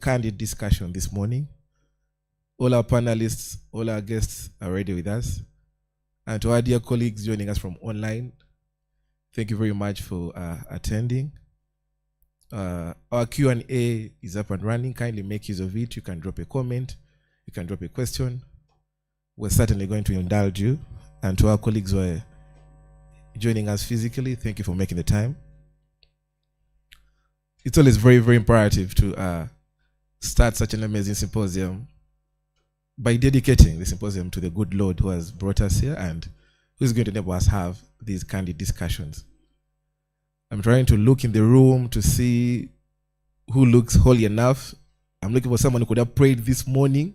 candid discussion this morning. All our panelists, all our guests are ready with us. And to our dear colleagues joining us from online, thank you very much for attending. Our Q&A is up and running. Kindly make use of it. You can drop a comment. You can drop a question. We're certainly going to indulge you. And to our colleagues who are joining us physically, thank you for making the time. It's always very, very imperative to start such an amazing symposium by dedicating the symposium to the good Lord who has brought us here and who is going to enable us have these candid discussions. I'm trying to look in the room to see who looks holy enough. I'm looking for someone who could have prayed this morning.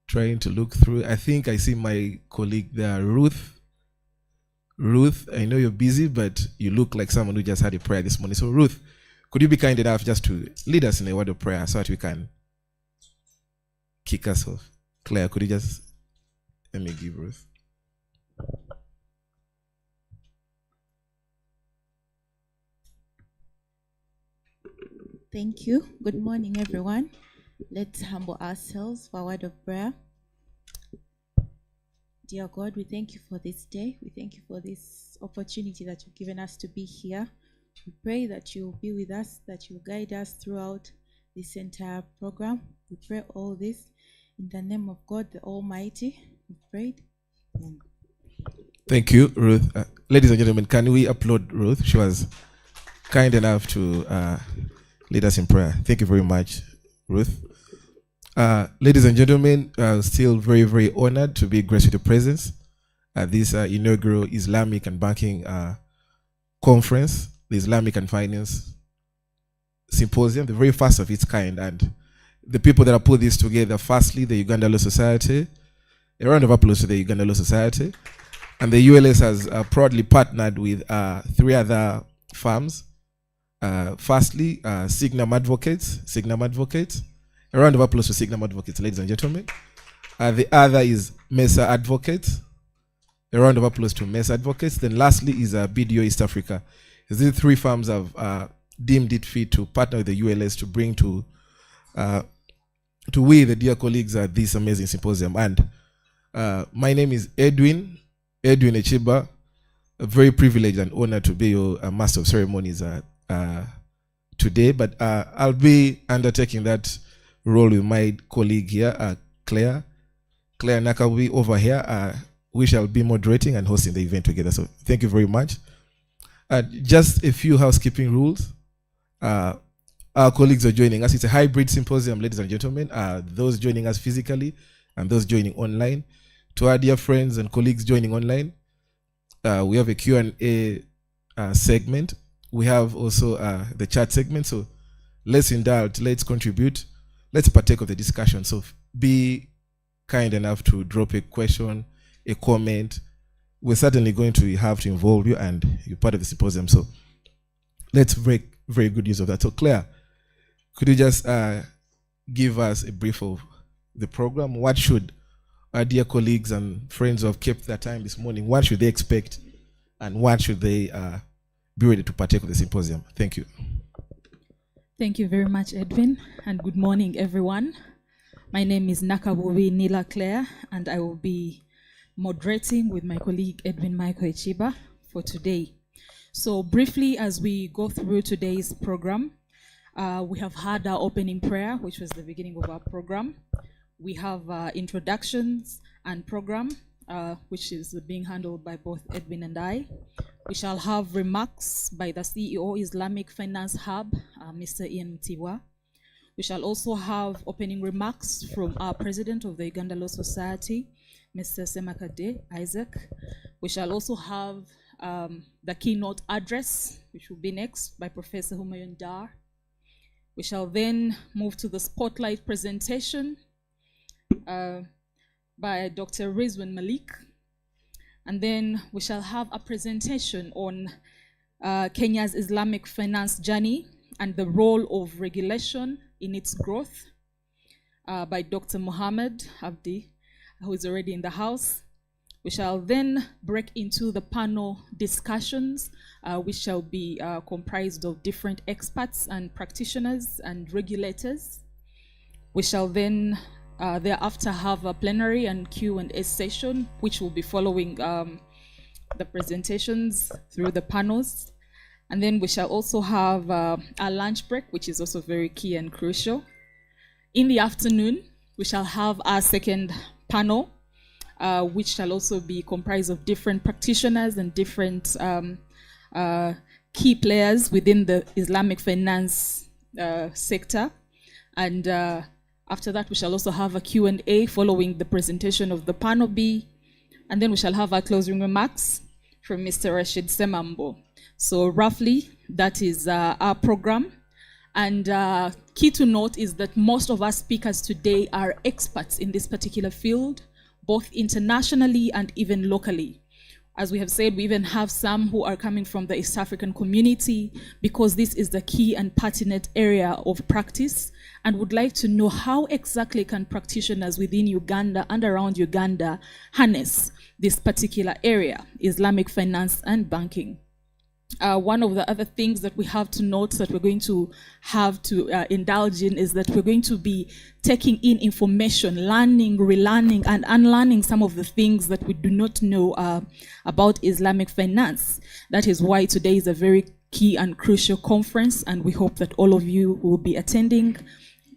Trying to look through. I think I see my colleague there, Ruth. Ruth, I know you're busy, but you look like someone who just had a prayer this morning. So Ruth, could you be kind enough just to lead us in a word of prayer so that we can kick us off? Claire, could you just let me give Ruth? Thank you. Good morning, everyone. Let's humble ourselves for a word of prayer. Dear God, we thank you for this day. We thank you for this opportunity that you've given us to be here. We pray that you will be with us, that you will guide us throughout this entire program. We pray all this in the name of God, the Almighty. We prayed. Amen. Thank you, Ruth. Ladies and gentlemen, can we applaud Ruth? She was kind enough to lead us in prayer. Thank you very much, Ruth. Ladies and gentlemen, still very, very honored to be graced with your presence at this inaugural Islamic and Banking Conference, the Islamic and Finance Symposium, the very first of its kind. And the people that have put this together, firstly, the Uganda Law Society. A round of applause to the Uganda Law Society. And the ULS has proudly partnered with 3 other firms. Firstly, Signum Advocates. A round of applause to Signum Advocates, ladies and gentlemen. The other is Mesa Advocates. A round of applause to Mesa Advocates. Then lastly is BDO East Africa. These 3 firms have deemed it fit to partner with the ULS to bring to we, the dear colleagues, at this amazing symposium. And my name is Edwin Echiba. A very privileged and honored to be your master of ceremonies today. But I'll be undertaking that role with my colleague here, Claire Nakawi over here. We shall be moderating and hosting the event together. So thank you very much. Just a few housekeeping rules. Our colleagues are joining us. It's a hybrid symposium, ladies and gentlemen. Those joining us physically and those joining online. To our dear friends and colleagues joining online, we have a Q&A segment. We have also the chat segment. So let's indulge, let's contribute, let's partake of the discussion. So be kind enough to drop a question, a comment. We're certainly going to have to involve you and you're part of the symposium. So let's make very good use of that. So Claire, could you just give us a brief of the program? What should our dear colleagues and friends who have kept their time this morning, what should they expect and what should they be ready to partake of the symposium? Thank you. Thank you very much, Edwin, and good morning, everyone. My name is Nakabubi Nila Claire, and I will be moderating with my colleague Edwin Michael Echiba for today. So briefly, as we go through today's program, we have had our opening prayer, which was the beginning of our program. We have introductions and program, which is being handled by both Edwin and I. We shall have remarks by the CEO, Islamic Finance Hub, Mr. Ian Mtiwa. We shall also have opening remarks from our president of the Uganda Law Society, Mr. Semakade Isaac. We shall also have the keynote address, which will be next by Professor Humayun Dar. We shall then move to the spotlight presentation by Dr. Rizwan Malik. And then we shall have a presentation on Kenya's Islamic finance journey and the role of regulation in its growth by Dr. Mohammed Abdi, who is already in the house. We shall then break into the panel discussions, which shall be comprised of different experts and practitioners and regulators. We shall then thereafter have a plenary and Q&A session, which will be following the presentations through the panels. And then we shall also have a lunch break, which is also very key and crucial. In the afternoon, we shall have our second panel, which shall also be comprised of different practitioners and different key players within the Islamic finance sector. And after that, we shall also have a Q&A following the presentation of the panel B. And then we shall have our closing remarks from Mr. Rashid Semambo. So roughly, that is our program. And key to note is that most of our speakers today are experts in this particular field, both internationally and even locally. As we have said, we even have some who are coming from the East African community, because this is the key and pertinent area of practice, and would like to know how exactly can practitioners within Uganda and around Uganda harness this particular area, Islamic finance and banking. One of the other things that we have to note that we're going to have to indulge in is that we're going to be taking in information, learning, relearning, and unlearning some of the things that we do not know about Islamic finance. That is why today is a very key and crucial conference, and we hope that all of you will be attending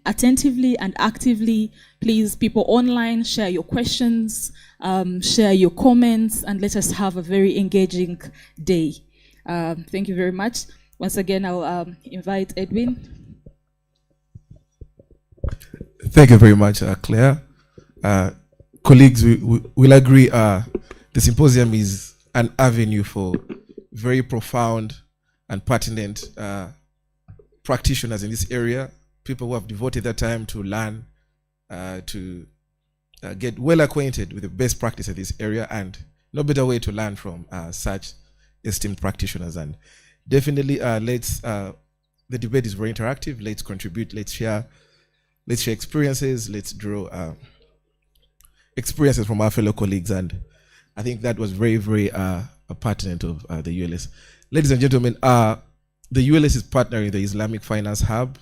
attentively and actively. Please, people online, share your questions, share your comments, and let us have a very engaging day. Thank you very much. Once again, I'll invite Edwin. Thank you very much, Claire. Colleagues, we'll agree the symposium is an avenue for very profound and pertinent practitioners in this area, people who have devoted their time to learn, to get well acquainted with the best practice in this area, and no better way to learn from such esteemed practitioners. And definitely the debate is very interactive. Let's contribute, let's share experiences, let's draw experiences from our fellow colleagues. And I think that was very, very pertinent of the ULS. Ladies and gentlemen, the ULS is partnering the Islamic Finance Hub.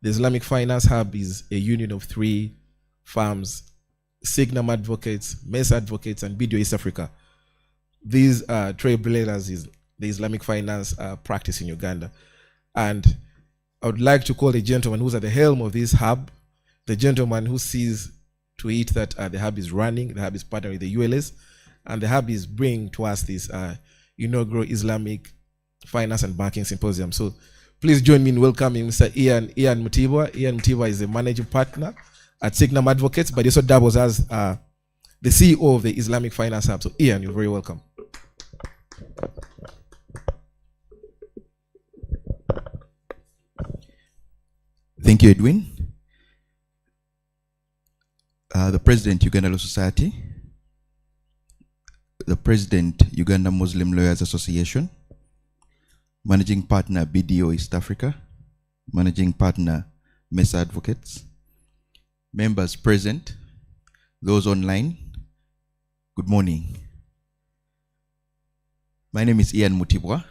The Islamic Finance Hub is a union of 3 firms: Signam Advocates, Mesa Advocates, and BDO East Africa. These trailblazers is the Islamic finance practice in Uganda. And I would like to call the gentleman who's at the helm of this hub, the gentleman who sees to it that the hub is running, the hub is partnering with the ULS, and the hub is bringing to us this inaugural Islamic Finance and Banking Symposium. So please join me in welcoming Mr. Ian Mutibwa. Ian Mutibwa is the managing partner at Signam Advocates, but he also doubles as the CEO of the Islamic Finance Hub. So Ian, you're very welcome. Thank you, Edwin. The President, Uganda Law Society, the President, Uganda Muslim Lawyers Association, Managing Partner, BDO East Africa, Managing Partner, Mesa Advocates, members present, those online, good morning. My name is Ian Mutibwa,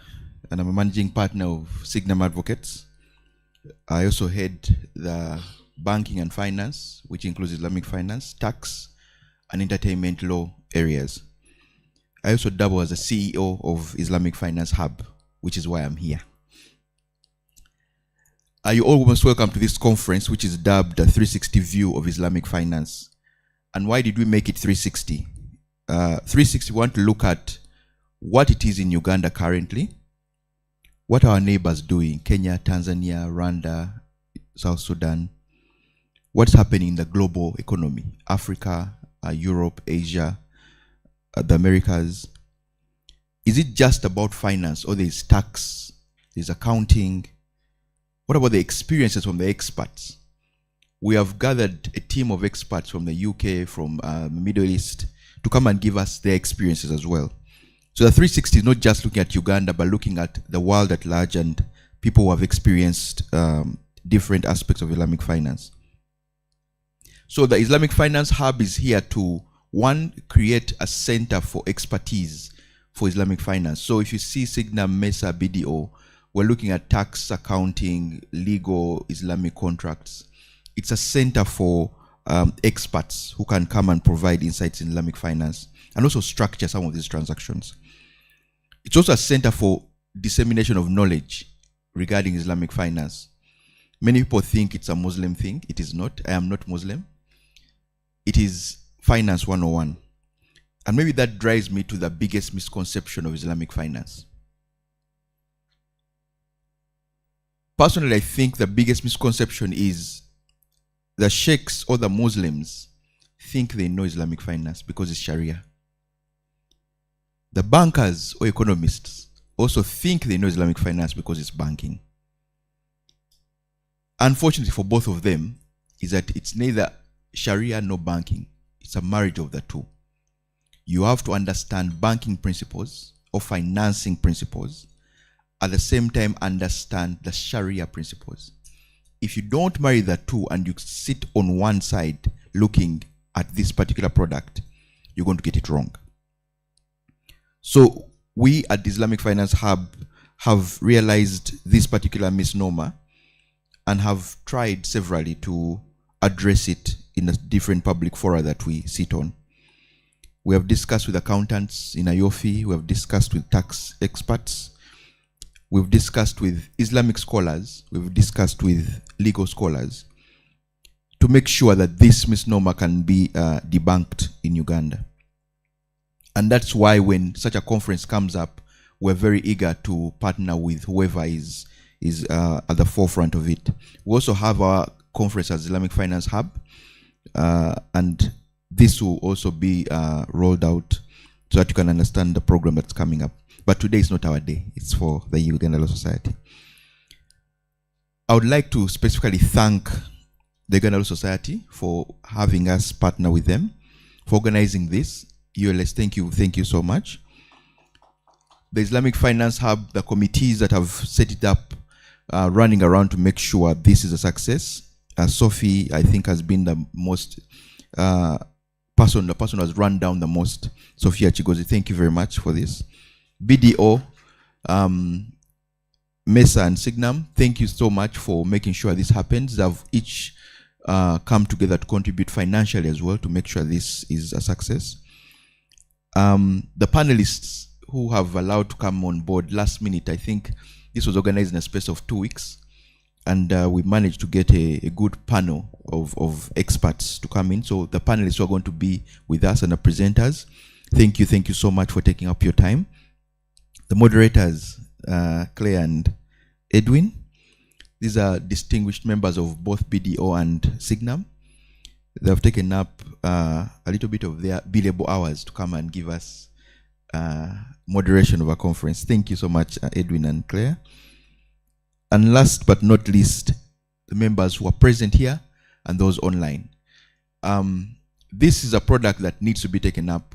and I'm a Managing Partner of Signam Advocates. I also head the banking and finance, which includes Islamic finance, tax, and entertainment law areas. I also double as a CEO of Islamic Finance Hub, which is why I'm here. You all most welcome to this conference, which is dubbed a 360 view of Islamic finance. And why did we make it 360? 360, we want to look at what it is in Uganda currently, what are our neighbors doing, Kenya, Tanzania, Rwanda, South Sudan, what's happening in the global economy, Africa, Europe, Asia, the Americas. Is it just about finance, or there's tax, there's accounting? What about the experiences from the experts? We have gathered a team of experts from the UK, from the Middle East, to come and give us their experiences as well. So the 360 is not just looking at Uganda, but looking at the world at large and people who have experienced different aspects of Islamic finance. So the Islamic Finance Hub is here to One, create a center for expertise for Islamic finance. So if you see Signam, Mesa, BDO, we're looking at tax, accounting, legal, Islamic contracts. It's a center for experts who can come and provide insights in Islamic finance and also structure some of these transactions. It's also a center for dissemination of knowledge regarding Islamic finance. Many people think it's a Muslim thing. It is not. I am not Muslim. It is Finance 101. And maybe that drives me to the biggest misconception of Islamic finance. Personally, I think the biggest misconception is the sheikhs or the Muslims think they know Islamic finance because it's Sharia. The bankers or economists also think they know Islamic finance because it's banking. Unfortunately for both of them, is that it's neither Sharia nor banking. It's a marriage of the two. You have to understand banking principles or financing principles, at the same time understand the Sharia principles. If you don't marry the two and you sit on one side looking at this particular product, you're going to get it wrong. So we at the Islamic Finance Hub have realized this particular misnomer and have tried severally to address it in the different public fora that we sit on. We have discussed with accountants in IOFI, we have discussed with tax experts, we've discussed with Islamic scholars, we've discussed with legal scholars to make sure that this misnomer can be debunked in Uganda. And that's why when such a conference comes up, we're very eager to partner with whoever is at the forefront of it. We also have our conference as Islamic Finance Hub, and this will also be rolled out so that you can understand the program that's coming up. But today is not our day. It's for the Uganda Law Society. I would like to specifically thank the Uganda Law Society for having us partner with them, for organizing this. ULS, thank you so much. The Islamic Finance Hub, the committees that have set it up, running around to make sure this is a success. Sophie, I think, has been the most the person who has run down the most. Sophia Chigozi, thank you very much for this. BDO, Mesa and Signam, thank you so much for making sure this happens. They've each come together to contribute financially as well to make sure this is a success. The panelists who have allowed to come on board last minute, I think this was organized in a space of 2 weeks, and we managed to get a good panel of experts to come in. So the panelists who are going to be with us and the presenters, thank you so much for taking up your time. The moderators, Claire and Edwin, these are distinguished members of both BDO and Signam. They have taken up a little bit of their billable hours to come and give us moderation of our conference. Thank you so much, Edwin and Claire. And last but not least, the members who are present here and those online. This is a product that needs to be taken up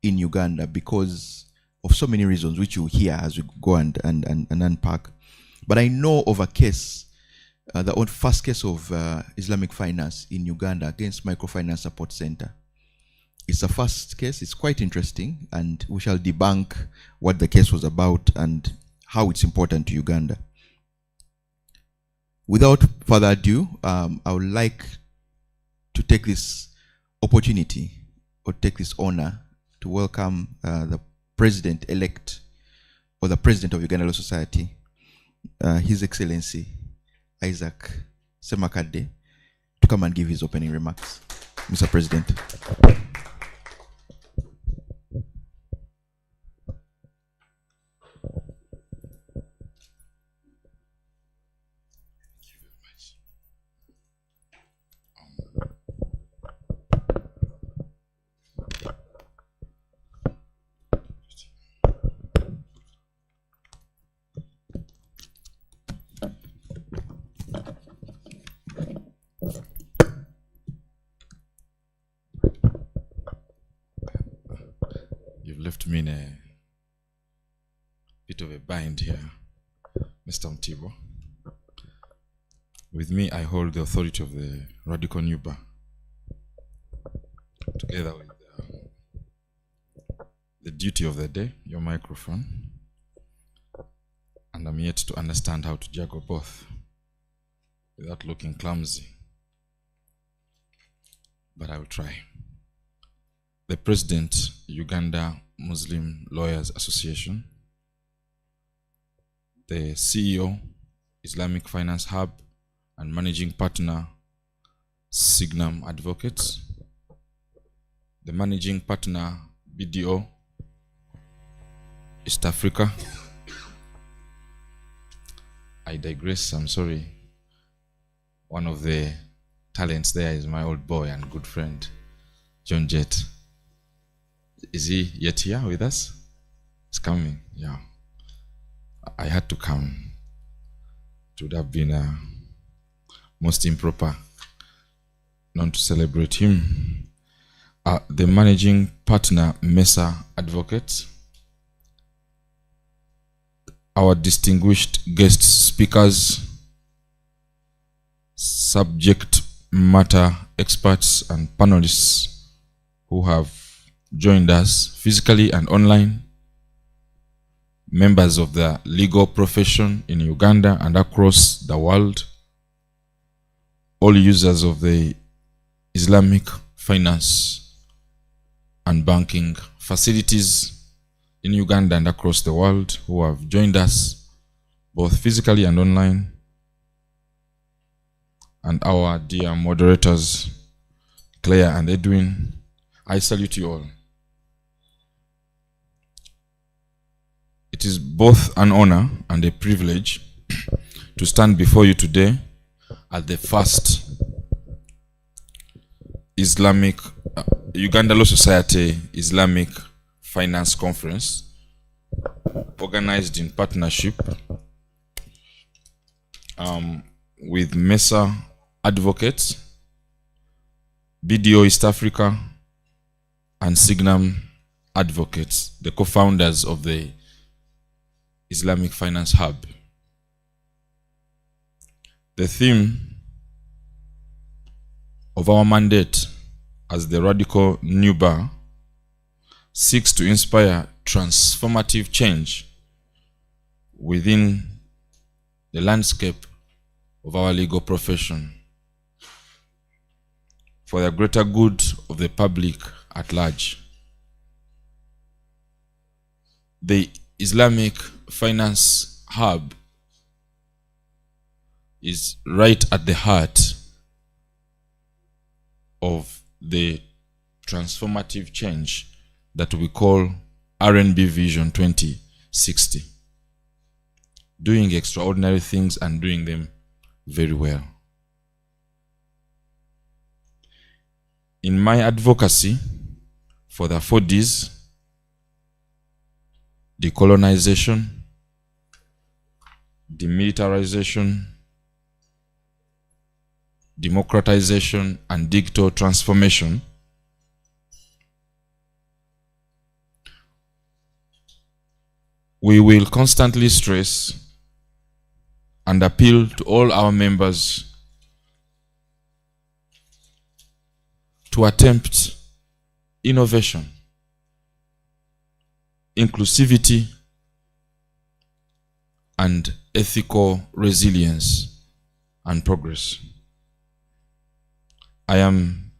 in Uganda because of so many reasons, which you'll hear as we go and unpack. But I know of a case, the first case of Islamic finance in Uganda against Microfinance Support Center. It's the first case. It's quite interesting, and we shall debunk what the case was about and how it's important to Uganda. Without further ado, I would like to take this opportunity or take this honor to welcome the president-elect or the president of Uganda Law Society, His Excellency Isaac Semakade, to come and give his opening remarks. Mr. President. You've left me in a bit of a bind here, Mr. Mtibo. With me, I hold the authority of the Radical New Bar, together with the duty of the day, your microphone. And I'm yet to understand how to juggle both without looking clumsy. But I will try. The President, Uganda Muslim Lawyers Association. The CEO, Islamic Finance Hub and Managing Partner, Signum Advocates. The Managing Partner, BDO, East Africa. I digress, I'm sorry. One of the talents there is my old boy and good friend, John Jett. Is he yet here with us? He's coming, yeah. I had to come. It would have been most improper not to celebrate him. The Managing Partner, Mesa Advocates. Our distinguished guest speakers, subject matter experts and panelists who have joined us physically and online, members of the legal profession in Uganda and across the world, all users of the Islamic finance and banking facilities in Uganda and across the world who have joined us both physically and online, and our dear moderators, Claire and Edwin, I salute you all. It is both an honor and a privilege to stand before you today at the first Islamic Uganda Law Society Islamic Finance Conference, organized in partnership with Mesa Advocates, BDO East Africa, and Signum Advocates, the co-founders of the Islamic Finance Hub. The theme of our mandate as the Radical New Bar seeks to inspire transformative change within the landscape of our legal profession for the greater good of the public at large. The Islamic Finance Hub is right at the heart of the transformative change that we call R&B Vision 2060. Doing extraordinary things and doing them very well. In my advocacy for the 4Ds, decolonization, demilitarization, democratization, and digital transformation, we will constantly stress and appeal to all our members to attempt innovation, inclusivity, and ethical resilience and progress. I am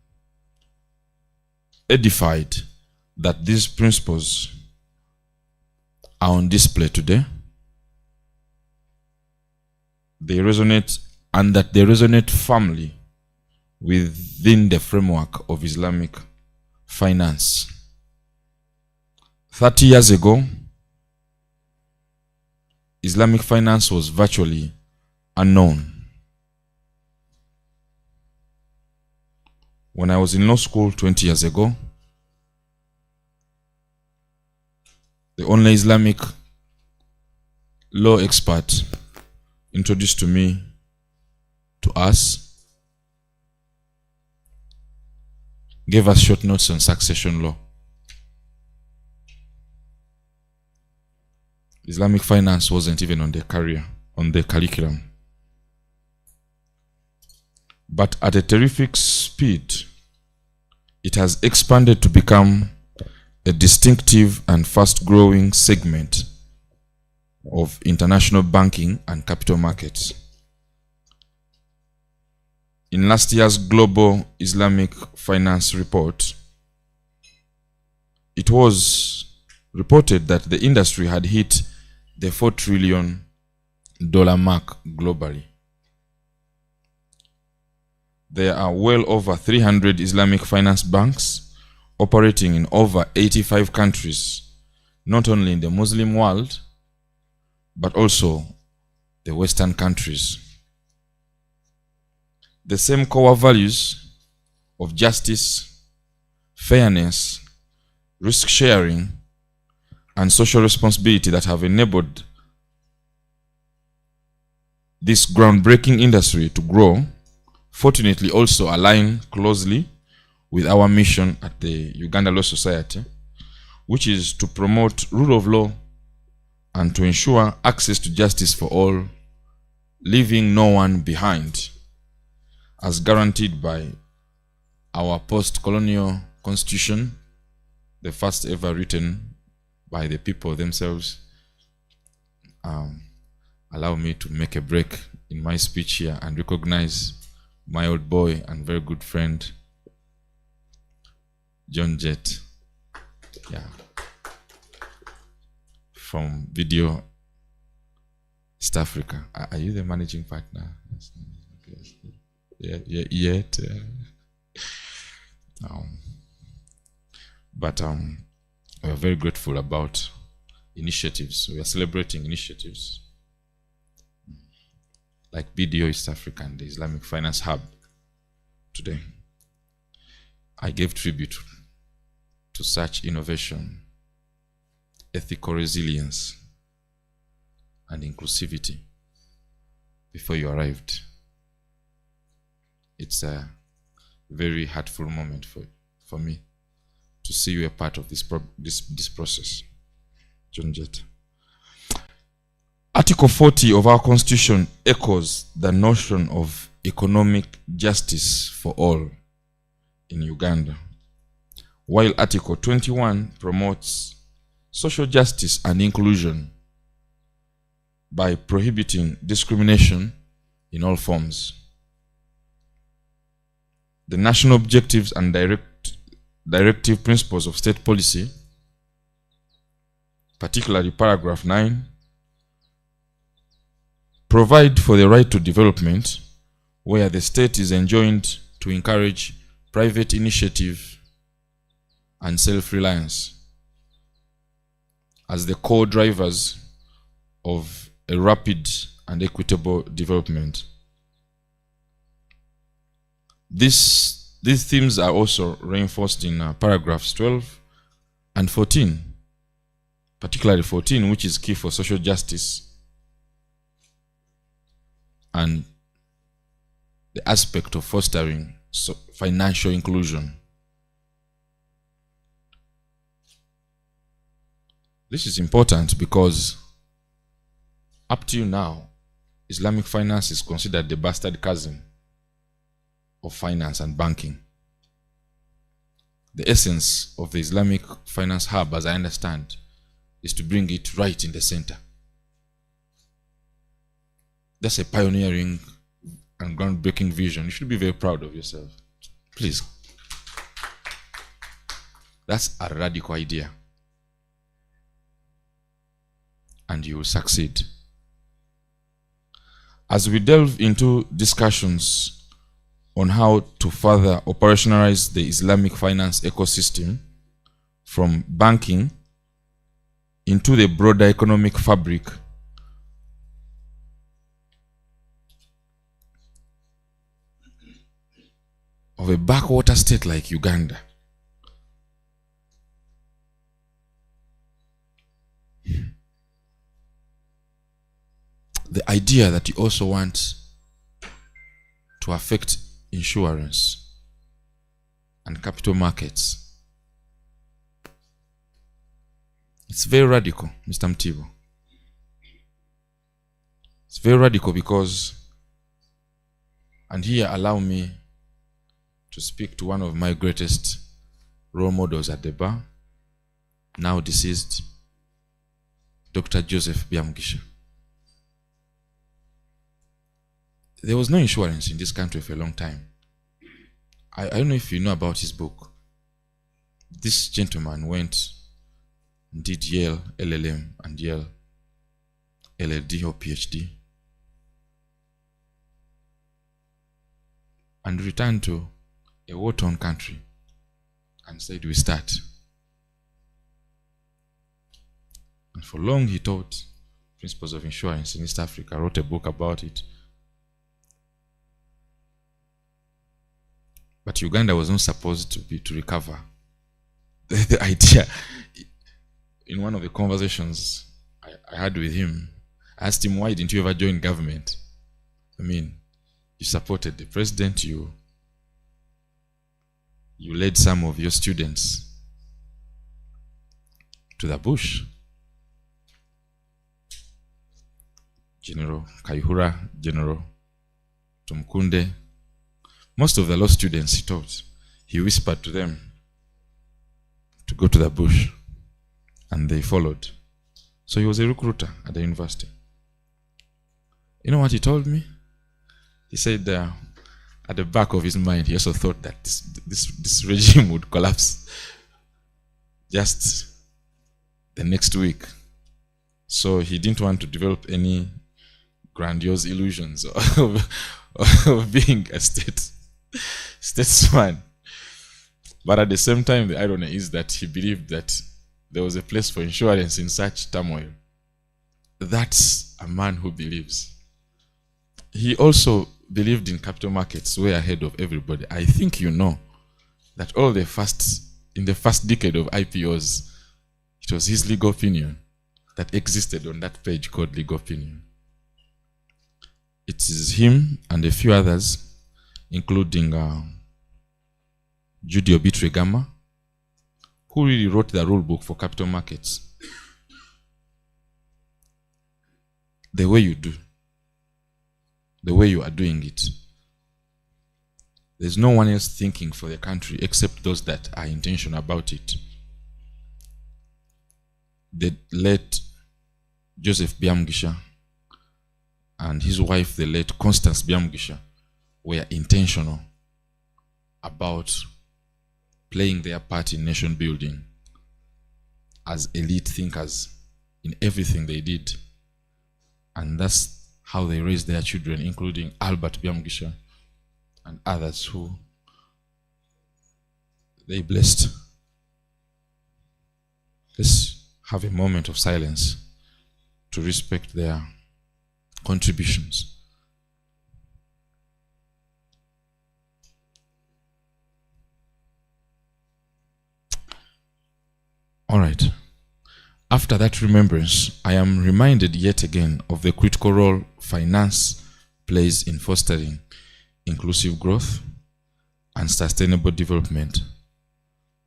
edified that these principles are on display today. They resonate, and that they resonate firmly within the framework of Islamic finance. 30 years ago, Islamic finance was virtually unknown. When I was in law school 20 years ago, the only Islamic law expert introduced to us gave us short notes on succession law. Islamic finance wasn't even on the curriculum. But at a terrific speed, it has expanded to become a distinctive and fast-growing segment of international banking and capital markets. In last year's Global Islamic Finance Report, it was reported that the industry had hit the $4 trillion mark globally. There are well over 300 Islamic finance banks operating in over 85 countries, not only in the Muslim world, but also the Western countries. The same core values of justice, fairness, risk sharing, and social responsibility that have enabled this groundbreaking industry to grow, fortunately also align closely with our mission at the Uganda Law Society, which is to promote rule of law and to ensure access to justice for all, leaving no one behind, as guaranteed by our post-colonial constitution, the first ever written by the people themselves. Allow me to make a break in my speech here and recognize my old boy and very good friend, John Jett. Yeah. From Video East Africa. Are you the managing partner? Yeah, yet. But we are very grateful about initiatives. We are celebrating initiatives like BDO East Africa and the Islamic Finance Hub today. I gave tribute to such innovation, ethical resilience, and inclusivity before you arrived. It's a very heartful moment for me to see you a part of this process. John Jett. Article 40 of our Constitution echoes the notion of economic justice for all in Uganda, while Article 21 promotes social justice and inclusion by prohibiting discrimination in all forms. The national objectives and directive principles of state policy, particularly paragraph 9, provide for the right to development, where the state is enjoined to encourage private initiative and self-reliance as the core drivers of a rapid and equitable development. These themes are also reinforced in paragraphs 12 and 14, particularly 14, which is key for social justice and the aspect of fostering financial inclusion. This is important because up to now, Islamic finance is considered the bastard cousin of finance and banking. The essence of the Islamic Finance Hub, as I understand, is to bring it right in the center. That's a pioneering and groundbreaking vision. You should be very proud of yourself. Please. That's a radical idea. And you will succeed. As we delve into discussions on how to further operationalize the Islamic finance ecosystem from banking into the broader economic fabric, of a backwater state like Uganda, the idea that you also want to affect insurance and capital markets, it's very radical, Mr. Mtibo. It's very radical because, and here allow me to speak to one of my greatest role models at the bar, now deceased, Dr. Joseph Byamgisha. There was no insurance in this country for a long time. I don't know if you know about his book. This gentleman went and did Yale LLM and Yale LLD or PhD, and returned to a war-torn country and said, we start. And for long he taught principles of insurance in East Africa, wrote a book about it. But Uganda was not supposed to recover. The idea, in one of the conversations I had with him, I asked him, why didn't you ever join government? I mean, you supported the president, you led some of your students to the bush. General Kaihura, General Tumkunde, most of the law students he taught, he whispered to them to go to the bush, and they followed. So he was a recruiter at the university. You know what he told me? He said at the back of his mind, he also thought that this regime would collapse just the next week. So he didn't want to develop any grandiose illusions of being a statesman. But at the same time, the irony is that he believed that there was a place for insurance in such turmoil. That's a man who believes. He also believed in capital markets way ahead of everybody. I think you know that in the first decade of IPOs, it was his legal opinion that existed on that page called legal opinion. It is him and a few others, including Judy Obitregama, who really wrote the rule book for capital markets. The way you do, the way you are doing it. There's no one else thinking for the country except those that are intentional about it. The late Joseph Byamgisha and his wife, the late Constance Byamgisha, were intentional about playing their part in nation building as elite thinkers in everything they did. And that's how they raised their children, including Albert Byamgisha and others who they blessed. Let's have a moment of silence to respect their contributions. All right. After that remembrance, I am reminded yet again of the critical role finance plays in fostering inclusive growth and sustainable development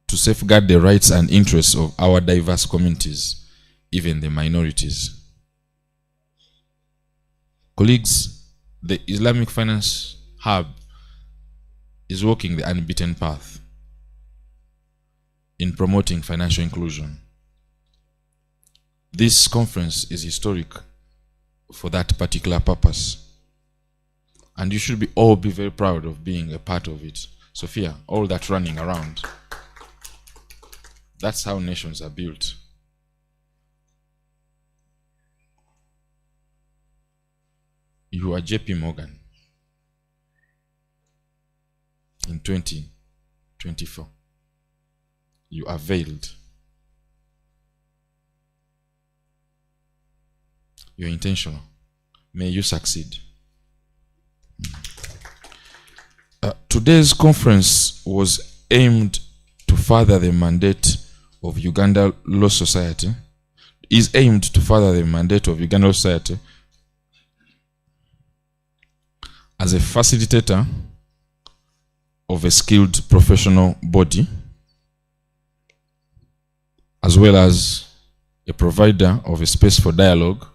to safeguard the rights and interests of our diverse communities, even the minorities. Colleagues, the Islamic Finance Hub is walking the unbeaten path in promoting financial inclusion. This conference is historic for that particular purpose. And you should all be very proud of being a part of it. Sophia, all that running around. That's how nations are built. You are JP Morgan in 2024. You are veiled. You're intentional. May you succeed. Today's conference was aimed to further the mandate of Uganda Law Society, is aimed to further the mandate of Uganda Law Society as a facilitator of a skilled professional body, as well as a provider of a space for dialogue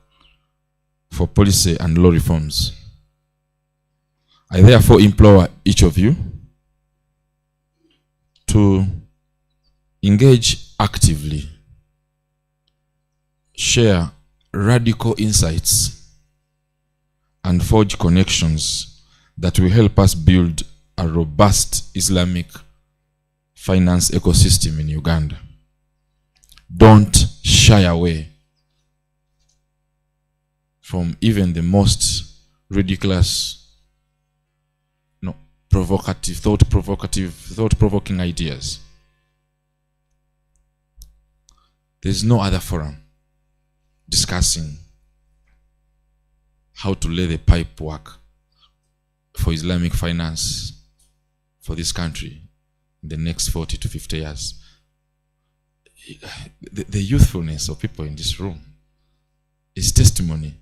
for policy and law reforms. I therefore implore each of you to engage actively share radical insights and forge connections that will help us build a robust Islamic finance ecosystem in Uganda. Don't shy away from even the most ridiculous, thought-provoking ideas. There's no other forum discussing how to lay the pipe work for Islamic finance for this country in the next 40 to 50 years. The youthfulness of people in this room is testimony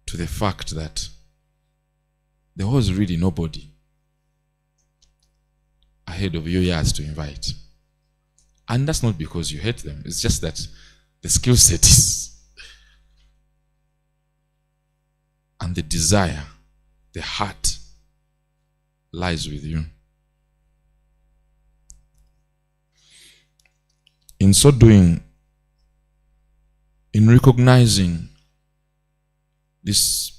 to the fact that there was really nobody ahead of your years to invite. And that's not because you hate them. It's just that the skill set is, and the desire, the heart lies with you. In so doing, in recognizing this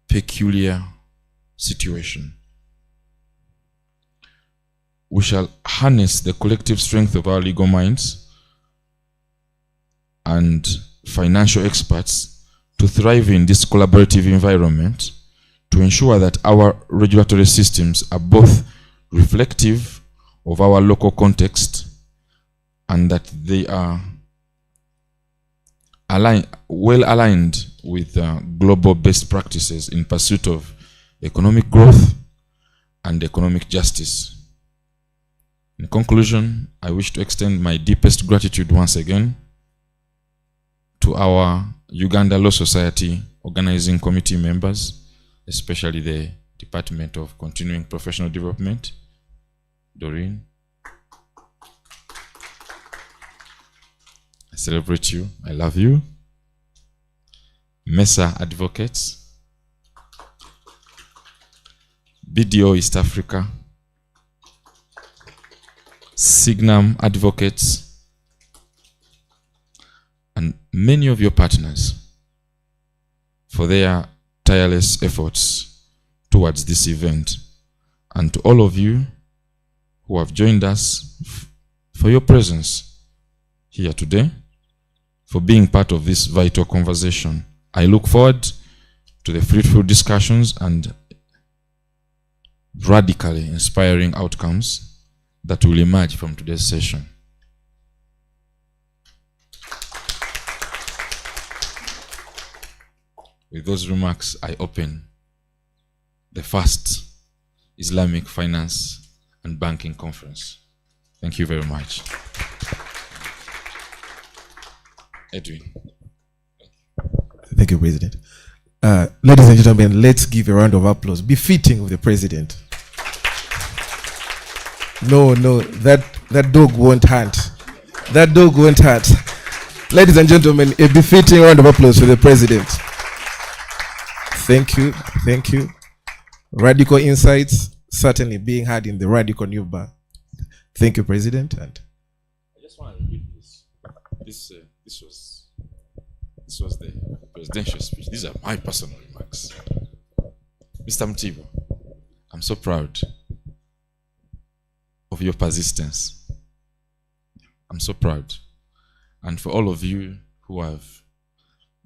peculiar situation, we shall harness the collective strength of our legal minds and financial experts to thrive in this collaborative environment, to ensure that our regulatory systems are both reflective of our local context and that they are well aligned with global best practices in pursuit of economic growth and economic justice. In conclusion, I wish to extend my deepest gratitude once again to our Uganda Law Society organizing committee members, especially the Department of Continuing Professional Development, Doreen. I celebrate you. I love you. MESA Advocates, BDO East Africa, Signum Advocates, and many of your partners for their tireless efforts towards this event, and to all of you who have joined us for your presence here today, for being part of this vital conversation. I look forward to the fruitful discussions and radically inspiring outcomes that will emerge from today's session. With those remarks, I open the first Islamic Finance and Banking Conference. Thank you very much. Edwin. Thank you, President. Ladies and gentlemen, let's give a round of applause befitting of the President. No, that dog won't hunt. That dog won't hunt. Ladies and gentlemen, a befitting round of applause for the President. Thank you, thank you. Radical insights certainly being had in the radical Nuba. Thank you, President. And I just want to repeat this. This was the presidential speech. These are my personal remarks. Mr. Mtivo, I'm so proud of your persistence. I'm so proud. And for all of you who have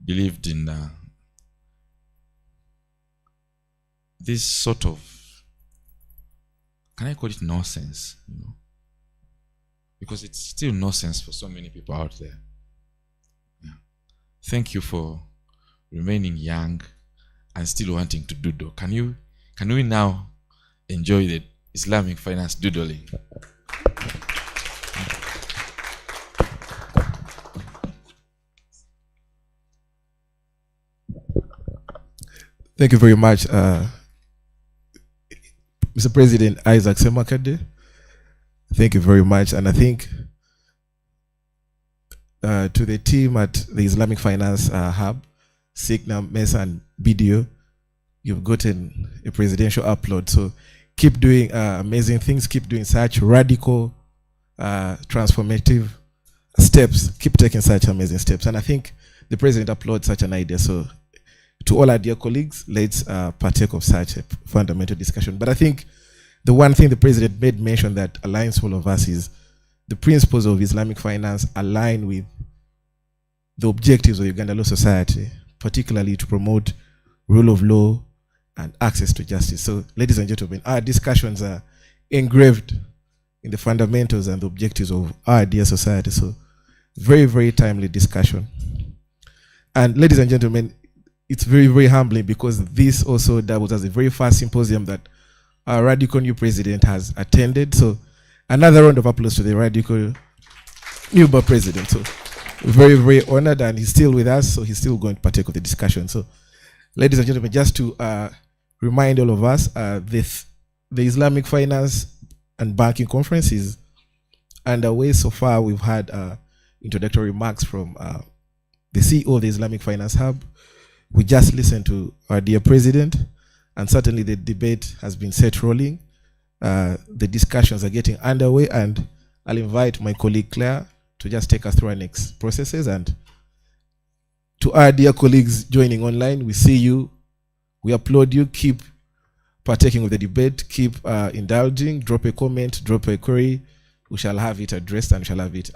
believed in this sort of, can I call it nonsense? Because it's still nonsense for so many people out there. Yeah. Thank you for remaining young and still wanting to doodle. Can we now enjoy the Islamic finance doodling? thank you very much, Mr. President Isaac Semakade. Thank you very much. And I think to the team at the Islamic Finance Hub, Signum, MESA, and BDO, you've gotten a presidential upload. So keep doing amazing things. Keep doing such radical, transformative steps, keep taking such amazing steps. And I think the president applauds such an idea. So to all our dear colleagues, let's partake of such a fundamental discussion. But I think the one thing the president made mention that aligns all of us is the principles of Islamic finance align with the objectives of Uganda Law Society, particularly to promote rule of law and access to justice. So, ladies and gentlemen, our discussions are engraved in the fundamentals and the objectives of our dear society. So, very, very timely discussion. And ladies and gentlemen, it's very, very humbling because this also doubles as the very first symposium that our radical new president has attended. So, another round of applause to the radical new president. So, very, very honored, and he's still with us, so he's still going to partake of the discussion. So, ladies and gentlemen, just to remind all of us, the Islamic Finance and Banking Conference is underway. So far, we've had introductory remarks from the CEO of the Islamic Finance Hub. We just listened to our dear president, and certainly the debate has been set rolling. The discussions are getting underway, and I'll invite my colleague Claire to just take us through our next processes. And to our dear colleagues joining online, we see you, we applaud you, keep partaking of the debate, keep indulging, drop a comment, drop a query. We shall have it addressed, and we shall have it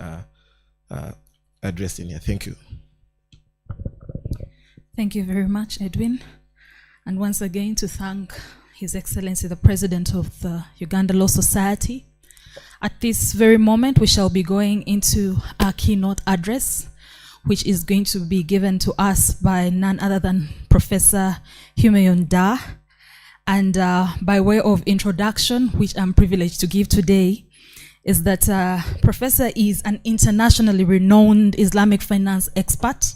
addressed in here. Thank you. Thank you very much, Edwin. And once again, to thank His Excellency, the President of the Uganda Law Society. At this very moment, we shall be going into our keynote address, which is going to be given to us by none other than Professor Humayun Da. And by way of introduction, which I'm privileged to give today, is that Professor is an internationally renowned Islamic finance expert.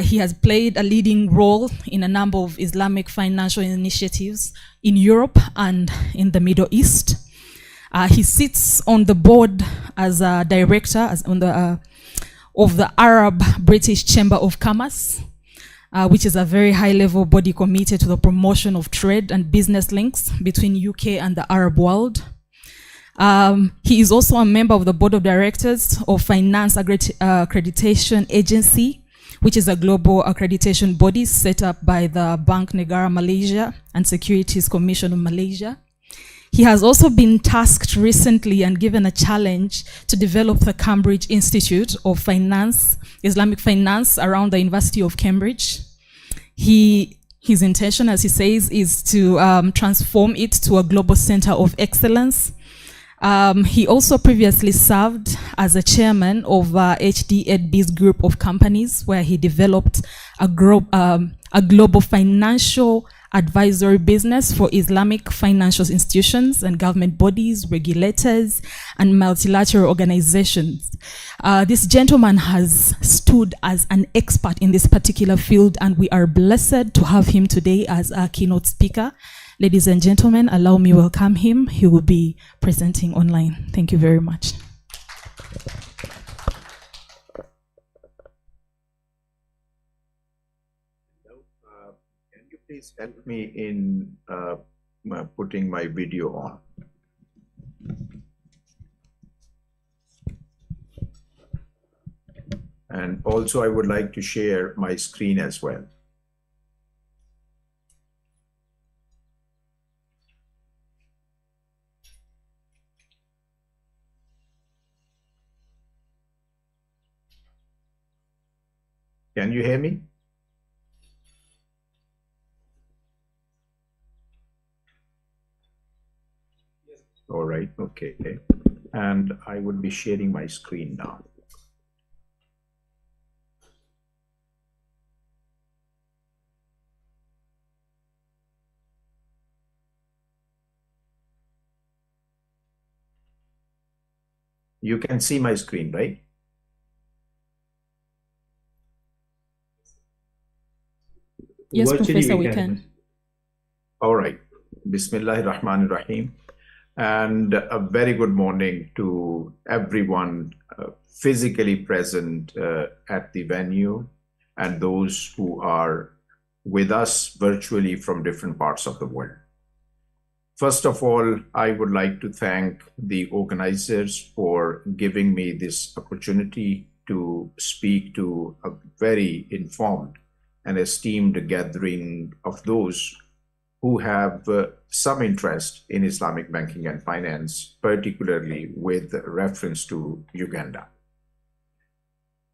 He has played a leading role in a number of Islamic financial initiatives in Europe and in the Middle East. He sits on the board as a director of the Arab British Chamber of Commerce, which is a very high-level body committed to the promotion of trade and business links between UK and the Arab world. He is also a member of the board of directors of Finance Accreditation Agency, which is a global accreditation body set up by the Bank Negara Malaysia and Securities Commission of Malaysia. He has also been tasked recently and given a challenge to develop the Cambridge Institute of Finance, Islamic Finance, around the University of Cambridge. His intention, as he says, is to transform it to a global center of excellence. He also previously served as a chairman of HD Edb's group of companies, where he developed a global financial advisory business for Islamic financial institutions and government bodies, regulators, and multilateral organizations. This gentleman has stood as an expert in this particular field, and we are blessed to have him today as our keynote speaker. Ladies and gentlemen, allow me welcome him. He will be presenting online. Thank you very much. Can you please help me in putting my video on? And also I would like to share my screen as well. Can you hear me? Yes. All right, okay. And I would be sharing my screen now. You can see my screen, right? Yes, Virtually Professor, we can. All right. Bismillahir Rahmanir Rahim. And a very good morning to everyone physically present at the venue and those who are with us virtually from different parts of the world. First of all, I would like to thank the organizers for giving me this opportunity to speak to a very informed and esteemed gathering of those who have some interest in Islamic banking and finance, particularly with reference to Uganda.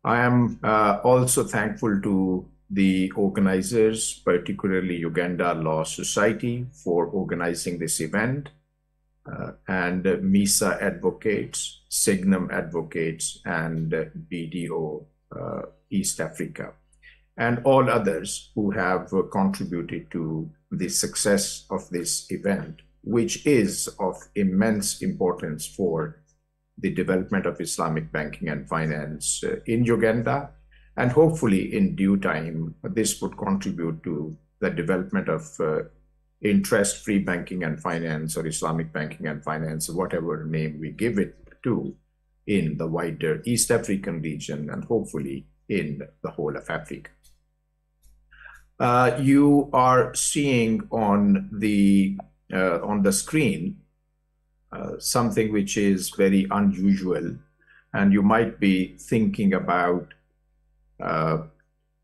I am also thankful to the organizers, particularly Uganda Law Society, for organizing this event, and MISA Advocates, Signum Advocates, and BDO East Africa, and all others who have contributed to the success of this event, which is of immense importance for the development of Islamic banking and finance in Uganda. And hopefully in due time, this would contribute to the development of interest-free banking and finance, or Islamic banking and finance, whatever name we give it to, in the wider East African region, and hopefully in the whole of Africa. You are seeing on the screen something which is very unusual, and you might be thinking about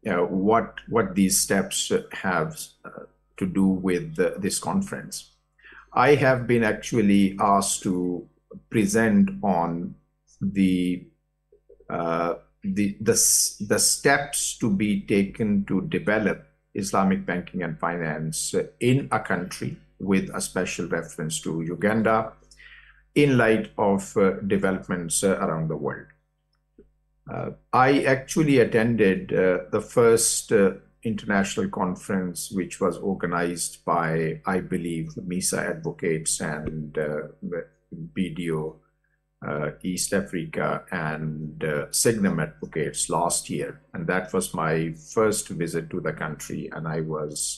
what these steps have to do with this conference. I have been actually asked to present on the steps to be taken to develop Islamic banking and finance in a country, with a special reference to Uganda, in light of developments around the world. I actually attended the first international conference, which was organized by, I believe, MISA Advocates and BDO East Africa and Signum Advocates last year. And that was my first visit to the country. And I was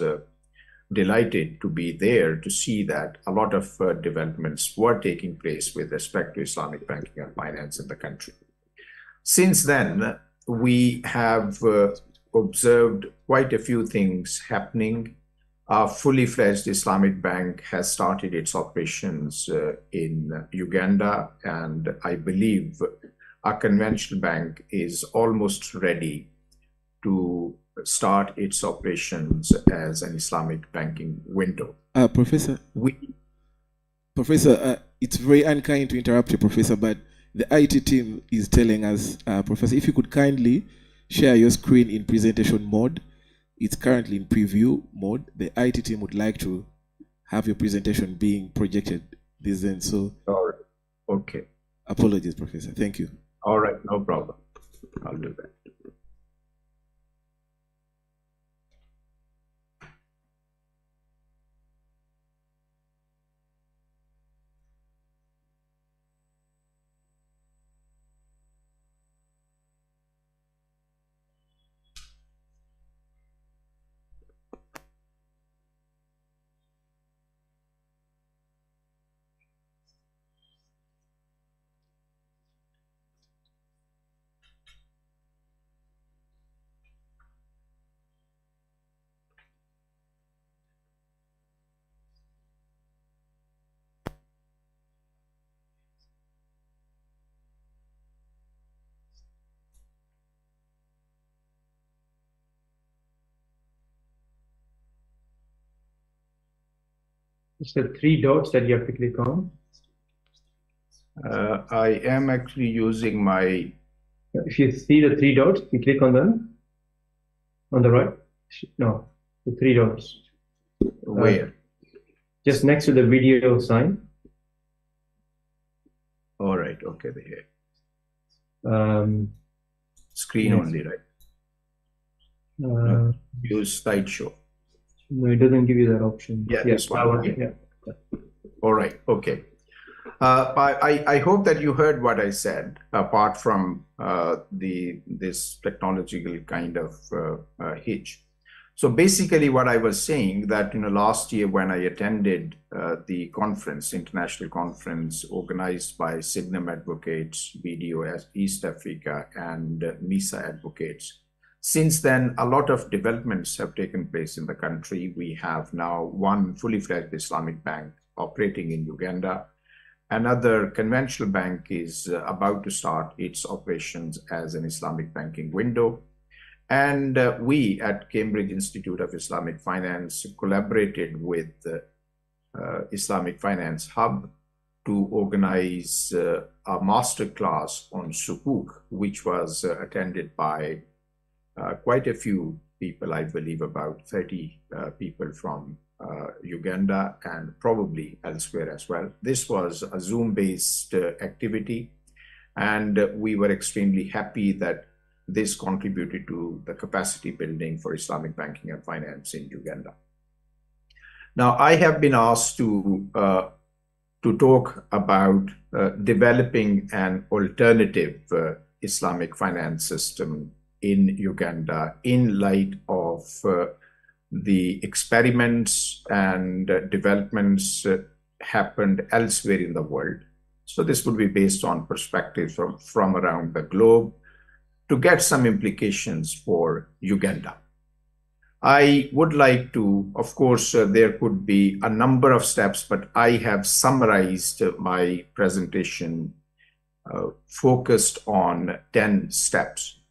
delighted to be there to see that a lot of developments were taking place with respect to Islamic banking and finance in the country. Since then, we have observed quite a few things happening. A fully fledged Islamic bank has started its operations in Uganda, and I believe a conventional bank is almost ready to start its operations as an Islamic banking window. Professor, it's very unkind to interrupt you, Professor, but the IT team is telling us, Professor, if you could kindly share your screen in presentation mode. It's currently in preview mode. The IT team would like to have your presentation being projected this end. So, all right. Okay. Apologies, Professor. Thank you. All right, no problem. I'll do that. It's the three dots that you have to click on. I am actually using my... If you see the three dots, you click on them. On the right? No, the three dots. Where? Just next to the video sign. All right, okay, there. Screen yes. only, right? Use slideshow. No, it doesn't give you that option. Yeah, this one. Yeah. All right, okay. I hope that you heard what I said, apart from this technological kind of hitch. So basically what I was saying that, last year when I attended the conference, international conference organized by Signum Advocates, BDO East Africa, and MISA Advocates. Since then, a lot of developments have taken place in the country. We have now one fully fledged Islamic bank operating in Uganda. Another conventional bank is about to start its operations as an Islamic banking window. And we at Cambridge Institute of Islamic Finance collaborated with Islamic Finance Hub to organize a master class on sukuk, which was attended by quite a few people, I believe about 30 people from Uganda and probably elsewhere as well. This was a Zoom-based activity, and we were extremely happy that this contributed to the capacity building for Islamic banking and finance in Uganda. Now, I have been asked to talk about developing an alternative Islamic finance system in Uganda in light of the experiments and developments happened elsewhere in the world. So this would be based on perspectives from around the globe to get some implications for Uganda. I would like to, of course, there could be a number of steps, but I have summarized my presentation focused on 10 steps.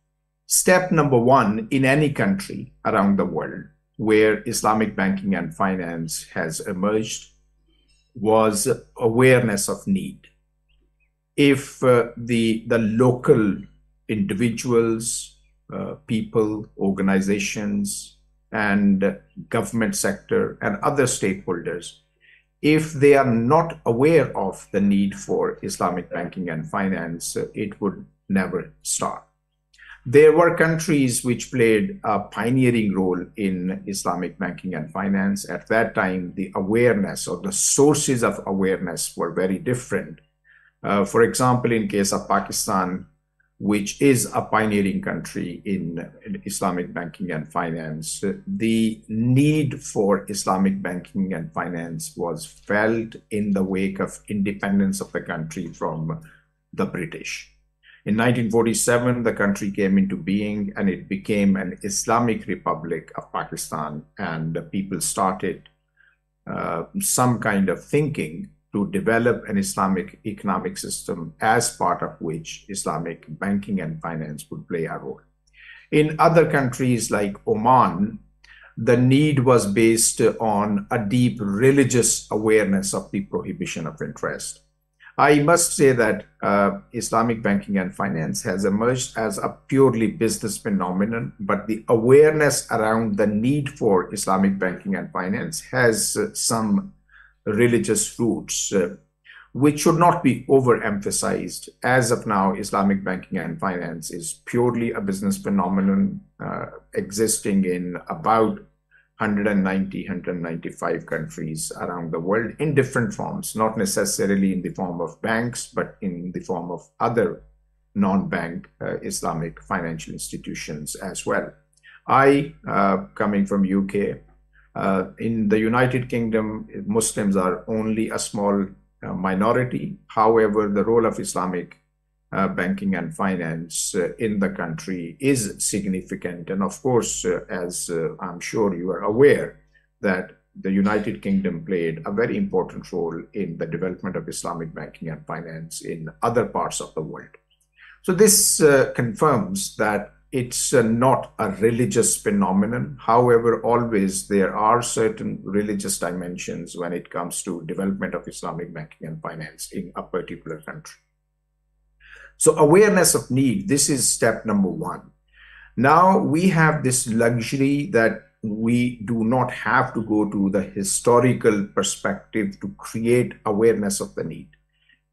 Step number one, in any country around the world where Islamic banking and finance has emerged, was awareness of need. If the local individuals, people, organizations, and government sector and other stakeholders, if they are not aware of the need for Islamic banking and finance, it would never start. There were countries which played a pioneering role in Islamic banking and finance. At that time, the awareness or the sources of awareness were very different. For example, in case of Pakistan, which is a pioneering country in Islamic banking and finance, the need for Islamic banking and finance was felt in the wake of independence of the country from the British. In 1947, the country came into being and it became an Islamic Republic of Pakistan, and people started some kind of thinking to develop an Islamic economic system as part of which Islamic banking and finance would play a role. In other countries like Oman, the need was based on a deep religious awareness of the prohibition of interest. I must say that Islamic banking and finance has emerged as a purely business phenomenon, but the awareness around the need for Islamic banking and finance has some religious roots, which should not be overemphasized. As of now, Islamic banking and finance is purely a business phenomenon existing in about 190, 195 countries around the world in different forms, not necessarily in the form of banks, but in the form of other non-bank Islamic financial institutions as well. I, coming from UK, in the United Kingdom, Muslims are only a small minority. However, the role of Islamic banking and finance in the country is significant. And of course, as I'm sure you are aware, that the United Kingdom played a very important role in the development of Islamic banking and finance in other parts of the world. So this confirms that it's not a religious phenomenon. However, always there are certain religious dimensions when it comes to development of Islamic banking and finance in a particular country. So awareness of need, this is step number one. Now we have this luxury that we do not have to go to the historical perspective to create awareness of the need.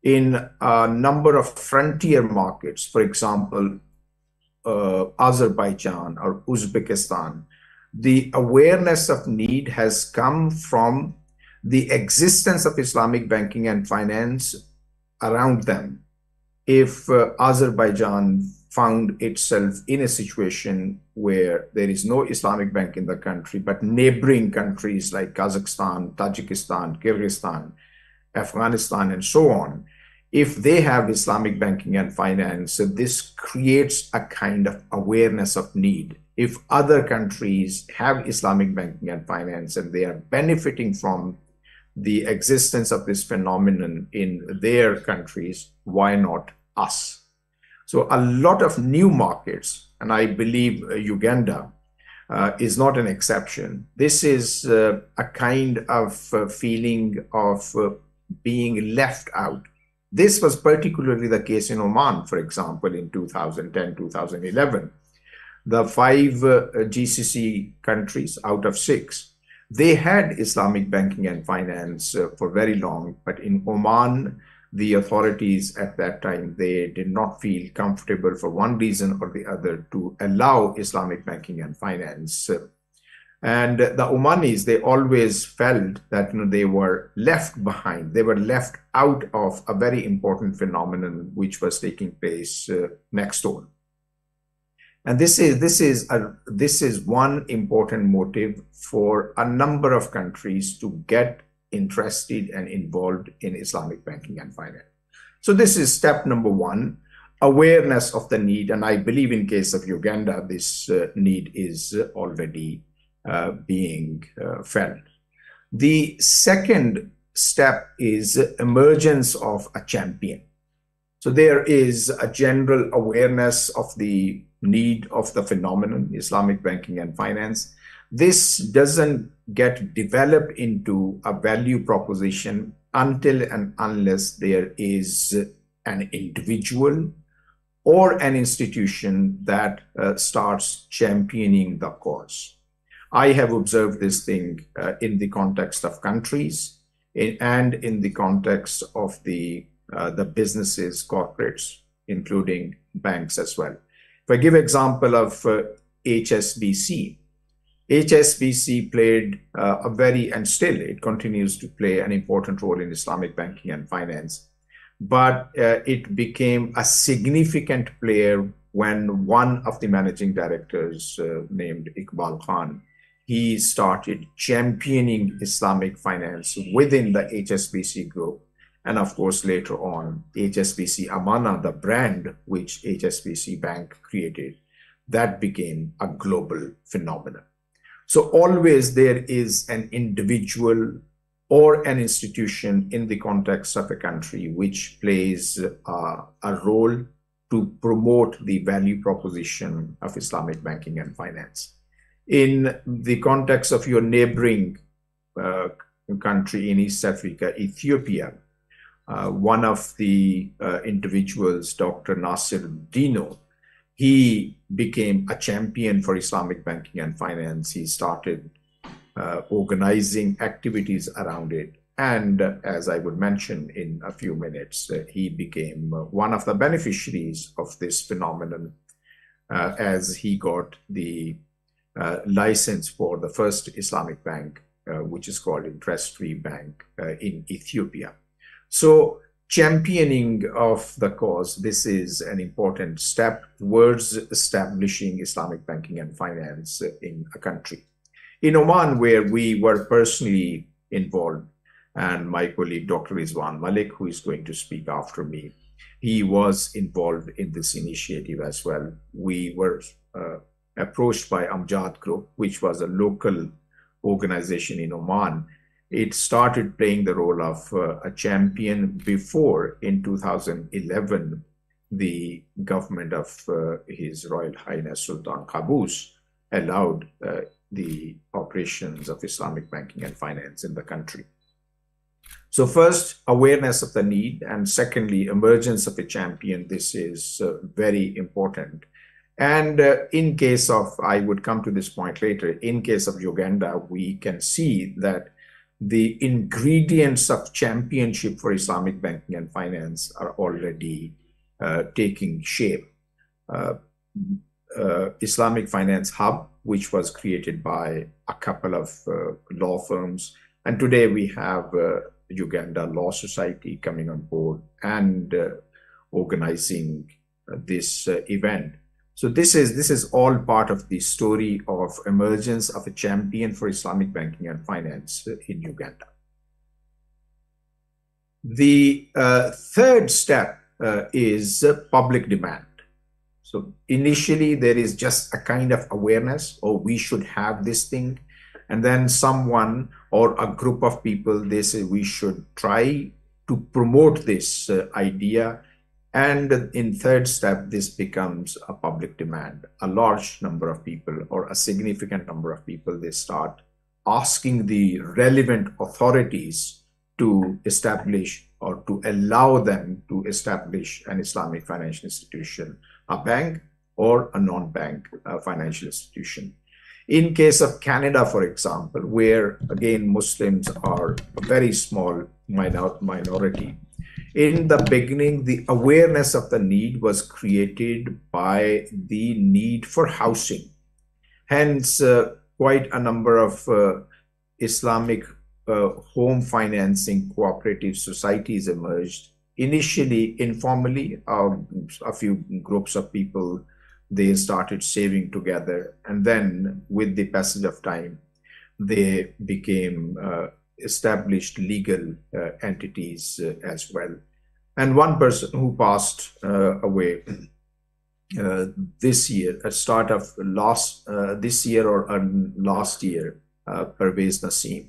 In a number of frontier markets, for example, Azerbaijan or Uzbekistan, the awareness of need has come from the existence of Islamic banking and finance around them. If Azerbaijan found itself in a situation where there is no Islamic bank in the country, but neighboring countries like Kazakhstan, Tajikistan, Kyrgyzstan, Afghanistan, and so on, if they have Islamic banking and finance, this creates a kind of awareness of need. If other countries have Islamic banking and finance and they are benefiting from the existence of this phenomenon in their countries, why not us? So a lot of new markets, and I believe Uganda is not an exception. This is a kind of feeling of being left out. This was particularly the case in Oman, for example, in 2010, 2011. The 5 GCC countries out of 6, they had Islamic banking and finance for very long, but in Oman, the authorities at that time, they did not feel comfortable for one reason or the other to allow Islamic banking and finance. And the Omanis, they always felt that they were left behind. They were left out of a very important phenomenon which was taking place next door. And this is one important motive for a number of countries to get interested and involved in Islamic banking and finance. So this is step number 1, awareness of the need. And I believe in case of Uganda, this need is already being felt. The second step is emergence of a champion. So there is a general awareness of the need of the phenomenon, Islamic banking and finance. This doesn't get developed into a value proposition until and unless there is an individual or an institution that starts championing the cause. I have observed this thing in the context of countries and in the context of the businesses, corporates, including banks as well. If I give example of HSBC, HSBC played a very, and still it continues to play an important role in Islamic banking and finance. But it became a significant player when one of the managing directors named Iqbal Khan, he started championing Islamic finance within the HSBC group. And of course, later on, HSBC Amana, the brand which HSBC Bank created, that became a global phenomenon. So always there is an individual or an institution in the context of a country which plays a role to promote the value proposition of Islamic banking and finance. In the context of your neighboring country in East Africa, Ethiopia, one of the individuals, Dr. Nasir Dino, he became a champion for Islamic banking and finance. He started organizing activities around it. And as I would mention in a few minutes, he became one of the beneficiaries of this phenomenon as he got the license for the first Islamic bank, which is called Interest-Free Bank in Ethiopia. So championing of the cause, this is an important step towards establishing Islamic banking and finance in a country. In Oman, where we were personally involved, and my colleague Dr. Rizwan Malik, who is going to speak after me, he was involved in this initiative as well. We were approached by Amjad Group, which was a local organization in Oman. It started playing the role of a champion before, in 2011, the government of His Royal Highness Sultan Qaboos allowed the operations of Islamic banking and finance in the country. So first, awareness of the need, and secondly, emergence of a champion. This is very important. And in case of, I would come to this point later, in case of Uganda, we can see that the ingredients of championship for Islamic banking and finance are already taking shape. Islamic Finance Hub, which was created by a couple of law firms. And today we have Uganda Law Society coming on board and organizing this event. So this is all part of the story of emergence of a champion for Islamic banking and finance in Uganda. The third step is public demand. So initially there is just a kind of awareness, oh, we should have this thing. And then someone or a group of people, they say we should try to promote this idea. And in third step, this becomes a public demand. A large number of people, or a significant number of people, they start asking the relevant authorities to establish or to allow them to establish an Islamic financial institution, a bank or a non-bank financial institution. In case of Canada, for example, where again Muslims are a very small minority, in the beginning, the awareness of the need was created by the need for housing. Hence, quite a number of Islamic home financing cooperative societies emerged. Initially, informally, a few groups of people, they started saving together. And then with the passage of time, they became established legal entities as well. And one person who passed away this year, at start of this year or last year, Pervez Naseem,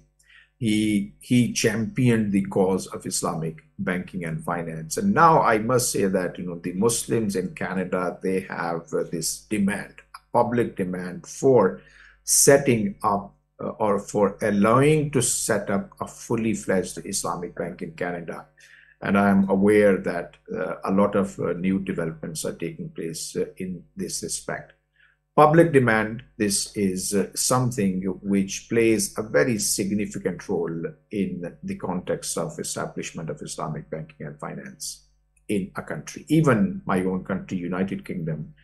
he championed the cause of Islamic banking and finance. And now I must say that, you know, the Muslims in Canada, they have this demand, public demand for setting up or for allowing to set up a fully fledged Islamic bank in Canada. And I'm aware that a lot of new developments are taking place in this respect. Public demand, this is something which plays a very significant role in the context of establishment of Islamic banking and finance in a country. Even my own country, United Kingdom,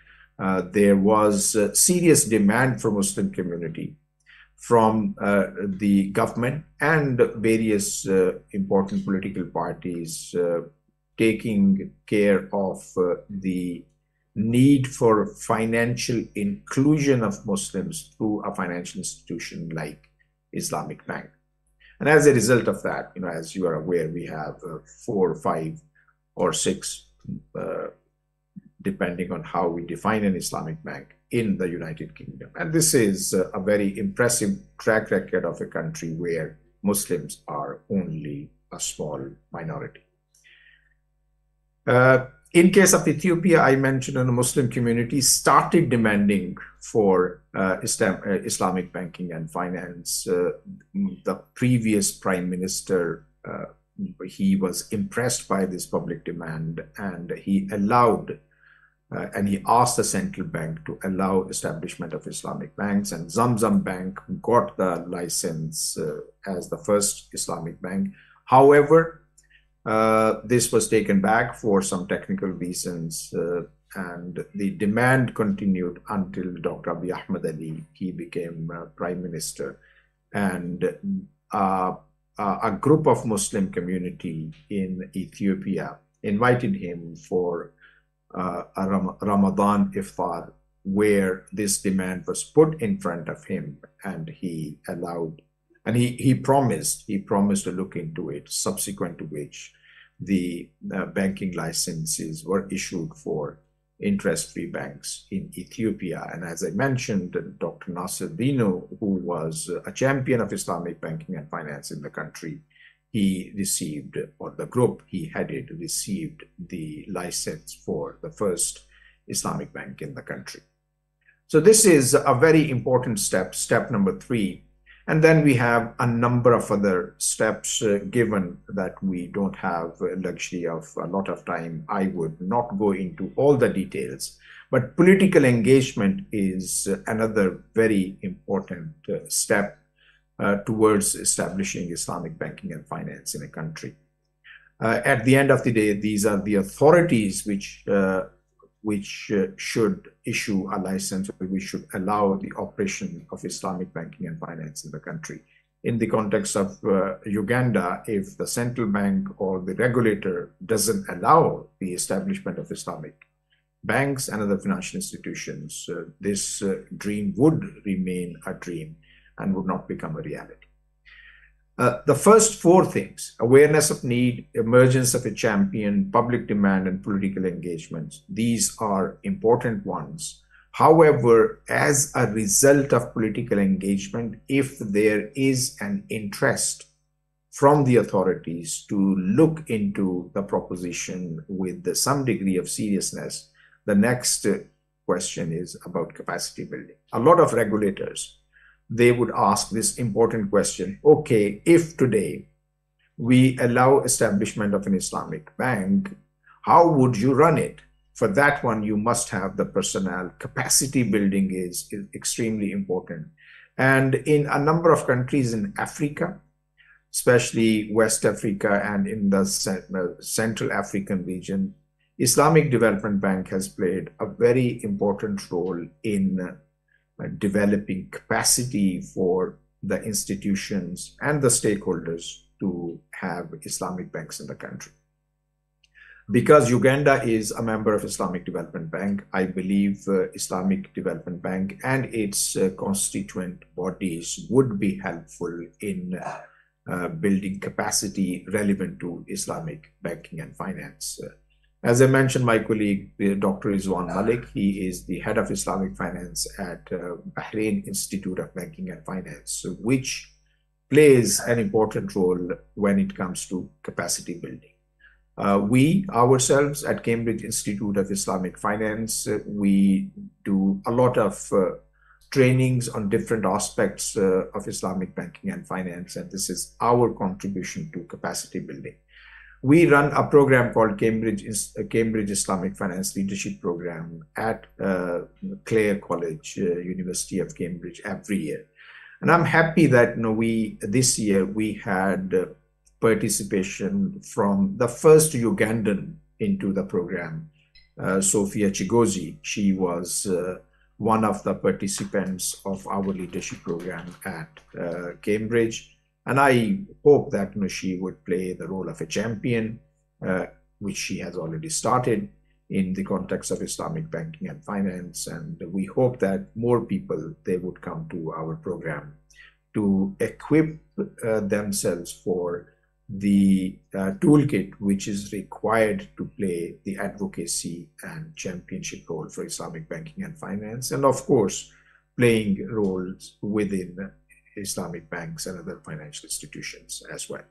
there was serious demand from Muslim community from the government and various important political parties taking care of the need for financial inclusion of Muslims through a financial institution like Islamic Bank. And as a result of that, you know, as you are aware, we have 4, 5, or 6, depending on how we define an Islamic bank in the United Kingdom. And this is a very impressive track record of a country where Muslims are only a small minority. In case of Ethiopia, I mentioned the Muslim community started demanding for Islamic banking and finance. The previous prime minister, he was impressed by this public demand, and he allowed and he asked the central bank to allow establishment of Islamic banks, and Zamzam Bank got the license as the first Islamic bank. However, this was taken back for some technical reasons, and the demand continued until Dr. Abiy Ahmed Ali, he became prime minister, and a group of Muslim community in Ethiopia invited him for a Ramadan iftar, where this demand was put in front of him, and he allowed, and he promised to look into it, subsequent to which the banking licenses were issued for interest-free banks in Ethiopia. And as I mentioned, Dr. Nasser Dino, who was a champion of Islamic banking and finance in the country, he received, or the group he headed received, the license for the first Islamic bank in the country. So this is a very important step number 3. And then we have a number of other steps. Given that we don't have a luxury of a lot of time, I would not go into all the details. But political engagement is another very important step towards establishing Islamic banking and finance in a country. At the end of the day, these are the authorities which should issue a license, or we should allow the operation of Islamic banking and finance in the country. In the context of Uganda, if the central bank or the regulator doesn't allow the establishment of Islamic banks and other financial institutions, this dream would remain a dream and would not become a reality. The first 4 things: awareness of need, emergence of a champion, public demand, and political engagement. These are important ones However, as a result of political engagement, if there is an interest from the authorities to look into the proposition with some degree of seriousness, the next question is about capacity building. A lot of regulators, they would ask this important question: okay, if today we allow establishment of an Islamic bank, how would you run it? For that one, you must have the personnel. Capacity building is extremely important. And in a number of countries in Africa, especially West Africa and in the Central African region, Islamic Development Bank has played a very important role in developing capacity for the institutions and the stakeholders to have Islamic banks in the country. Because Uganda is a member of Islamic Development Bank, I believe Islamic Development Bank and its constituent bodies would be helpful in building capacity relevant to Islamic banking and finance. As I mentioned, my colleague, Dr. Rizwan Malik, he is the head of Islamic finance at Bahrain Institute of Banking and Finance, which plays an important role when it comes to capacity building. We ourselves at Cambridge Institute of Islamic Finance, we do a lot of trainings on different aspects of Islamic banking and finance, and this is our contribution to capacity building. We run a program called Cambridge Islamic Finance Leadership Program at Clare College, University of Cambridge, every year. And I'm happy that this year we had participation from the first Ugandan into the program, Sophia Chigozi. She was one of the participants of our leadership program at Cambridge. And I hope that she would play the role of a champion, which she has already started in the context of Islamic banking and finance. And we hope that more people, they would come to our program to equip themselves for the toolkit which is required to play the advocacy and championship role for Islamic banking and finance, and of course, playing roles within Islamic banks and other financial institutions as well.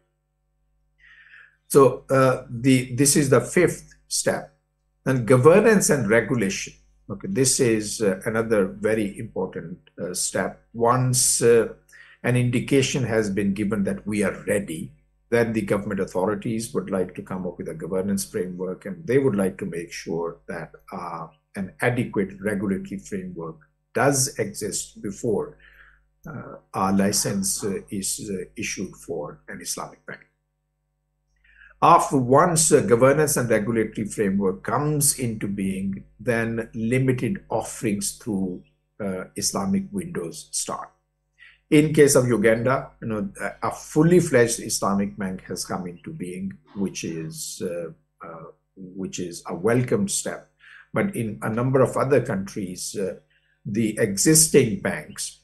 So this is the fifth step. And governance and regulation. Okay, this is another very important step. Once an indication has been given that we are ready, then the government authorities would like to come up with a governance framework, and they would like to make sure that an adequate regulatory framework does exist before a license is issued for an Islamic bank. After once a governance and regulatory framework comes into being, then limited offerings through Islamic windows start. In case of Uganda, a fully fledged Islamic bank has come into being, which is a welcome step. But in a number of other countries, the existing banks,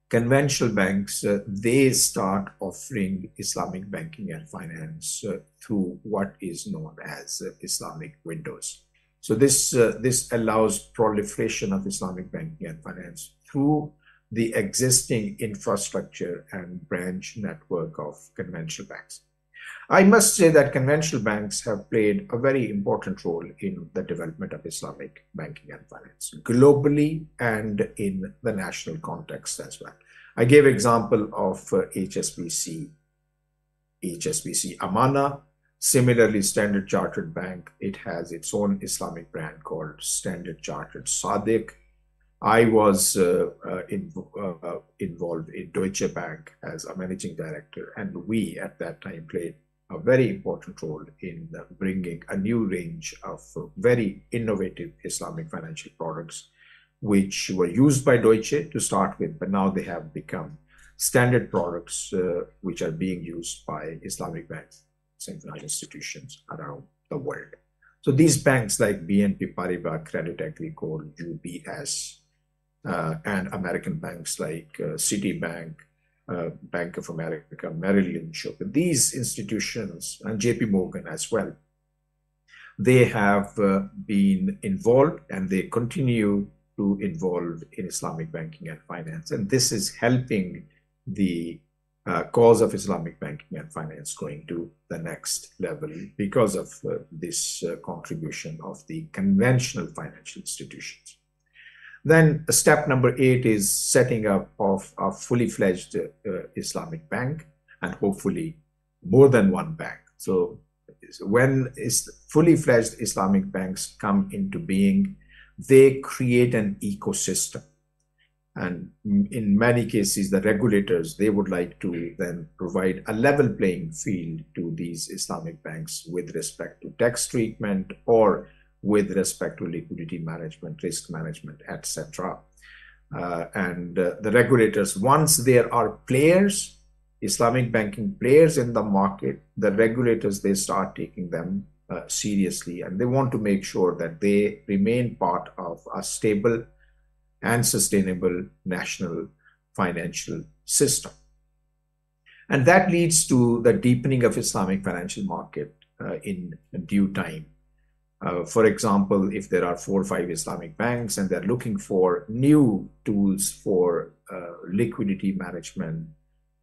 conventional banks, they start offering Islamic banking and finance through what is known as Islamic windows. So this allows proliferation of Islamic banking and finance through the existing infrastructure and branch network of conventional banks. I must say that conventional banks have played a very important role in the development of Islamic banking and finance, globally and in the national context as well. I gave example of HSBC Amana. Similarly, Standard Chartered Bank, it has its own Islamic brand called Standard Chartered Sadiq. I was involved in Deutsche Bank as a managing director, and we at that time played a very important role in bringing a new range of very innovative Islamic financial products, which were used by Deutsche to start with, but now they have become standard products which are being used by Islamic banks and financial institutions around the world. So these banks like BNP Paribas, Credit Agricole, UBS, and American banks like Citibank, Bank of America, Merrill Lynch, these institutions, and JP Morgan as well, they have been involved and they continue to involve in Islamic banking and finance. And this is helping the cause of Islamic banking and finance going to the next level because of this contribution of the conventional financial institutions. Then step number 8 is setting up of a fully fledged Islamic bank, and hopefully more than one bank. So when fully fledged Islamic banks come into being, they create an ecosystem. And in many cases, the regulators, they would like to then provide a level playing field to these Islamic banks with respect to tax treatment or with respect to liquidity management, risk management, etc. The regulators, once there are players, Islamic banking players in the market, the regulators, they start taking them seriously, and they want to make sure that they remain part of a stable and sustainable national financial system. And that leads to the deepening of Islamic financial market in due time. For example, if there are 4 or 5 Islamic banks and they're looking for new tools for liquidity management,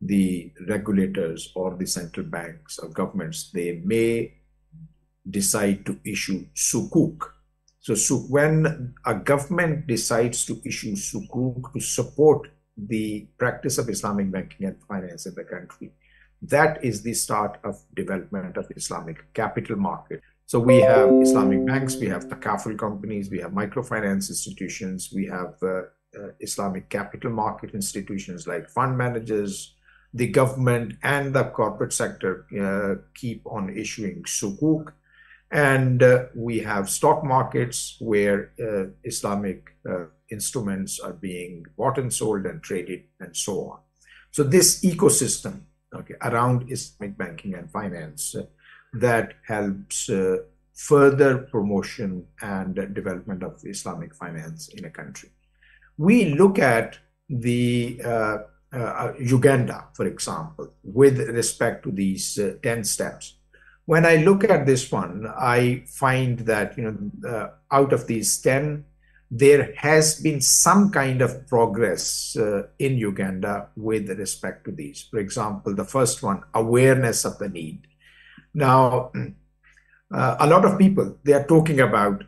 the regulators or the central banks or governments, they may decide to issue sukuk. So when a government decides to issue sukuk to support the practice of Islamic banking and finance in the country, that is the start of development of Islamic capital market. So we have Islamic banks, we have takaful companies, we have microfinance institutions, we have Islamic capital market institutions like fund managers. The government and the corporate sector keep on issuing sukuk. And we have stock markets where Islamic instruments are being bought and sold and traded and so on. So this ecosystem around Islamic banking and finance that helps further promotion and development of Islamic finance in a country. We look at the Uganda, for example, with respect to these 10 steps. When I look at this one, I find that out of these 10, there has been some kind of progress in Uganda with respect to these. For example, the first one, awareness of the need. Now, a lot of people, they are talking about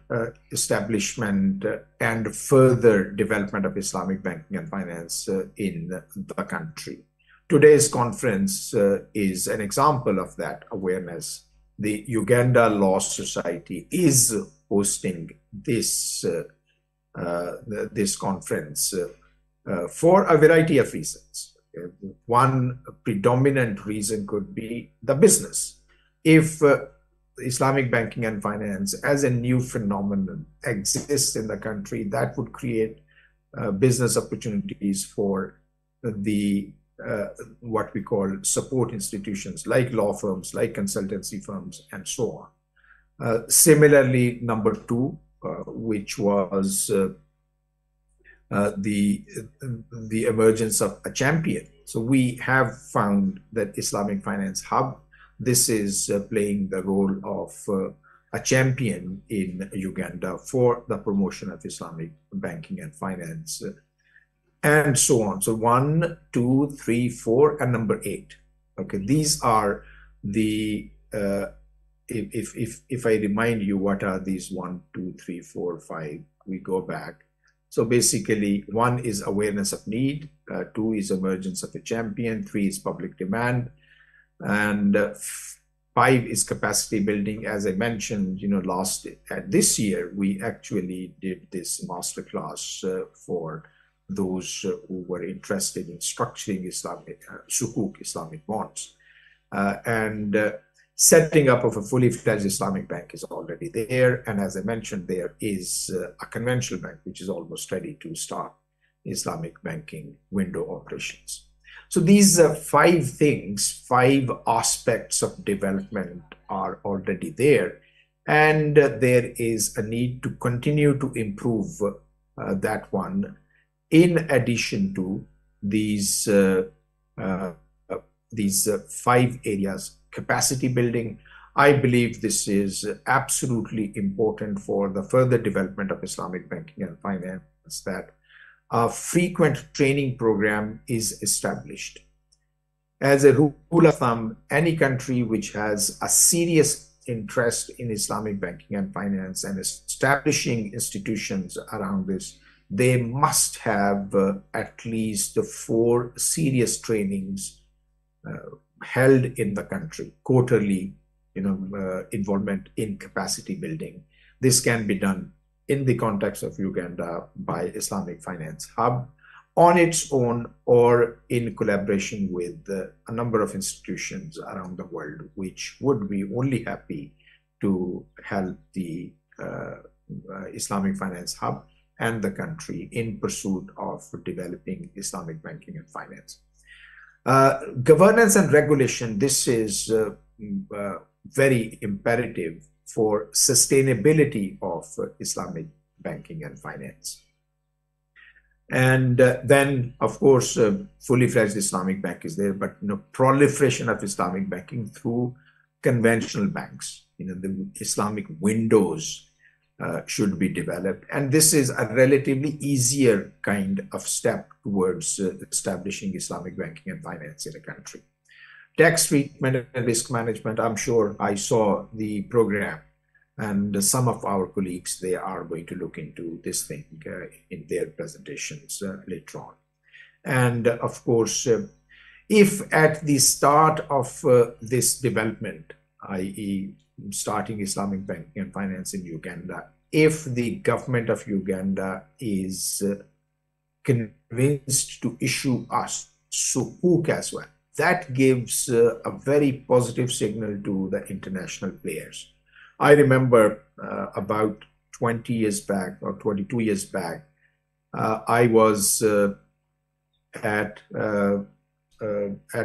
establishment and further development of Islamic banking and finance in the country. Today's conference is an example of that awareness. The Uganda Law Society is hosting this conference for a variety of reasons. One predominant reason could be the business. If Islamic banking and finance as a new phenomenon exists in the country, that would create business opportunities for the what we call support institutions like law firms, like consultancy firms, and so on. Similarly, number 2, which was the emergence of a champion. So we have found that Islamic Finance Hub, this is playing the role of a champion in Uganda for the promotion of Islamic banking and finance, and so on. So 1, 2, 3, 4, and number 8. Okay, these are the if I remind you what are these 1, 2, 3, 4, 5, we go back. So basically, 1 is awareness of need, 2 is emergence of a champion, 3 is public demand, and 5 is capacity building. As I mentioned, this year we actually did this masterclass for those who were interested in structuring Islamic sukuk, Islamic bonds, and setting up of a fully fledged Islamic bank is already there. And as I mentioned, there is a conventional bank which is almost ready to start Islamic banking window operations. So these 5 things, 5 aspects of development are already there, and there is a need to continue to improve that one. In addition to these 5 areas, capacity building, I believe this is absolutely important for the further development of Islamic banking and that a frequent training program is established. As a rule of thumb, any country which has a serious interest in Islamic banking and finance and establishing institutions around this, they must have at least 4 serious trainings held in the country, quarterly, involvement in capacity building. This can be done in the context of Uganda by Islamic Finance Hub on its own or in collaboration with a number of institutions around the world, which would be only happy to help the Islamic Finance Hub and the country in pursuit of developing Islamic banking and finance. Governance and regulation, this is very imperative for sustainability of Islamic banking and finance. And then, of course, fully fledged Islamic bank is there, but proliferation of Islamic banking through conventional banks, the Islamic windows should be developed. And this is a relatively easier kind of step towards establishing Islamic banking and finance in a country. Tax treatment and risk management, I'm sure I saw the program, and some of our colleagues, they are going to look into this thing in their presentations later on. And of course, if at the start of this development, i.e. starting Islamic banking and finance in Uganda, if the government of Uganda is convinced to issue us sukuk as well, that gives a very positive signal to the international players. I remember about 20 years back or 22 years back, I was at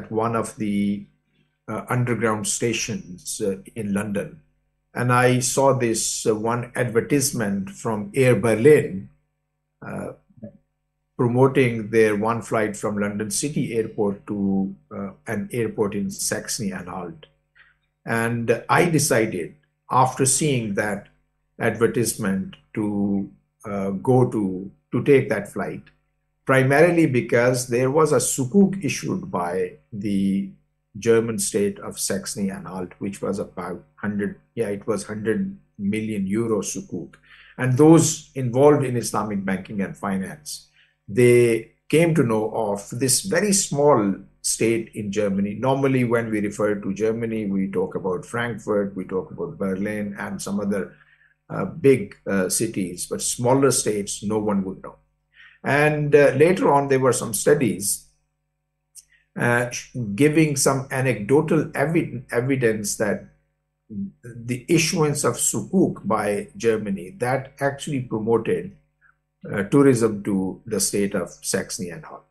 one of the underground stations in London, and I saw this one advertisement from Air Berlin promoting their one flight from London City Airport to an airport in Saxony-Anhalt. And I decided, after seeing that advertisement, to take that flight, primarily because there was a sukuk issued by the German state of Saxony-Anhalt, which was about 100 million euro sukuk. And those involved in Islamic banking and finance, they came to know of this very small state in Germany. Normally, when we refer to Germany, we talk about Frankfurt, we talk about Berlin and some other big cities, but smaller states, no one would know. And later on, there were some studies giving some anecdotal evidence that the issuance of sukuk by Germany, that actually promoted tourism to the state of Saxony-Anhalt.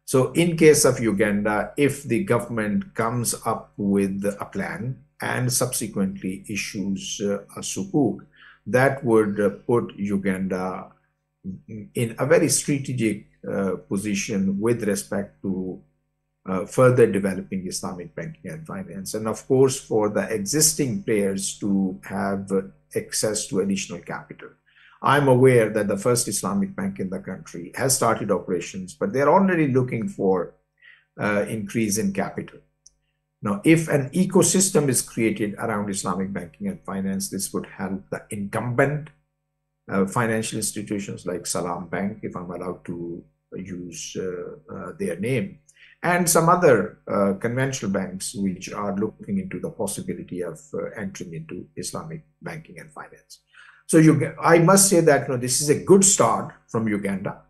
So in case of Uganda, if the government comes up with a plan and subsequently issues a sukuk, that would put Uganda in a very strategic position with respect to further developing Islamic banking and finance. And of course, for the existing players to have access to additional capital. I'm aware that the first Islamic bank in the country has started operations, but they're already looking for increase in capital. Now, if an ecosystem is created around Islamic banking and finance, this would help the incumbent financial institutions like Salam Bank, if I'm allowed to use their name, and some other conventional banks which are looking into the possibility of entering into Islamic banking and finance. So I must say that this is a good start from Uganda,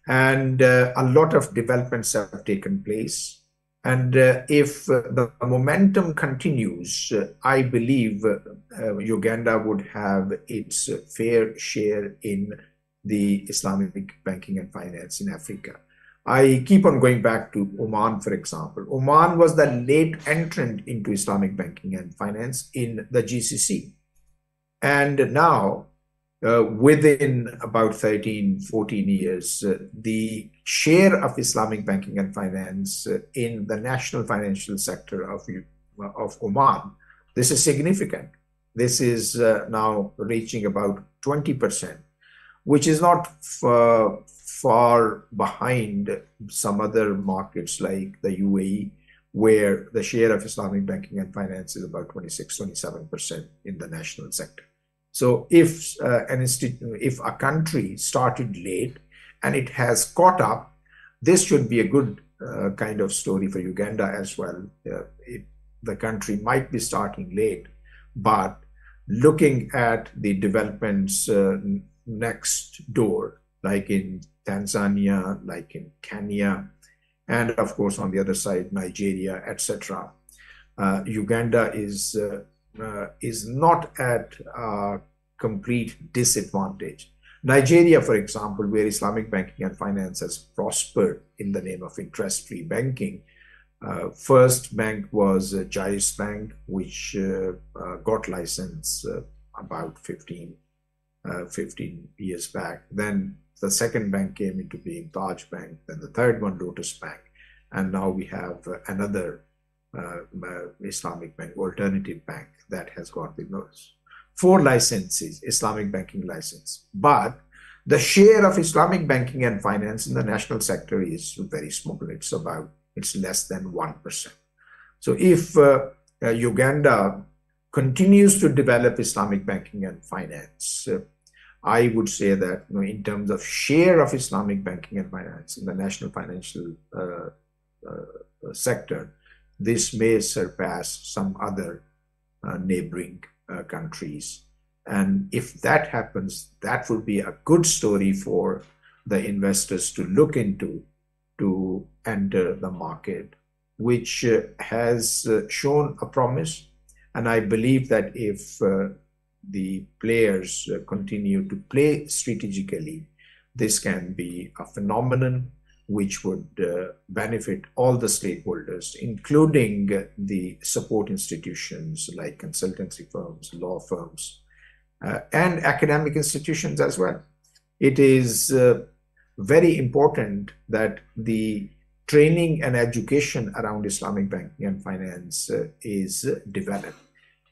and a lot of developments have taken place. And if the momentum continues, I believe Uganda would have its fair share in the Islamic banking and finance in Africa. I keep on going back to Oman, for example. Oman was the late entrant into Islamic banking and finance in the GCC. And now, within about 13, 14 years, the share of Islamic banking and finance in the national financial sector of Oman, this is significant. This is now reaching about 20%. which is not far behind some other markets like the UAE, where the share of Islamic banking and finance is about 26-27% in the national sector. So if a country started late and it has caught up, this should be a good kind of story for Uganda as well. The country might be starting late, but looking at the developments next door, like in Tanzania, like in Kenya, and of course on the other side, Nigeria, etc. Uganda is not at a complete disadvantage. Nigeria, for example, where Islamic banking and finance has prospered in the name of interest-free banking. First bank was Jais Bank, which got license about 15 years back. Then the second bank came into being, Taj Bank, then the third one, Lotus Bank, and now we have another Islamic bank, alternative bank, that has got the 4 licenses, Islamic banking license. But the share of Islamic banking and finance in the national sector is very small. It's less than 1%. So if Uganda continues to develop Islamic banking and finance, I would say that in terms of share of Islamic banking and finance in the national financial sector, this may surpass some other neighboring countries. And if that happens, that would be a good story for the investors to look into to enter the market, which has shown a promise. And I believe that if the players continue to play strategically, this can be a phenomenon which would benefit all the stakeholders, including the support institutions like consultancy firms, law firms, and academic institutions as well. It is very important that the training and education around Islamic banking and finance is developed.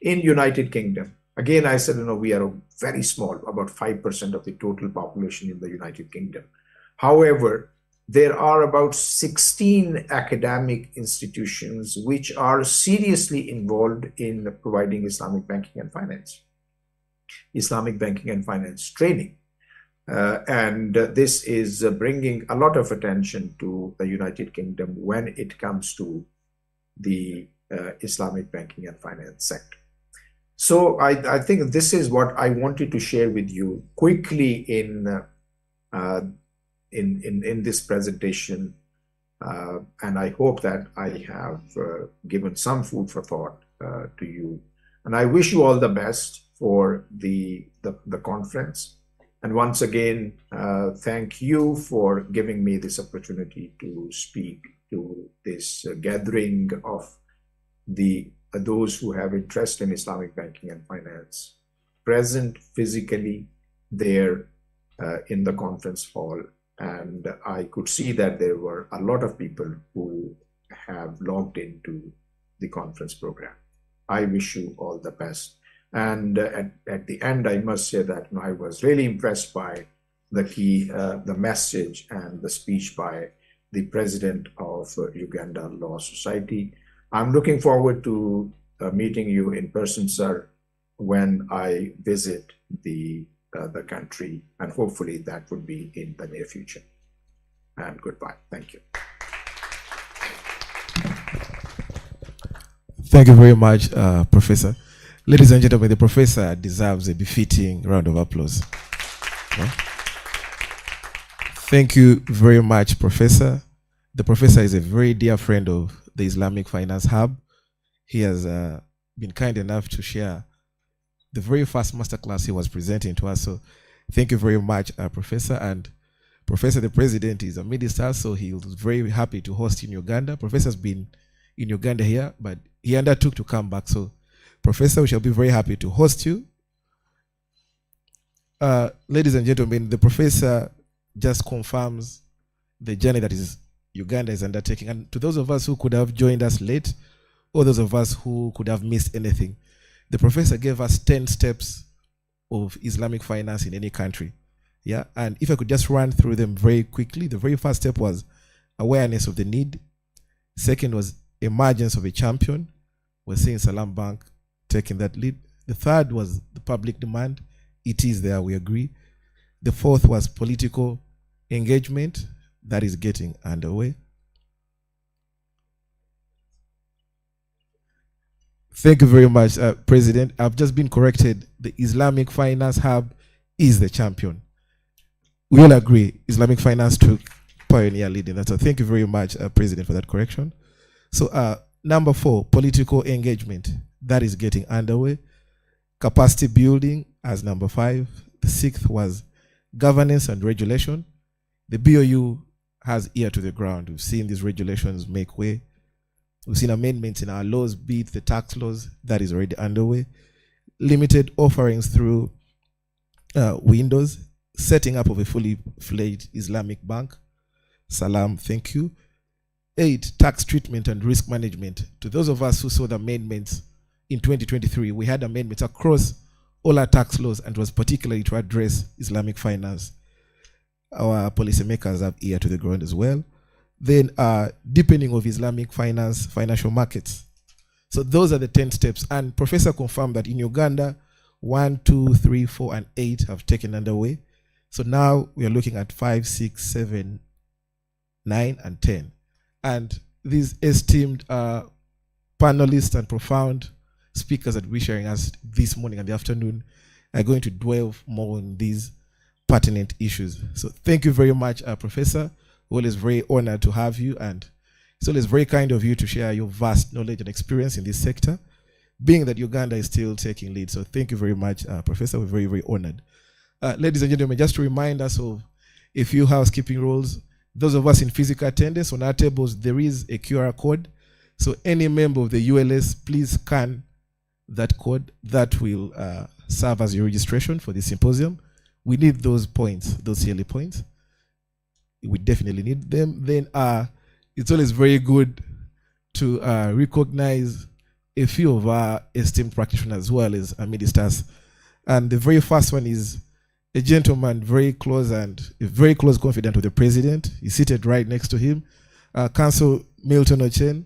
In United Kingdom, again, I said, we are very small, about 5% of the total population in the United Kingdom. However, there are about 16 academic institutions which are seriously involved in providing Islamic banking and finance training. And this is bringing a lot of attention to the United Kingdom when it comes to the Islamic banking and finance sector. So I think this is what I wanted to share with you quickly in this presentation, and I hope that I have given some food for thought to you. And I wish you all the best for the conference. And once again, thank you for giving me this opportunity to speak to this gathering of those who have interest in Islamic banking and finance, present physically there in the conference hall. And I could see that there were a lot of people who have logged into the conference program. I wish you all the best. And at the end, I must say that I was really impressed by the message and the speech by the president of Uganda Law Society. I'm looking forward to meeting you in person, sir, when I visit the country, and hopefully that would be in the near future. And goodbye. Thank you. Thank you very much, Professor. Ladies and gentlemen, the professor deserves a befitting round of applause. Thank you very much, Professor. The professor is a very dear friend of the Islamic Finance Hub. He has been kind enough to share the very first masterclass he was presenting to us. So thank you very much, Professor. And Professor, the president, is a minister, so he was very happy to host in Uganda. Professor's been in Uganda here, but he undertook to come back. So Professor, we shall be very happy to host you. Ladies and gentlemen, the professor just confirms the journey that Uganda is undertaking. And to those of us who could have joined us late, or those of us who could have missed anything, the professor gave us 10 steps of Islamic finance in any country. Yeah, and if I could just run through them very quickly, the very first step was awareness of the need. Second was emergence of a champion. We're seeing Salam Bank taking that lead. The third was the public demand. It is there, we agree. The fourth was political engagement. That is getting underway. Thank you very much, President. I've just been corrected. The Islamic Finance Hub is the champion. We all agree Islamic Finance took pioneer lead in that. So thank you very much, President, for that correction. So number 4, political engagement. That is getting underway. Capacity building as number 5. The 6th was governance and regulation. The BOU has ear to the ground. We've seen these regulations make way. We've seen amendments in our laws, be it the tax laws, that is already underway. Limited offerings through Windows, setting up of a fully fledged Islamic bank. Salam, thank you. 8, tax treatment and risk management. To those of us who saw the amendments in 2023, we had amendments across all our tax laws, and it was particularly to address Islamic finance. Our policymakers have ear to the ground as well. Then deepening of Islamic finance, financial markets. So those are the 10 steps. And Professor confirmed that in Uganda, 1, 2, 3, 4, and 8 have taken underway. So now we are looking at 5, 6, 7, 9, and 10. And these esteemed panelists and profound speakers that we're sharing us this morning and the afternoon are going to dwell more on these pertinent issues. So thank you very much, Professor. We're always very honored to have you, and it's always very kind of you to share your vast knowledge and experience in this sector, being that Uganda is still taking lead. So thank you very much, Professor. We're very, very honored. Ladies and gentlemen, just to remind us of a few housekeeping rules. Those of us in physical attendance, on our tables, there is a QR code. So any member of the ULS, please scan that code. That will serve as your registration for the symposium. We need those points, those CLE points. We definitely need them. Then it's always very good to recognize a few of our esteemed practitioners as well as amidst us. And the very first one is a gentleman very close and a very close confidant of the president. He's seated right next to him. Council Milton Ochen.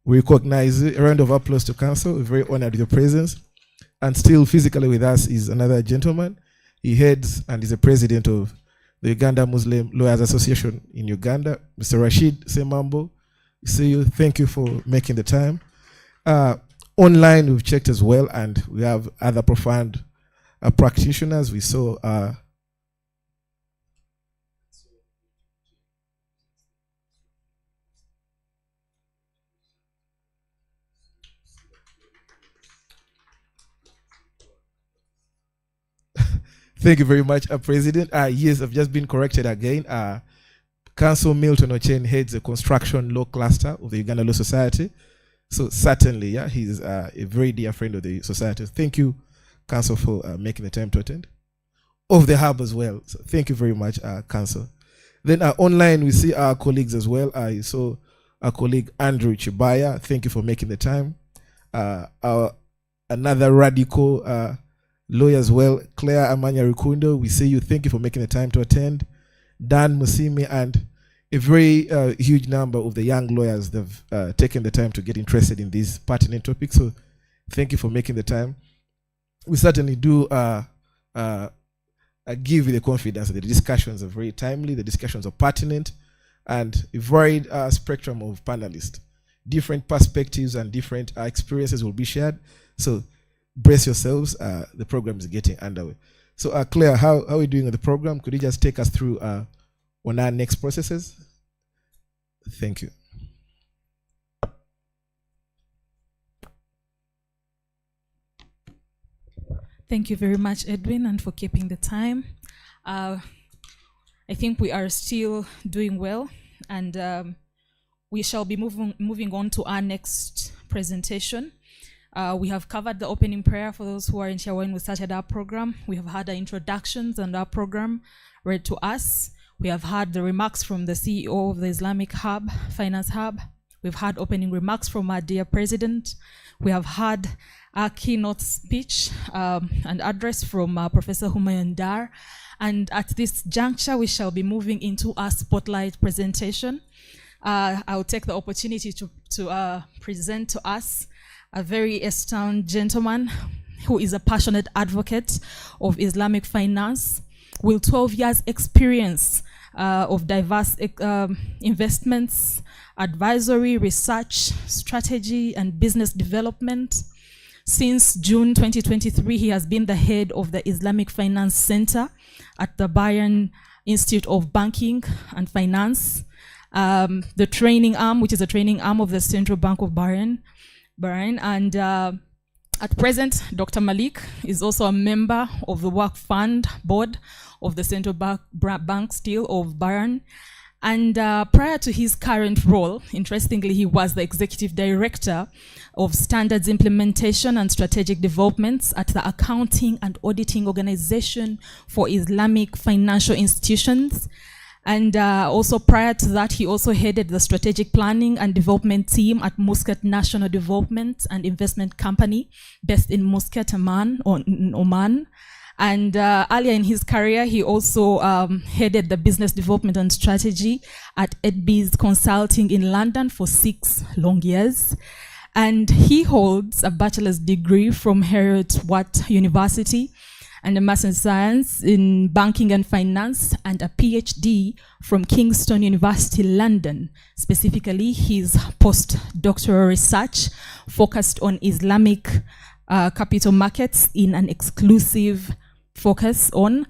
We recognize a round of applause to Council. We're very honored with your presence. And still physically with us is another gentleman. He heads and is the president of the Uganda Muslim Lawyers Association in Uganda, Mr. Rashid Semambo. We see you. Thank you for making the time. Online, we've checked as well, and we have other profound practitioners. We saw thank you very much, President. Yes, I've just been corrected again. Council Milton Ochen heads the construction law cluster of the Uganda Law Society. So certainly, yeah, he's a very dear friend of the society. Thank you, Council, for making the time to attend. Of the hub as well. So thank you very much, Council. Then online, we see our colleagues as well. I saw our colleague Andrew Chibaya. Thank you for making the time. Another radical lawyer as well, Claire Amanya Rukundo. We see you. Thank you for making the time to attend. Dan Musimi, and a very huge number of the young lawyers that have taken the time to get interested in these pertinent topics. So thank you for making the time. We certainly do give you the confidence that the discussions are very timely, the discussions are pertinent, and a varied spectrum of panelists. Different perspectives and different experiences will be shared. So brace yourselves, the program is getting underway. So Claire, how are we doing on the program? Could you just take us through on our next processes? Thank you. Thank you very much, Edwin, and for keeping the time. I think we are still doing well, and we shall be moving on to our next presentation. We have covered the opening prayer for those who are in here when we started our program. We have had our introductions and our program read to us. We have had the remarks from the CEO of the Islamic Hub, Finance Hub. We've had opening remarks from our dear president. We have had a keynote speech and address from Professor Humayun Dar. And at this juncture, we shall be moving into our spotlight presentation. I'll take the opportunity to present to us a very esteemed gentleman who is a passionate advocate of Islamic finance with 12 years experience of diverse investments, advisory, research, strategy, and business development. Since June 2023, he has been the head of the Islamic Finance Center at the Bahrain Institute of Banking and Finance, the training arm, which is a training arm of the Central Bank of Bahrain. And at present, Dr. Malik is also a member of the Work Fund Board of the Central Bank still of Bahrain. And prior to his current role, interestingly, he was the executive director of standards implementation and strategic developments at the Accounting and Auditing Organization for Islamic Financial Institutions. And also prior to that, he also headed the strategic planning and development team at Muscat National Development and Investment Company, based in Muscat, Oman. And earlier in his career, he also headed the business development and strategy at Edbees Consulting in London for 6 long years. And he holds a bachelor's degree from Heriot-Watt University and a master's in science in banking and finance, and a PhD from Kingston University, London. Specifically, his postdoctoral research focused on Islamic capital markets in an exclusive focus on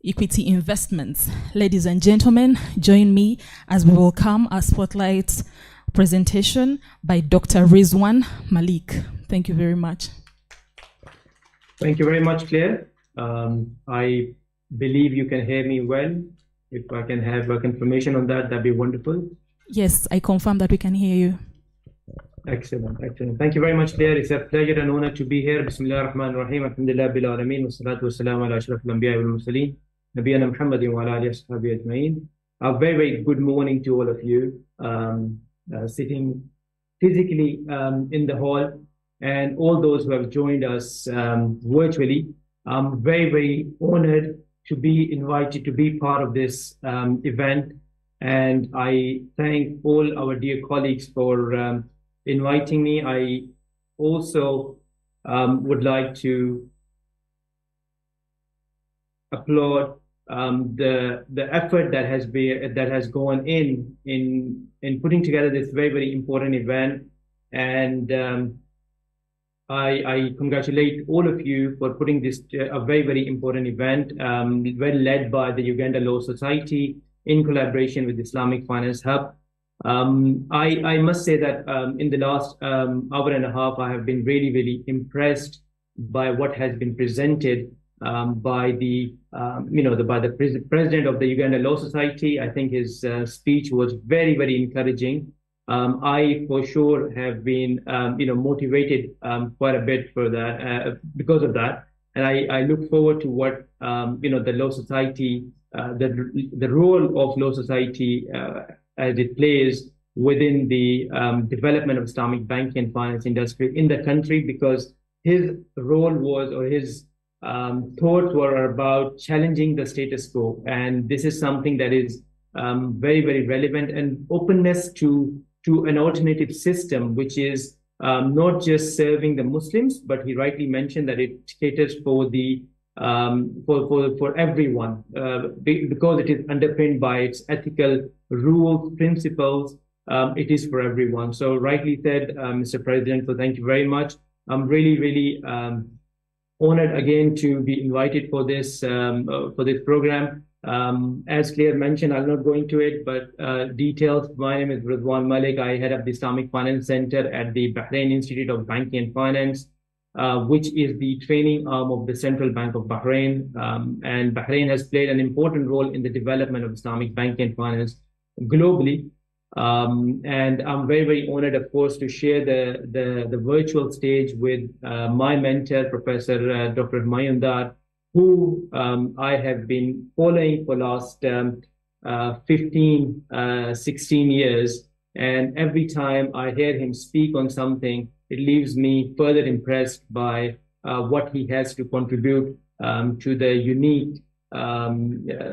equity investments. Ladies and gentlemen, join me as we welcome our spotlight presentation by Dr. Rizwan Malik. Thank you very much. Thank you very much, Claire. I believe you can hear me well. If I can have a confirmation on that, that'd be wonderful. Yes, I confirm that we can hear you. Excellent, excellent. Thank you very much, Claire. It's a pleasure and honor to be here. Bismillah ar-Rahman ar-Rahim. Alhamdulillah bil alameen. Wa salatu wa salam ala ashraf al-anbiya wal mursaleen. Nabiyana Muhammadin wa ala alihi wa sahbihi ajma'in. A very, very good morning to all of you. Sitting physically in the hall, and all those who have joined us virtually. I'm very, very honored to be invited to be part of this event. And I thank all our dear colleagues for inviting me. I also would like to applaud the effort that has gone in putting together this very, very important event. And I congratulate all of you for putting this a very, very important event, well led by the Uganda Law Society in collaboration with Islamic Finance Hub. I must say that in the last hour and a half, I have been really, really impressed by what has been presented by the president of the Uganda Law Society. I think his speech was very, very encouraging. I for sure have been motivated quite a bit for that because of that, and I look forward to what the Law Society, the role of Law Society as it plays within the development of Islamic banking and finance industry in the country, because his role was, or his thoughts were about challenging the status quo, and this is something that is very, very relevant, and openness to an alternative system, which is not just serving the Muslims, but he rightly mentioned that it caters for the for everyone, because it is underpinned by its ethical rules, principles. It is for everyone. So rightly said, Mr. President. So thank you very much. I'm really, really honored again to be invited for this program. As Claire mentioned, I'll not go into it, but details. My name is Rizwan Malik. I head up the Islamic Finance Center at the Bahrain Institute of Banking and Finance, which is the training arm of the Central Bank of Bahrain. And Bahrain has played an important role in the development of Islamic banking and finance globally. And I'm very, very honored, of course, to share the virtual stage with my mentor, Professor Dr. Humayun Dar, who I have been following for last 15, 16 years. And every time I hear him speak on something, it leaves me further impressed by what he has to contribute to the unique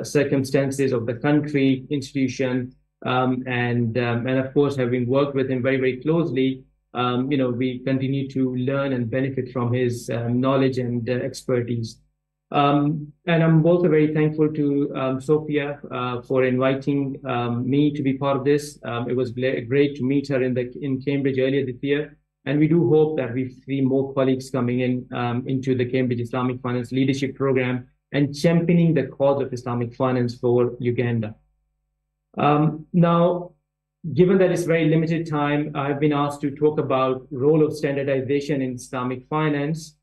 circumstances of the country, institution, and of course, having worked with him very, very closely, we continue to learn and benefit from his knowledge and expertise. And I'm also very thankful to Sophia for inviting me to be part of this. It was great to meet her in Cambridge earlier this year. And we do hope that we see more colleagues coming into the Cambridge Islamic Finance Leadership Program and championing the cause of Islamic finance for Uganda. Now, given that it's very limited time, I've been asked to talk about role of standardization in Islamic finance,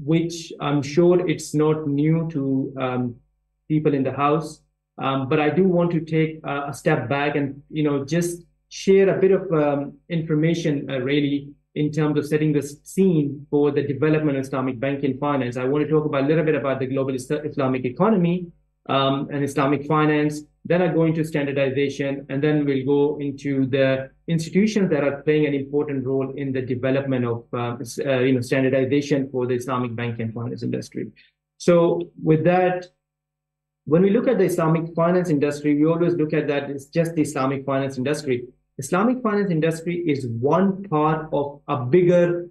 which I'm sure it's not new to people in the house. But I do want to take a step back and just share a bit of information really in terms of setting the scene for the development of Islamic banking finance. I want to talk about a little bit about the global Islamic economy and Islamic finance. Then I go into standardization, and then we'll go into the institutions that are playing an important role in the development of standardization for the Islamic banking finance industry. So with that, when we look at the Islamic finance industry, we always look at that it's just the Islamic finance industry. Islamic finance industry is one part of a bigger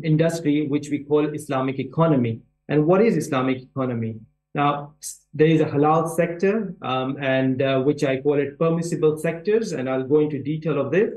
industry, which we call Islamic economy. And what is Islamic economy? Now, there is a halal sector, and which I call it permissible sectors, and I'll go into detail of this,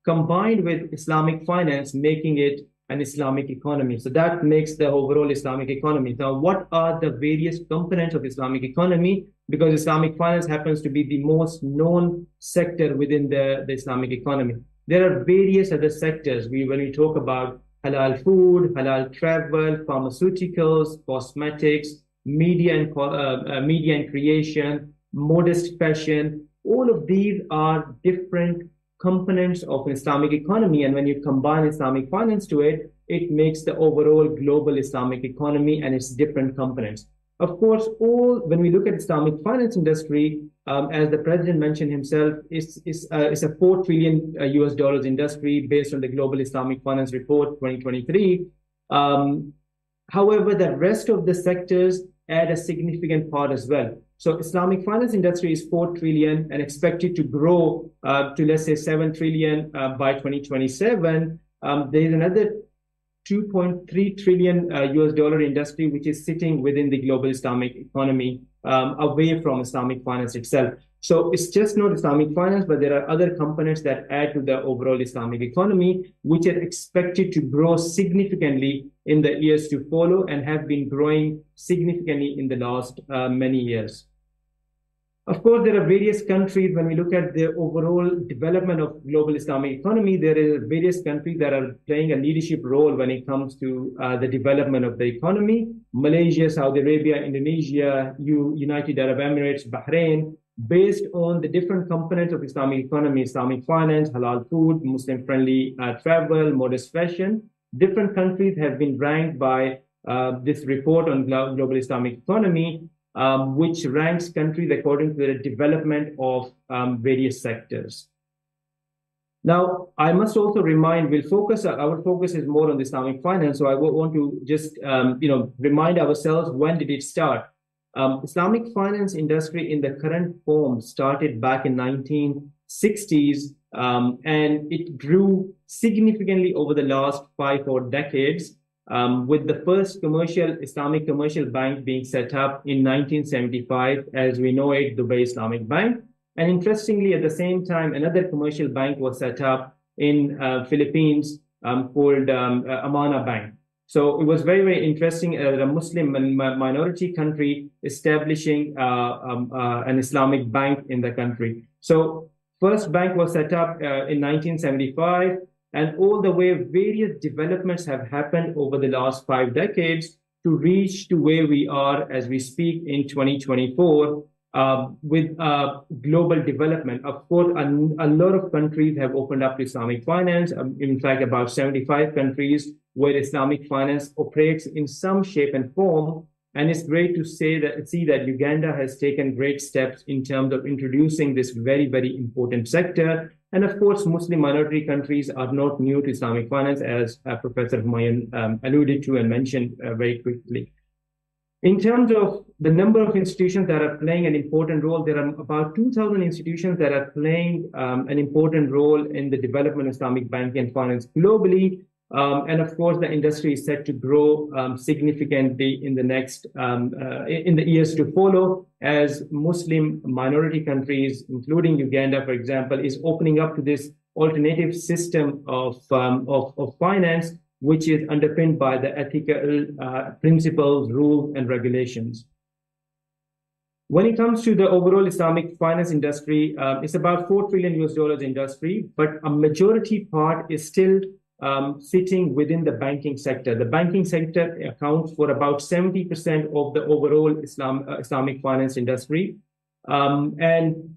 combined with Islamic finance, making it an Islamic economy. So that makes the overall Islamic economy. Now, what are the various components of Islamic economy? Because Islamic finance happens to be the most known sector within the Islamic economy. There are various other sectors. When we talk about halal food, halal travel, pharmaceuticals, cosmetics, media and creation, modest fashion, all of these are different components of an Islamic economy. And when you combine Islamic finance to it, it makes the overall global Islamic economy and its different components. Of course, when we look at Islamic finance industry, as the president mentioned himself, it's a $4 trillion US dollars industry based on the Global Islamic Finance Report 2023. However, the rest of the sectors add a significant part as well. So Islamic finance industry is 4 trillion and expected to grow to, let's say, 7 trillion by 2027. There is another 2.3 trillion US dollar industry, which is sitting within the global Islamic economy, away from Islamic finance itself. So it's just not Islamic finance, but there are other components that add to the overall Islamic economy, which are expected to grow significantly in the years to follow and have been growing significantly in the last many years. Of course, there are various countries. When we look at the overall development of global Islamic economy, there are various countries that are playing a leadership role when it comes to the development of the economy. Malaysia, Saudi Arabia, Indonesia, United Arab Emirates, Bahrain, based on the different components of Islamic economy, Islamic finance, halal food, Muslim-friendly travel, modest fashion. Different countries have been ranked by this report on global Islamic economy, which ranks countries according to the development of various sectors. Now, I must also remind, our focus is more on the Islamic finance, so I want to just remind ourselves, when did it start? Islamic finance industry in the current form started back in 1960s, and it grew significantly over the last 5 or 4 decades, with the first Islamic commercial bank being set up in 1975, as we know it, Dubai Islamic Bank. And interestingly, at the same time, another commercial bank was set up in Philippines called Amana Bank. So it was very, very interesting, a Muslim minority country establishing an Islamic bank in the country. So first bank was set up in 1975, and all the way various developments have happened over the last 5 decades to reach to where we are as we speak in 2024 with global development. Of course, a lot of countries have opened up to Islamic finance. In fact, about 75 countries where Islamic finance operates in some shape and form. And it's great to see that Uganda has taken great steps in terms of introducing this very, very important sector. And of course, Muslim minority countries are not new to Islamic finance, as Professor Humayun alluded to and mentioned very quickly. In terms of the number of institutions that are playing an important role, there are about 2,000 institutions that are playing an important role in the development of Islamic banking and finance globally. And of course, the industry is set to grow significantly in the next in the years to follow, as Muslim minority countries, including Uganda, for example, is opening up to this alternative system of finance, which is underpinned by the ethical principles, rules, and regulations. When it comes to the overall Islamic finance industry, it's about $4 trillion industry, but a majority part is still sitting within the banking sector. The banking sector accounts for about 70% of the overall Islamic finance industry. And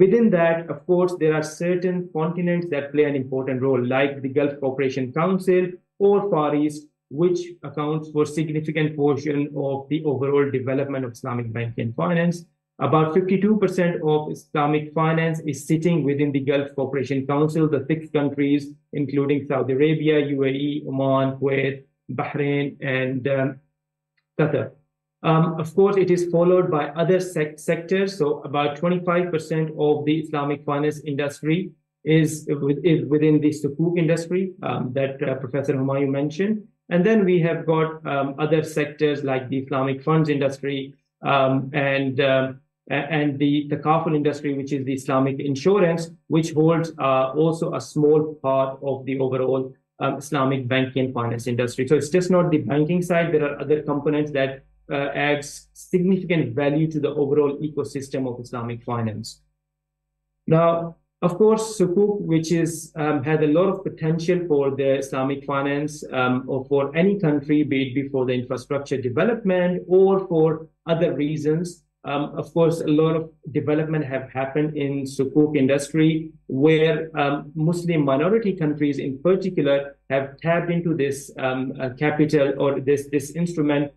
within that, of course, there are certain continents that play an important role, like the Gulf Cooperation Council or Far East, which accounts for significant portion of the overall development of Islamic banking and finance. About 52% of Islamic finance is sitting within the Gulf Cooperation Council, the 6 countries, including Saudi Arabia, UAE, Oman, Kuwait, Bahrain, and Qatar. Of course, it is followed by other sectors. So about 25% of the Islamic finance industry is within the sukuk industry that Professor Humayun mentioned. And then we have got other sectors like the Islamic funds industry and the takaful industry, which is the Islamic insurance, which holds also a small part of the overall Islamic banking and finance industry. So it's just not the banking side. There are other components that adds significant value to the overall ecosystem of Islamic finance. Now, of course, sukuk, which is had a lot of potential for the Islamic finance or for any country, be it for the infrastructure development or for other reasons. Of course, a lot of development have happened in sukuk industry, where Muslim minority countries in particular have tapped into this capital or this instrument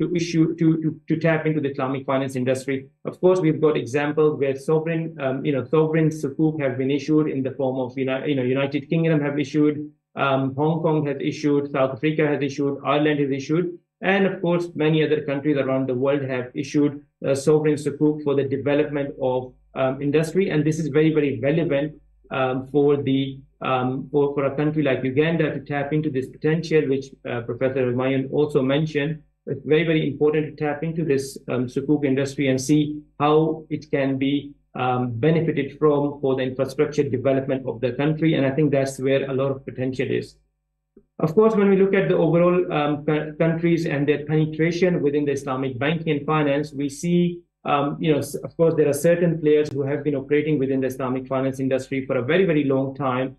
to tap into the Islamic finance industry. Of course, we've got examples where sovereign sukuk have been issued in the form of United Kingdom have issued, Hong Kong has issued, South Africa has issued, Ireland has issued, and of course many other countries around the world have issued sovereign sukuk for the development of industry. And this is very, very relevant for a country like Uganda to tap into this potential, which Professor Humayun also mentioned. It's very, very important to tap into this sukuk industry and see how it can be benefited from for the infrastructure development of the country. And I think that's where a lot of potential is. Of course, when we look at the overall countries and their penetration within the Islamic banking and finance, we see, of course, there are certain players who have been operating within the Islamic finance industry for a very, very long time.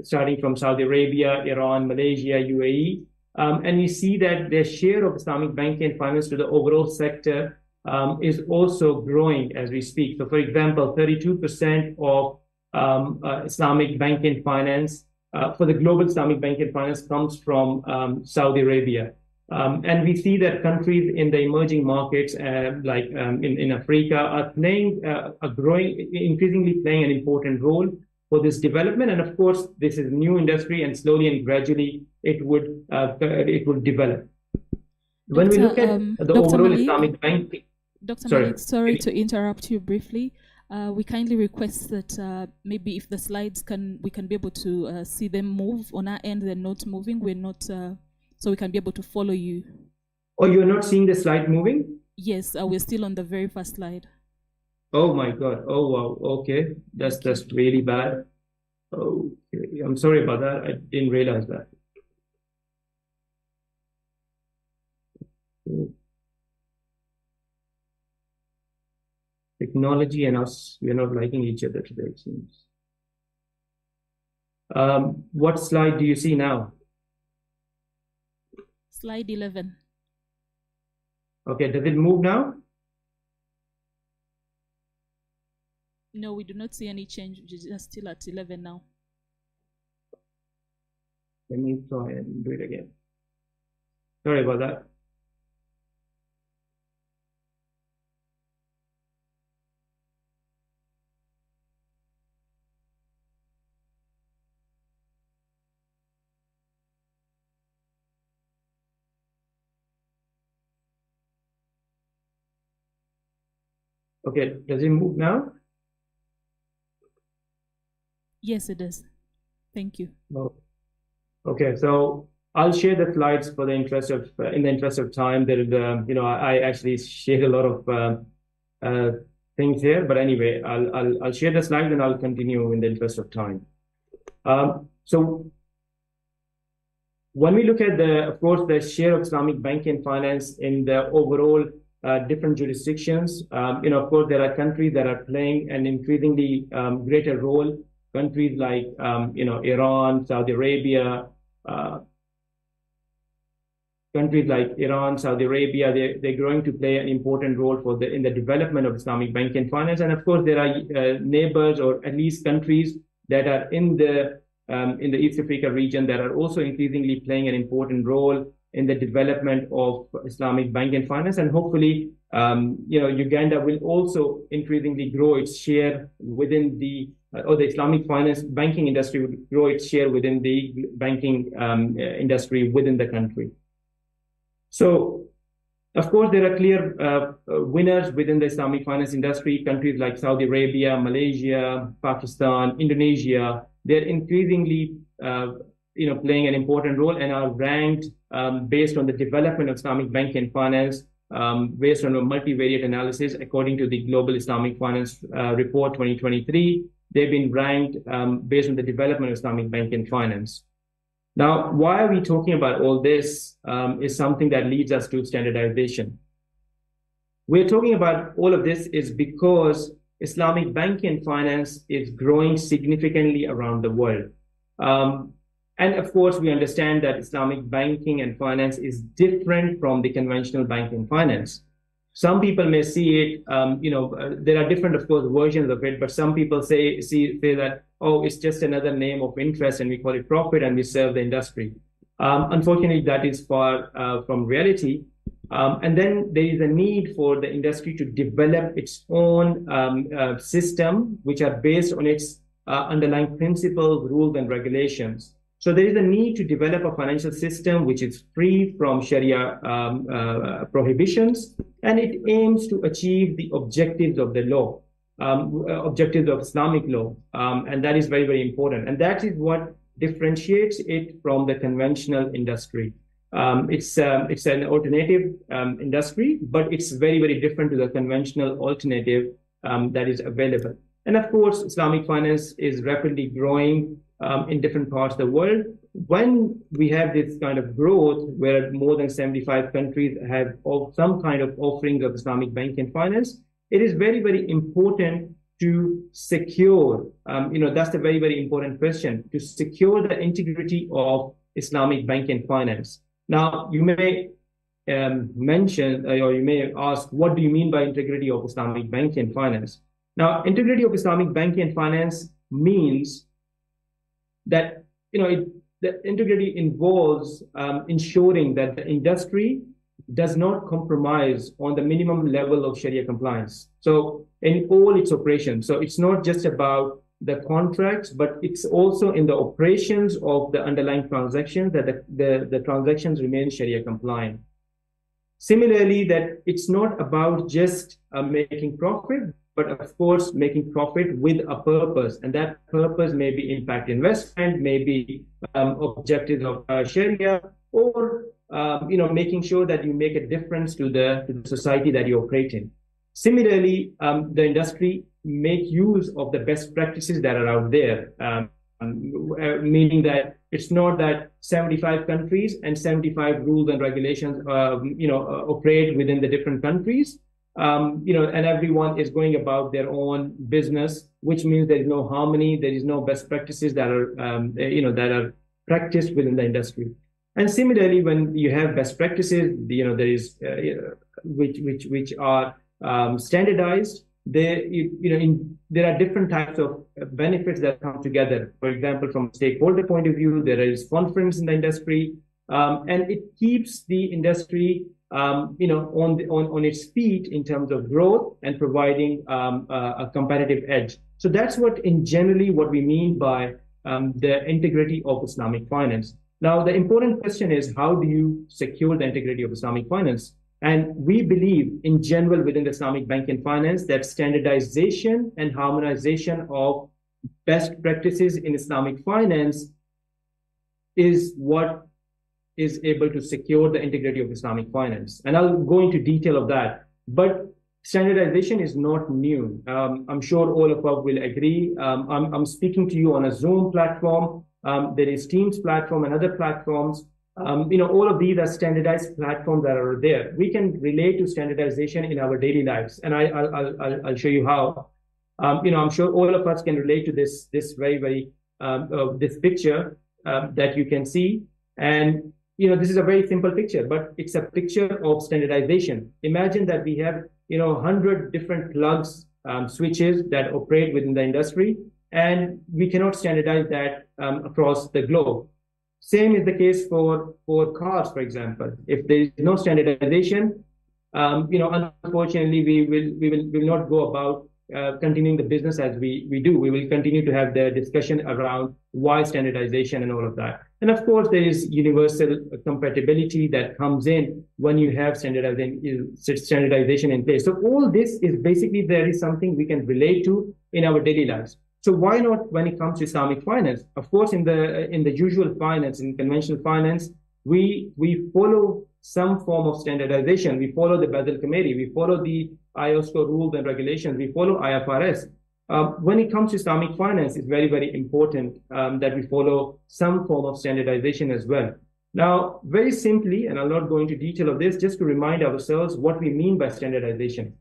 Starting from Saudi Arabia, Iran, Malaysia, UAE. And you see that their share of Islamic banking and finance to the overall sector is also growing as we speak. So, for example, 32% of Islamic banking and finance for the global Islamic banking and finance comes from Saudi Arabia. And we see that countries in the emerging markets, like in Africa, are playing increasingly playing an important role for this development. And of course, this is a new industry, and slowly and gradually it would develop. When we look at the Dr. overall Malik, Islamic banking, Dr. Malik, sorry to interrupt you briefly. We kindly request that maybe if the slides we can be able to see them move on our end. They're not moving. We're not, so we can be able to follow you. Oh, you're not seeing the slide moving? Yes, we're still on the very first slide. Oh my God! Oh wow! Okay, that's really bad. Okay, I'm sorry about that. I didn't realize that. Technology and us, we're not liking each other today, it seems. What slide do you see now? Slide 11. Okay, does it move now? No, we do not see any change. We're just still at 11 now. Let me try and do it again. Sorry about that. Okay, does it move now? Yes, it does. Thank you. No. Okay, so I'll share the slides for the interest of in the interest of time. There is, I actually shared a lot of things here, but anyway, I'll share the slides and I'll continue in the interest of time. So when we look at of course, the share of Islamic banking and finance in the overall different jurisdictions, of course, there are countries that are playing an increasingly greater role. Countries like, Iran, Saudi Arabia, they're growing to play an important role in the development of Islamic banking and finance. And of course, there are neighbors or at least countries that are in the East Africa region that are also increasingly playing an important role in the development of Islamic banking and finance. And hopefully, Uganda will also increasingly grow its share within the Islamic finance banking industry will grow its share within the banking industry within the country. So, of course, there are clear winners within the Islamic finance industry. Countries like Saudi Arabia, Malaysia, Pakistan, Indonesia, they're increasingly, playing an important role and are ranked based on the development of Islamic banking and finance, based on a multivariate analysis. According to the Global Islamic Finance Report 2023, they've been ranked based on the development of Islamic banking and finance. Now, why are we talking about all this is something that leads us to standardization. We're talking about all of this is because Islamic banking and finance is growing significantly around the world. And of course, we understand that Islamic banking and finance is different from the conventional banking and finance. Some people may see it, there are different, of course, versions of it, but some people say that, oh, it's just another name of interest and we call it profit and we serve the industry. Unfortunately, that is far from reality. And then there is a need for the industry to develop its own system, which are based on its underlying principles, rules, and regulations. So there is a need to develop a financial system which is free from Sharia prohibitions, and it aims to achieve the objectives of the law, objectives of Islamic law, and that is very, very important. And that is what differentiates it from the conventional industry. It's an alternative industry, but it's very, very different to the conventional alternative that is available. And of course, Islamic finance is rapidly growing in different parts of the world. When we have this kind of growth, where more than 75 countries have some kind of offerings of Islamic banking and finance, it is very, very important to secure, that's a very, very important question, to secure the integrity of Islamic banking and finance. Now, you may mention, or you may ask, what do you mean by integrity of Islamic banking and finance? Now, integrity of Islamic banking and finance means that, the integrity involves ensuring that the industry does not compromise on the minimum level of Sharia compliance. So in all its operations, so it's not just about the contracts, but it's also in the operations of the underlying transactions that the transactions remain Sharia compliant. Similarly, that it's not about just making profit, but of course, making profit with a purpose. And that purpose may be impact investment, maybe objectives of Sharia, or making sure that you make a difference to the society that you operate in. Similarly, the industry make use of the best practices that are out there, meaning that it's not that 75 countries and 75 rules and regulations, operate within the different countries, and everyone is going about their own business, which means there is no harmony, there is no best practices that are, that are practiced within the industry. And similarly, when you have best practices, there is which are standardized. There are different types of benefits that come together. For example, from a stakeholder point of view, there is confidence in the industry, and it keeps the industry, on its feet in terms of growth and providing a competitive edge. So that's what we mean by the integrity of Islamic finance. Now, the important question is, how do you secure the integrity of Islamic finance? And we believe in general within the Islamic banking and finance that standardization and harmonization of best practices in Islamic finance is what is able to secure the integrity of Islamic finance. And I'll go into detail of that. But standardization is not new. I'm sure all of us will agree. I'm speaking to you on a Zoom platform. There is Teams platform and other platforms. All of these are standardized platforms that are there. We can relate to standardization in our daily lives, and I'll show you how. I'm sure all of us can relate to this very this picture that you can see, and this is a very simple picture, but it's a picture of standardization. Imagine that we have 100 different plugs, switches that operate within the industry, and we cannot standardize that across the globe. Same is the case for cars, for example. If there is no standardization, unfortunately, we will not go about continuing the business as we do. We will continue to have the discussion around why standardization and all of that. And of course, there is universal compatibility that comes in when you have standardization in place. So all this is basically there is something we can relate to in our daily lives. So why not when it comes to Islamic finance? Of course, in the usual finance, in conventional finance, we follow some form of standardization. We follow the Basel Committee. We follow the IOSCO rules and regulations. We follow IFRS. When it comes to Islamic finance, it's very important that we follow some form of standardization as well. Now, very simply, and I'll not go into detail of this, just to remind ourselves what we mean by standardization.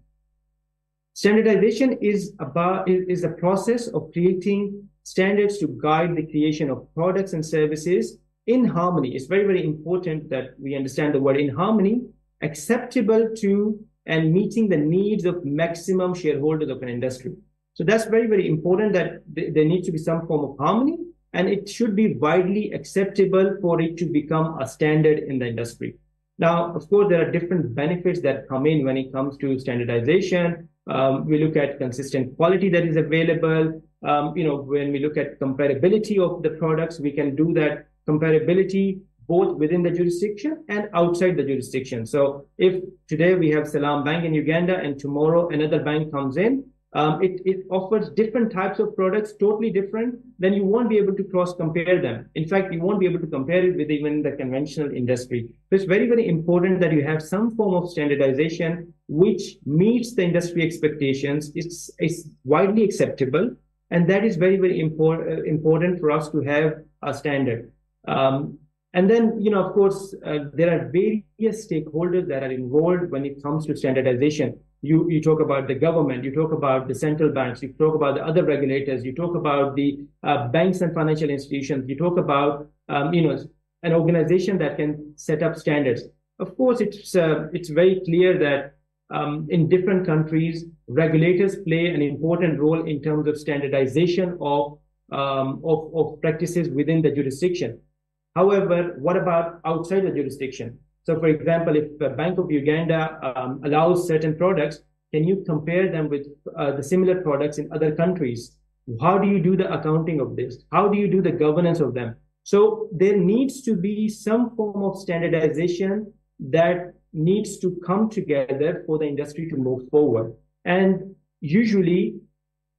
Standardization is a process of creating standards to guide the creation of products and services in harmony. It's very important that we understand the word in harmony, acceptable to and meeting the needs of maximum shareholders of an industry. So that's very important that there needs to be some form of harmony, and it should be widely acceptable for it to become a standard in the industry. Now, of course, there are different benefits that come in when it comes to standardization. We look at consistent quality that is available. When we look at comparability of the products, we can do that comparability both within the jurisdiction and outside the jurisdiction. So if today we have Salam Bank in Uganda and tomorrow another bank comes in, it offers different types of products, totally different, then you won't be able to cross-compare them. In fact, you won't be able to compare it with even the conventional industry. So it's very important that you have some form of standardization which meets the industry expectations. It's widely acceptable, and that is very important for us to have a standard. And then, of course, there are various stakeholders that are involved when it comes to standardization. You talk about the government, you talk about the central banks, you talk about the other regulators, you talk about the banks and financial institutions, you talk about an organization that can set up standards. Of course, it's very clear that in different countries, regulators play an important role in terms of standardization of practices within the jurisdiction. However, what about outside the jurisdiction? So, for example, if the Bank of Uganda allows certain products, can you compare them with the similar products in other countries? How do you do the accounting of this? How do you do the governance of them? So there needs to be some form of standardization that needs to come together for the industry to move forward. And usually,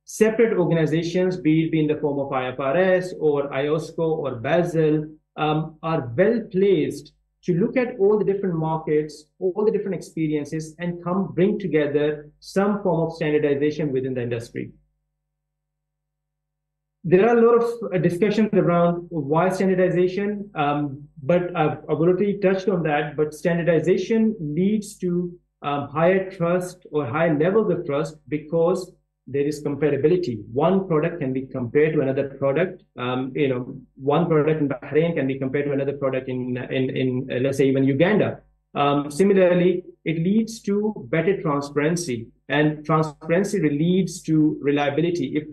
separate organizations, be it in the form of IFRS or IOSCO or Basel, are well placed to look at all the different markets, all the different experiences, and bring together some form of standardization within the industry. There are a lot of discussions around why standardization, but I've already touched on that. But standardization leads to higher trust or higher levels of trust because there is comparability. One product can be compared to another product. One product in Bahrain can be compared to another product in let's say even Uganda. Similarly, it leads to better transparency, and transparency leads to reliability. If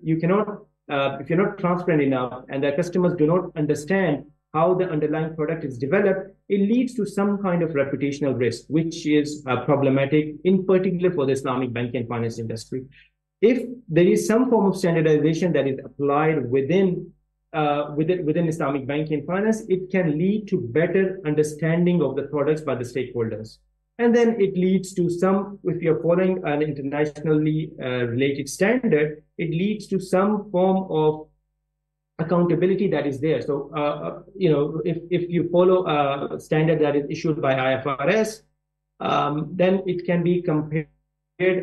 you're not transparent enough, and the customers do not understand how the underlying product is developed, it leads to some kind of reputational risk, which is problematic, in particular for the Islamic banking and finance industry. If there is some form of standardization that is applied within within Islamic banking and finance, it can lead to better understanding of the products by the stakeholders. And then it leads to some, if you're following an internationally related standard, it leads to some form of accountability that is there. So, if you follow a standard that is issued by IFRS, then it can be compared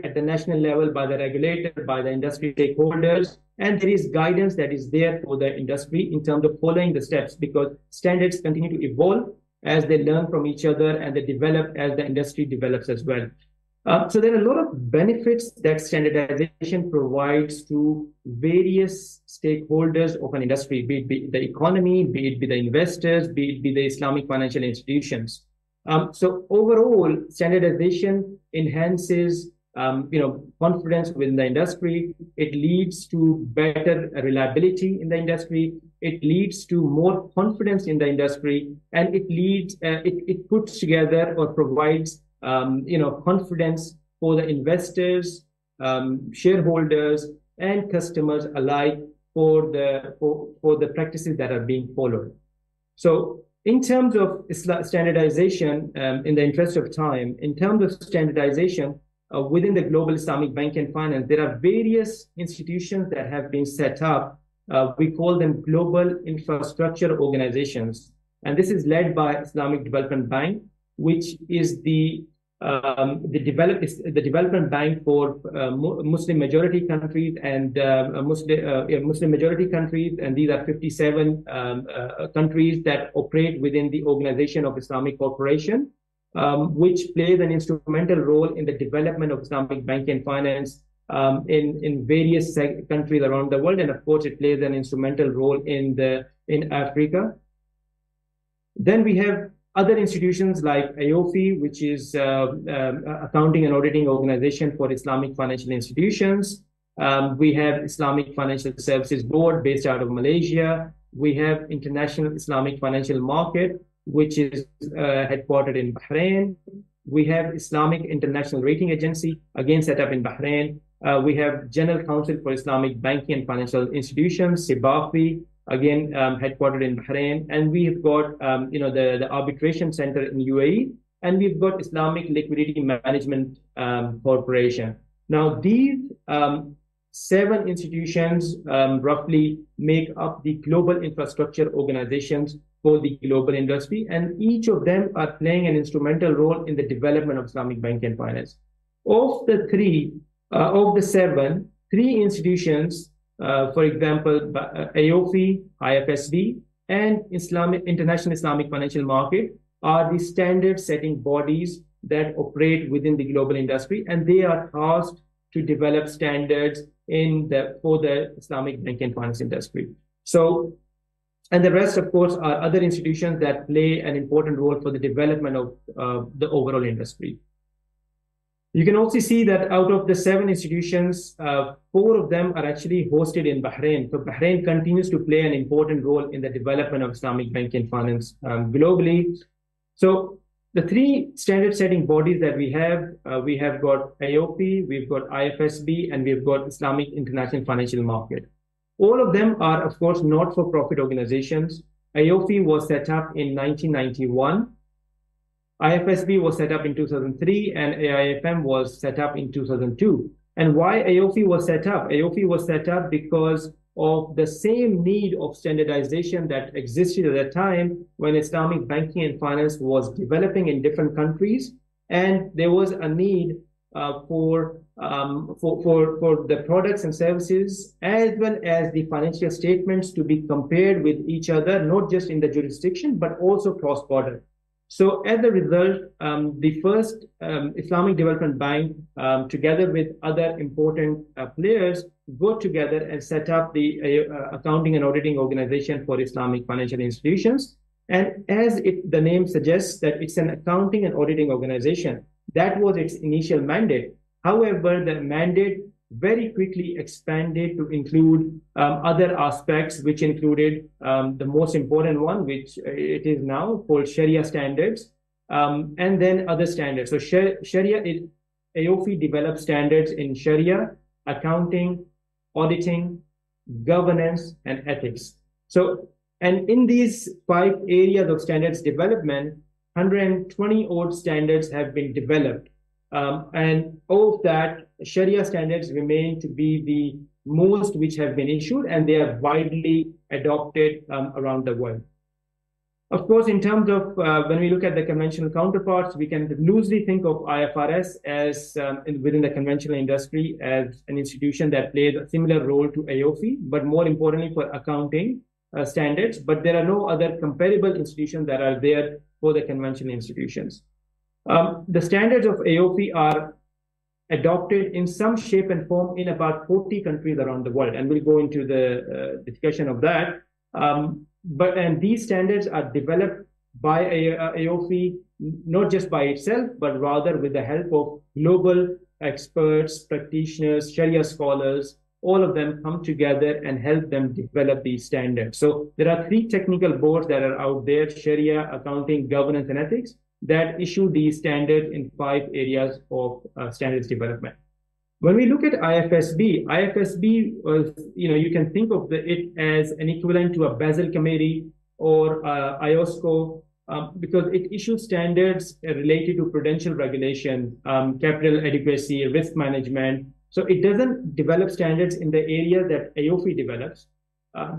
at the national level by the regulator, by the industry stakeholders, and there is guidance that is there for the industry in terms of following the steps, because standards continue to evolve as they learn from each other and they develop as the industry develops as well. So there are a lot of benefits that standardization provides to various stakeholders of an industry, be it the economy, be it the investors, be it the Islamic financial institutions. So overall, standardization enhances confidence within the industry. It leads to better reliability in the industry. It leads to more confidence in the industry, and it puts together or provides confidence for the investors, shareholders, and customers alike for the practices that are being followed. So in terms of standardization, in the interest of time, in terms of standardization within the global Islamic banking and finance, there are various institutions that have been set up. We call them global infrastructure organizations. And this is led by Islamic Development Bank, which is the development bank for Muslim majority countries and Muslim majority countries, and these are 57 countries that operate within the Organization of Islamic Cooperation, which plays an instrumental role in the development of Islamic banking and finance in various countries around the world, and of course it plays an instrumental role in Africa. Then we have other institutions like AOFI, which is accounting and auditing organization for Islamic financial institutions. We have Islamic Financial Services Board based out of Malaysia. We have International Islamic Financial Market, which is headquartered in Bahrain. We have Islamic International Rating Agency, again set up in Bahrain. We have General Council for Islamic Banking and Financial Institutions, SIBAFI, again headquartered in Bahrain. And we've got the Arbitration Center in UAE, and we've got Islamic Liquidity Management Corporation. Now these 7 institutions roughly make up the global infrastructure organizations for the global industry, and each of them are playing an instrumental role in the development of Islamic banking and finance. Of the 7, 3 institutions, for example, AOFI, IFSB, and International Islamic Financial Market, are the standard-setting bodies that operate within the global industry, and they are tasked to develop standards for the Islamic banking and finance industry. So, and the rest, of course, are other institutions that play an important role for the development of the overall industry. You can also see that out of the 7 institutions, 4 of them are actually hosted in Bahrain. So Bahrain continues to play an important role in the development of Islamic banking and finance globally. So the 3 standard-setting bodies that we have got AOP, we've got IFSB, and we've got Islamic International Financial Market. All of them are, of course, not-for-profit organizations. AOP was set up in 1991. IFSB was set up in 2003, and AIFM was set up in 2002. And why AOP was set up? AOP was set up because of the same need of standardization that existed at the time when Islamic banking and finance was developing in different countries, and there was a need for the products and services as well as the financial statements to be compared with each other, not just in the jurisdiction but also cross-border. So as a result, the first Islamic Development Bank, together with other important players, got together and set up the accounting and auditing organization for Islamic financial institutions. And as the name suggests, that it's an accounting and auditing organization. That was its initial mandate. However, the mandate very quickly expanded to include other aspects, which included the most important one, which it is now called Sharia standards, and then other standards. So Sharia, AOFI develops standards in Sharia, accounting, auditing, governance, and ethics. So, and in these 5 areas of standards development, 120 odd standards have been developed. And of that, Sharia standards remain to be the most which have been issued, and they are widely adopted around the world. Of course, in terms of when we look at the conventional counterparts, we can loosely think of IFRS as within the conventional industry as an institution that plays a similar role to AOFI, but more importantly for accounting standards. But there are no other comparable institutions that are there for the conventional institutions. The standards of AOFI are adopted in some shape and form in about 40 countries around the world, and we'll go into the discussion of that. And these standards are developed by AOFI, not just by itself, but rather with the help of global experts, practitioners, Sharia scholars. All of them come together and help them develop these standards. So there are 3 technical boards that are out there: Sharia, accounting, governance, and ethics, that issue these standards in 5 areas of standards development. When we look at IFSB was, you can think of it as an equivalent to a Basel Committee or IOSCO, because it issues standards related to prudential regulation, capital adequacy, risk management. So it doesn't develop standards in the area that AOFI develops.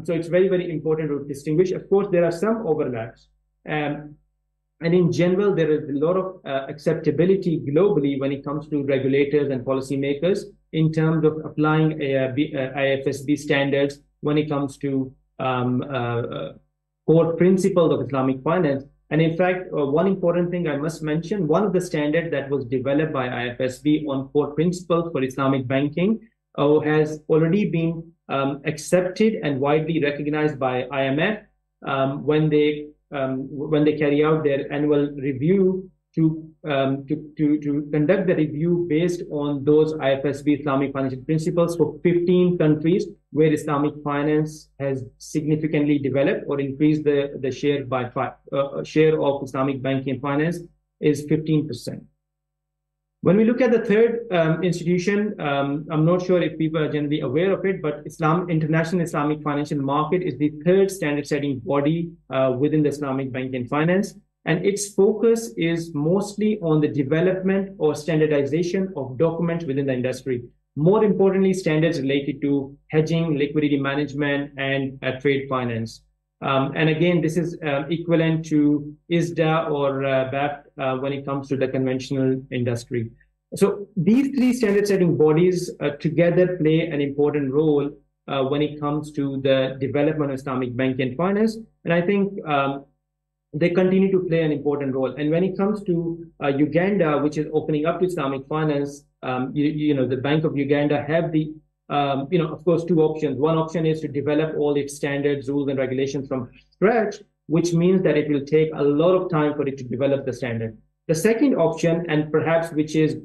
So it's very, very important to distinguish. Of course, there are some overlaps. And in general, there is a lot of acceptability globally when it comes to regulators and policymakers in terms of applying IFSB standards when it comes to core principles of Islamic finance. And in fact, one important thing I must mention, one of the standards that was developed by IFSB on core principles for Islamic banking has already been accepted and widely recognized by IMF when they carry out their annual review to conduct the review based on those IFSB Islamic financial principles for 15 countries where Islamic finance has significantly developed or increased the share by share of Islamic banking and finance is 15%. When we look at the third institution, I'm not sure if people are generally aware of it, but International Islamic Financial Market is the third standard-setting body within the Islamic banking and finance, and its focus is mostly on the development or standardization of documents within the industry. More importantly, standards related to hedging, liquidity management, and trade finance. And again, this is equivalent to ISDA or BAFT when it comes to the conventional industry. So these 3 standard-setting bodies together play an important role when it comes to the development of Islamic banking and finance. And I think they continue to play an important role. And when it comes to Uganda, which is opening up to Islamic finance, the Bank of Uganda have the of course, 2 options. One option is to develop all its standards, rules, and regulations from scratch, which means that it will take a lot of time for it to develop the standard. The second option, and perhaps which is,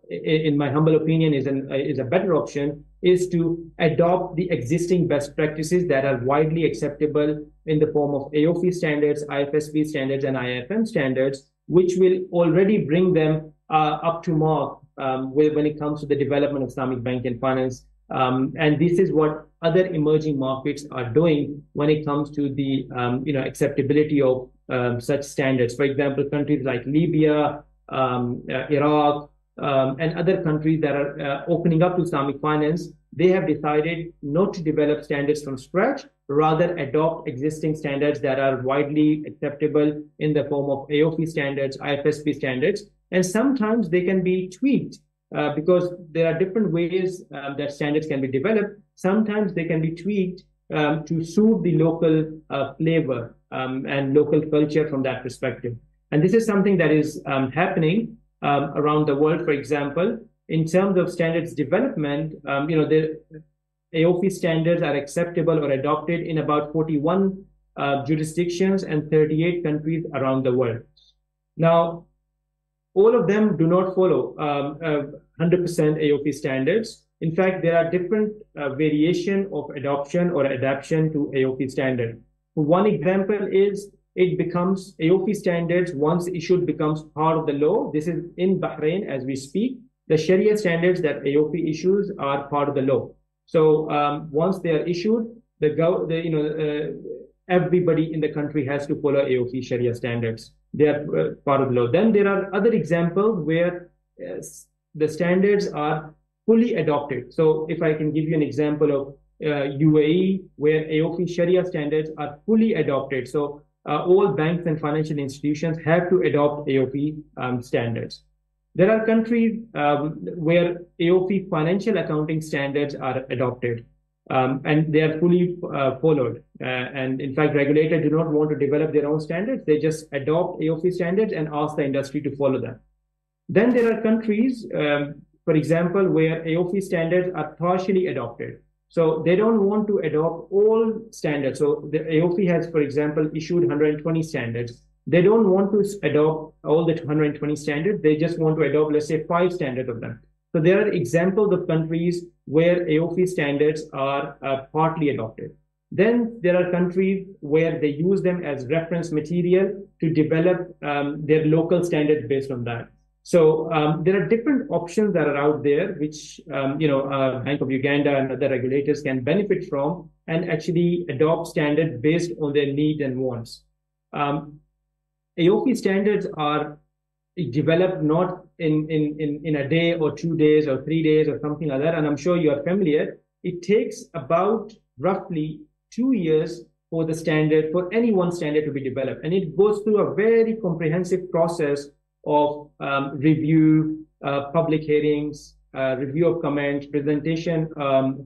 in my humble opinion, is a better option, is to adopt the existing best practices that are widely acceptable in the form of AOFI standards, IFSB standards, and IFM standards, which will already bring them up to mark when it comes to the development of Islamic banking and finance. And this is what other emerging markets are doing when it comes to the acceptability of such standards. For example, countries like Libya, Iraq, and other countries that are opening up to Islamic finance, they have decided not to develop standards from scratch, rather adopt existing standards that are widely acceptable in the form of AOFI standards, IFSB standards. And sometimes they can be tweaked because there are different ways that standards can be developed. Sometimes they can be tweaked to suit the local flavor and local culture from that perspective. And this is something that is happening around the world. For example, in terms of standards development, the AOFI standards are acceptable or adopted in about 41 jurisdictions and 38 countries around the world. Now, all of them do not follow 100% AOFI standards. In fact, there are different variation of adoption or adaptation to AOFI standard. One example is AOFI standards, once issued, becomes part of the law. This is in Bahrain as we speak. The Sharia standards that AOFI issues are part of the law. So once they are issued, everybody in the country has to follow AOP Sharia standards. They are part of the law. Then there are other examples where the standards are fully adopted. So if I can give you an example of UAE, where AOP Sharia standards are fully adopted. So all banks and financial institutions have to adopt AOP standards. There are countries where AOP financial accounting standards are adopted, and they are fully followed. And in fact, regulators do not want to develop their own standards. They just adopt AOP standards and ask the industry to follow them. Then there are countries, for example, where AOP standards are partially adopted. So they don't want to adopt all standards. So the AOP has, for example, issued 120 standards. They don't want to adopt all the 120 standards. They just want to adopt, let's say, 5 standards of them. So there are examples of countries where AOP standards are partly adopted. Then there are countries where they use them as reference material to develop their local standards based on that. So there are different options that are out there, which Bank of Uganda and other regulators can benefit from and actually adopt standards based on their needs and wants. AOP standards are developed not in a day or 2 days or 3 days or something like that, and I'm sure you are familiar. It takes about roughly 2 years for the standard, for any one standard to be developed, and it goes through a very comprehensive process of review, public hearings, review of comments, presentation,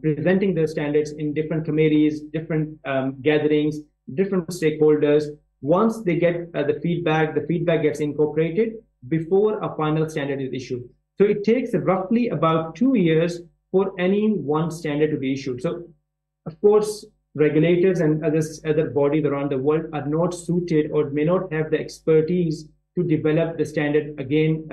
presenting the standards in different committees, different gatherings, different stakeholders. Once they get the feedback gets incorporated before a final standard is issued. So it takes roughly about 2 years for any one standard to be issued. So, of course, regulators and other bodies around the world are not suited or may not have the expertise to develop the standard again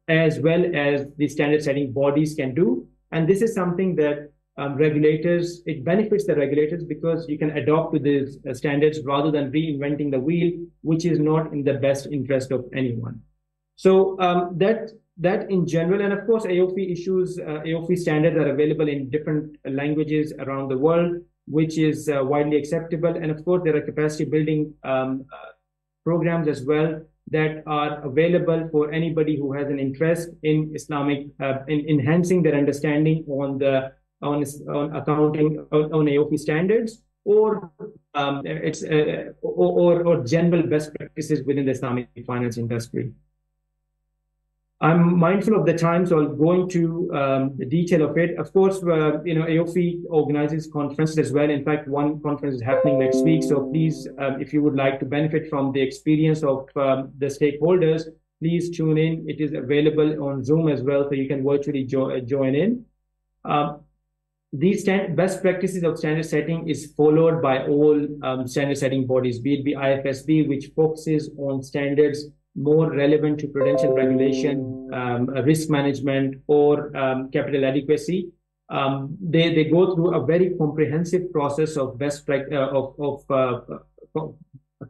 as well as the standard setting bodies can do. And this is something that it benefits the regulators because you can adopt to these standards rather than reinventing the wheel, which is not in the best interest of anyone. So that in general, and of course, AOP standards are available in different languages around the world, which is widely acceptable. And of course, there are capacity building programs as well that are available for anybody who has an interest in Islamic, in enhancing their understanding on accounting, on AOP standards, or general best practices within the Islamic finance industry. I'm mindful of the time, so I'll go into the detail of it. Of course, AOP organizes conferences as well. In fact, one conference is happening next week. So please, if you would like to benefit from the experience of the stakeholders, please tune in. It is available on Zoom as well, so you can virtually join in. These best practices of standard setting is followed by all standard setting bodies, be it the IFSB, which focuses on standards more relevant to prudential regulation, risk management, or capital adequacy. They go through a very comprehensive process of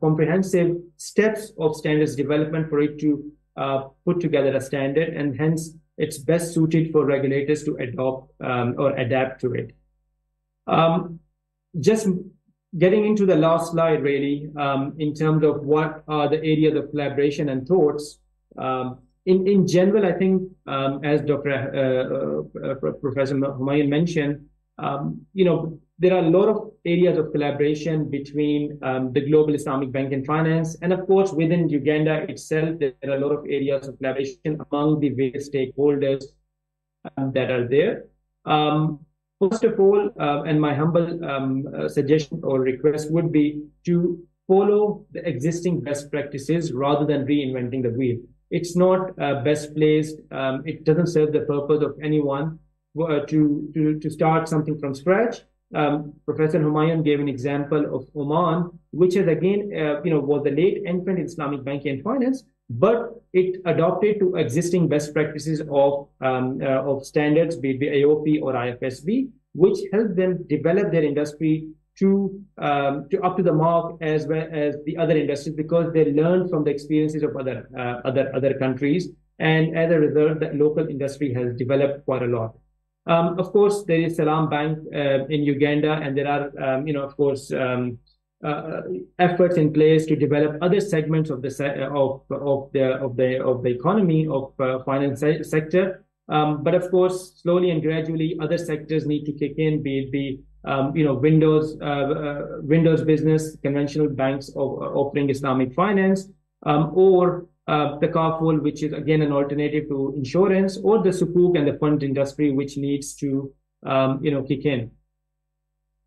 comprehensive steps of standards development for it to put together a standard, and hence it's best suited for regulators to adopt or adapt to it. Just getting into the last slide, really, in terms of what are the areas of collaboration and thoughts. In general, I think, as Professor Humayun mentioned, there are a lot of areas of collaboration between the global Islamic bank and finance, and of course, within Uganda itself, there are a lot of areas of collaboration among the various stakeholders that are there. First of all, and my humble suggestion or request would be to follow the existing best practices rather than reinventing the wheel. It's not best placed. It doesn't serve the purpose of anyone to start something from scratch. Professor Humayun gave an example of Oman, which is again, was the late entrant in Islamic banking and finance, but it adopted to existing best practices of standards, be it AOP or IFSB, which helped them develop their industry to up to the mark as well as the other industries, because they learned from the experiences of other countries, and as a result, the local industry has developed quite a lot. Of course, there is Salam Bank in Uganda, and there are, of course, efforts in place to develop other segments of the economy of finance sector. But of course, slowly and gradually, other sectors need to kick in, be it Windows business, conventional banks offering Islamic finance, or the Kaful, which is again an alternative to insurance, or the Sukuk and the fund industry, which needs to kick in.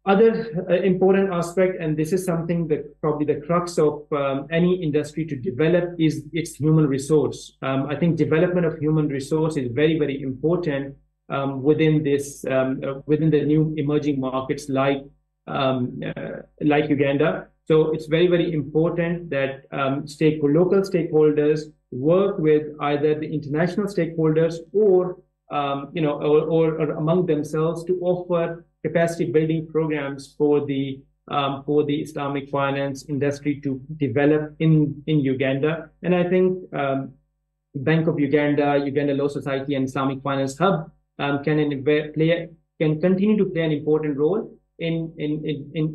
Other important aspect, and this is something that probably the crux of any industry to develop, is its human resource. I think development of human resource is very, very important within the new emerging markets like Uganda. So it's very, very important that local stakeholders work with either the international stakeholders or among themselves to offer capacity building programs for the Islamic finance industry to develop in Uganda. And I think Bank of Uganda, Uganda Law Society, and Islamic Finance Hub can continue to play an important role in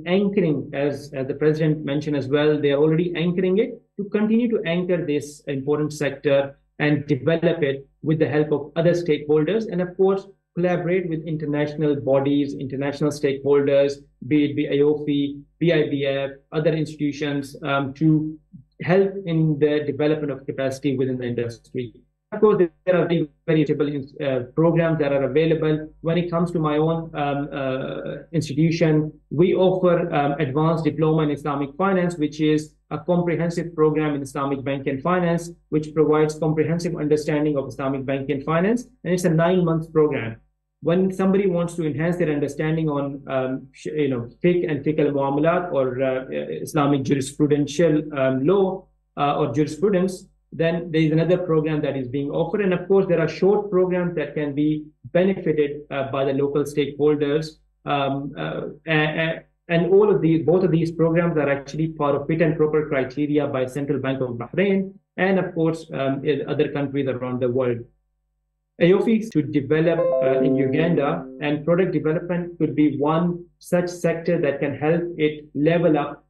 anchoring, as the President mentioned as well. They are already anchoring it, to continue to anchor this important sector and develop it with the help of other stakeholders, and of course collaborate with international bodies, international stakeholders, be it IOFI, BIBF, other institutions, to help in the development of capacity within the industry. Of course, there are very programs that are available. When it comes to my own institution, we offer advanced diploma in Islamic finance, which is a comprehensive program in Islamic banking and finance, which provides comprehensive understanding of Islamic banking and finance, and it's a 9-month program. When somebody wants to enhance their understanding on fiqh and fiqh al-muamalat, or Islamic jurisprudential law or jurisprudence, then there is another program that is being offered. And of course, there are short programs that can be benefited by the local stakeholders. And both of these programs are actually part of fit and proper criteria by Central Bank of Bahrain, and of course, in other countries around the world. AOFI to develop in Uganda, and product development could be one such sector that can help it level up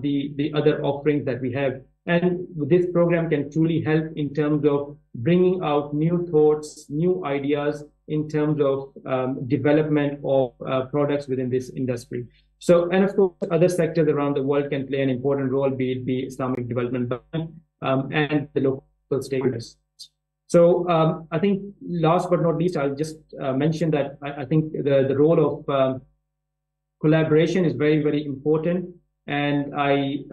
the other offerings that we have. And this program can truly help in terms of bringing out new thoughts, new ideas in terms of development of products within this industry. So, and of course, other sectors around the world can play an important role, be it the Islamic Development Bank and the local stakeholders. So I think last but not least, I'll just mention that I think the role of collaboration is very, very important. And I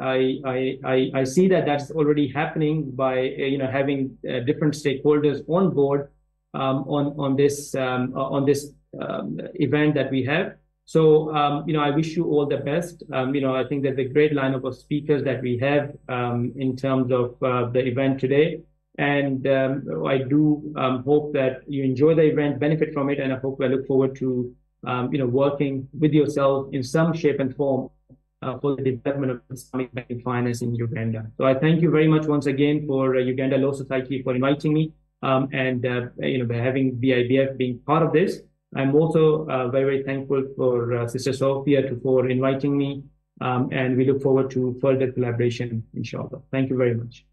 see that that's already happening by having different stakeholders on board on this event that we have. So I wish you all the best. I think there's a great lineup of speakers that we have in terms of the event today. And I do hope that you enjoy the event, benefit from it, and I look forward to working with yourself in some shape and form for the development of Islamic banking finance in Uganda. So I thank you very much once again for Uganda Law Society for inviting me, and by having BIBF being part of this. I'm also very, very thankful for Sister Sophia for inviting me, and we look forward to further collaboration, inshallah. Thank you very much.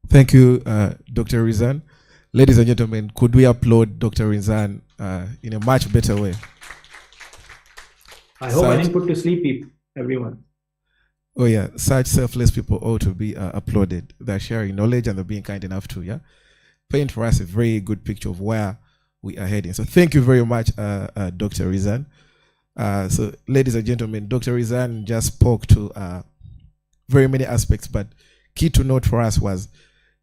Thank you, Dr. Rizan. Ladies and gentlemen, could we applaud Dr. Rizan in a much better way? I hope I didn't put to sleep everyone. Oh yeah, such selfless people ought to be applauded. They're sharing knowledge and they're being kind enough to paint for us a very good picture of where we are heading. So thank you very much, Dr. Rizan. So ladies and gentlemen, Dr. Rizan just spoke to very many aspects, but key to note for us was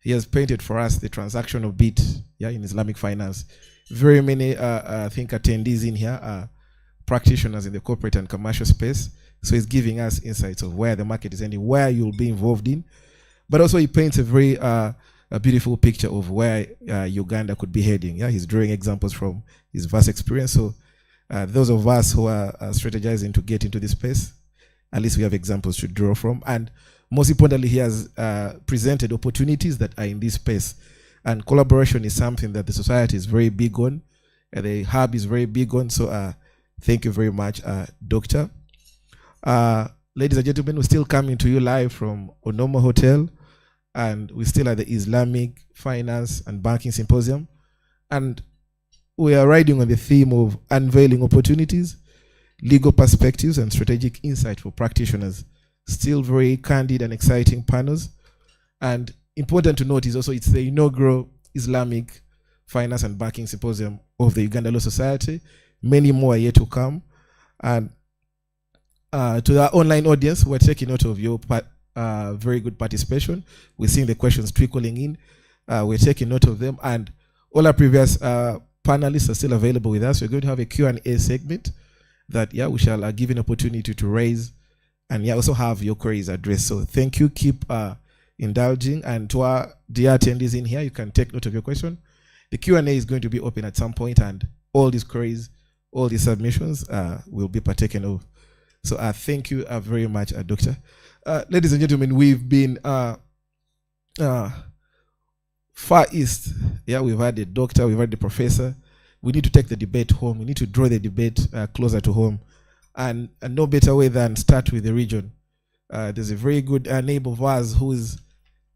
he has painted for us the transactional bit in Islamic finance. Very many, I think, attendees in here are practitioners in the corporate and commercial space. So he's giving us insights of where the market is ending, where you'll be involved in. But also he paints a very a beautiful picture of where Uganda could be heading. He's drawing examples from his vast experience. So those of us who are strategizing to get into this space, at least we have examples to draw from. And most importantly, he has presented opportunities that are in this space. And collaboration is something that the society is very big on, and the hub is very big on. So thank you very much, Doctor. Ladies and gentlemen, we're still coming to you live from Onomo Hotel, and we're still at the Islamic Finance and Banking Symposium. And we are riding on the theme of unveiling opportunities, legal perspectives, and strategic insight for practitioners. Still very candid and exciting panels. And important to note is also it's the inaugural Islamic Finance and Banking Symposium of the Uganda Law Society. Many more are yet to come. And to our online audience, we're taking note of your very good participation. We're seeing the questions trickling in. We're taking note of them. And all our previous panelists are still available with us. We're going to have a Q&A segment that, we shall give an opportunity to raise and also have your queries addressed. So thank you. Keep indulging. And to our dear attendees in here, you can take note of your question. The Q&A is going to be open at some point, and all these queries, all these submissions will be partaken of. So thank you very much, Doctor. Ladies and gentlemen, we've been far east. We've had the doctor, we've had the professor. We need to take the debate home. We need to draw the debate closer to home. And no better way than start with the region. There's a very good neighbor of ours who is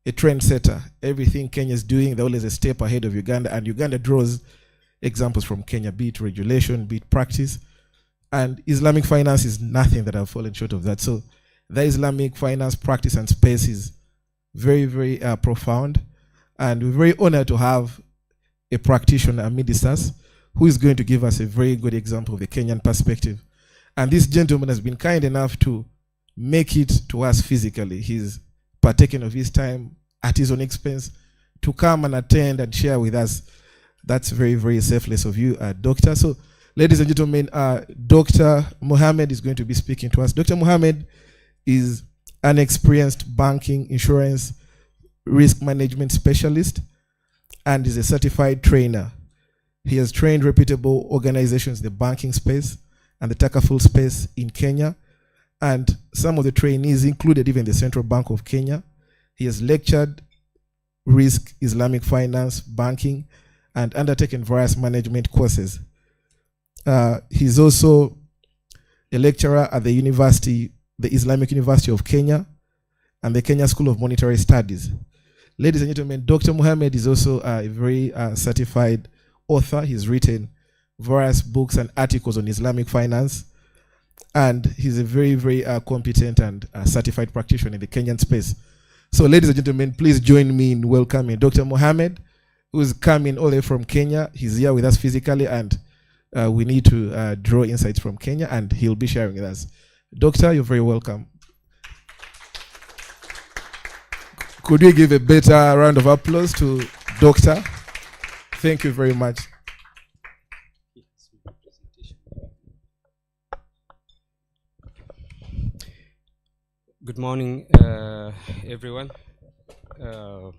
a trendsetter. Everything Kenya is doing, they're always a step ahead of Uganda. And Uganda draws examples from Kenya, be it regulation, be it practice. And Islamic finance is nothing that have fallen short of that. So the Islamic finance practice and space is very, very profound. And we're very honored to have a practitioner amidst us who is going to give us a very good example of the Kenyan perspective. And this gentleman has been kind enough to make it to us physically. He's partaken of his time at his own expense to come and attend and share with us. That's very, very selfless of you, Doctor. So, ladies and gentlemen, Dr. Mohammed is going to be speaking to us. Dr. Mohammed is an experienced banking, insurance, risk management specialist and is a certified trainer. He has trained reputable organizations in the banking space and the takaful space in Kenya. And some of the trainees included even the Central Bank of Kenya. He has lectured risk, Islamic finance, banking, and undertaken various management courses. He's also a lecturer at the university, the Islamic University of Kenya, and the Kenya School of Monetary Studies. Ladies and gentlemen, Dr. Mohammed is also a very certified author. He's written various books and articles on Islamic finance, and he's a very, very competent and certified practitioner in the Kenyan space. So, ladies and gentlemen, please join me in welcoming Dr. Mohammed, who's coming all the way from Kenya. He's here with us physically, and we need to draw insights from Kenya, and he'll be sharing with us. Doctor, you're very welcome. Could we give a better round of applause to Doctor? Thank you very much. Good morning, everyone. The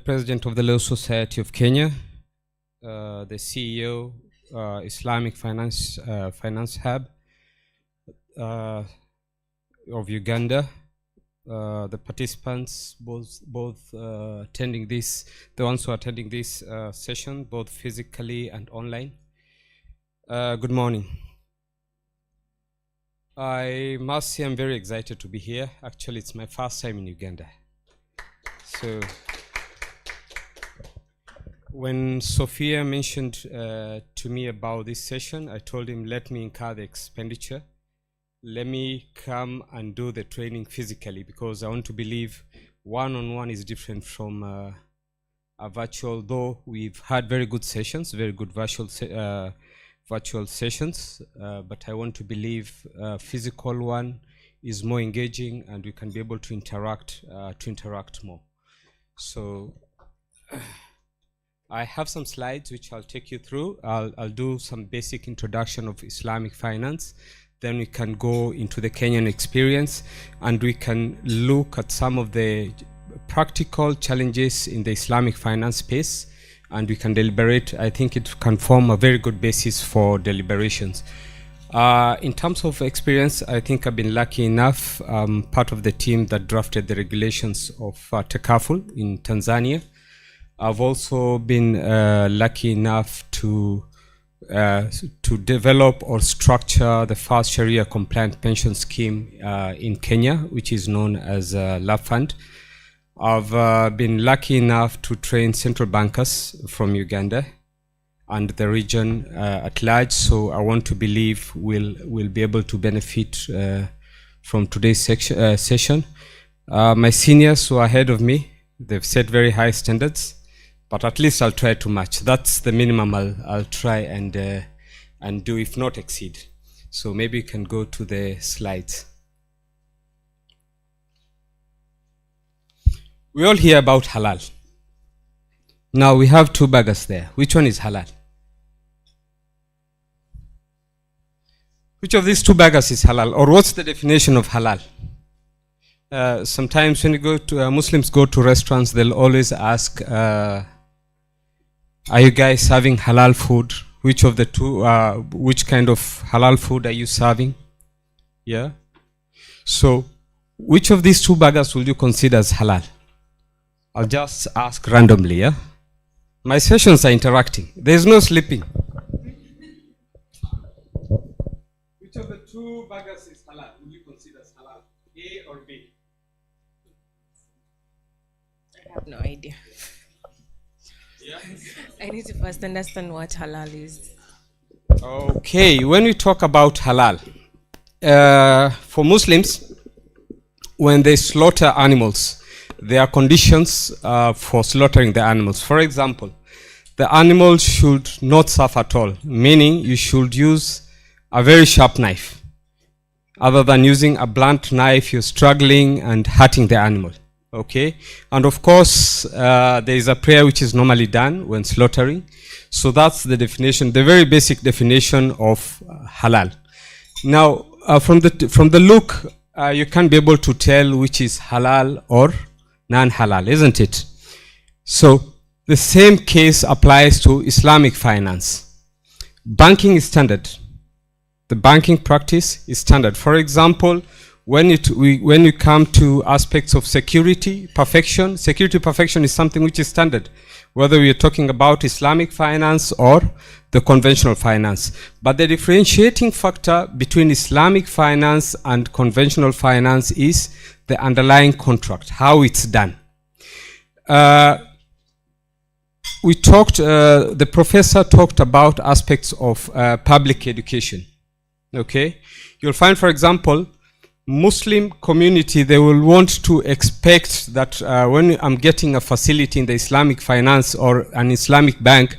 President of the Law Society of Kenya, the CEO, Islamic Finance Hub of Uganda, the participants, both attending this, the ones who are attending this session, both physically and online. Good morning. I must say I'm very excited to be here. Actually, it's my first time in Uganda. So when Sophia mentioned to me about this session, I told him, let me incur the expenditure. Let me come and do the training physically, because I want to believe one-on-one is different from a virtual, though we've had very good sessions, very good virtual sessions, but I want to believe physical one is more engaging and we can be able to interact more. So I have some slides which I'll take you through. I'll do some basic introduction of Islamic finance. Then we can go into the Kenyan experience and we can look at some of the practical challenges in the Islamic finance space, and we can deliberate. I think it can form a very good basis for deliberations. In terms of experience, I think I've been lucky enough. Part of the team that drafted the regulations of Tekaful in Tanzania. I've also been lucky enough to develop or structure the first Sharia compliant pension scheme in Kenya, which is known as Love Fund. I've been lucky enough to train central bankers from Uganda and the region at large, so I want to believe we'll be able to benefit from today's session. My seniors who are ahead of me, they've set very high standards, but at least I'll try to match. That's the minimum I'll try and do, if not exceed. So maybe you can go to the slides. We all hear about halal. Now we have two burgers there. Which one is halal? Which of these two burgers is halal? Or what's the definition of halal? Sometimes when you go to Muslims go to restaurants, they'll always ask, are you guys serving halal food? Which of the two, which kind of halal food are you serving? Yeah. So which of these two burgers will you consider as halal? I'll just ask randomly, yeah? My sessions are interacting. There's no sleeping. Which of the two burgers is halal? Would you consider as halal? A or B? I have no idea. Yeah? I need to first understand what halal is. Okay, when we talk about halal, for Muslims, when they slaughter animals, there are conditions for slaughtering the animals. For example, the animal should not suffer at all, meaning you should use a very sharp knife. Other than using a blunt knife, you're struggling and hurting the animal. Okay? And of course, there is a prayer which is normally done when slaughtering. So that's the definition, the very basic definition of halal. Now, from the look, you can't be able to tell which is halal or non-halal, isn't it? So the same case applies to Islamic finance. Banking is standard. The banking practice is standard. For example, when you come to aspects of security perfection is something which is standard, whether we are talking about Islamic finance or the conventional finance. But the differentiating factor between Islamic finance and conventional finance is the underlying contract, how it's done. The professor talked about aspects of public education. Okay, you'll find, for example, Muslim community, they will want to expect that when I'm getting a facility in the Islamic finance or an Islamic bank,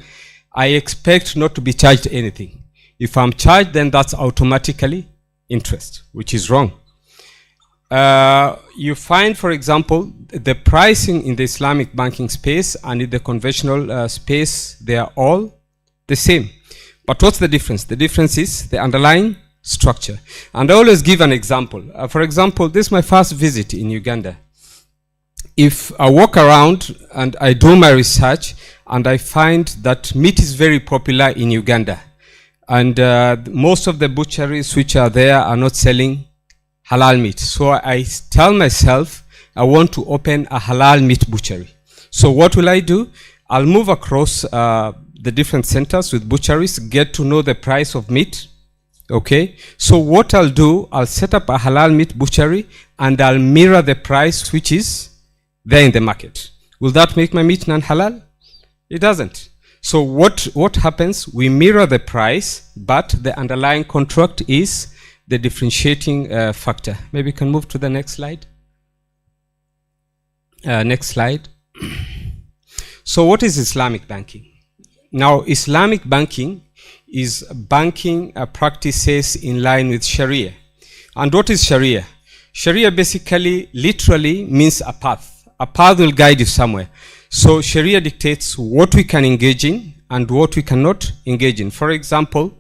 I expect not to be charged anything. If I'm charged, then that's automatically interest, which is wrong. You find, for example, the pricing in the Islamic banking space and in the conventional space, they are all the same. But what's the difference? The difference is the underlying structure. And I always give an example. For example, this is my first visit in Uganda. If I walk around and I do my research and I find that meat is very popular in Uganda, and most of the butcheries which are there are not selling halal meat. So I tell myself I want to open a halal meat butchery. So what will I do? I'll move across the different centers with butcheries, get to know the price of meat. Okay, so what I'll do, I'll set up a halal meat butchery and I'll mirror the price which is there in the market. Will that make my meat non-halal? It doesn't. So what happens? We mirror the price, but the underlying contract is the differentiating factor. Maybe you can move to the next slide. Next slide. So what is Islamic banking? Now, Islamic banking is banking practices in line with Sharia. And what is Sharia? Sharia basically, literally means a path. A path will guide you somewhere. So Sharia dictates what we can engage in and what we cannot engage in. For example,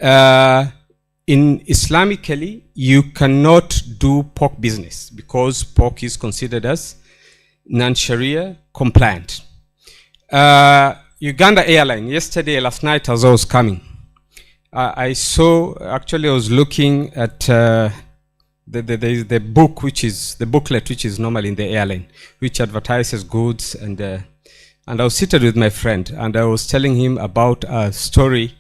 in Islamically, you cannot do pork business because pork is considered as non-Sharia compliant. Uganda Airline, last night as I was coming, I saw, actually I was looking at the book, which is the booklet, which is normally in the airline, which advertises goods, and I was seated with my friend, and I was telling him about a story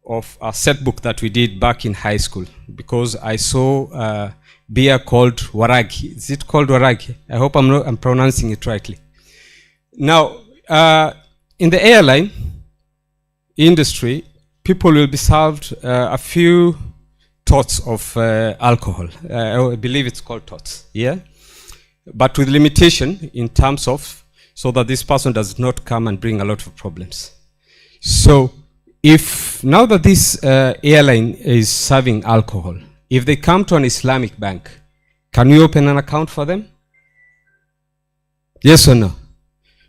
of a set book that we did back in high school, because I saw a beer called Waragi. Is it called Waragi? I hope I'm pronouncing it rightly. Now, in the airline industry, people will be served a few tots of alcohol. I believe it's called tots, yeah? But with limitation in terms of, so that this person does not come and bring a lot of problems. So, if now that this airline is serving alcohol, if they come to an Islamic bank, can we open an account for them? Yes or no?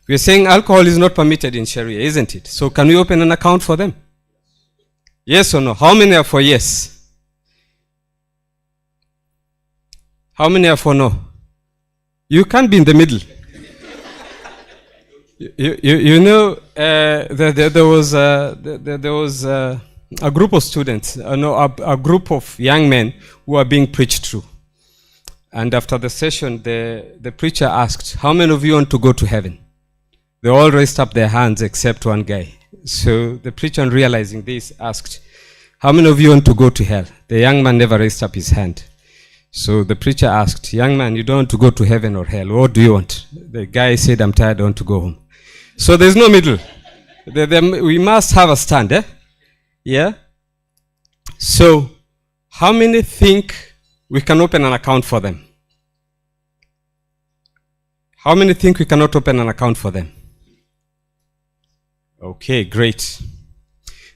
We are saying alcohol is not permitted in Sharia, isn't it? So can we open an account for them? Yes or no? How many are for yes? How many are for no? You can't be in the middle. You know, there was a group of students, a group of young men who are being preached to. And after the session, the preacher asked, how many of you want to go to heaven? They all raised up their hands except one guy. So the preacher, on realizing this, asked, how many of you want to go to hell? The young man never raised up his hand. So the preacher asked, young man, you don't want to go to heaven or hell. What do you want? The guy said, I'm tired, I want to go home. So there's no middle. We must have a stand, eh? Yeah? So, how many think we can open an account for them? How many think we cannot open an account for them? Okay, great.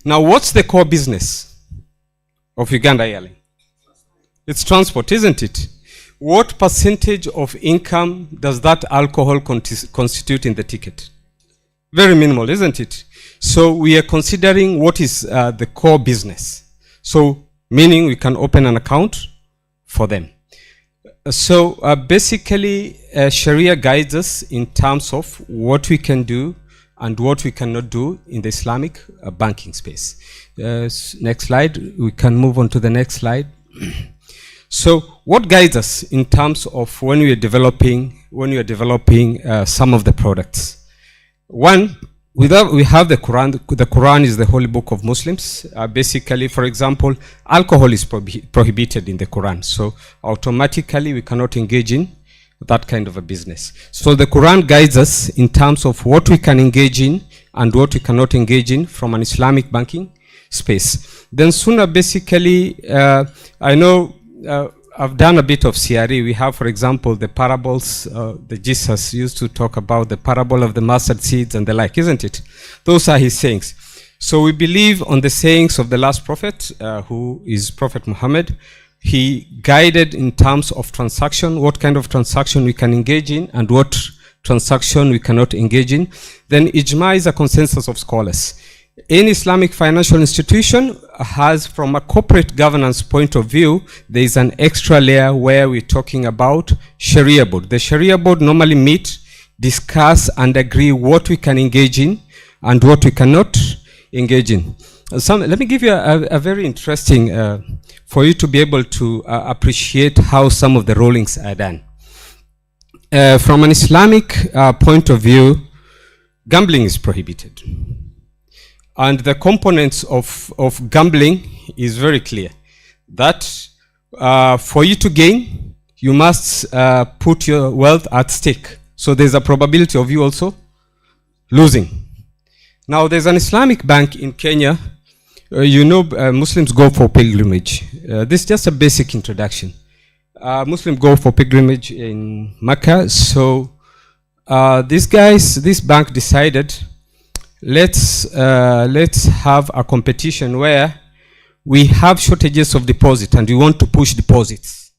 Now, what's the core business of Uganda Airline? It's transport, isn't it? What percentage of income does that alcohol constitute in the ticket? Very minimal, isn't it? So we are considering what is the core business. So meaning we can open an account for them. So basically Sharia guides us in terms of what we can do and what we cannot do in the Islamic banking space. Next slide. We can move on to the next slide. So what guides us in terms of when we are developing some of the products? One, we have the Quran. The Quran is the holy book of Muslims. Basically, for example, alcohol is prohibited in the Quran. So automatically we cannot engage in that kind of a business. So the Quran guides us in terms of what we can engage in and what we cannot engage in from an Islamic banking space. Then Sunnah, basically, I know I've done a bit of CRE. We have, for example, the parables that Jesus used to talk about, the parable of the mustard seeds and the like, isn't it? Those are his sayings. So we believe on the sayings of the last prophet, who is Prophet Muhammad. He guided in terms of transaction, what kind of transaction we can engage in and what transaction we cannot engage in. Then Ijma is a consensus of scholars. Any Islamic financial institution has, from a corporate governance point of view, there is an extra layer where we're talking about Sharia board. The Sharia board normally meet, discuss and agree what we can engage in and what we cannot engage in. Let me give you a very interesting, for you to be able to appreciate how some of the rulings are done. From an Islamic point of view, gambling is prohibited. And the components of gambling is very clear. That for you to gain, you must put your wealth at stake. So there's a probability of you also losing. Now there's an Islamic bank in Kenya. Muslims go for pilgrimage. This is just a basic introduction. Muslims go for pilgrimage in Mecca. So this bank decided, let's have a competition where we have shortages of deposit and we want to push deposits.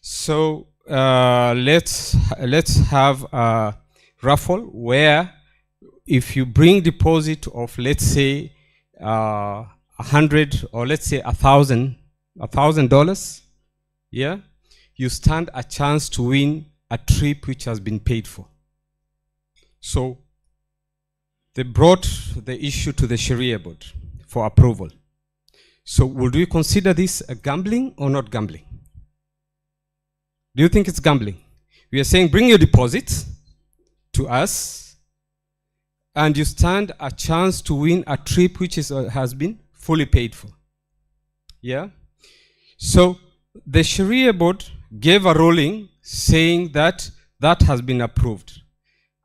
So let's have a raffle where if you bring deposit of, let's say, 100 or let's say $1,000, yeah, you stand a chance to win a trip which has been paid for. So they brought the issue to the Sharia board for approval. So would we consider this a gambling or not gambling? Do you think it's gambling? We are saying bring your deposits to us and you stand a chance to win a trip which has been fully paid for. Yeah? So the Sharia board gave a ruling saying that that has been approved.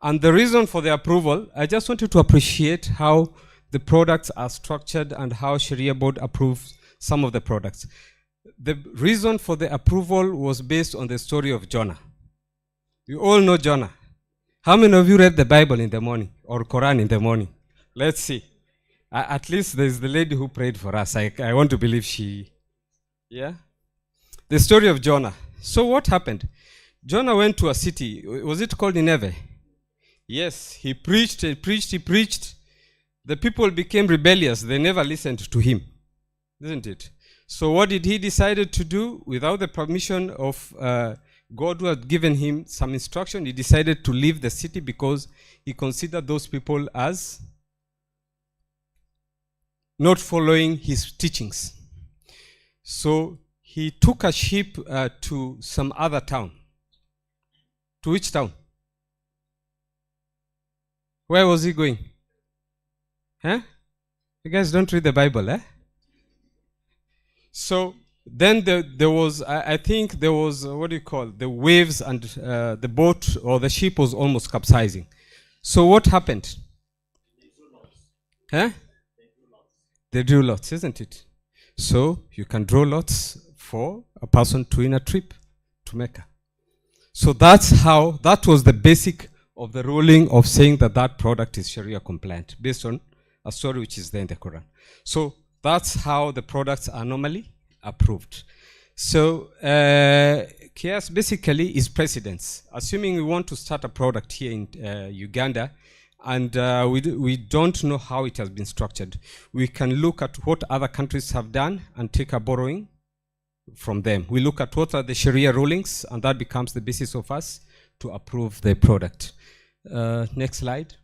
And the reason for the approval, I just wanted to appreciate how the products are structured and how Sharia board approves some of the products. The reason for the approval was based on the story of Jonah. You all know Jonah. How many of you read the Bible in the morning or Quran in the morning? Let's see. At least there's the lady who prayed for us. I want to believe she, yeah? The story of Jonah. So what happened? Jonah went to a city. Was it called Nineveh? Yes, he preached. The people became rebellious. They never listened to him, isn't it? So what did he decide to do? Without the permission of God who had given him some instruction, he decided to leave the city because he considered those people as not following his teachings. So he took a ship to some other town. To which town? Where was he going? Huh? You guys don't read the Bible, eh? So then there was, I think there was, what do you call, the waves and the boat or the ship was almost capsizing. So what happened? Huh? They drew lots, isn't it? So you can draw lots for a person to win a trip to Mecca. So that was the basic of the ruling of saying that that product is Sharia compliant based on a story which is there in the Quran. So that's how the products are normally approved. So KS basically is precedence. Assuming we want to start a product here in Uganda and we don't know how it has been structured, we can look at what other countries have done and take a borrowing from them. We look at what are the Sharia rulings and that becomes the basis of us to approve the product. Next slide.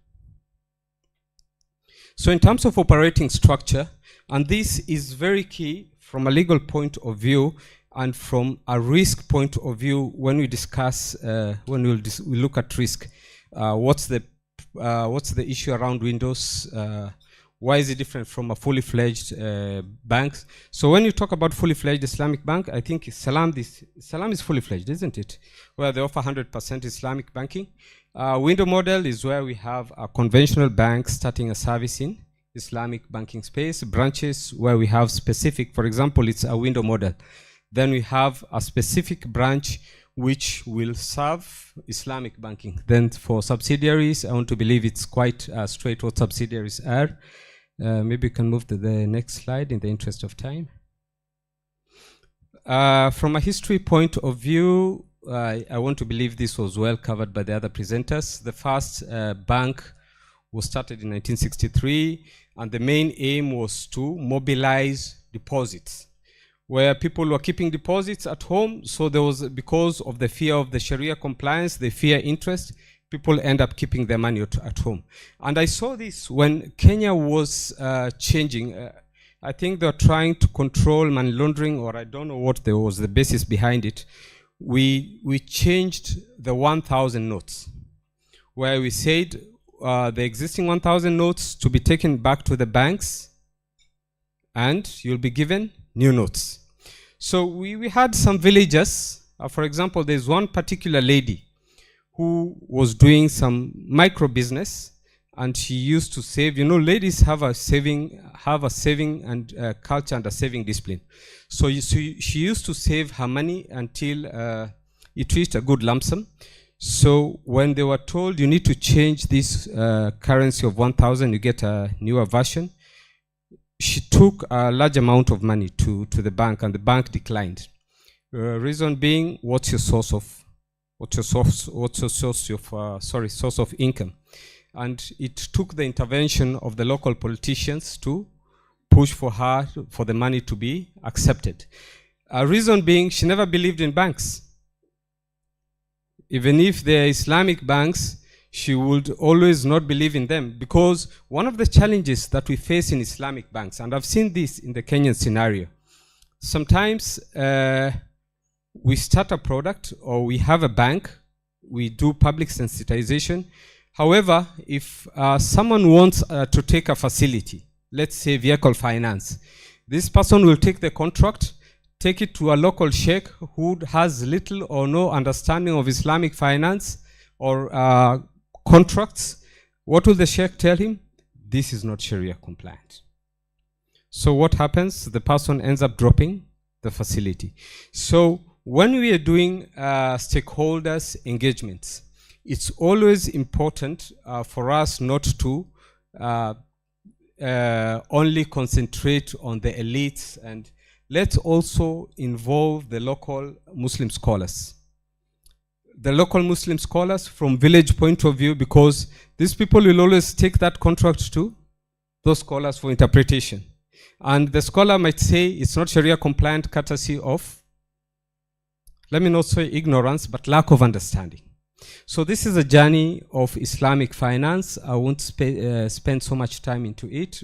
So in terms of operating structure, and this is very key from a legal point of view and from a risk point of view when we discuss, when we look at risk, what's the issue around Windows? Why is it different from a fully fledged bank? So when you talk about fully fledged Islamic bank, I think Salam is fully fledged, isn't it? Where they offer 100% Islamic banking. Window model is where we have a conventional bank starting a service in Islamic banking space. Branches where we have specific, for example, it's a window model. Then we have a specific branch which will serve Islamic banking. Then for subsidiaries, I want to believe it's quite straight what subsidiaries are. Maybe you can move to the next slide in the interest of time. From a history point of view, I want to believe this was well covered by the other presenters. The first bank was started in 1963, and the main aim was to mobilize deposits, where people were keeping deposits at home. So there was, because of the fear of the Sharia compliance, the fear interest, people end up keeping their money at home. And I saw this when Kenya was changing. I think they were trying to control money laundering, or I don't know what there was the basis behind it. We changed the 1,000 notes, where we said the existing 1,000 notes to be taken back to the banks, and you'll be given new notes. So we had some villagers. For example, there's one particular lady who was doing some micro business, and she used to save. You know, ladies have a saving and culture and a saving discipline. So she used to save her money until it reached a good lump sum. So when they were told you need to change this currency of 1,000, you get a newer version, she took a large amount of money to the bank, and the bank declined. Reason being, what's your source of income? And it took the intervention of the local politicians to push for her for the money to be accepted. Reason being, she never believed in banks. Even if they're Islamic banks, she would always not believe in them, because one of the challenges that we face in Islamic banks, and I've seen this in the Kenyan scenario, sometimes we start a product or we have a bank, we do public sensitization. However, if someone wants to take a facility, let's say vehicle finance, this person will take the contract, take it to a local sheikh who has little or no understanding of Islamic finance or contracts. What will the sheikh tell him? This is not Sharia compliant. So what happens? The person ends up dropping the facility. So when we are doing stakeholders engagements, it's always important for us not to only concentrate on the elites, and let's also involve the local Muslim scholars. The local Muslim scholars from village point of view, because these people will always take that contract to those scholars for interpretation. And the scholar might say it's not Sharia compliant courtesy of, let me not say ignorance, but lack of understanding. So this is a journey of Islamic finance. I won't spend so much time into it.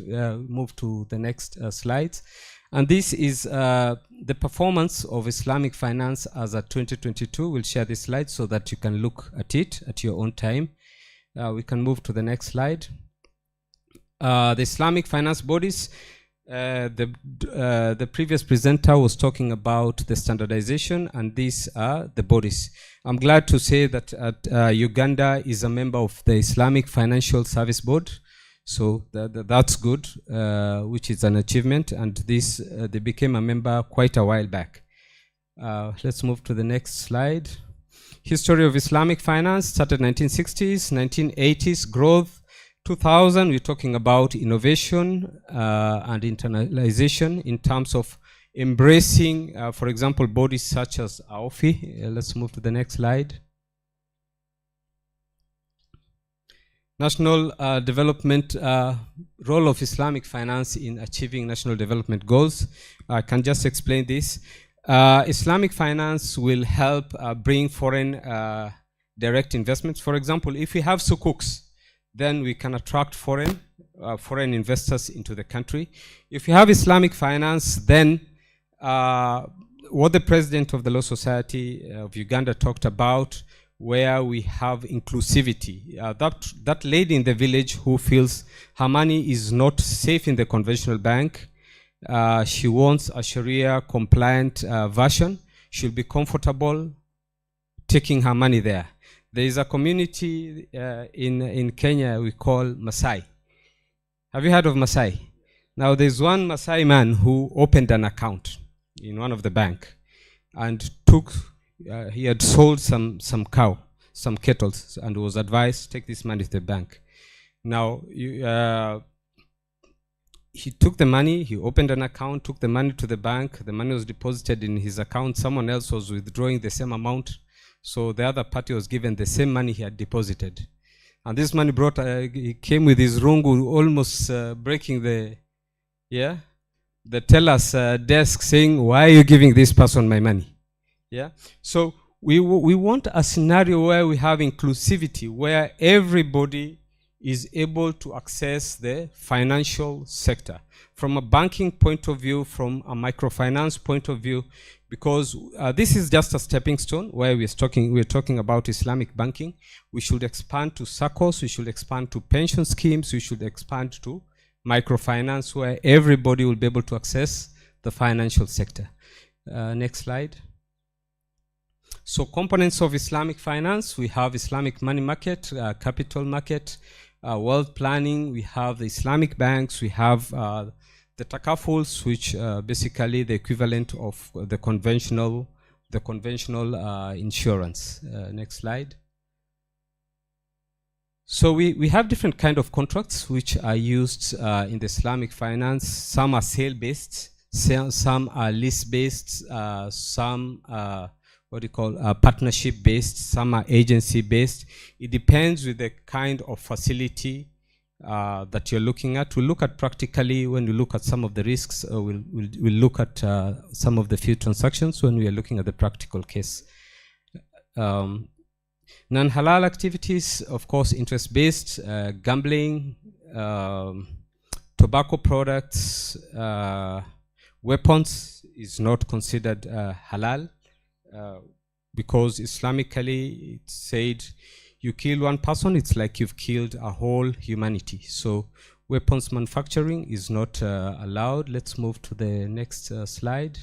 Move to the next slides. And this is the performance of Islamic finance as at 2022. We'll share this slide so that you can look at it at your own time. We can move to the next slide. The Islamic finance bodies, the previous presenter was talking about the standardization, and these are the bodies. I'm glad to say that Uganda is a member of the Islamic Financial Service Board. So that's good, which is an achievement, and this they became a member quite a while back. Let's move to the next slide. History of Islamic finance started 1960s, 1980s, growth. 2000, we're talking about innovation and internalization in terms of embracing, for example, bodies such as AOFI. Let's move to the next slide. National development, role of Islamic finance in achieving national development goals. I can just explain this. Islamic finance will help bring foreign direct investments. For example, if we have sukuks, then we can attract foreign investors into the country. If you have Islamic finance, then what the president of the Law Society of Uganda talked about, where we have inclusivity. That lady in the village who feels her money is not safe in the conventional bank, she wants a Sharia compliant version, she'll be comfortable taking her money there. There is a community in Kenya we call Masai. Have you heard of Masai? Now there's one Masai man who opened an account in one of the bank and he had sold some cattle, and was advised, take this money to the bank. Now he took the money, he opened an account, took the money to the bank, the money was deposited in his account, someone else was withdrawing the same amount. So the other party was given the same money he had deposited. And this money he came with his rungu, almost breaking the teller's desk, saying, why are you giving this person my money? Yeah. So we want a scenario where we have inclusivity, where everybody is able to access the financial sector. From a banking point of view, from a microfinance point of view, because this is just a stepping stone where we're talking about Islamic banking. We should expand to SACCOs, we should expand to pension schemes, we should expand to microfinance, where everybody will be able to access the financial sector. Next slide. So components of Islamic finance, we have Islamic money market, capital market, wealth planning, we have the Islamic banks, we have the takafuls, which basically the equivalent of the conventional insurance. Next slide. So we have different kind of contracts which are used in the Islamic finance. Some are sale-based, some are lease-based, some partnership-based, some are agency-based. It depends with the kind of facility that you're looking at. We'll look at practically when we look at some of the risks. We'll look at some of the few transactions when we are looking at the practical case. Non-halal activities, of course, interest-based, gambling, tobacco products, weapons is not considered halal because Islamically it said you kill one person, it's like you've killed a whole humanity. So weapons manufacturing is not allowed. Let's move to the next slide.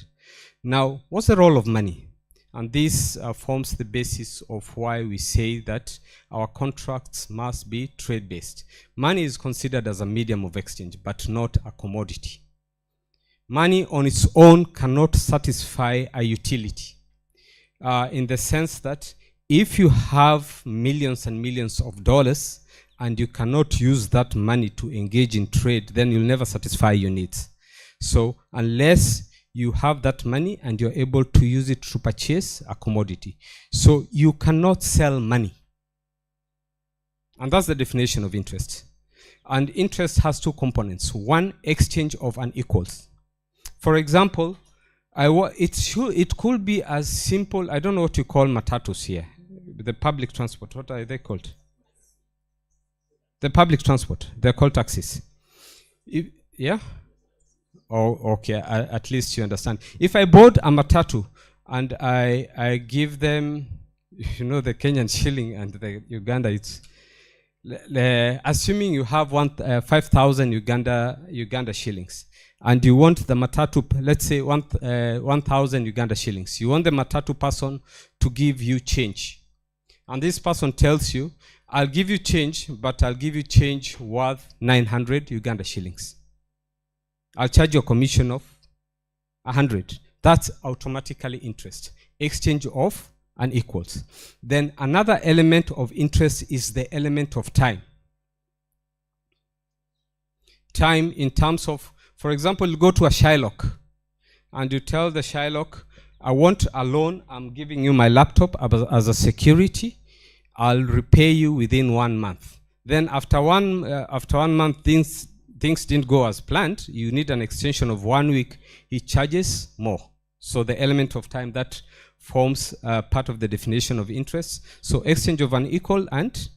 Now, what's the role of money? And this forms the basis of why we say that our contracts must be trade-based. Money is considered as a medium of exchange, but not a commodity. Money on its own cannot satisfy a utility in the sense that if you have millions and millions of dollars and you cannot use that money to engage in trade, then you'll never satisfy your needs. So unless you have that money and you're able to use it to purchase a commodity. So you cannot sell money. And that's the definition of interest. And interest has two components. One, exchange of unequals. For example, it could be as simple, I don't know what you call matatus here, the public transport. What are they called? The public transport. They're called taxis. Yeah? Oh, okay, at least you understand. If I bought a matatu and I give them, you know, the Kenyan shilling and the Uganda, it's assuming you have 5,000 Uganda shillings, and you want the matatu, let's say 1,000 Uganda shillings. You want the matatu person to give you change, and this person tells you, "I'll give you change, but I'll give you change worth 900 Uganda shillings. I'll charge you a commission of 100. That's automatically interest. Exchange of unequals. Then another element of interest is the element of time. Time in terms of, for example, you go to a Shylock and you tell the Shylock, I want a loan, I'm giving you my laptop as a security, I'll repay you within 1 month. Then after one month, things didn't go as planned, you need an extension of 1 week, he charges more. So the element of time that forms part of the definition of interest. So exchange of unequal and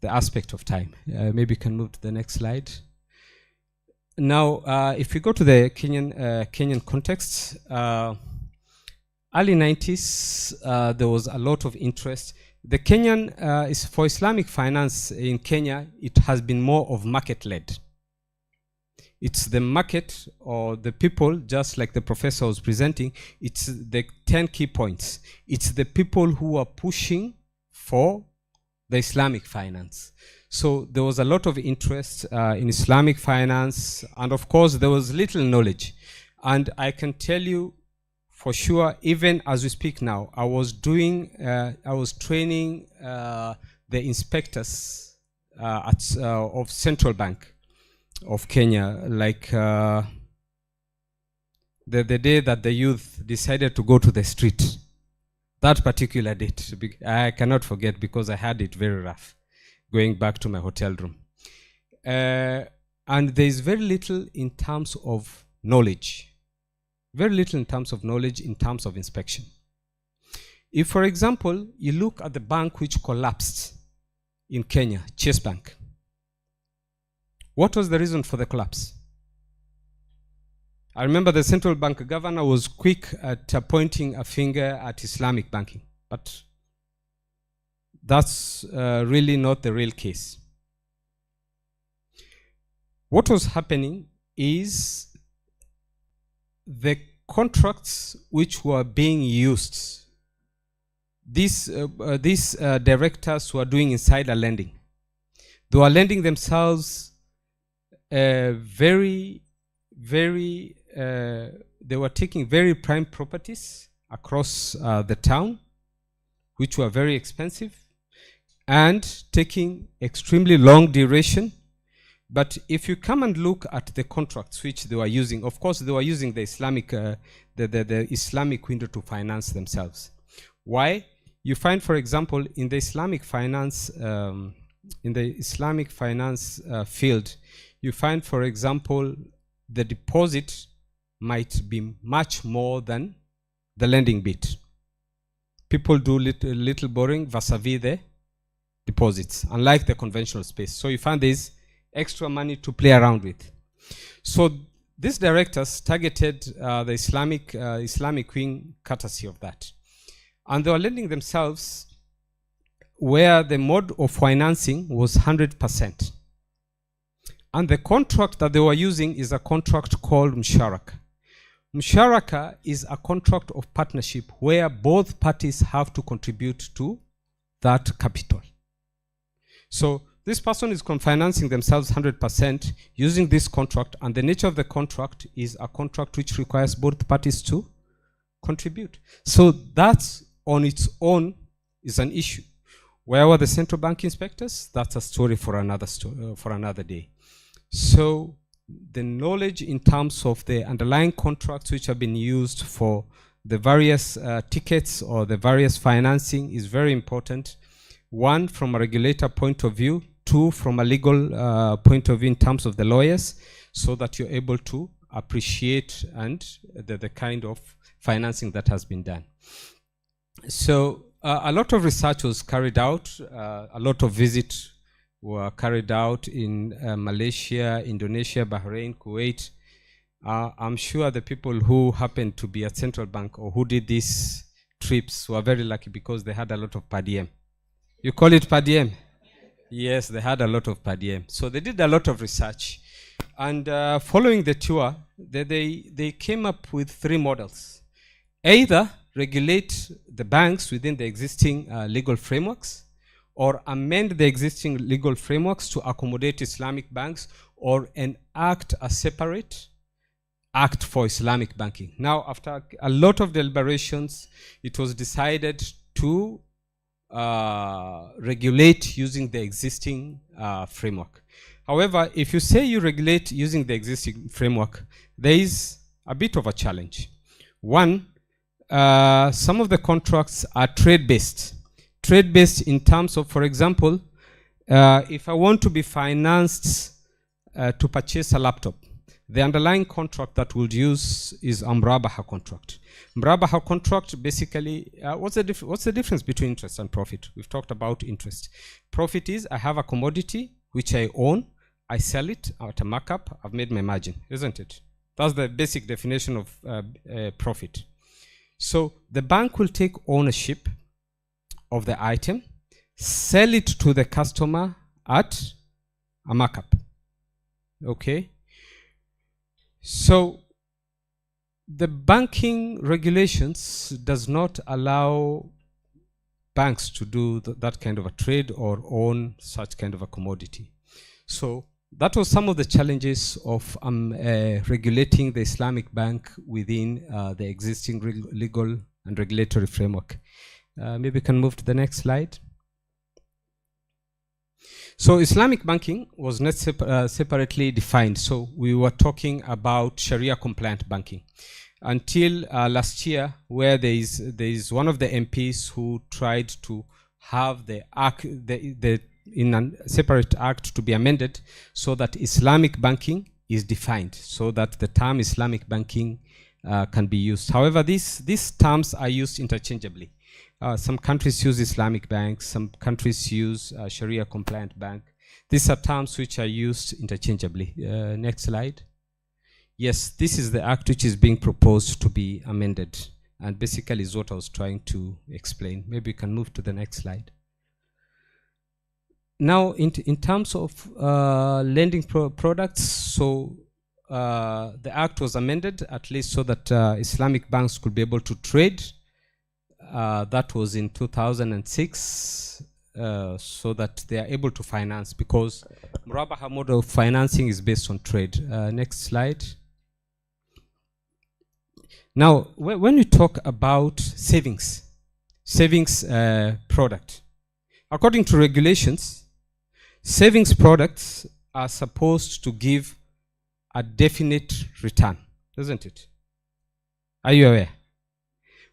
the aspect of time. Maybe you can move to the next slide. Now, if we go to the Kenyan context, early 90s, there was a lot of interest. The Kenyan, is for Islamic finance in Kenya, it has been more of market-led. It's the market or the people, just like the professor was presenting, it's the 10 key points. It's the people who are pushing for the Islamic finance. So there was a lot of interest in Islamic finance, and of course there was little knowledge. And I can tell you for sure, even as we speak now, I was training the inspectors of Central Bank of Kenya, like the day that the youth decided to go to the street. That particular date, I cannot forget because I had it very rough going back to my hotel room. And there is very little in terms of knowledge. Very little in terms of knowledge, in terms of inspection. If, for example, you look at the bank which collapsed in Kenya, Chase Bank, what was the reason for the collapse? I remember the central bank governor was quick at pointing a finger at Islamic banking, but that's really not the real case. What was happening is the contracts which were being used, these directors were doing insider lending. They were lending themselves they were taking very prime properties across the town, which were very expensive, and taking extremely long duration. But if you come and look at the contracts which they were using, of course they were using the Islamic, the Islamic window to finance themselves. Why? You find, for example, in the Islamic finance, field, you find, for example, the deposit might be much more than the lending bit. people do little borrowing vis-a-vis the deposits, unlike the conventional space. So you find there's extra money to play around with. So these directors targeted the Islamic wing courtesy of that. And they were lending themselves where the mode of financing was 100%. And the contract that they were using is a contract called Msharaka. Msharaka is a contract of partnership where both parties have to contribute to that capital. So this person is financing themselves 100% using this contract, and the nature of the contract is a contract which requires both parties to contribute. So that on its own is an issue. Where were the central bank inspectors? That's a story for another day. So the knowledge in terms of the underlying contracts which have been used for the various tickets or the various financing is very important. One, from a regulator point of view. Two, from a legal point of view in terms of the lawyers, so that you're able to appreciate and the kind of financing that has been done. So a lot of research was carried out, a lot of visits were carried out in Malaysia, Indonesia, Bahrain, Kuwait. I'm sure the people who happened to be at Central Bank or who did these trips were very lucky because they had a lot of per diem. You call it per diem? Yes, they had a lot of per diem. So they did a lot of research. And following the tour, they came up with 3 models. Either regulate the banks within the existing legal frameworks, or amend the existing legal frameworks to accommodate Islamic banks, or enact a separate act for Islamic banking. Now, after a lot of deliberations, it was decided to regulate using the existing framework. However, if you say you regulate using the existing framework, there is a bit of a challenge. One, some of the contracts are trade-based. Trade-based in terms of, for example, if I want to be financed to purchase a laptop, the underlying contract that we'll use is a Mrabaha contract. Mrabaha contract basically, what's the difference between interest and profit? We've talked about interest. Profit is I have a commodity which I own, I sell it at a markup, I've made my margin, isn't it? That's the basic definition of profit. So the bank will take ownership of the item, sell it to the customer at a markup. Okay? So the banking regulations does not allow banks to do that kind of a trade or own such kind of a commodity. So that was some of the challenges of regulating the Islamic bank within the existing legal and regulatory framework. Maybe we can move to the next slide. So Islamic banking was not separately defined. So we were talking about Sharia compliant banking until last year, where there is one of the MPs who tried to have the act, in a separate act to be amended so that Islamic banking is defined, so that the term Islamic banking can be used. However, these terms are used interchangeably. Some countries use Islamic banks, some countries use Sharia compliant bank. These are terms which are used interchangeably. Next slide. Yes, this is the act which is being proposed to be amended, and basically is what I was trying to explain. Maybe we can move to the next slide. Now, in terms of lending products, so the act was amended at least so that Islamic banks could be able to trade. That was in 2006, so that they are able to finance, because Murabaha model of financing is based on trade. Next slide. Now, when we talk about savings product, according to regulations, savings products are supposed to give a definite return, isn't it? Are you aware?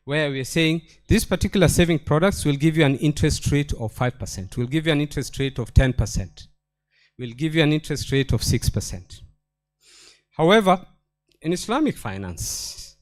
Where we are saying these particular saving products will give you an interest rate of 5%, will give you an interest rate of 10%, will give you an interest rate of 6%. However, in Islamic finance,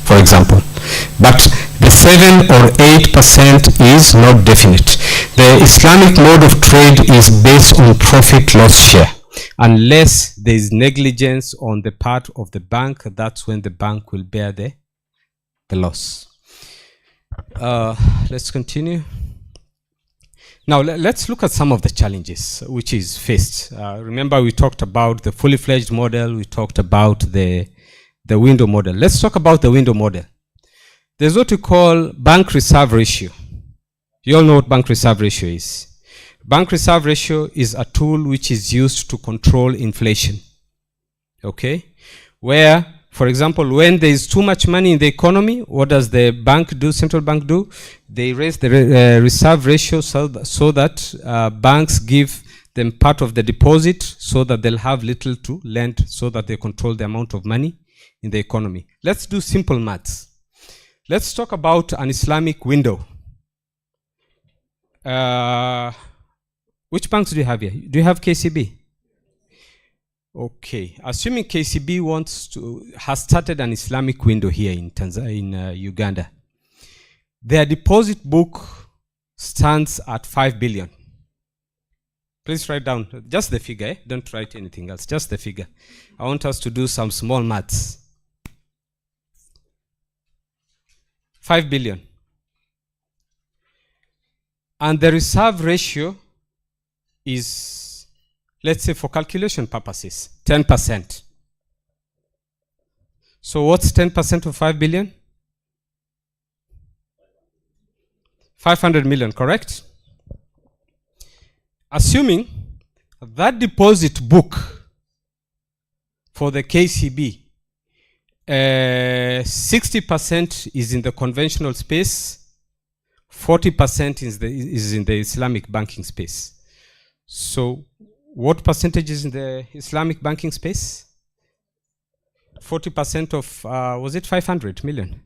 for example. But the 7 or 8% is not definite. The Islamic mode of trade is based on profit-loss share. Unless there is negligence on the part of the bank, that's when the bank will bear the loss. Let's continue. Now let's look at some of the challenges which is faced. Remember, we talked about the fully fledged model, we talked about the window model. Let's talk about the window model. There's what we call bank reserve ratio. You all know what bank reserve ratio is. Bank reserve ratio is a tool which is used to control inflation. Okay? Where, for example, when there is too much money in the economy, what does the bank do, central bank do? They raise the reserve ratio so that banks give them part of the deposit so that they'll have little to lend so that they control the amount of money in the economy. Let's do simple maths. Let's talk about an Islamic window. Which banks do you have here? Do you have KCB? Okay. Assuming KCB has started an Islamic window here in Uganda. Their deposit book stands at 5 billion. Please write down just the figure. Don't write anything else, just the figure. I want us to do some small maths. 5 billion. And the reserve ratio is, let's say for calculation purposes, 10%. So what's 10% of 5 billion? 500 million, correct? Assuming that deposit book for the KCB, 60% is in the conventional space, 40% is in the Islamic banking space. So what percentage is in the Islamic banking space? 40% of, was it 500 million?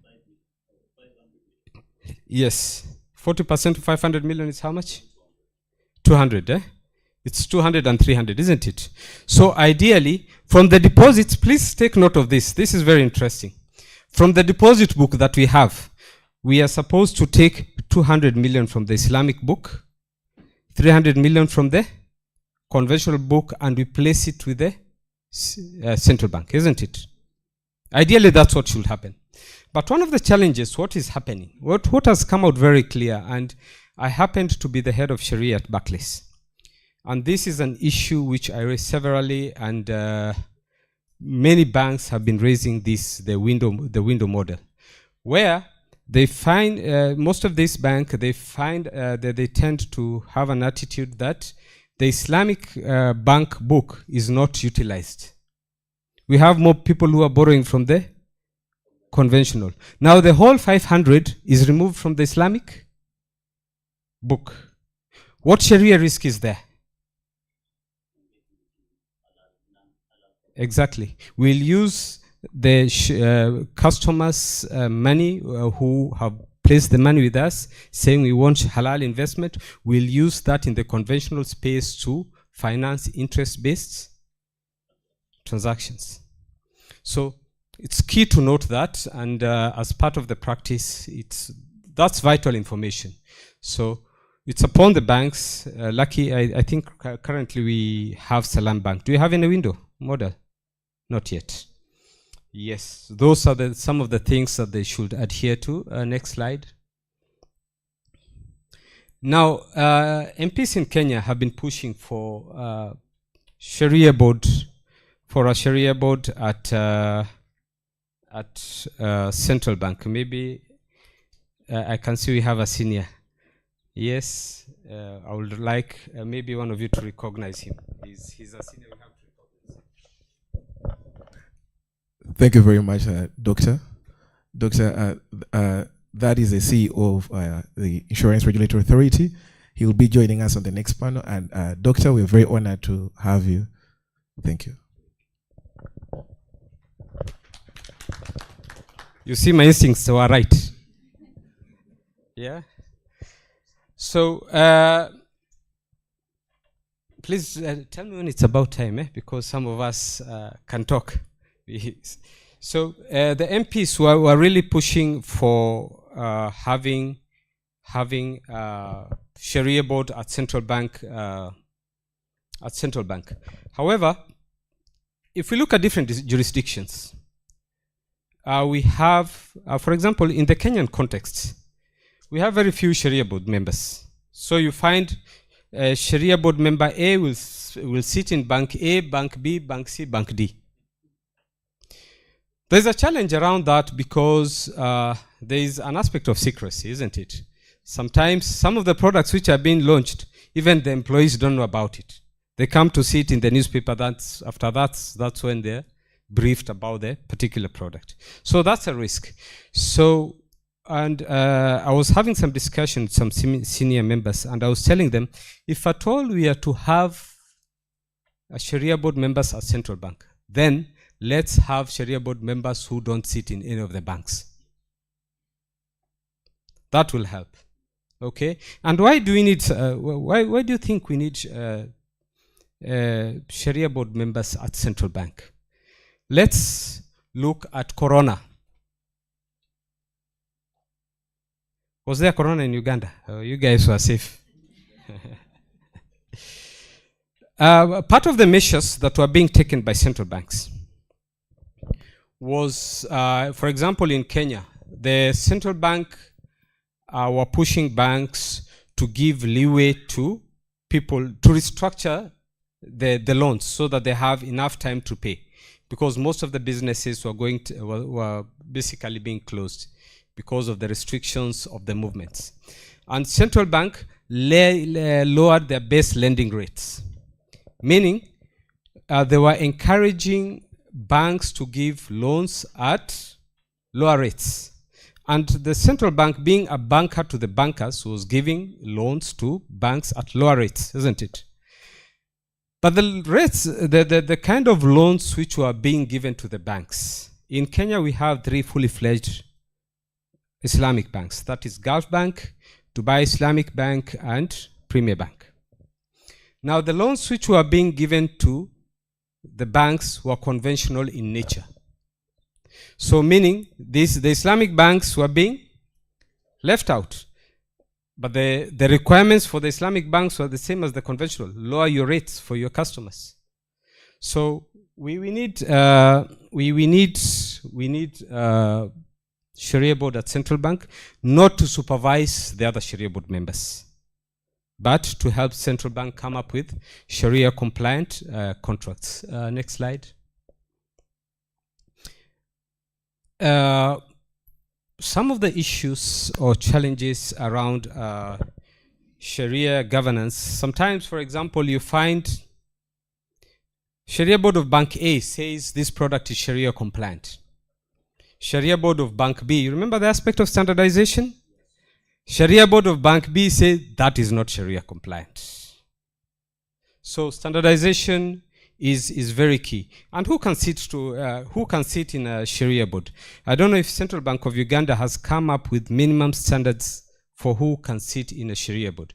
Yes. 40% of 500 million is how much? 200, eh? It's 200 and 300, isn't it? So ideally, from the deposits, please take note of this. This is very interesting. From the deposit book that we have, we are supposed to take 200 million from the Islamic book, 300 million from the conventional book, and we place it with the central bank, isn't it? Ideally, that's what should happen. But one of the challenges, what is happening, what has come out very clear, and I happened to be the head of Sharia at Barclays. And this is an issue which I raised severally, and many banks have been raising this, the window model, where they find, most of these banks, they find that they tend to have an attitude that the Islamic bank book is not utilized. We have more people who are borrowing from the conventional. Now the whole 500 is removed from the Islamic book. What Sharia risk is there? Exactly. We'll use the customers' money who have placed the money with us, saying we want halal investment. We'll use that in the conventional space to finance interest-based transactions. So it's key to note that, and as part of the practice, that's vital information. So it's upon the banks. Lucky, I think currently we have Salam Bank. Do you have any window model? Not yet. Yes, those are some of the things that they should adhere to. Next slide. Now, MPs in Kenya have been pushing for Sharia board, for a Sharia board at central bank. Maybe I can see we have a senior. Yes, I would like maybe one of you to recognize him. He's a senior. We have to recognize him. Thank you very much, Doctor. Doctor, that is the CEO of the Insurance Regulatory Authority. He will be joining us on the next panel. And Doctor, we're very honored to have you. Thank you. You see, my instincts were right. Yeah. So, please tell me when it's about time, because some of us can talk. So the MPs were really pushing for having Sharia board at central bank. However, if we look at different jurisdictions, we have, for example, in the Kenyan context, we have very few Sharia board members. So you find Sharia board member A will sit in bank A, bank B, bank C, bank D. There's a challenge around that because there is an aspect of secrecy, isn't it? Sometimes some of the products which are being launched, even the employees don't know about it. They come to see it in the newspaper. That's when they're briefed about the particular product. So that's a risk. So, and I was having some discussion with some senior members, and I was telling them, if at all we are to have a Sharia board members at central bank, then let's have Sharia board members who don't sit in any of the banks. That will help. Okay. And why do we need? Why do you think we need Sharia board members at central bank? Let's look at Corona. Was there Corona in Uganda? You guys were safe. Part of the measures that were being taken by central banks was, for example, in Kenya, the central bank were pushing banks to give leeway to people to restructure the loans so that they have enough time to pay, because most of the businesses were basically being closed because of the restrictions of the movements. And central bank lowered their base lending rates, meaning they were encouraging banks to give loans at lower rates. And the central bank, being a banker to the bankers, was giving loans to banks at lower rates, isn't it? But the rates, the kind of loans which were being given to the banks, in Kenya we have 3 fully fledged Islamic banks. That is Gulf Bank, Dubai Islamic Bank, and Premier Bank. Now the loans which were being given to the banks were conventional in nature. So meaning the Islamic banks were being left out. But the requirements for the Islamic banks were the same as the conventional. Lower your rates for your customers. So we need Sharia board at central bank, not to supervise the other Sharia board members, but to help central bank come up with Sharia compliant contracts. Next slide. Some of the issues or challenges around Sharia governance, sometimes, for example, you find Sharia board of Bank A says this product is Sharia compliant. Sharia board of Bank B, you remember the aspect of standardization? Sharia board of Bank B says that is not Sharia compliant. So standardization is very key. And who can sit in a Sharia board? I don't know if Central Bank of Uganda has come up with minimum standards for who can sit in a Sharia board.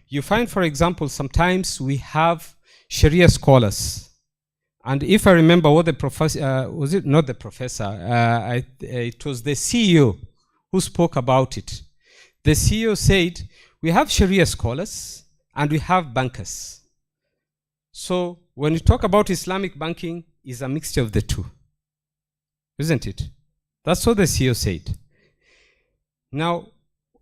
You find, for example, sometimes we have Sharia scholars. And if I remember what the professor, was it not the professor, it was the CEO who spoke about it. The CEO said, we have Sharia scholars and we have bankers. So when you talk about Islamic banking, it's a mixture of the two, isn't it? That's what the CEO said. Now,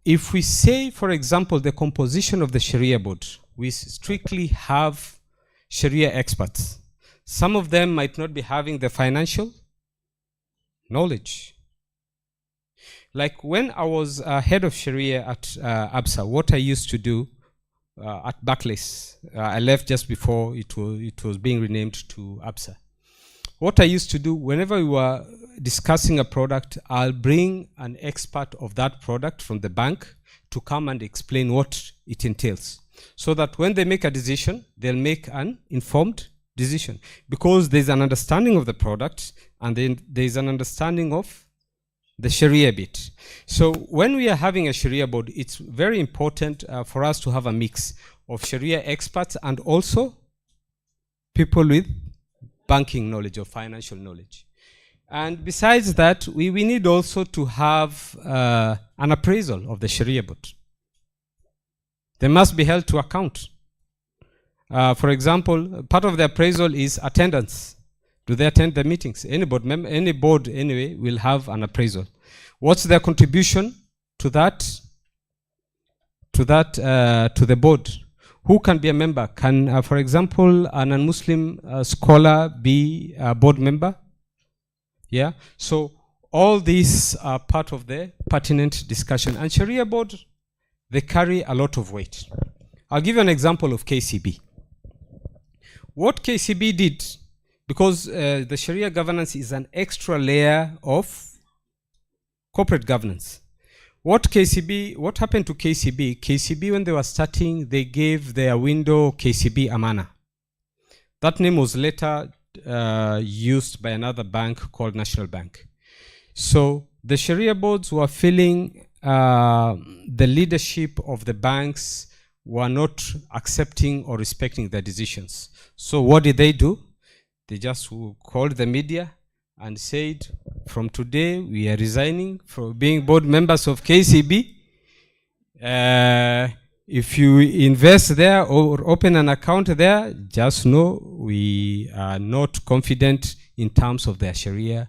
if we say, for example, the composition of the Sharia board, we strictly have Sharia experts. Some of them might not be having the financial knowledge. Like when I was head of Sharia at ABSA, what I used to do at Barclays, I left just before it was being renamed to ABSA. What I used to do, whenever we were discussing a product, I'll bring an expert of that product from the bank to come and explain what it entails, so that when they make a decision, they'll make an informed decision, because there's an understanding of the product and then there's an understanding of the Sharia bit. So when we are having a Sharia board, it's very important for us to have a mix of Sharia experts and also people with banking knowledge or financial knowledge. And besides that, we need also to have an appraisal of the Sharia board. They must be held to account. For example, part of the appraisal is attendance. Do they attend the meetings? Any board anyway will have an appraisal. What's their contribution to that? To the board? Who can be a member? Can, for example, a non-Muslim scholar be a board member? Yeah. So all these are part of the pertinent discussion. And Sharia board, they carry a lot of weight. I'll give you an example of KCB. What KCB did, because the Sharia governance is an extra layer of corporate governance. What happened to KCB? KCB, when they were starting, they gave their window KCB Amana. That name was later used by another bank called National Bank. So the Sharia boards were feeling the leadership of the banks were not accepting or respecting their decisions. So what did they do? They just called the media and said, from today we are resigning from being board members of KCB. If you invest there or open an account there, just know we are not confident in terms of their Sharia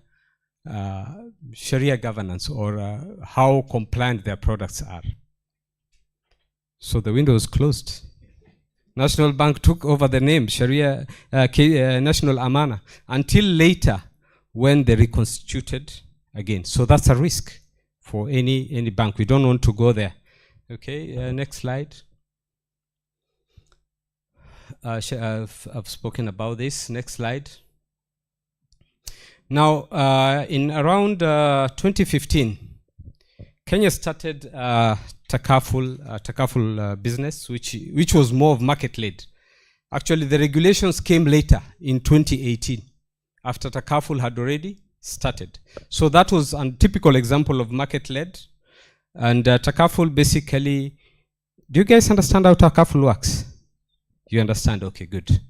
governance or how compliant their products are. So the window was closed. National Bank took over the name Sharia National Amana until later when they reconstituted again. So that's a risk for any bank. We don't want to go there. Okay, next slide. I've spoken about this. Next slide. Now, in around 2015, Kenya started Takaful business, which was more of market-led. Actually, the regulations came later in 2018, after Takaful had already started. So that was a typical example of market-led. And Takaful basically, do you guys understand how Takaful works? You understand? Okay, good.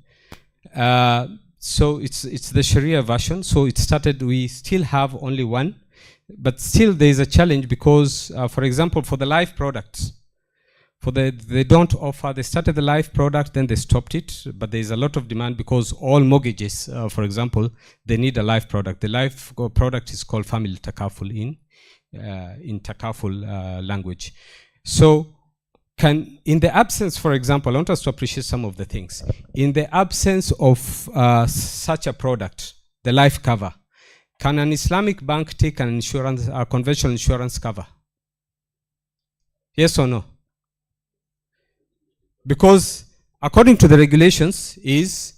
So it's the Sharia version. So it started, we still have only one, but still there is a challenge because, for example, for the life products, they don't offer, they started the life product, then they stopped it, but there is a lot of demand because all mortgages, for example, they need a life product. The life product is called family takaful in Takaful language. So in the absence, for example, I want us to appreciate some of the things. In the absence of such a product, the life cover, can an Islamic bank take an insurance, a conventional insurance cover? Yes or no? Because according to the regulations is,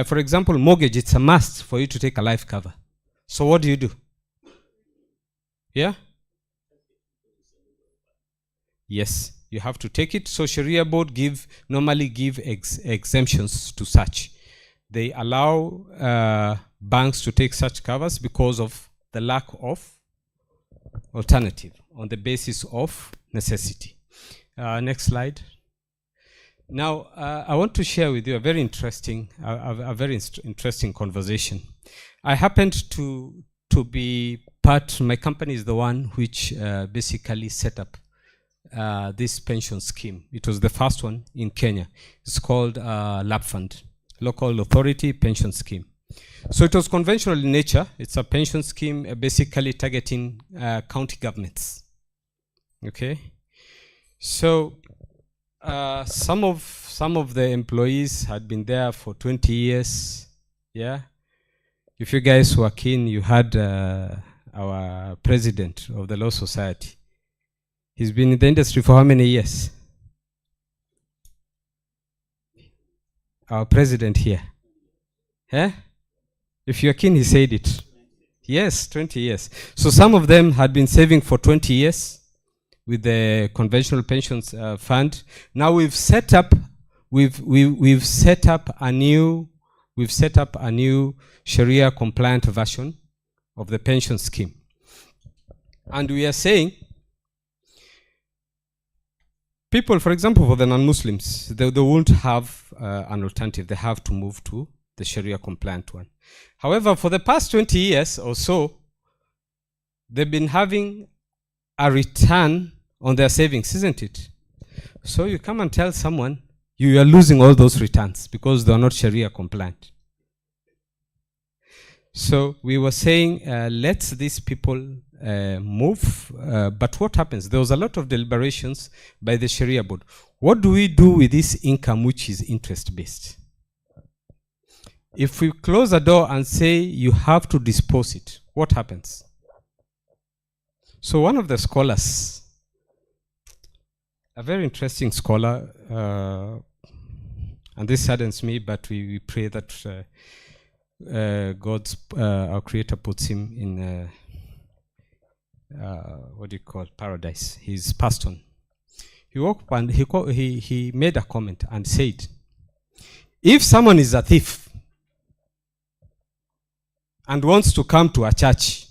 for example, mortgage, it's a must for you to take a life cover. So what do you do? Yeah? Yes, you have to take it. So Sharia board normally give exemptions to such. They allow banks to take such covers because of the lack of alternative on the basis of necessity. Next slide. Now, I want to share with you a very interesting conversation. I happened to be my company is the one which basically set up this pension scheme. It was the first one in Kenya. It's called LAP Fund, Local Authority Pension Scheme. So it was conventional in nature. It's a pension scheme basically targeting county governments. Okay. So some of the employees had been there for 20 years. Yeah. If you guys were keen, you had our president of the Law Society. He's been in the industry for how many years? Our president here. Eh? If you're keen, he said it. Yes, 20 years. So some of them had been saving for 20 years with the conventional pensions fund. Now we've set up a new Sharia compliant version of the pension scheme. And we are saying people, for example, for the non-Muslims, they won't have an alternative. They have to move to the Sharia compliant one. However, for the past 20 years or so, they've been having a return on their savings, isn't it? So you come and tell someone you are losing all those returns because they are not Sharia compliant. So we were saying, let these people move. But what happens? There was a lot of deliberations by the Sharia board. What do we do with this income which is interest-based? If we close the door and say you have to dispose it, what happens? So one of the scholars, a very interesting scholar, and this saddens me, but we pray that God's, our Creator, puts him in what do you call paradise. He's passed on. He woke up and he made a comment and said, if someone is a thief and wants to come to a church,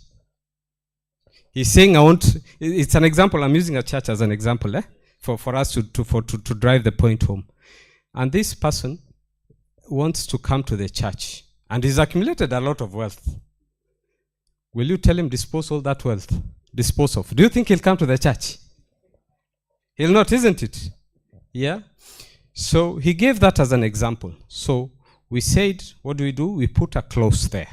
he's saying, it's an example, I'm using a church as an example, for us to drive the point home. And this person wants to come to the church and he's accumulated a lot of wealth. Will you tell him dispose all that wealth? Dispose of. Do you think he'll come to the church? He'll not, isn't it? Yeah? So he gave that as an example. So we said, what do? We put a clause there.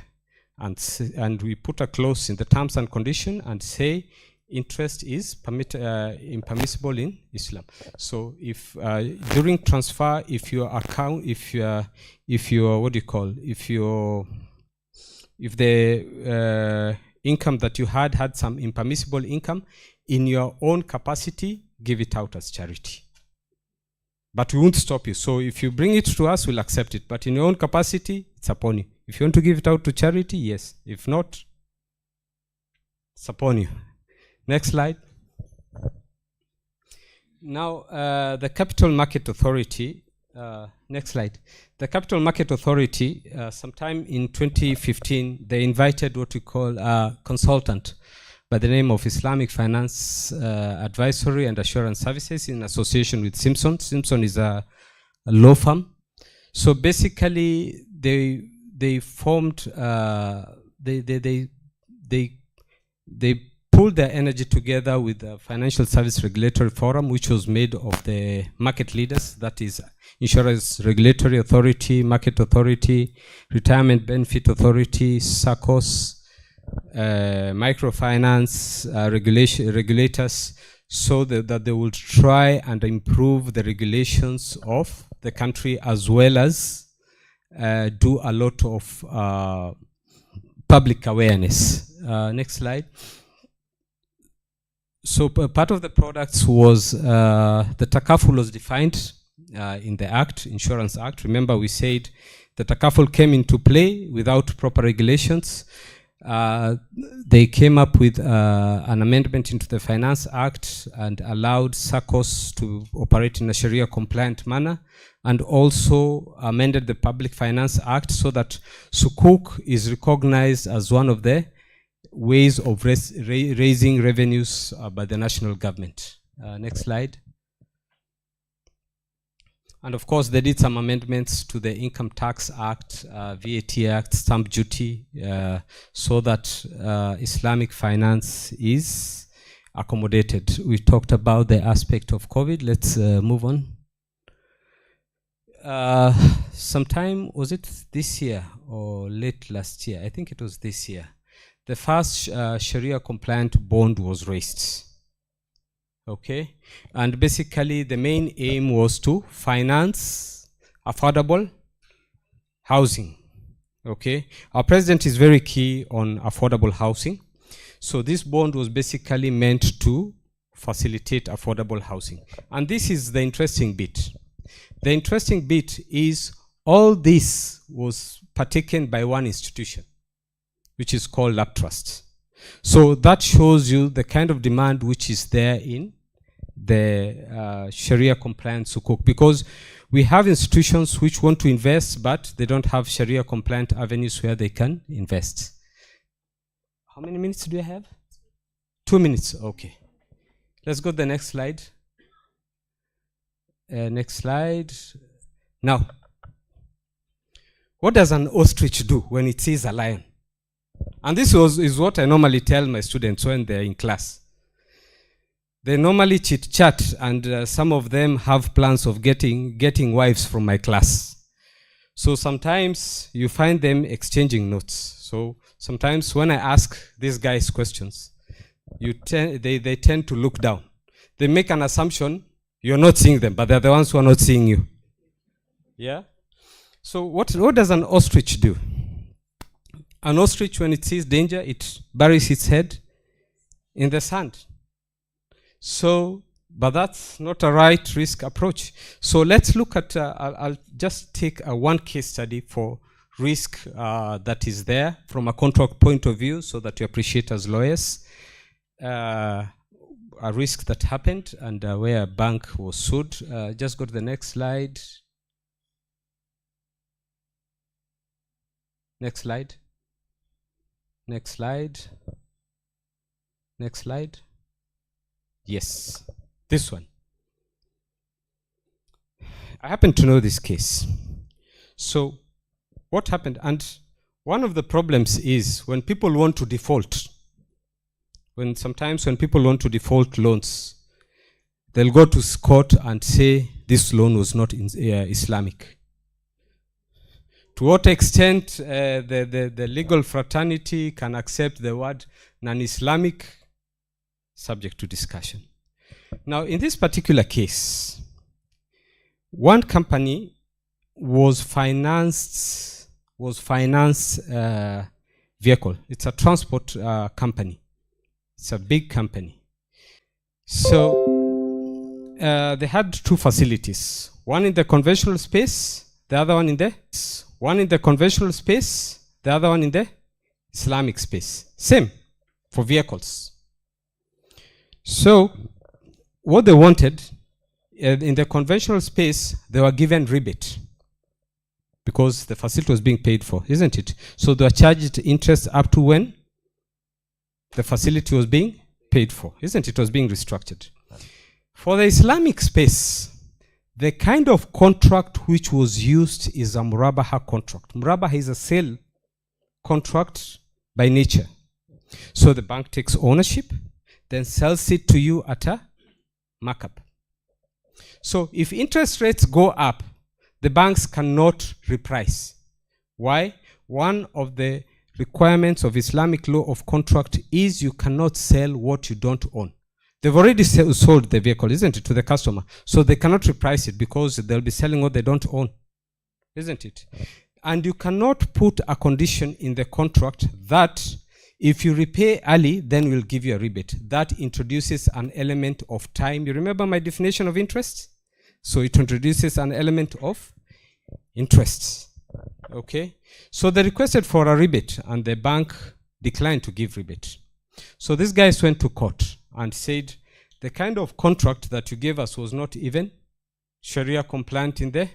And we put a clause in the terms and condition and say interest is impermissible in Islam. So if during transfer, if the income that you had some impermissible income, in your own capacity, give it out as charity. But we won't stop you. So if you bring it to us, we'll accept it. But in your own capacity, it's upon you. If you want to give it out to charity, yes. If not, it's upon you. Next slide. Now, the Capital Market Authority, next slide. The Capital Market Authority, sometime in 2015, they invited what we call a consultant by the name of Islamic Finance Advisory and Assurance Services in association with Simpson. Simpson is a law firm. So basically, they formed, they pulled their energy together with the Financial Service Regulatory Forum, which was made of the market leaders, that is Insurance Regulatory Authority, Market Authority, Retirement Benefit Authority, SACCOs, microfinance regulators, so that they will try and improve the regulations of the country, as well as do a lot of public awareness. Next slide. So part of the products was the takaful was defined in the Act, Insurance Act. Remember, we said the takaful came into play without proper regulations. They came up with an amendment into the Finance Act and allowed SACCOs to operate in a Sharia compliant manner, and also amended the Public Finance Act so that sukuk is recognized as one of the ways of raising revenues by the national government. Next slide. And of course, they did some amendments to the Income Tax Act, VAT Act, stamp duty, so that Islamic finance is accommodated. We talked about the aspect of COVID. Let's move on. Sometime, was it this year or late last year? I think it was this year. The first Sharia compliant bond was raised. Okay, and basically the main aim was to finance affordable housing. Okay, our president is very key on affordable housing. So this bond was basically meant to facilitate affordable housing. And this is the interesting bit. The interesting bit is all this was partaken by one institution, which is called Lab Trust. So that shows you the kind of demand which is there in the Sharia compliant sukuk, because we have institutions which want to invest, but they don't have Sharia compliant avenues where they can invest. How many minutes do I have? 2 minutes, okay. Let's go to the next slide. Next slide. Now, what does an ostrich do when it sees a lion? And this is what I normally tell my students when they're in class. They normally chit-chat, and some of them have plans of getting wives from my class. So sometimes you find them exchanging notes. So sometimes when I ask these guys questions, they tend to look down. They make an assumption you're not seeing them, but they're the ones who are not seeing you. Yeah? So what does an ostrich do? An ostrich, when it sees danger, it buries its head in the sand. So, but that's not a right risk approach. So let's look at, I'll just take one case study for risk that is there from a contract point of view so that you appreciate as lawyers. A risk that happened and where a bank was sued. Just go to the next slide. Next slide. Next slide. Next slide. Yes, this one. I happen to know this case. So what happened? And one of the problems is when people want to default, sometimes when people want to default loans, they'll go to court and say this loan was not Islamic. To what extent the legal fraternity can accept the word non-Islamic, subject to discussion. Now, in this particular case, one company was financed vehicle. It's a transport company. It's a big company. So they had two facilities. One in the conventional space, the other one in the conventional space, the other one in the Islamic space. Same for vehicles. So what they wanted, in the conventional space, they were given rebate because the facility was being paid for, isn't it? So they were charged interest up to when the facility was being paid for, isn't it? It was being restructured. For the Islamic space, the kind of contract which was used is a murabaha contract. Murabaha is a sale contract by nature. So the bank takes ownership, then sells it to you at a markup. So if interest rates go up, the banks cannot reprice. Why? One of the requirements of Islamic law of contract is you cannot sell what you don't own. They've already sold the vehicle, isn't it, to the customer. So they cannot reprice it because they'll be selling what they don't own, isn't it? And you cannot put a condition in the contract that if you repay early, then we'll give you a rebate. That introduces an element of time. You remember my definition of interest? So it introduces an element of interest. Okay? So they requested for a rebate and the bank declined to give rebate. So these guys went to court and said, the kind of contract that you gave us was not even Sharia compliant in the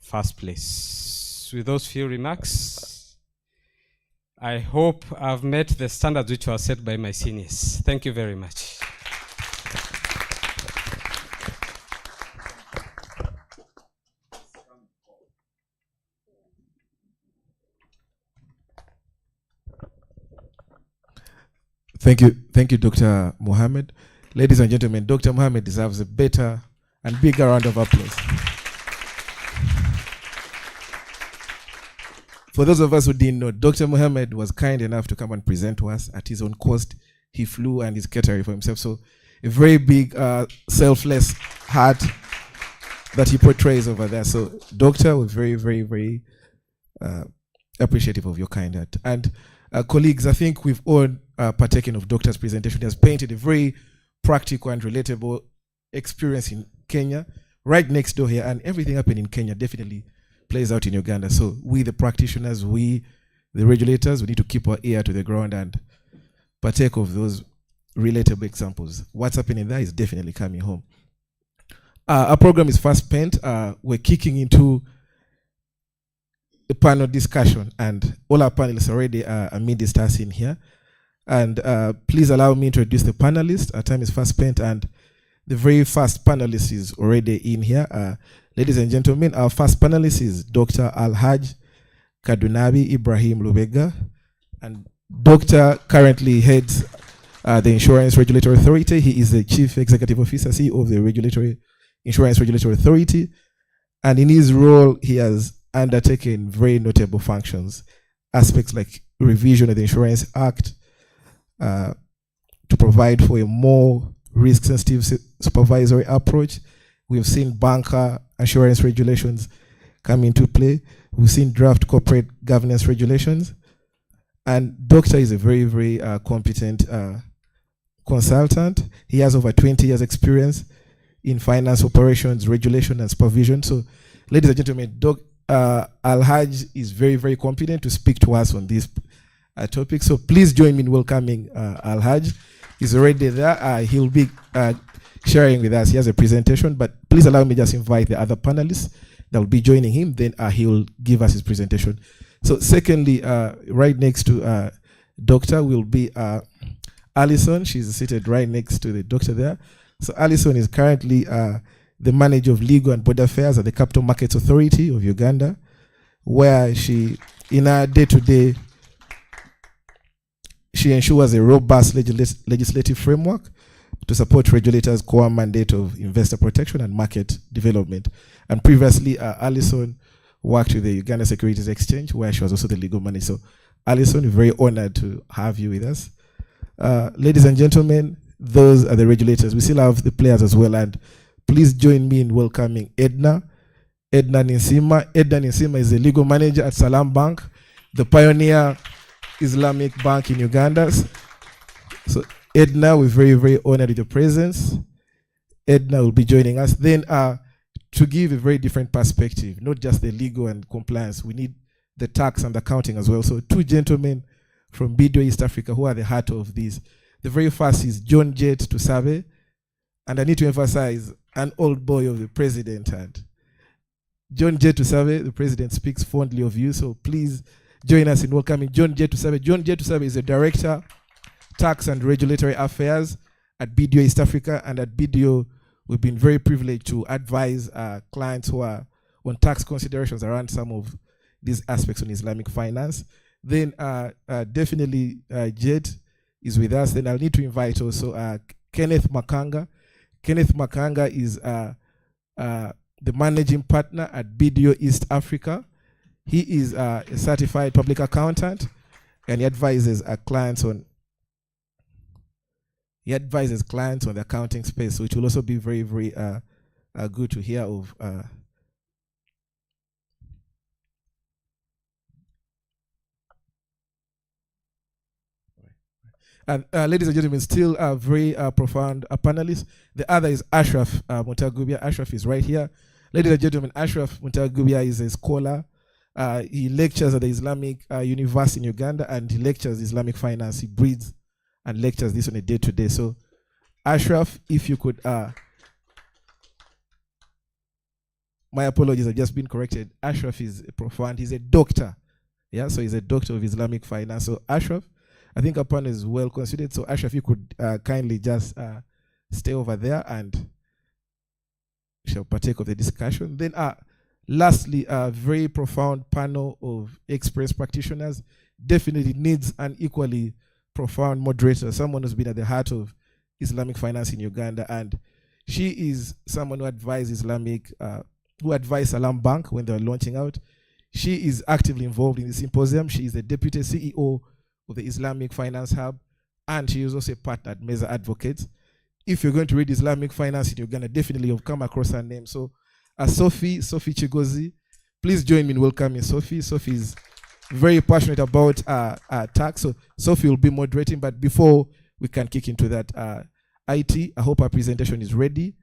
first place. With those few remarks, I hope I've met the standards which were set by my seniors. Thank you very much. Thank you, Dr. Mohammed. Ladies and gentlemen, Dr. Mohammed deserves a better and bigger round of applause. For those of us who didn't know, Dr. Mohammed was kind enough to come and present to us at his own cost. He flew and is catering for himself. So a very big, selfless heart that he portrays over there. So, Doctor, we're very, very, very appreciative of your kind heart. And colleagues, I think we've all partaken of Doctor's presentation. He has painted a very practical and relatable experience in Kenya, right next door here, and everything happening in Kenya definitely plays out in Uganda. So we, the practitioners, we, the regulators, we need to keep our ear to the ground and partake of those relatable examples. What's happening there is definitely coming home. Our program is fast spent. We're kicking into a panel discussion, and all our panelists already are amidst us in here. And please allow me to introduce the panelists. Our time is fast spent, and the very first panelist is already in here. Ladies and gentlemen, our first panelist is Dr. Al-Haj Kadunabi Ibrahim Lubega, and Dr. currently heads the Insurance Regulatory Authority. He is the Chief Executive Officer, CEO of the Insurance Regulatory Authority, and in his role, he has undertaken very notable functions, aspects like revision of the Insurance Act to provide for a more risk-sensitive supervisory approach. We've seen banker assurance regulations come into play. We've seen draft corporate governance regulations. And Doctor is a very, very competent consultant. He has over 20 years experience in finance operations, regulation, and supervision. So, ladies and gentlemen, Al-Haj is very, very competent to speak to us on this topic. So please join me in welcoming Al-Haj. He's already there. He'll be sharing with us. He has a presentation, but please allow me just invite the other panelists that will be joining him. Then he will give us his presentation. So secondly, right next to Doctor will be Alison. She's seated right next to the doctor there. So Alison is currently the manager of legal and border affairs at the Capital Markets Authority of Uganda, where she, in her day-to-day, she ensures a robust legislative framework to support regulators' core mandate of investor protection and market development. And previously, Alison worked with the Uganda Securities Exchange, where she was also the legal manager. So, Alison, we're very honored to have you with us. Ladies and gentlemen, those are the regulators. We still have the players as well. And please join me in welcoming Edna Ninsima. Edna Ninsima is the legal manager at Salam Bank, the pioneer Islamic bank in Uganda. So Edna, we're very, very honored with your presence. Edna will be joining us. Then to give a very different perspective, not just the legal and compliance, we need the tax and accounting as well. So two gentlemen from BDO East Africa who are the heart of this. The very first is John Jet Tusabe, and I need to emphasize an old boy of the president. And John Jet Tusabe, the president speaks fondly of you, so please join us in welcoming John Jet Tusabe. John Jet Tusabe is the Director, Tax and Regulatory Affairs at BDO East Africa, and at BDO, we've been very privileged to advise clients who are on tax considerations around some of these aspects on Islamic finance. Then definitely Jet is with us. Then I'll need to invite also Kenneth Makanga. Kenneth Makanga is the managing partner at BDO East Africa. He is a certified public accountant, and he advises clients on the accounting space, which will also be very, very good to hear of. And ladies and gentlemen, still a very profound panelist. The other is Ashraf Muntagubia. Ashraf is right here. Ladies and gentlemen, Ashraf Muntagubia is a scholar. He lectures at the Islamic University in Uganda, and he lectures Islamic finance. He breathes and lectures this on a day-to-day. So, Ashraf, if you could, my apologies, I've just been corrected. Ashraf is a profound, he's a doctor. Yeah, so he's a doctor of Islamic finance. So, Ashraf, I think our panel is well considered. So, Ashraf, you could kindly just stay over there and shall partake of the discussion. Then, lastly, a very profound panel of experienced practitioners definitely needs an equally profound moderator, someone who's been at the heart of Islamic finance in Uganda. And she is someone who advised who advised Salam Bank when they were launching out. She is actively involved in the symposium. She is the deputy CEO of the Islamic Finance Hub, and she is also a partner at Meza Advocates. If you're going to read Islamic finance in Uganda, definitely you'll come across her name. So, Sophie Chigozi, please join me in welcoming Sophie. Sophie is very passionate about tax. So, Sophie will be moderating, but before we can kick into that, IT, I hope our presentation is ready.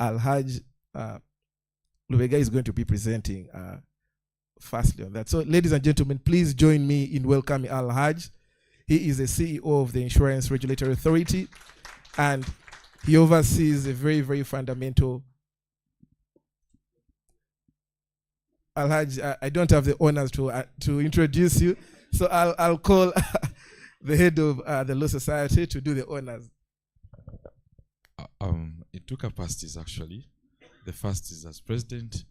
Al-Haj Lubega is going to be presenting firstly on that. So, ladies and gentlemen, please join me in welcoming Al-Haj. He is the CEO of the Insurance Regulatory Authority, and he oversees a very, very fundamental. Al-Haj, I don't have the honors to introduce you, so I'll call the head of the Law Society to do the honors. In two capacities, actually. The first is as president,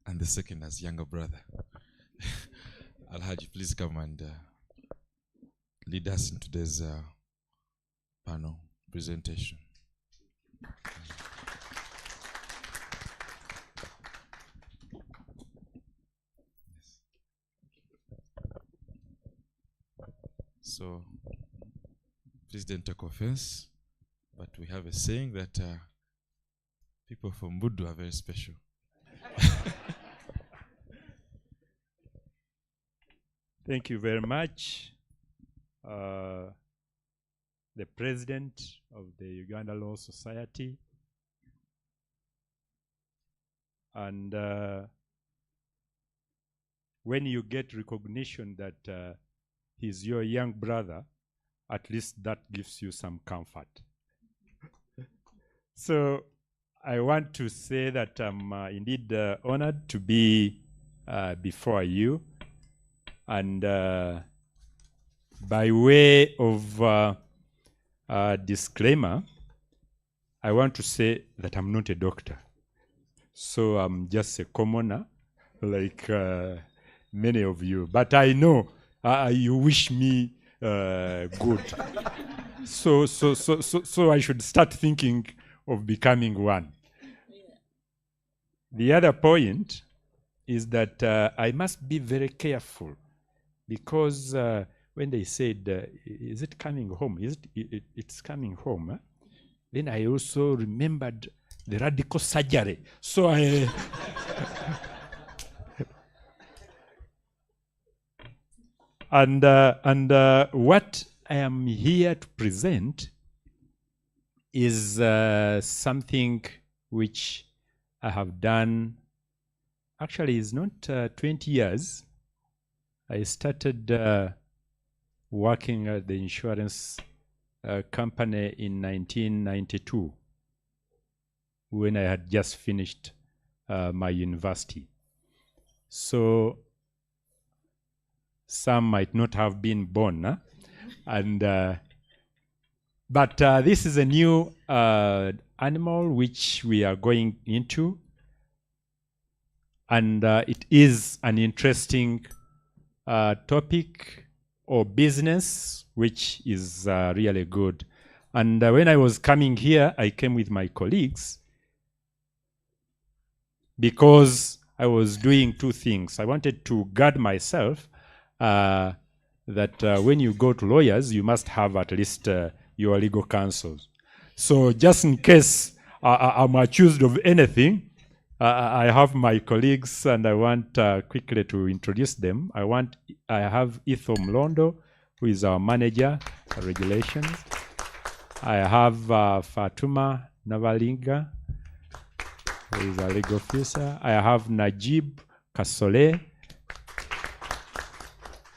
and the second as younger brother. Alhaji, please come and lead us in today's panel presentation. So, please don't take offense, but we have a saying that people from Budu are very special. Thank you very much. The President of the Uganda Law Society, and when you get recognition that he's your young brother, at least that gives you some comfort. So I want to say that I'm indeed honored to be before you. And by way of disclaimer, I want to say that I'm not a doctor. So I'm just a commoner, like many of you. But I know you wish me good. So I should start thinking of becoming one. The other point is that I must be very careful, because when they said, is it coming home? It's coming home. Huh? Then I also remembered the radical surgery. So I... and what I am here to present is something which I have done. Actually, it's not 20 years. I started working at the insurance company in 1992, when I had just finished my university. So some might not have been born, huh? And but this is a new animal which we are going into, and it is an interesting topic or business which is really good. And when I was coming here, I came with my colleagues because I was doing two things. I wanted to guard myself that when you go to lawyers, you must have at least your legal counsels. So just in case I'm accused of anything, I have my colleagues, and I want quickly to introduce them. I have Ithom Londo, who is our manager for regulations. I have Fatuma Navalinga, who is a legal officer. I have Najib Kasole.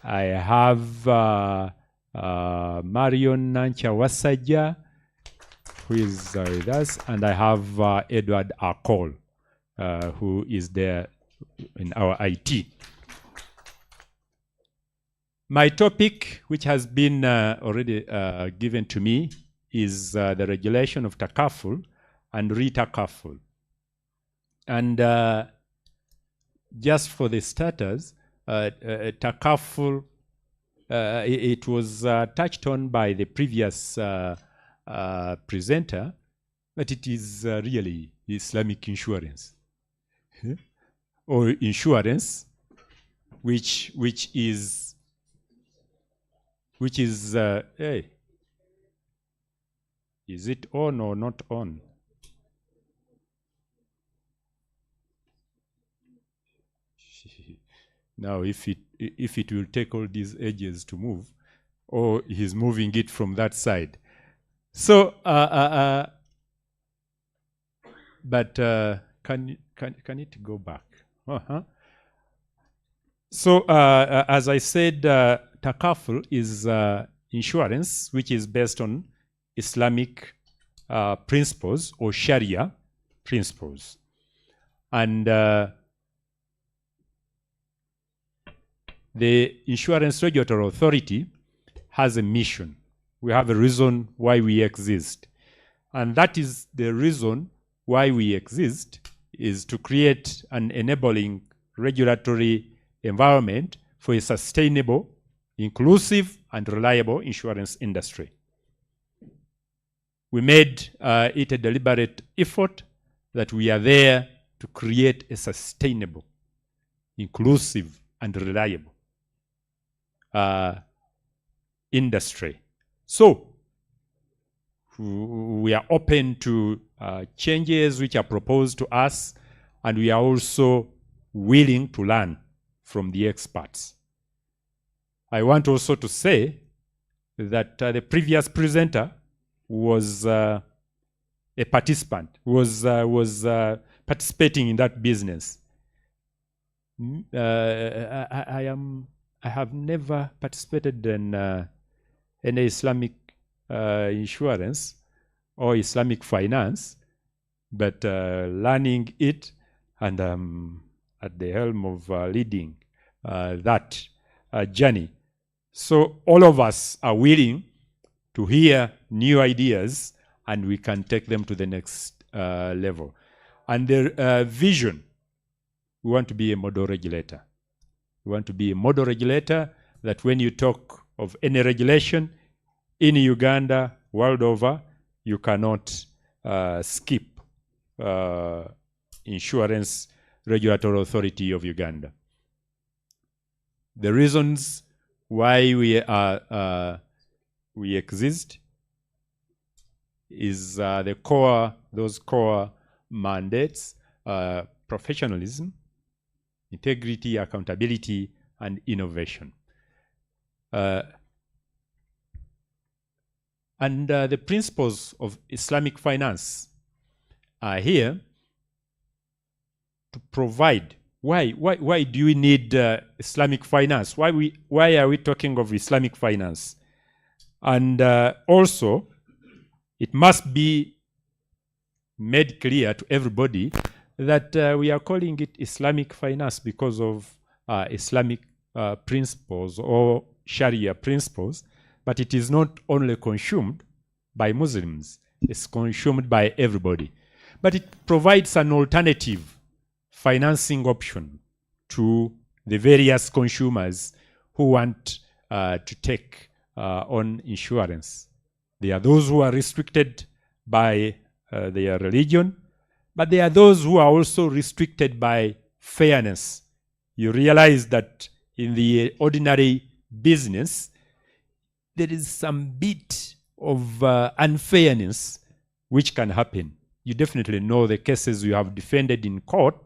I have Marion Nancha Wasaja, who is with us, and I have Edward Akol, who is there in our IT. My topic, which has been already given to me, is the regulation of takaful and re-takaful. And just for the starters, takaful, it was touched on by the previous presenter, but it is really Islamic insurance. Or insurance, which is hey, is it on or not on? Now, if it will take all these edges to move, or he's moving it from that side. So, but can it go back? So, as I said, takaful is insurance which is based on Islamic principles or Sharia principles. And the Insurance Regulatory Authority has a mission. We have a reason why we exist. And that is the reason why we exist, is to create an enabling regulatory environment for a sustainable, inclusive, and reliable insurance industry. We made it a deliberate effort that we are there to create a sustainable, inclusive, and reliable industry. So, we are open to changes which are proposed to us, and we are also willing to learn from the experts. I want also to say that the previous presenter was a participant, was participating in that business. I have never participated in any Islamic insurance or Islamic finance, but learning it, and at the helm of leading that journey. So all of us are willing to hear new ideas, and we can take them to the next level. And the vision, we want to be a model regulator. We want to be a model regulator that when you talk of any regulation in Uganda, world over, you cannot skip Insurance Regulatory Authority of Uganda. The reasons why we exist is those core mandates: professionalism, integrity, accountability, and innovation. And the principles of Islamic finance are here to provide. Why do we need Islamic finance? Why are we talking of Islamic finance? And also, it must be made clear to everybody that we are calling it Islamic finance because of Islamic principles or Sharia principles, but it is not only consumed by Muslims, it's consumed by everybody. But it provides an alternative financing option to the various consumers who want to take on insurance. There are those who are restricted by their religion, but there are those who are also restricted by fairness. You realize that in the ordinary business, there is some bit of unfairness which can happen. You definitely know the cases you have defended in court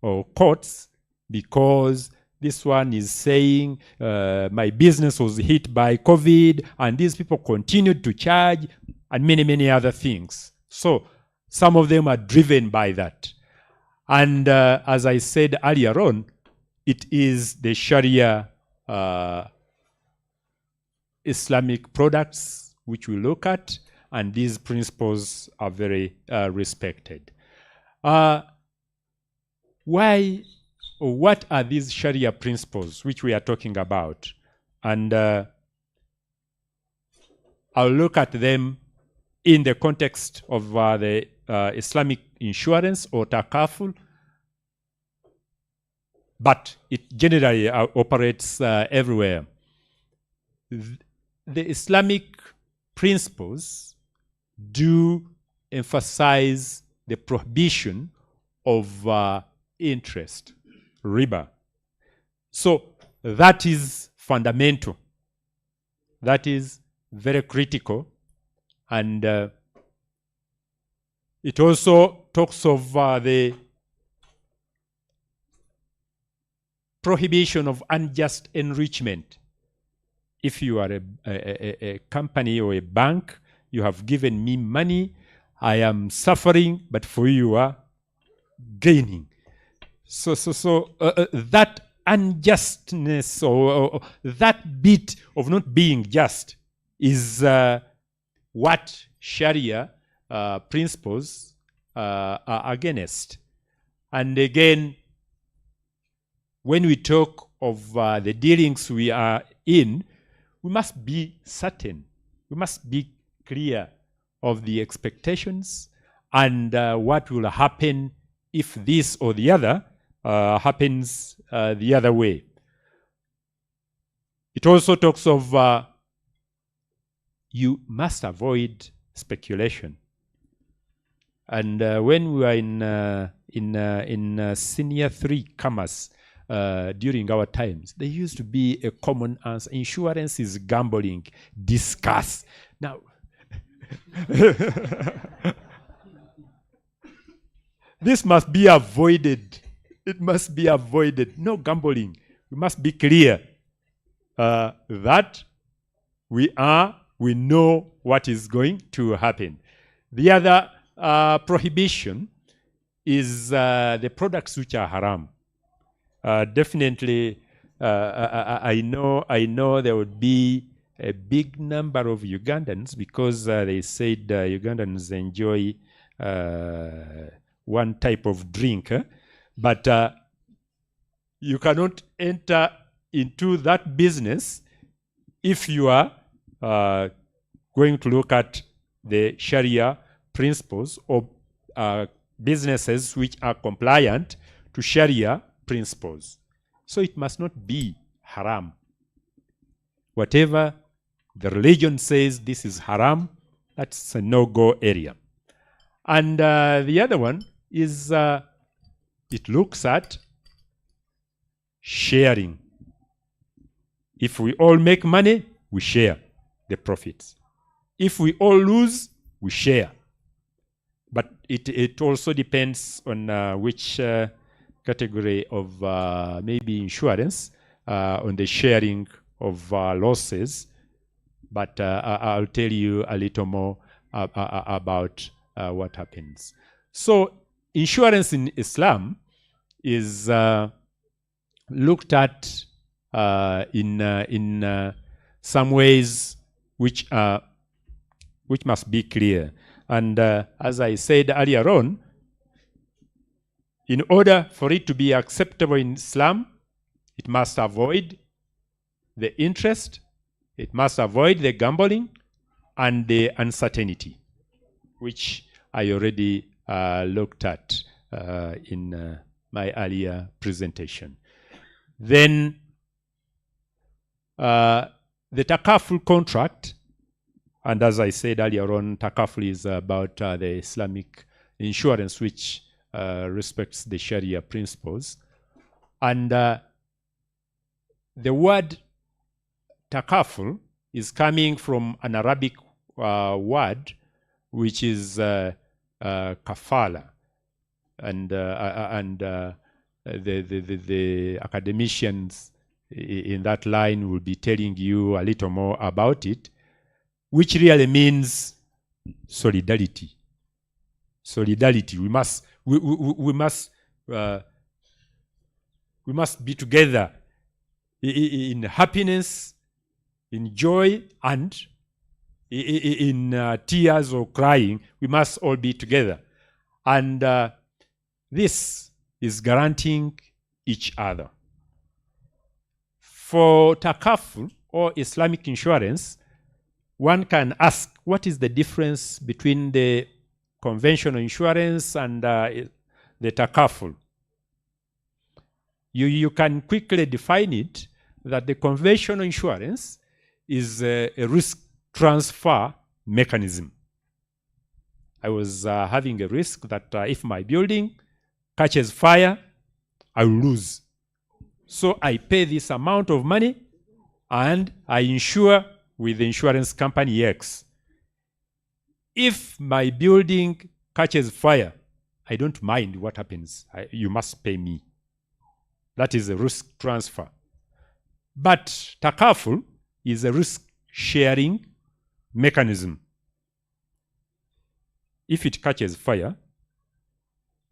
or courts, because this one is saying my business was hit by COVID and these people continued to charge, and many, many other things. So some of them are driven by that. And as I said earlier on, it is the Sharia Islamic products which we look at, and these principles are very respected. What are these Sharia principles which we are talking about? And I'll look at them in the context of the Islamic insurance or takaful, but it generally operates everywhere. The Islamic principles do emphasize the prohibition of interest, riba. So that is fundamental. That is very critical. And it also talks of the prohibition of unjust enrichment. If you are a company or a bank, you have given me money, I am suffering, but for you are gaining. So that unjustness or that bit of not being just is what Sharia principles are against. And again, when we talk of the dealings we are in, we must be certain, we must be clear of the expectations and what will happen if this or the other happens the other way. It also talks of you must avoid speculation. And when we were in senior 3 commerce during our times, there used to be a common answer: insurance is gambling. Discuss. Now, this must be avoided. It must be avoided. No gambling. We must be clear that we know what is going to happen. The other prohibition is the products which are haram. Definitely, I know there would be a big number of Ugandans, because they said Ugandans enjoy one type of drink, but you cannot enter into that business if you are going to look at the Sharia principles, or businesses which are compliant to Sharia principles. So it must not be haram. Whatever the religion says this is haram, that's a no-go area. And the other one is it looks at sharing. If we all make money, we share the profits. If we all lose, we share. But it also depends on which category of maybe insurance, on the sharing of losses. But I'll tell you a little more about what happens. So insurance in Islam is looked at in some ways which must be clear. And as I said earlier on, in order for it to be acceptable in Islam, it must avoid the interest, it must avoid the gambling, and the uncertainty, which I already looked at in my earlier presentation. Then the takaful contract, and as I said earlier on, takaful is about the Islamic insurance which respects the Sharia principles. And the word takaful is coming from an Arabic word which is kafala. And the academicians in that line will be telling you a little more about it, which really means solidarity. Solidarity. We must be together in happiness, in joy, and in tears or crying. We must all be together. And this is guaranteeing each other. For takaful or Islamic insurance, one can ask, what is the difference between the conventional insurance and the takaful? You can quickly define it that the conventional insurance is a risk transfer mechanism. I was having a risk that if my building catches fire, I will lose. So I pay this amount of money and I insure with the insurance company X. If my building catches fire, I don't mind what happens. You must pay me. That is a risk transfer. But takaful is a risk sharing mechanism. If it catches fire,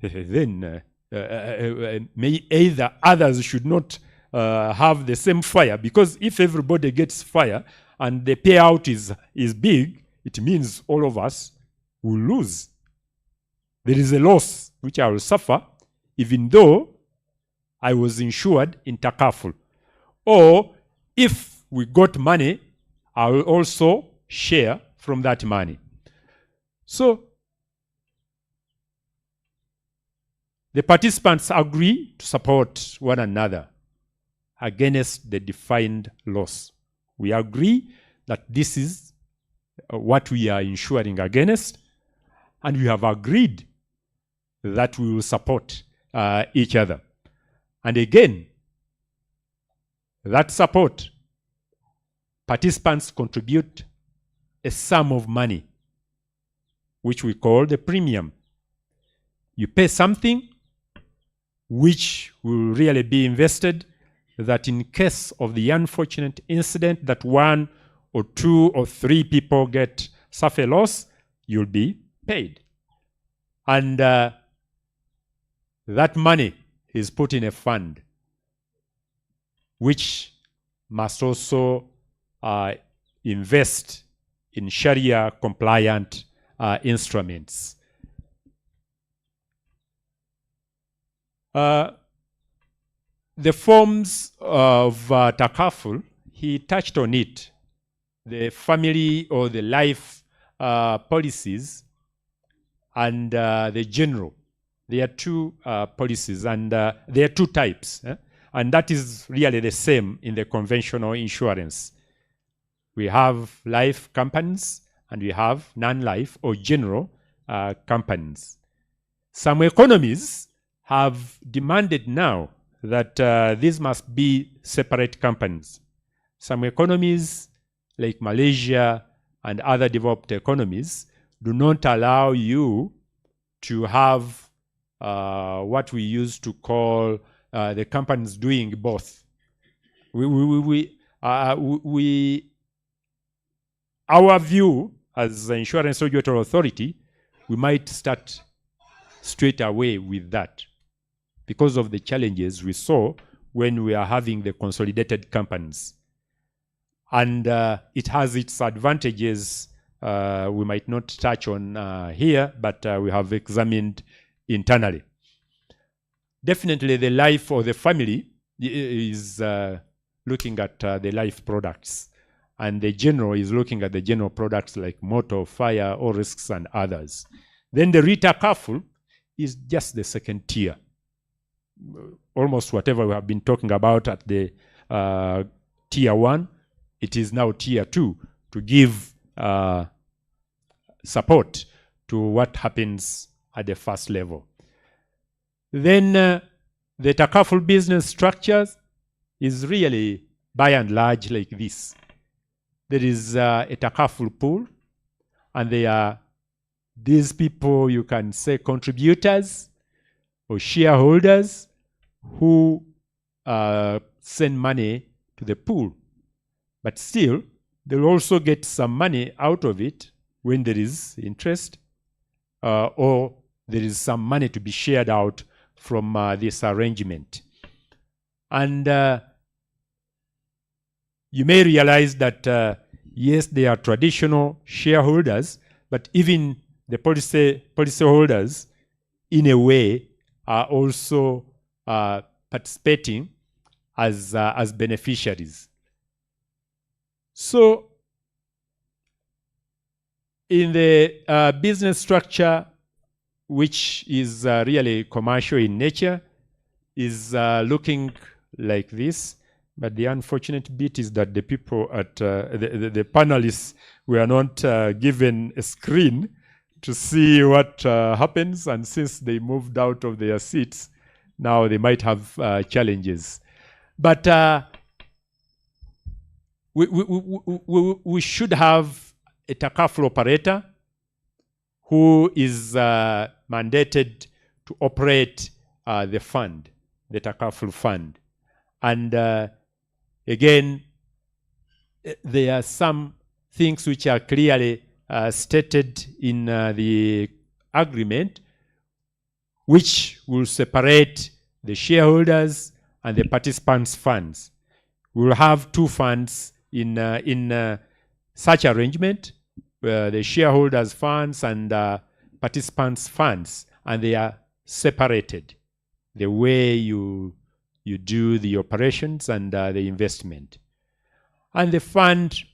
then either others should not have the same fire, because if everybody gets fire and the payout is big, it means all of us will lose. There is a loss which I will suffer even though I was insured in takaful. Or if we got money, I will also share from that money. So the participants agree to support one another. against the defined loss. We agree that this is what we are insuring against, and we have agreed that we will support each other. And again, that support, participants contribute a sum of money, which we call the premium. You pay something which will really be invested, that in case of the unfortunate incident that 1 or 2 or 3 people suffer loss, you'll be paid. And that money is put in a fund, which must also invest in Sharia compliant instruments. The forms of takaful, he touched on it. The family or the life policies and the general. There are 2 policies, and there are 2 types. And that is really the same in the conventional insurance. We have life companies and we have non-life or general companies. Some economies have demanded now that these must be separate companies. Some economies, like Malaysia and other developed economies, do not allow you to have what we used to call the companies doing both. Our view as the Insurance Regulatory Authority, we might start straight away with that because of the challenges we saw when we are having the consolidated companies. And it has its advantages we might not touch on here, but we have examined internally. Definitely the life or the family is looking at the life products, and the general is looking at the general products like motor, fire, all risks and others. Then the takaful is just the second tier. Almost whatever we have been talking about at the tier 1, it is now tier 2 to give support to what happens at the first level. Then the takaful business structures is really by and large like this. There is a takaful pool, and they are these people, you can say contributors or shareholders, who send money to the pool. But still, they'll also get some money out of it when there is interest or there is some money to be shared out from this arrangement. And you may realize that, yes, they are traditional shareholders, but even the policy holders, in a way, are also participating as beneficiaries. So, in the business structure, which is really commercial in nature, is looking like this. But the unfortunate bit is that the people at the panelists were not given a screen to see what happens, and since they moved out of their seats, now they might have challenges. But we should have a takaful operator who is mandated to operate the fund, the takaful fund. And again, there are some things which are clearly stated in the agreement, which will separate the shareholders and the participants' funds. We will have 2 funds in such arrangement, the shareholders' funds and participants' funds, and they are separated the way you do the operations and the investment. And the fund,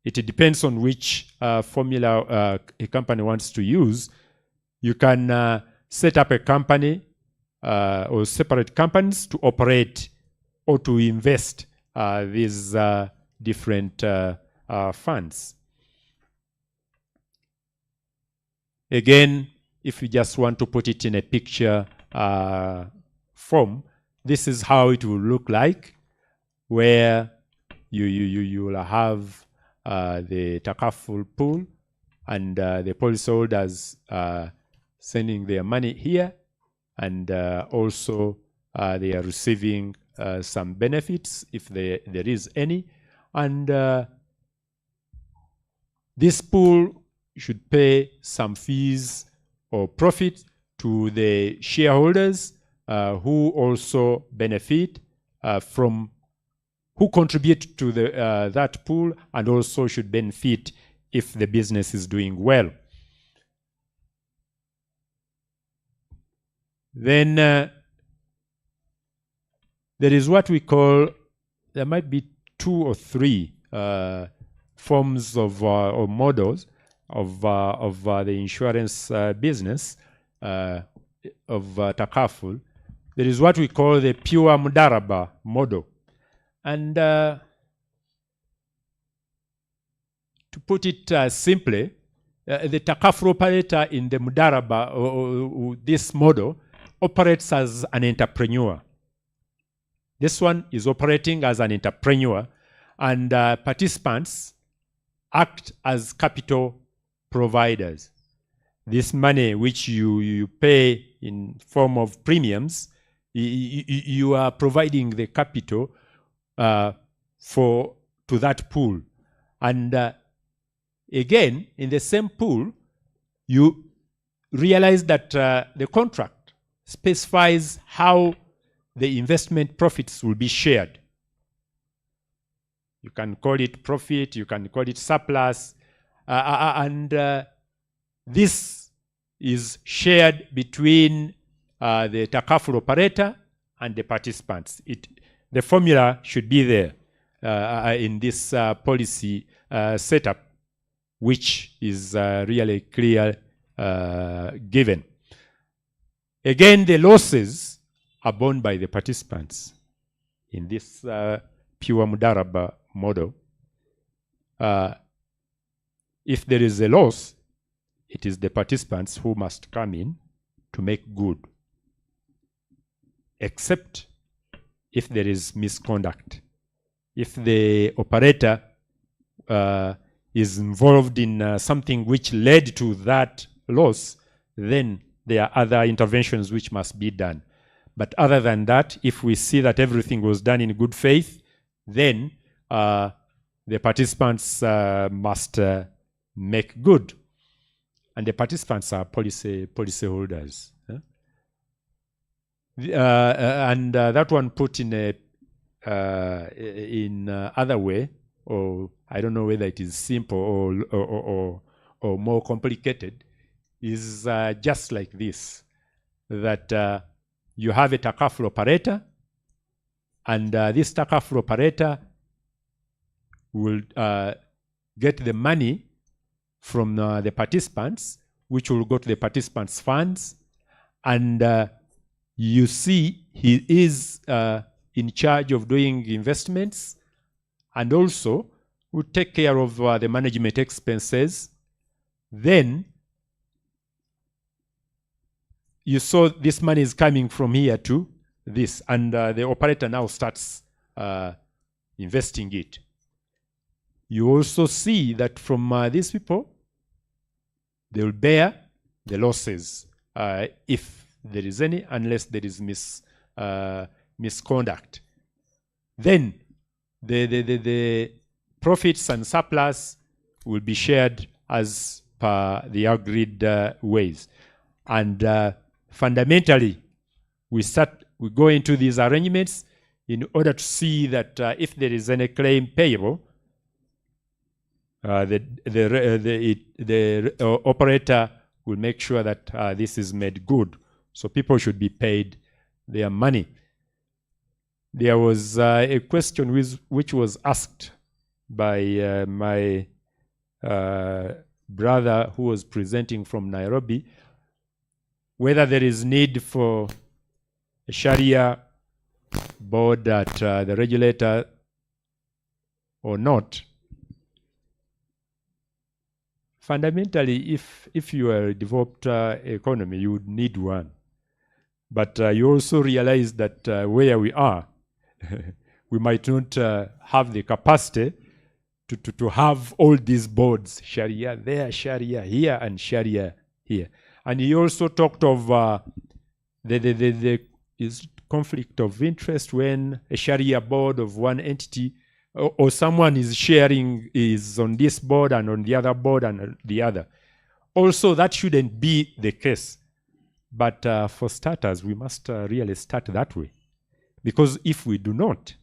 it depends on which formula a company wants to use. You can set up a company or separate companies to operate or to invest these different funds. Again, if you just want to put it in a picture form, this is how it will look like, where you will have the takaful pool and the policyholders sending their money here, and also they are receiving some benefits if there is any. And this pool should pay some fees or profit to the shareholders who also benefit from, who contribute to that pool, and also should benefit if the business is doing well. Then there is what we call, there might be 2 or 3 forms of or models of the insurance business of takaful. There is what we call the pure mudaraba model. And to put it simply, the takaful operator in the mudaraba, or this model, operates as an entrepreneur. This one is operating as an entrepreneur, and participants act as capital providers. This money which you pay in form of premiums, you are providing the capital to that pool. And again, in the same pool, you realize that the contract specifies how the investment profits will be shared. You can call it profit, you can call it surplus, and this is shared between the takaful operator and the participants. The formula should be there in this policy setup, which is really clear given. Again, the losses are borne by the participants in this pure mudaraba model. If there is a loss, it is the participants who must come in to make good, except if there is misconduct. If the operator is involved in something which led to that loss, then there are other interventions which must be done. But other than that, if we see that everything was done in good faith, then the participants must make good. And the participants are policy holders. And that one put in other way, or I don't know whether it is simple or more complicated, is just like this, that you have a takaful operator, and this takaful operator will get the money from the participants, which will go to the participants' funds, and you see he is in charge of doing investments, and also will take care of the management expenses. Then you saw this money is coming from here to this, and the operator now starts investing it. You also see that from these people, they will bear the losses if there is any, unless there is misconduct. Then the profits and surplus will be shared as per the agreed ways. And fundamentally, we go into these arrangements in order to see that if there is any claim payable, the operator will make sure that this is made good. So people should be paid their money. There was a question which was asked by my brother who was presenting from Nairobi, whether there is need for a Sharia board at the regulator or not, fundamentally, if you are a developed economy, you would need one. But you also realize that where we are, we might not have the capacity to have all these boards, Sharia there, Sharia here, and Sharia here. And he also talked of the conflict of interest when a Sharia board of one entity or someone is sharing is on this board and on the other board and the other. Also, that shouldn't be the case. But for starters, we must really start that way. Because if we do not,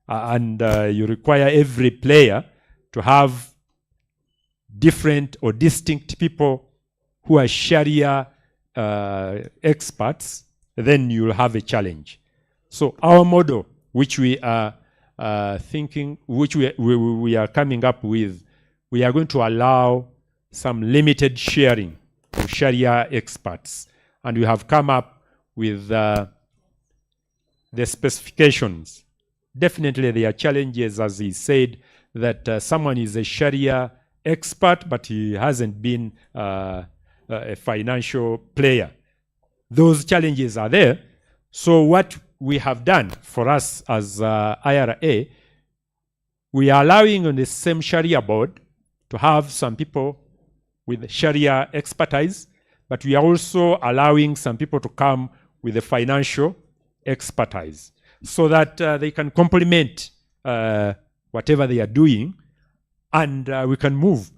and you require every player to have different or distinct people who are Sharia experts, then you'll have a challenge. So our model, which we are thinking, which we are coming up with, we are going to allow some limited sharing of Sharia experts. And we have come up with the specifications. Definitely there are challenges, as he said, that someone is a Sharia expert, but he hasn't been a financial player. Those challenges are there. So what we have done for us as IRA, we are allowing on the same Sharia board to have some people with Sharia expertise, but we are also allowing some people to come with the financial expertise so that they can complement whatever they are doing, and we can move.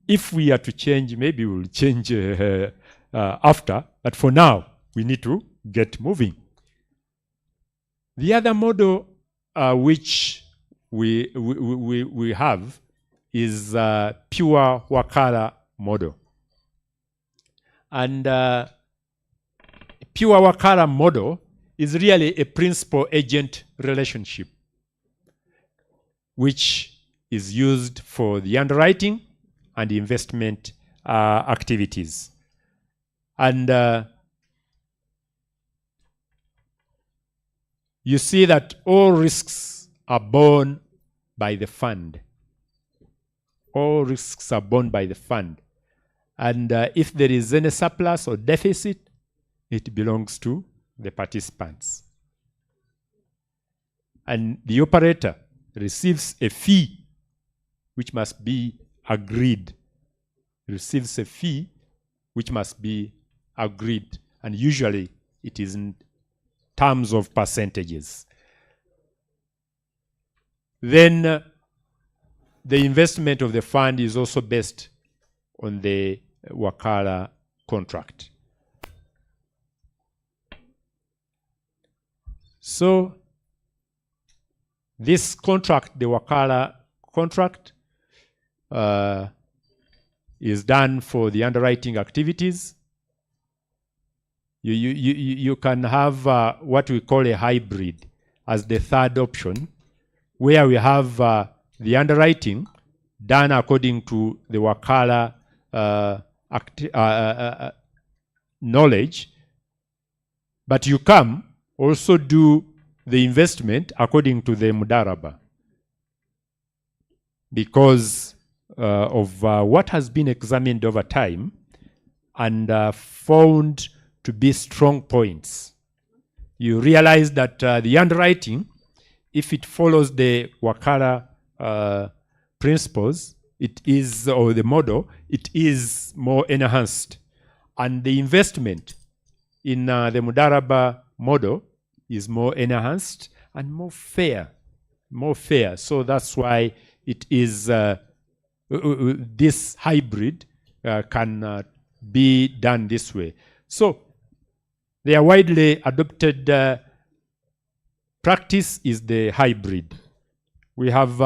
If we are to change, maybe we'll change after, but for now, we need to get moving. The other model which we have is pure Wakala model. And pure Wakala model is really a principal-agent relationship, which is used for the underwriting and investment activities. And you see that all risks are borne by the fund. All risks are borne by the fund. And if there is any surplus or deficit, it belongs to the participants. And the operator receives a fee which must be agreed. Receives a fee which must be agreed. And usually it is in terms of percentages. Then the investment of the fund is also based on the Wakala contract. So this contract, the Wakala contract, is done for the underwriting activities. You can have what we call a hybrid as the third option, where we have the underwriting done according to the Wakala knowledge, but you come also do the investment according to the Mudaraba, because of what has been examined over time and found to be strong points. You realize that the underwriting, if it follows the Wakala principles, it is, or the model, it is more enhanced. And the investment in the Mudaraba model is more enhanced and more fair. More fair. So that's why it is this hybrid can be done this way. So the widely adopted practice is the hybrid. We have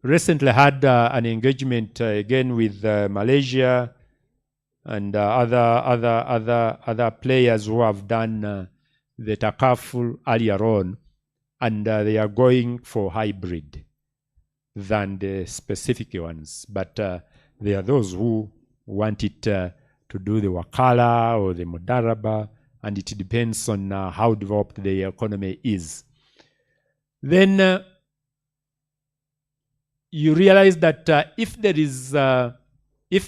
recently had an engagement again with Malaysia and other players who have done the takaful earlier on, and they are going for hybrid than the specific ones. But there are those who want it to do the Wakala or the Mudaraba and it depends on how developed the economy is. Then you realize that if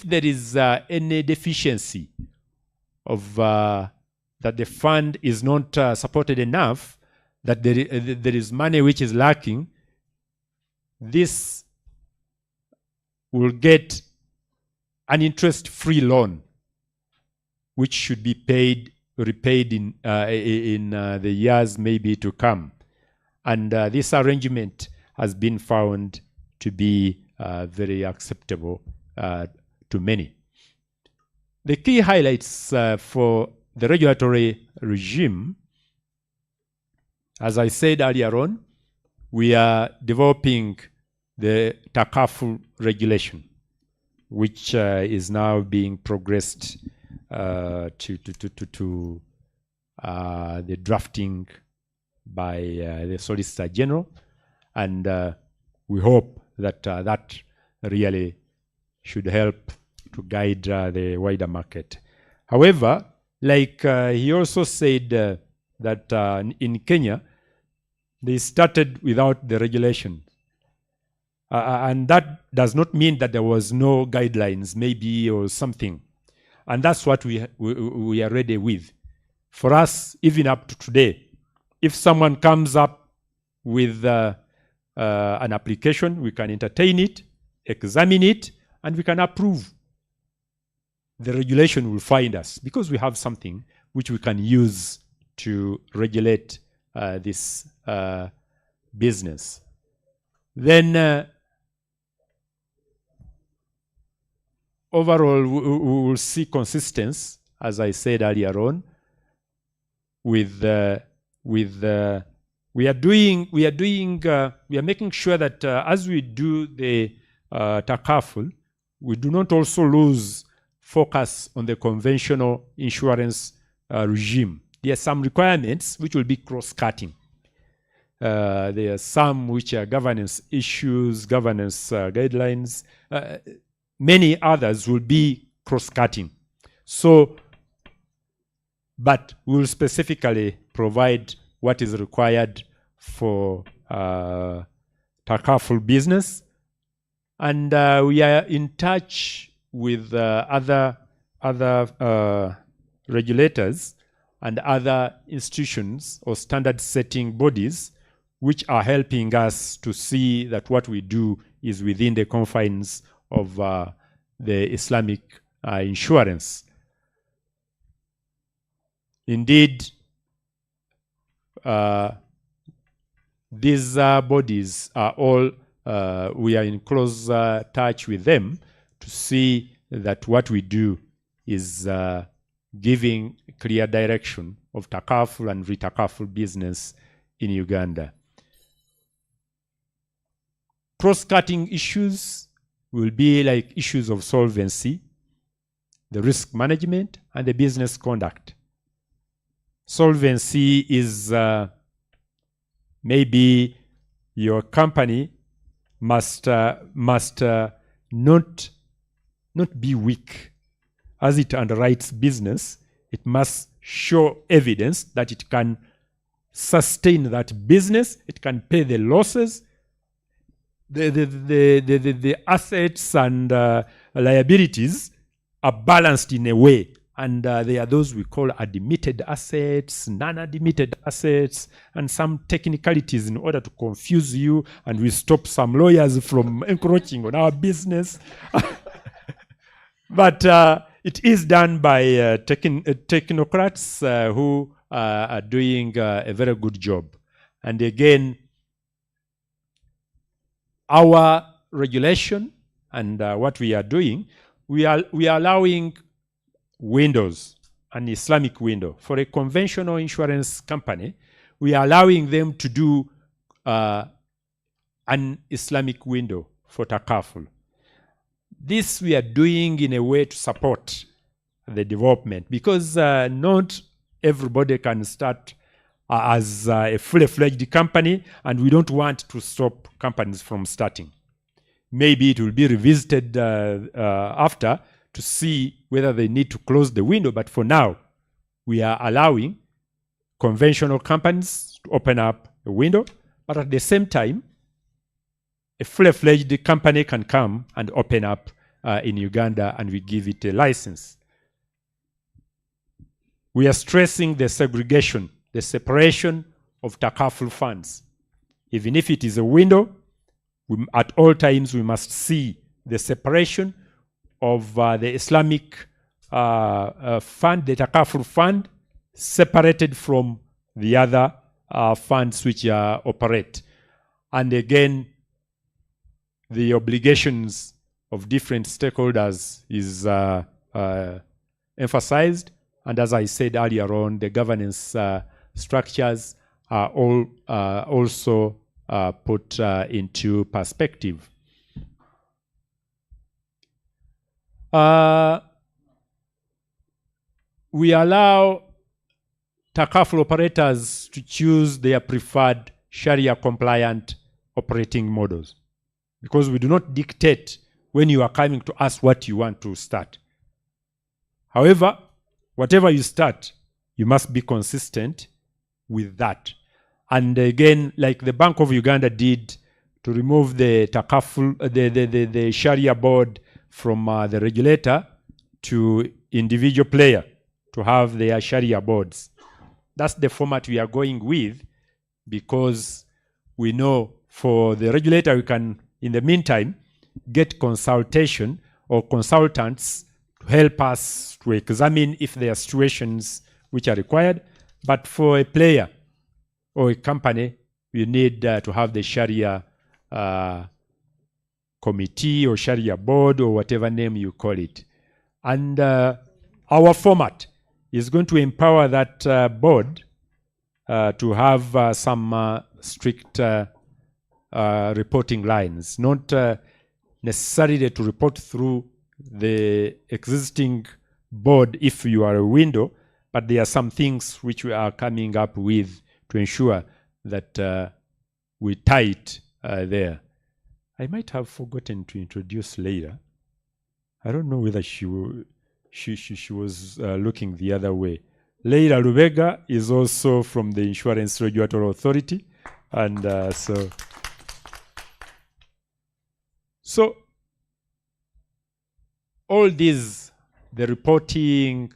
there is any deficiency of that the fund is not supported enough, that there is money which is lacking, this will get an interest-free loan, which should be repaid in the years maybe to come. And this arrangement has been found to be very acceptable to many. The key highlights for the regulatory regime, as I said earlier on, we are developing the Takaful regulation, which is now being progressed to the drafting by the Solicitor General, and we hope that that really should help to guide the wider market. However, like he also said that in Kenya, they started without the regulation. And that does not mean that there was no guidelines, maybe, or something. And that's what we are ready with. For us, even up to today, if someone comes up with an application, we can entertain it, examine it, and we can approve. The regulation will find us because we have something which we can use to regulate this business. Then overall, we will see consistency, as I said earlier on, with we are making sure that as we do the takaful, we do not also lose focus on the conventional insurance regime. There are some requirements which will be cross-cutting. There are some which are governance issues, governance guidelines. Many others will be cross-cutting. So, but we will specifically provide what is required for takaful business. And we are in touch with other regulators and other institutions or standard-setting bodies which are helping us to see that what we do is within the confines of the Islamic insurance. Indeed, these bodies are all, we are in close touch with them to see that what we do is giving clear direction of takaful and retakaful business in Uganda. Cross-cutting issues will be like issues of solvency, the risk management, and the business conduct. Solvency is maybe your company must not be weak. As it underwrites business, it must show evidence that it can sustain that business, it can pay the losses, the assets and liabilities are balanced in a way. And there are those we call admitted assets, non-admitted assets, and some technicalities in order to confuse you, and we stop some lawyers from encroaching on our business. But it is done by technocrats who are doing a very good job. And again, our regulation and what we are doing, we are allowing windows, an Islamic window. For a conventional insurance company, we are allowing them to do an Islamic window for takaful. This we are doing in a way to support the development, because not everybody can start as a fully-fledged company, and we don't want to stop companies from starting. Maybe it will be revisited after to see whether they need to close the window, but for now, we are allowing conventional companies to open up a window, but at the same time, a full-fledged company can come and open up in Uganda, and we give it a license. We are stressing the segregation, the separation of takaful funds. Even if it is a window, at all times we must see the separation of the Islamic fund, the takaful fund, separated from the other funds which operate. And again, the obligations of different stakeholders is emphasized. And as I said earlier on, the governance structures are all also put into perspective. We allow takaful operators to choose their preferred Sharia-compliant operating models, because we do not dictate when you are coming to us what you want to start. However, whatever you start, you must be consistent with that. And again, like the Bank of Uganda did to remove the takaful, the Sharia board from the regulator to individual player to have their Sharia boards. That's the format we are going with, because we know for the regulator we can, in the meantime, get consultation or consultants to help us to examine if there are situations which are required. But for a player or a company, we need to have the Sharia committee or Sharia board or whatever name you call it. And our format is going to empower that board to have some strict reporting lines, not necessarily to report through the existing board if you are a window, but there are some things which we are coming up with to ensure that we tie it there. I might have forgotten to introduce Leila. I don't know whether she was looking the other way. Leila Rubega is also from the Insurance Regulatory Authority, and so all these, the reporting,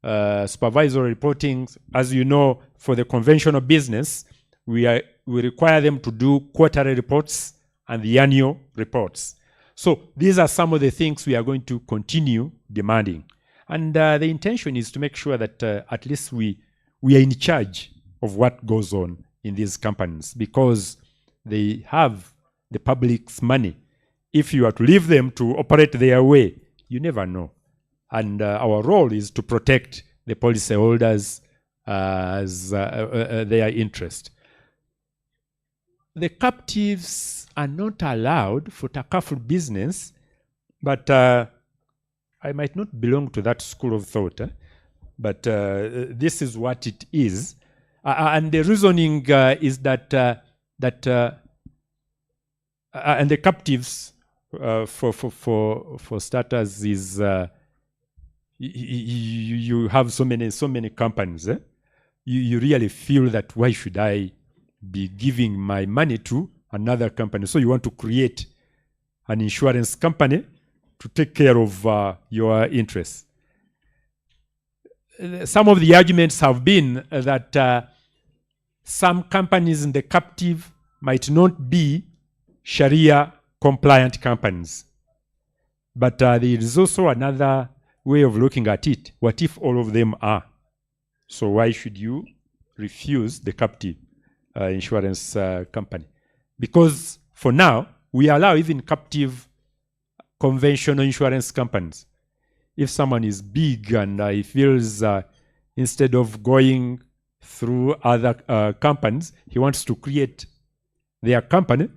supervisory reporting, as you know, for the conventional business, we require them to do quarterly reports and the annual reports. So these are some of the things we are going to continue demanding. And the intention is to make sure that at least we are in charge of what goes on in these companies, because they have the public's money. If you are to leave them to operate their way, you never know. And our role is to protect the policyholders' their interest. The captives are not allowed for takaful business, but I might not belong to that school of thought, but this is what it is. And the reasoning is that and the captives for starters is you have so many companies. You really feel that why should I be giving my money to another company? So you want to create an insurance company to take care of your interests. Some of the arguments have been that some companies in the captive might not be Sharia compliant companies. But there is also another way of looking at it. What if all of them are? So why should you refuse the captive insurance company? Because for now, we allow even captive conventional insurance companies. If someone is big and he feels instead of going through other companies, he wants to create their company,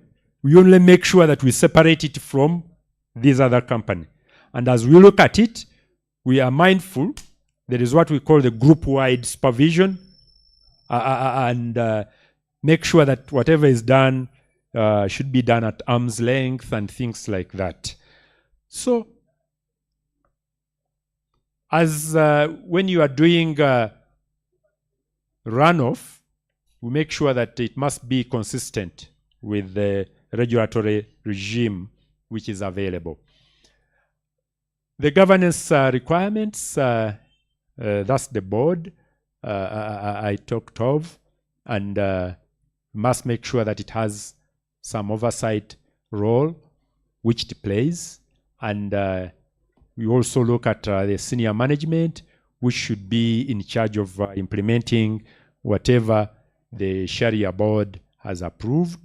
we only make sure that we separate it from this other company. And as we look at it, we are mindful. There is what we call the group-wide supervision, and make sure that whatever is done should be done at arm's length and things like that. So, as when you are doing runoff, we make sure that it must be consistent with the regulatory regime which is available. The governance requirements, that's the board I talked of, and must make sure that it has some oversight role which it plays. And we also look at the senior management, which should be in charge of implementing whatever the Sharia board has approved.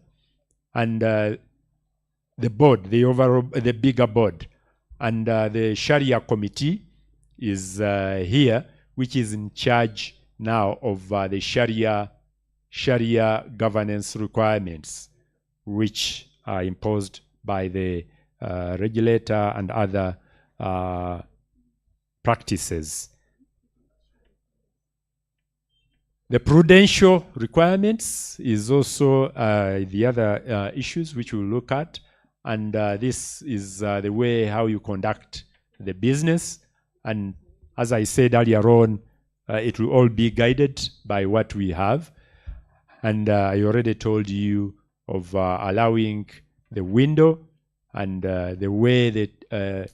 And the board, the bigger board, and the Sharia committee is here, which is in charge now of the Sharia governance requirements, which are imposed by the regulator and other practices. The prudential requirements is also the other issues which we'll look at, and this is the way how you conduct the business. And as I said earlier on, it will all be guided by what we have. And I already told you of allowing the window, and the way that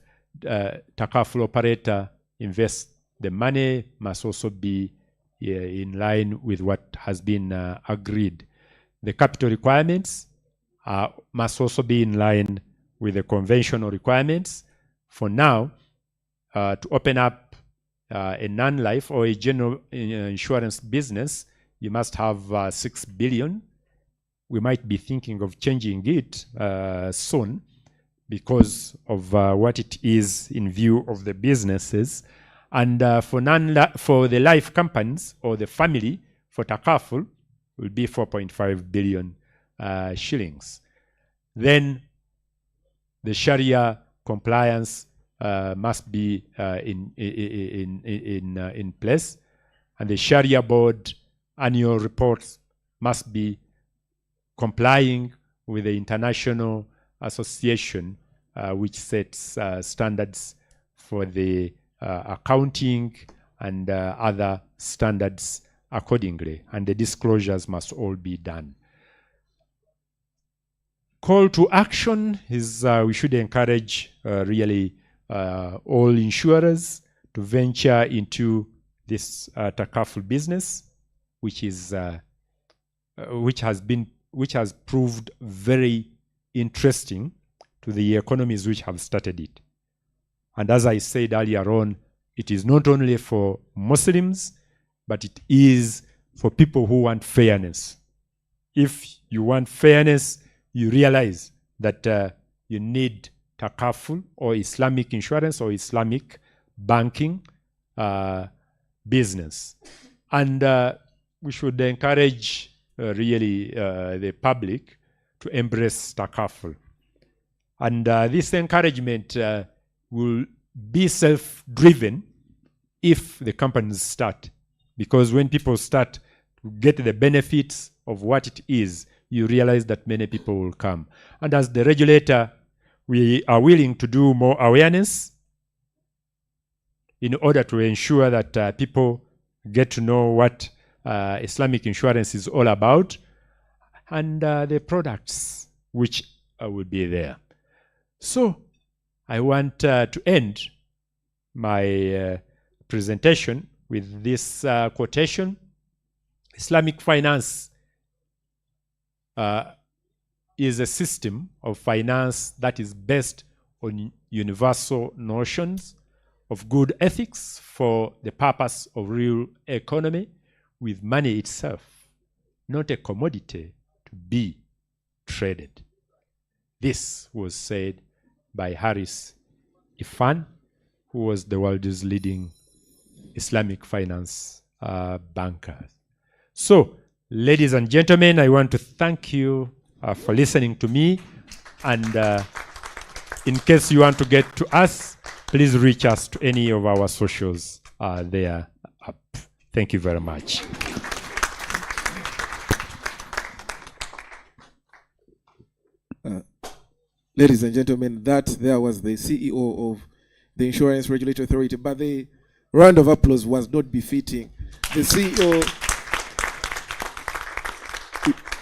Takaful operator invests the money must also be in line with what has been agreed. The capital requirements must also be in line with the conventional requirements. For now, to open up a non-life or a general insurance business, you must have 6 billion. We might be thinking of changing it soon because of what it is in view of the businesses. And for the life companies or the family, for Takaful, will be 4.5 billion shillings. Then the Sharia compliance must be in place, and the Sharia board annual reports must be complying with the international association which sets standards for the accounting and other standards accordingly, and the disclosures must all be done. Call to action is we should encourage really all insurers to venture into this Takaful business, which has proved very interesting to the economies which have started it. And as I said earlier on, it is not only for Muslims, but it is for people who want fairness. If you want fairness, you realize that you need Takaful or Islamic insurance or Islamic banking business. And we should encourage really the public to embrace Takaful. And this encouragement will be self-driven if the companies start. Because when people start to get the benefits of what it is, you realize that many people will come. And as the regulator, we are willing to do more awareness in order to ensure that people get to know what Islamic insurance is all about, and the products which will be there. So I want to end my presentation with this quotation. Islamic finance is a system of finance that is based on universal notions of good ethics for the purpose of real economy, with money itself, not a commodity to be traded. This was said by Haris Ifan, who was the world's leading Islamic finance banker. So, ladies and gentlemen, I want to thank you for listening to me. And in case you want to get to us, please reach us to any of our socials there up. Thank you very much. Ladies and gentlemen, that there was the CEO of the Insurance Regulatory Authority, but the round of applause was not befitting. The CEO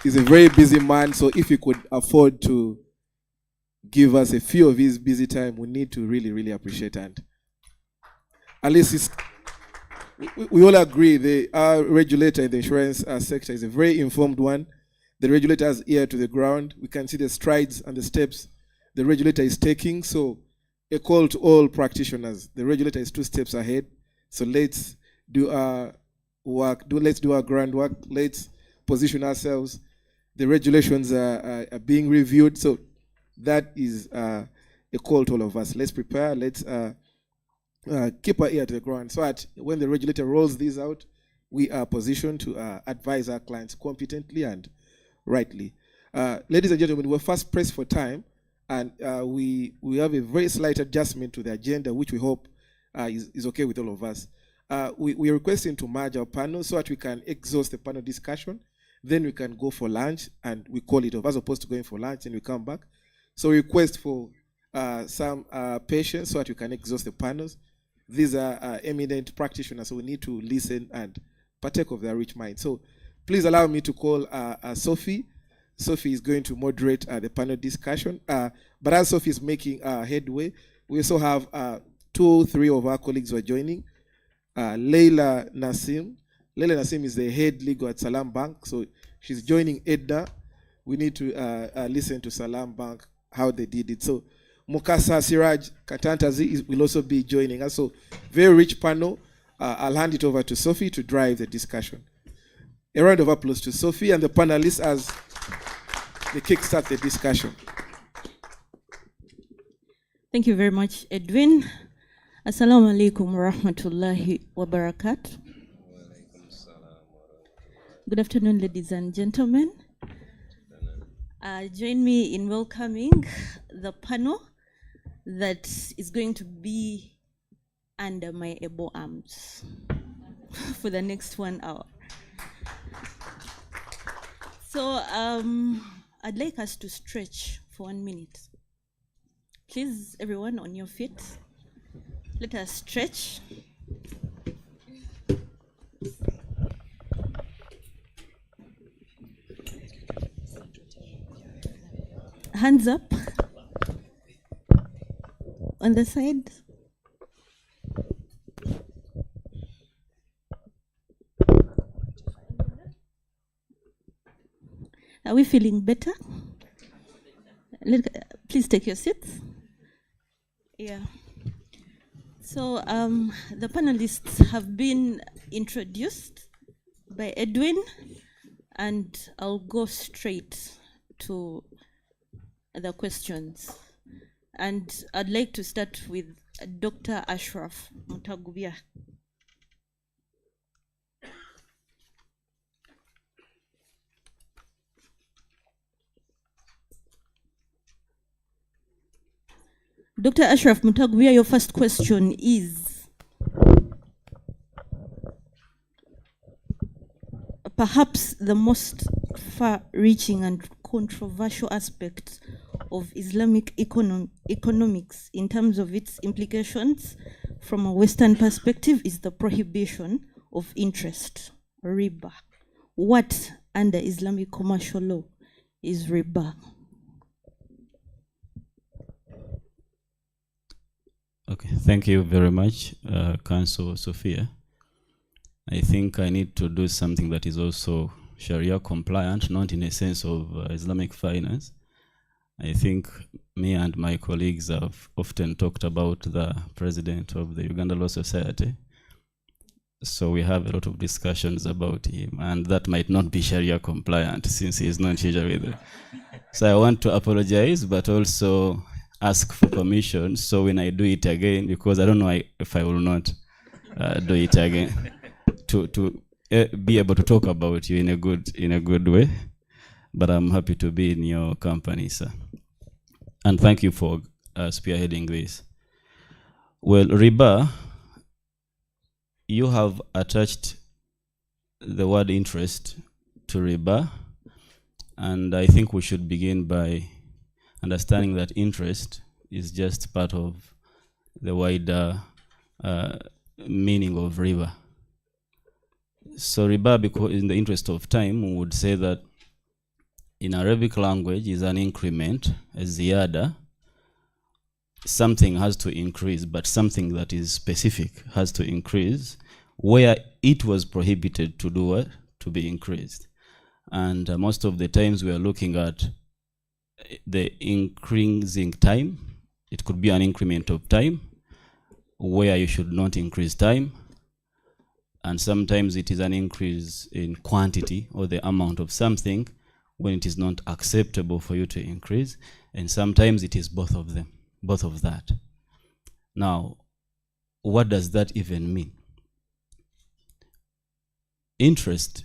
he's a very busy man, so if he could afford to give us a few of his busy time, we need to really, really appreciate. And at least we all agree our regulator in the insurance sector is a very informed one. The regulator has ear to the ground. We can see the strides and the steps the regulator is taking. So a call to all practitioners. The regulator is 2 steps ahead. So let's do our work. Let's do our groundwork. Let's position ourselves. The regulations are being reviewed. So that is a call to all of us. Let's prepare. Let's keep our ear to the ground so that when the regulator rolls these out, we are positioned to advise our clients competently and rightly. Ladies and gentlemen, we're fast pressed for time, and we have a very slight adjustment to the agenda, which we hope is okay with all of us. We are requesting to merge our panel so that we can exhaust the panel discussion. Then we can go for lunch, and we call it off, as opposed to going for lunch and we come back. So we request for some patience so that we can exhaust the panels. These are eminent practitioners, so we need to listen and partake of their rich mind. So please allow me to call Sophie. Sophie is going to moderate the panel discussion. But as Sophie is making headway, we also have 2 or 3 of our colleagues who are joining. Leila Nassim. Leila Nassim is the head legal at Salam Bank. So she's joining Edna. We need to listen to Salam Bank, how they did it. So Mukasa Siraj Katantazi will also be joining us. So very rich panel. I'll hand it over to Sophie to drive the discussion. A round of applause to Sophie and the panelists as they kickstart the discussion. Thank you very much, Edwin. Assalamu alaikum wa rahmatullahi wa barakatuh. Good afternoon, ladies and gentlemen. Join me in welcoming the panel that is going to be under my able arms for the next 1 hour. So I'd like us to stretch for 1 minute. Please, everyone on your feet. Let us stretch. Hands up on the side. Are we feeling better? Please take your seats. Yeah. So the panelists have been introduced by Edwin, and I'll go straight to the questions. And I'd like to start with Dr. Ashraf Mutagubia. Dr. Ashraf Mutagubia, your first question is, perhaps the most far-reaching and controversial aspect of Islamic economics in terms of its implications from a Western perspective is the prohibition of interest, riba. What under Islamic commercial law is riba? Okay, thank you very much, Council Sophia. I think I need to do something that is also Sharia compliant, not in a sense of Islamic finance. I think me and my colleagues have often talked about the president of the Uganda Law Society. So we have a lot of discussions about him, and that might not be Sharia compliant since he is not Sharia with it. So I want to apologize, but also ask for permission. So when I do it again, because I don't know if I will not do it again, to be able to talk about you in a good way. But I'm happy to be in your company, sir. And thank you for spearheading this. Well, riba, you have attached the word interest to riba, and I think we should begin by understanding that interest is just part of the wider meaning of riba. So riba, because in the interest of time, we would say that in Arabic language is an increment, a ziyada. Something has to increase, but something that is specific has to increase where it was prohibited to do what? To be increased. And most of the times we are looking at the increasing time. It could be an increment of time where you should not increase time. And sometimes it is an increase in quantity or the amount of something when it is not acceptable for you to increase. And sometimes it is both of them, both of that. Now, what does that even mean? Interest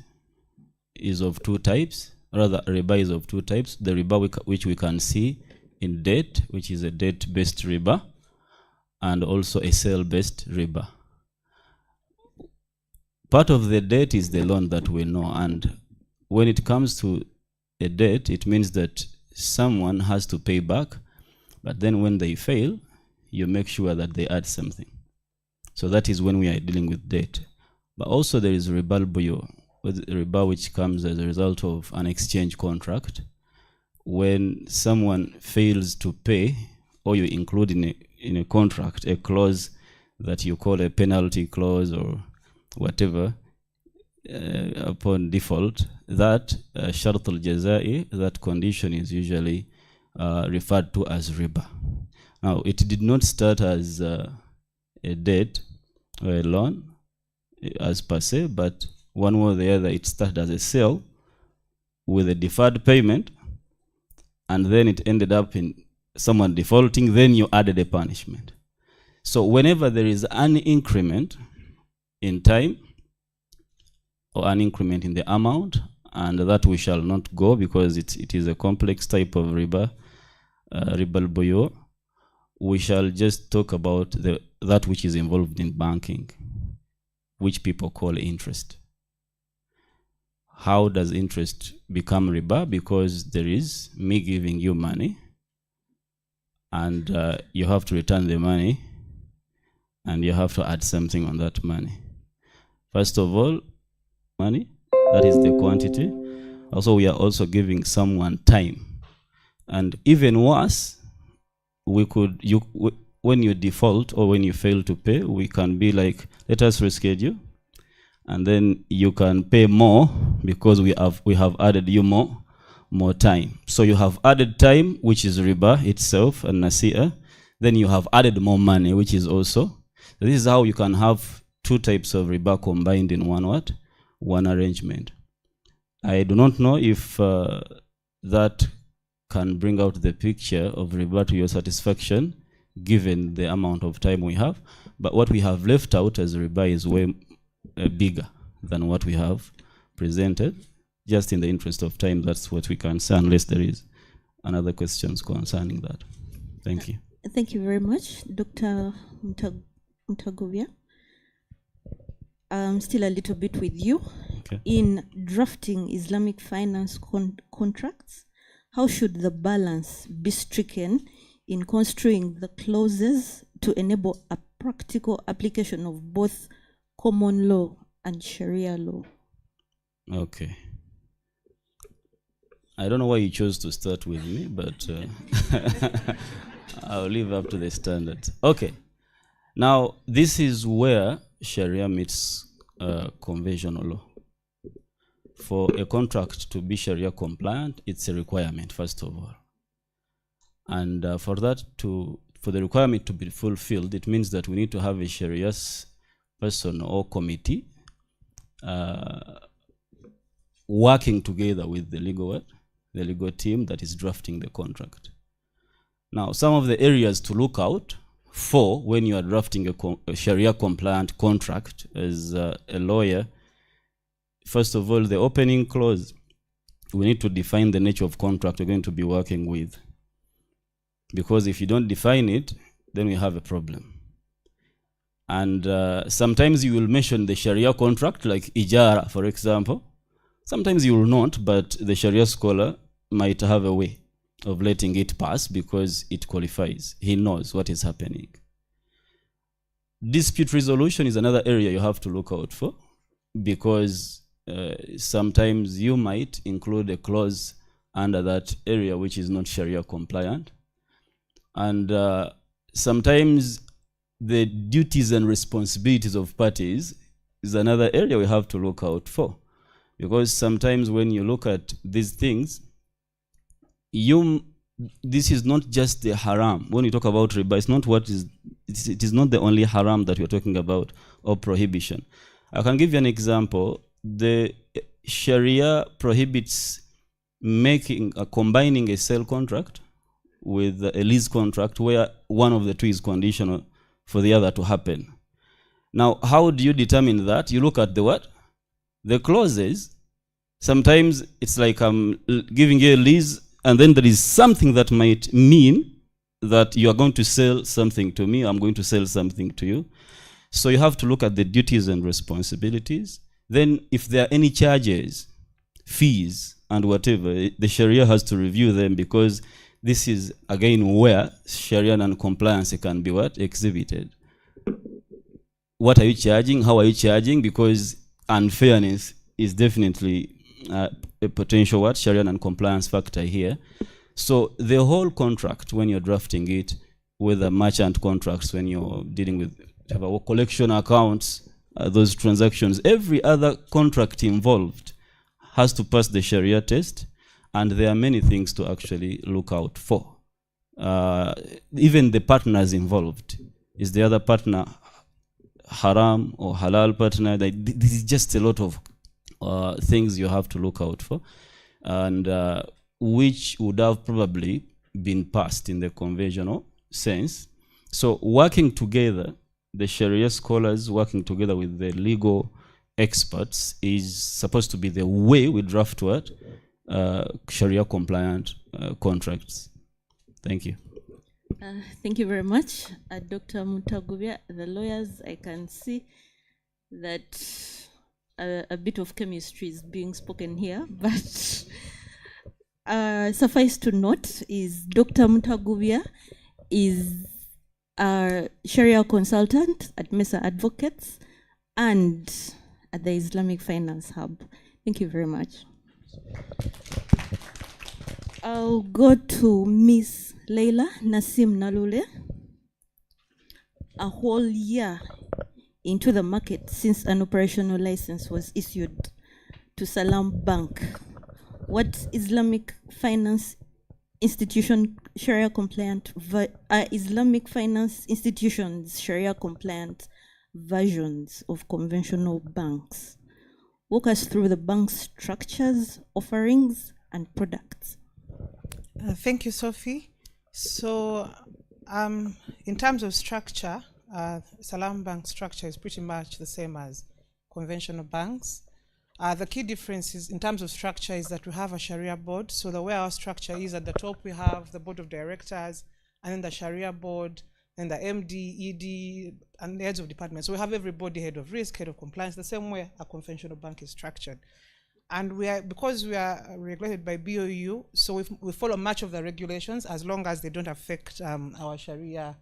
is of two types, rather riba is of two types. The riba which we can see in debt, which is a debt-based riba, and also a sale-based riba. Part of the debt is the loan that we know, and when it comes to a debt, it means that someone has to pay back, but then when they fail, you make sure that they add something. So that is when we are dealing with debt. But also there is riba al-buyu, riba which comes as a result of an exchange contract. When someone fails to pay, or you include in a contract a clause that you call a penalty clause or whatever, upon default, that shart al-jazai, that condition is usually referred to as riba. Now, it did not start as a debt or a loan as per se, but one way or the other, it started as a sale with a deferred payment, and then it ended up in someone defaulting, then you added a punishment. So whenever there is an increment in time or an increment in the amount, and that we shall not go because it is a complex type of riba, riba al-buyu, we shall just talk about that which is involved in banking, which people call interest. How does interest become riba? Because there is me giving you money, and you have to return the money, and you have to add something on that money. First of all, money, that is the quantity. Also, we are also giving someone time. And even worse, when you default or when you fail to pay, we can be like, let us reschedule, and then you can pay more because we have added you more time. So you have added time, which is riba itself and nasi'a. Then you have added more money, which is also. This is how you can have two types of riba combined in one arrangement. I do not know if that can bring out the picture of riba to your satisfaction, given the amount of time we have. But what we have left out as riba is way bigger than what we have presented. Just in the interest of time, that's what we can say, unless there is another questions concerning that. Thank you. Thank you very much, Dr. Mutagovia. Still a little bit with you. Okay. In drafting Islamic finance contracts, how should the balance be stricken in construing the clauses to enable a practical application of both common law and Sharia law? Okay. I don't know why you chose to start with me, but I'll leave up to the standards. Okay. Now, this is where Sharia meets conventional law. For a contract to be Sharia compliant, it's a requirement, first of all. And for the requirement to be fulfilled, it means that we need to have a Sharia person or committee working together with the legal team that is drafting the contract. Now, some of the areas to look out for when you are drafting a Sharia compliant contract as a lawyer, first of all, the opening clause, we need to define the nature of contract we're going to be working with. Because if you don't define it, then we have a problem. And sometimes you will mention the Sharia contract, like ijara, for example. Sometimes you will not, but the Sharia scholar might have a way of letting it pass because it qualifies. He knows what is happening. Dispute resolution is another area you have to look out for, because sometimes you might include a clause under that area which is not Sharia compliant. And sometimes the duties and responsibilities of parties is another area we have to look out for. Because sometimes when you look at these things, this is not just the haram. When you talk about riba, it's not it is not the only haram that we're talking about or prohibition. I can give you an example. The Sharia prohibits combining a sale contract with a lease contract where one of the two is conditional for the other to happen. Now, how do you determine that? You look at the what? The clauses. Sometimes it's like I'm giving you a lease, and then there is something that might mean that you are going to sell something to me, I'm going to sell something to you. So you have to look at the duties and responsibilities. Then if there are any charges, fees, and whatever, the Sharia has to review them, because this is, again, where Sharia non-compliance can be what? Exhibited. What are you charging? How are you charging? Because unfairness is definitely a potential what? Sharia non-compliance factor here. So the whole contract, when you're drafting it, whether merchant contracts, when you're dealing with collection accounts, those transactions, every other contract involved has to pass the Sharia test, and there are many things to actually look out for. Even the partners involved. Is the other partner haram or halal partner? This is just a lot of things you have to look out for, and which would have probably been passed in the conventional sense. So working together, the Sharia scholars working together with the legal experts is supposed to be the way we draft what? Sharia compliant contracts. Thank you. Thank you very much, Dr. Mutagubia. The lawyers, I can see that a bit of chemistry is being spoken here, but suffice to note is Dr. Mutagubia is a Sharia consultant at Mesa Advocates and at the Islamic Finance Hub. Thank you very much. I'll go to Miss Leila Nasim Nalule. A whole year into the market since an operational license was issued to Salam Bank. What Islamic finance institution Sharia compliant Islamic finance institutions Sharia compliant versions of conventional banks? Walk us through the bank's structures, offerings, and products. Thank you, Sophie. So, in terms of structure, Salam Bank structure is pretty much the same as conventional banks. The key difference is in terms of structure is that we have a Sharia board. So the way our structure is, at the top we have the board of directors, and then the Sharia board, and the MD, ED, and the heads of departments. So we have everybody, head of risk, head of compliance, the same way a conventional bank is structured. And because we are regulated by BOU, so we follow much of the regulations as long as they don't affect our Sharia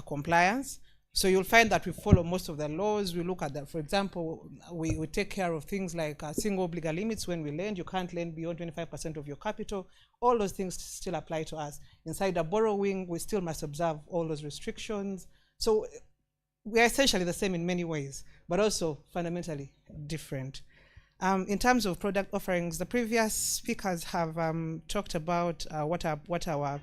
compliance. So you'll find that we follow most of the laws. We look at that. For example, we take care of things like single obligor limits when we lend. You can't lend beyond 25% of your capital. All those things still apply to us. Inside the borrowing, we still must observe all those restrictions. So we are essentially the same in many ways, but also fundamentally different. In terms of product offerings, the previous speakers have talked about what our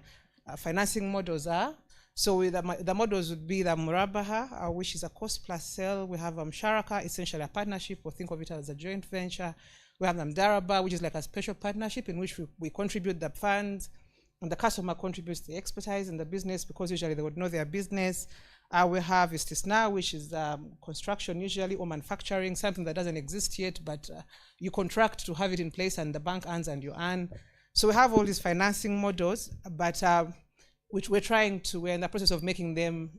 financing models are. So the models would be the Murabaha, which is a cost plus sale. We have Sharaka, essentially a partnership, or think of it as a joint venture. We have Daraba, which is like a special partnership in which we contribute the funds, and the customer contributes the expertise in the business, because usually they would know their business. We have Istisna, which is construction usually, or manufacturing, something that doesn't exist yet, but you contract to have it in place and the bank earns and you earn. So we have all these financing models, but which we're in the process of making them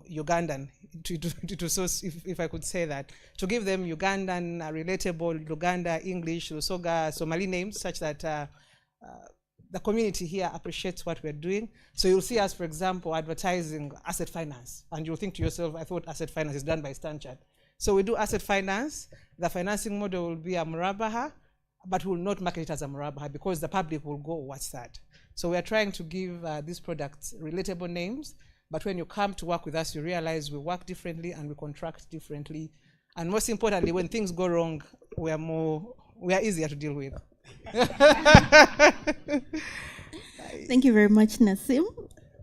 Ugandan, to source, if I could say that, to give them Ugandan, relatable Luganda, English, Lusoga, Somali names, such that the community here appreciates what we're doing. So you'll see us, for example, advertising asset finance, and you'll think to yourself, I thought asset finance is done by Stanchart. So we do asset finance. The financing model will be a Murabaha, but we will not market it as a Murabaha because the public will go, what's that? So we are trying to give these products relatable names, but when you come to work with us, you realize we work differently and we contract differently. And most importantly, when things go wrong, we are easier to deal with. Thank you very much, Nasim.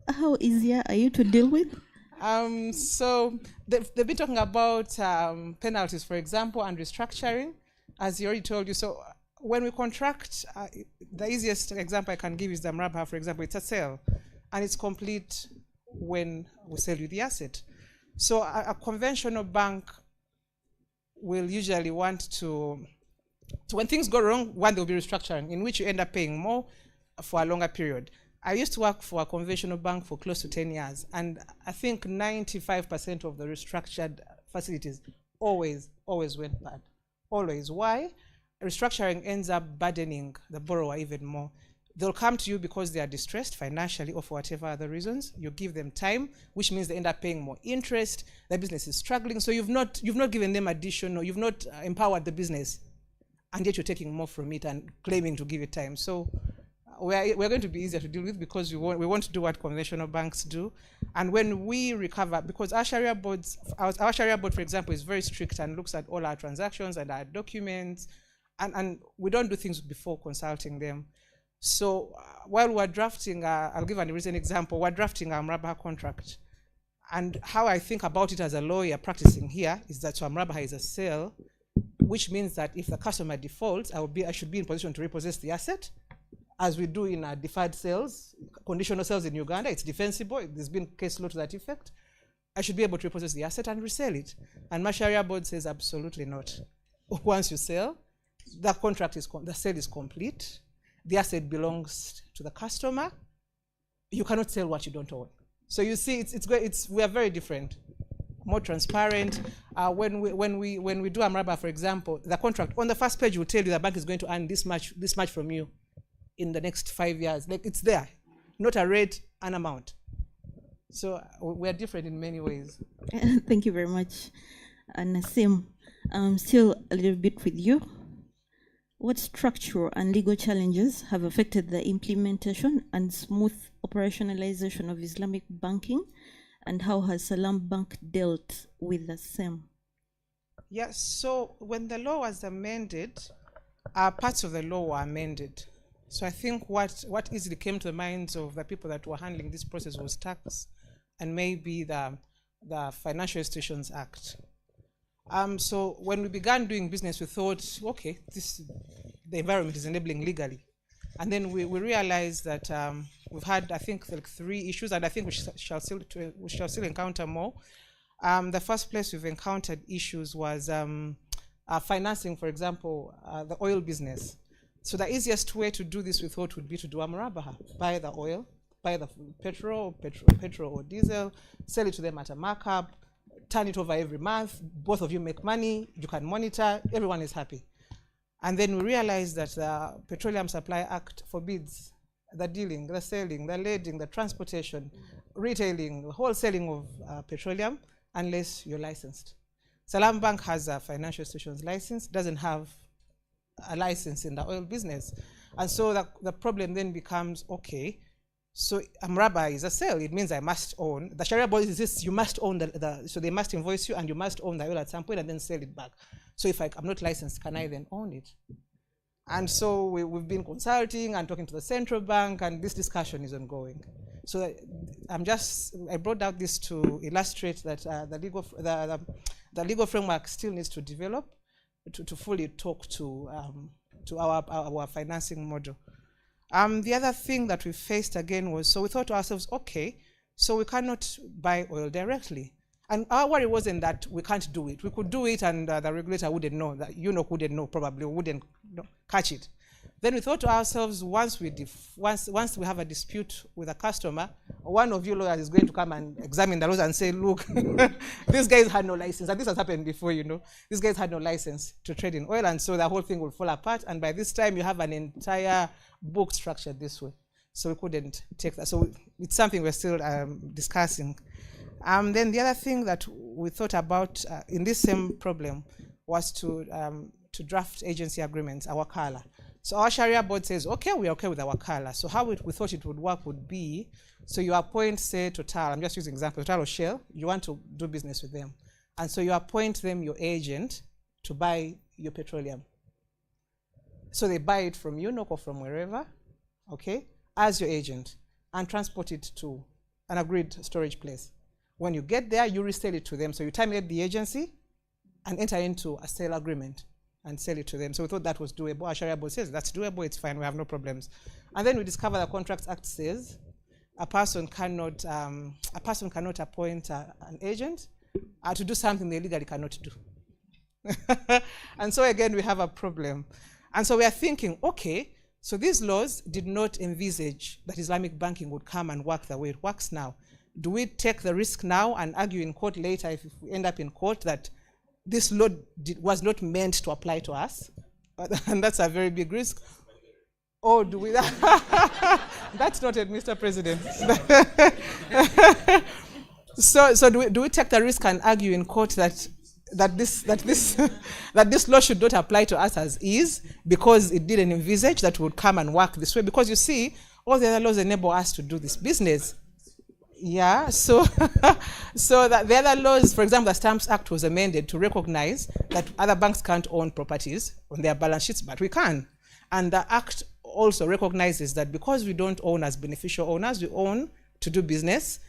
How easier are you to deal with? So they've been talking about penalties, for example, and restructuring, as he already told you. So when we contract, the easiest example I can give is the Murabaha, for example. It's a sale, and it's complete when we sell you the asset. So a conventional bank will usually want to, so when things go wrong, one, there will be restructuring, in which you end up paying more for a longer period. I used to work for a conventional bank for close to 10 years, and I think 95% of the restructured facilities always went bad. Always. Why? Restructuring ends up burdening the borrower even more. They'll come to you because they are distressed financially or for whatever other reasons. You give them time, which means they end up paying more interest. The business is struggling, so you've not given them additional, you've not empowered the business, and yet you're taking more from it and claiming to give it time. So we're going to be easier to deal with because we want to do what conventional banks do. And when we recover, because our Sharia board, for example, is very strict and looks at all our transactions and our documents, and we don't do things before consulting them. So while we're drafting, I'll give a recent example, we're drafting our Murabaha contract. And how I think about it as a lawyer practicing here is that Murabaha is a sale, which means that if the customer defaults, I should be in position to repossess the asset, as we do in deferred sales, conditional sales in Uganda. It's defensible. There's been case law to that effect. I should be able to repossess the asset and resell it. And my Sharia board says absolutely not. Once you sell, the sale is complete. The asset belongs to the customer. You cannot sell what you don't own. So you see, we are very different, more transparent. When we do a Murabaha, for example, the contract on the first page will tell you the bank is going to earn this much from you in the next 5 years. Like, it's there, not a rate, an amount. So we are different in many ways. Thank you very much, Nasim. Still a little bit with you. What structural and legal challenges have affected the implementation and smooth operationalization of Islamic banking, and how has Salam Bank dealt with the same? Yes, so when the law was amended, parts of the law were amended. So I think what easily came to the minds of the people that were handling this process was tax and maybe the Financial Institutions Act. So when we began doing business, we thought, okay, the environment is enabling legally. And then we realized that we've had, I think, like 3 issues, and I think we shall still encounter more. The first place we've encountered issues was financing, for example, the oil business. So the easiest way to do this, we thought, would be to do a Murabaha. Buy the oil, buy the petrol or diesel, sell it to them at a markup, turn it over every month, both of you make money, you can monitor, everyone is happy. And then we realized that the Petroleum Supply Act forbids the dealing, the selling, the lading, the transportation, retailing, the wholesaling of petroleum unless you're licensed. Salam Bank has a financial institutions license, doesn't have a license in the oil business. And so the problem then becomes, okay, so Murabaha is a sale. It means I must own. The Sharia board insists you must own so they must invoice you and you must own the oil at some point and then sell it back. So if I'm not licensed, can I then own it? And so we've been consulting and talking to the central bank, and this discussion is ongoing. So I brought out this to illustrate that the legal framework still needs to develop to fully talk to our financing model. The other thing that we faced again was, so we thought to ourselves, okay, so we cannot buy oil directly. And our worry wasn't that we can't do it. We could do it and the regulator wouldn't know, that wouldn't know, probably wouldn't catch it. Then we thought to ourselves, once we have a dispute with a customer, one of you lawyers is going to come and examine the laws and say, look, these guys had no license. And this has happened before, These guys had no license to trade in oil, and so the whole thing will fall apart. And by this time, you have an entire book structured this way. So we couldn't take that. So it's something we're still discussing. Then the other thing that we thought about in this same problem was to to draft agency agreements, our wakala. So our Sharia board says, okay, we're okay with our wakala. So how we thought it would work would be, so you appoint, say, Total, I'm just using example, Total or Shell, you want to do business with them. And so you appoint them your agent to buy your petroleum. So they buy it from you, or from wherever, okay, as your agent, and transport it to an agreed storage place. When you get there, you resell it to them. So you terminate the agency and enter into a sale agreement and sell it to them. So we thought that was doable. Our Sharia board says that's doable, it's fine, we have no problems. And then we discover the Contracts Act says a person cannot appoint an agent to do something they legally cannot do. And so again, we have a problem. And so we are thinking, okay, so these laws did not envisage that Islamic banking would come and work the way it works now. Do we take the risk now and argue in court later if we end up in court that this law was not meant to apply to us? And that's a very big risk. Or do we? That's not it, Mr. President. So do we take the risk and argue in court that this law should not apply to us as is, because it didn't envisage that we would come and work this way? Because you see, all the other laws enable us to do this business. Yeah, so that the other laws, for example, the Stamps Act was amended to recognize that other banks can't own properties on their balance sheets, but we can. And the Act also recognizes that because we don't own as beneficial owners, we own to do business.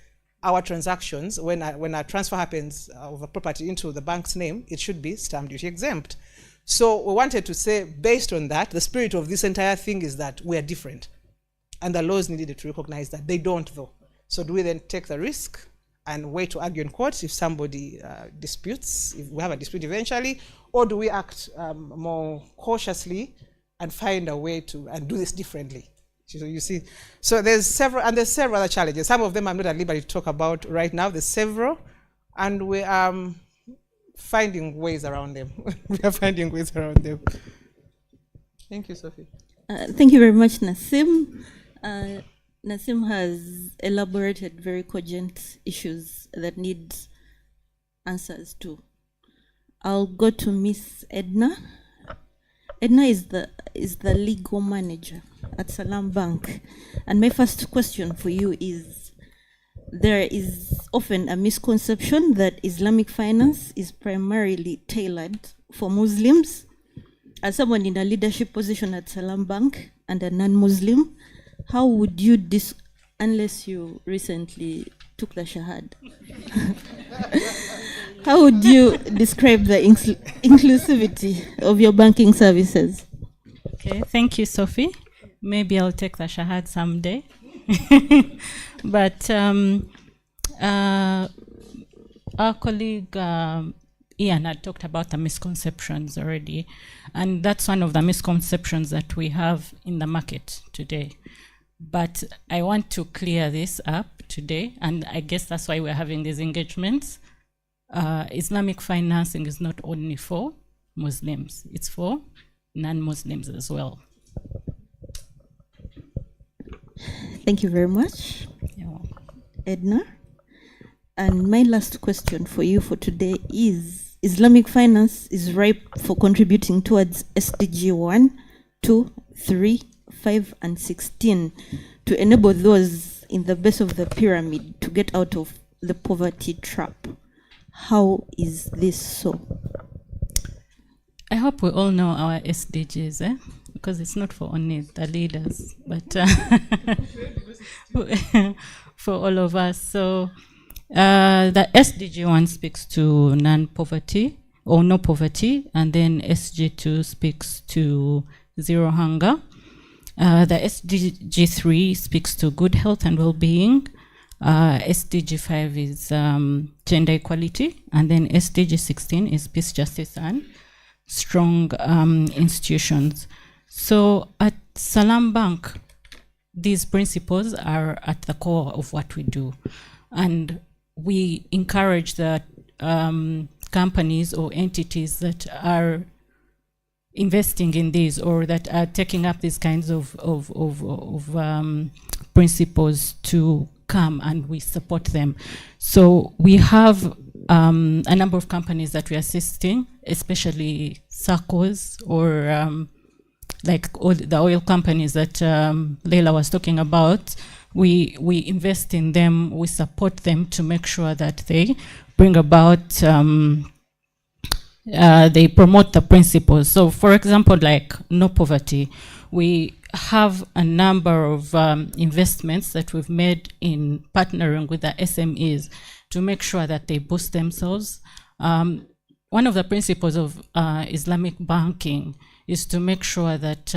Our transactions, when a transfer happens of a property into the bank's name, it should be stamp duty exempt. So we wanted to say, based on that, the spirit of this entire thing is that we are different. And the laws needed to recognize that. They don't, though. So do we then take the risk and wait to argue in court if somebody disputes, if we have a dispute eventually, or do we act more cautiously and find a way to do this differently? So you see, so there's several other challenges. Some of them I'm not at liberty to talk about right now. There's several, and we are finding ways around them. We are finding ways around them. Thank you, Sophie. Thank you very much, Nasim. Nasim has elaborated very cogent issues that need answers to. I'll go to Miss Edna. Edna is the legal manager at Salam Bank. And my first question for you is, there is often a misconception that Islamic finance is primarily tailored for Muslims. As someone in a leadership position at Salam Bank and a non-Muslim, how would you unless you recently took the Shahad, how would you describe the inclusivity of your banking services? Okay, thank you, Sophie. Maybe I'll take the Shahad someday. But our colleague Ian had talked about the misconceptions already, and that's one of the misconceptions that we have in the market today. But I want to clear this up today, and I guess that's why we're having these engagements. Islamic financing is not only for Muslims, it's for non-Muslims as well. Thank you very much, Edna. And my last question for you for today is, Islamic finance is ripe for contributing towards SDG 1, 2, 3, 5, and 16 to enable those in the base of the pyramid to get out of the poverty trap. How is this so? I hope we all know our SDGs, because it's not for only the leaders, but for all of us. So the SDG 1 speaks to non-poverty or no poverty, and then SDG 2 speaks to zero hunger. The SDG 3 speaks to good health and well-being. SDG 5 is gender equality, and then SDG 16 is peace, justice, and strong institutions. So at Salam Bank, these principles are at the core of what we do, and we encourage that companies or entities that are investing in these or that are taking up these kinds of principles to come, and we support them. So we have a number of companies that we're assisting, especially SACCOs or like all the oil companies that Leila was talking about. We invest in them, we support them to make sure that they bring about, they promote the principles. So for example, like no poverty, we have a number of investments that we've made in partnering with the SMEs to make sure that they boost themselves. One of the principles of Islamic banking is to make sure that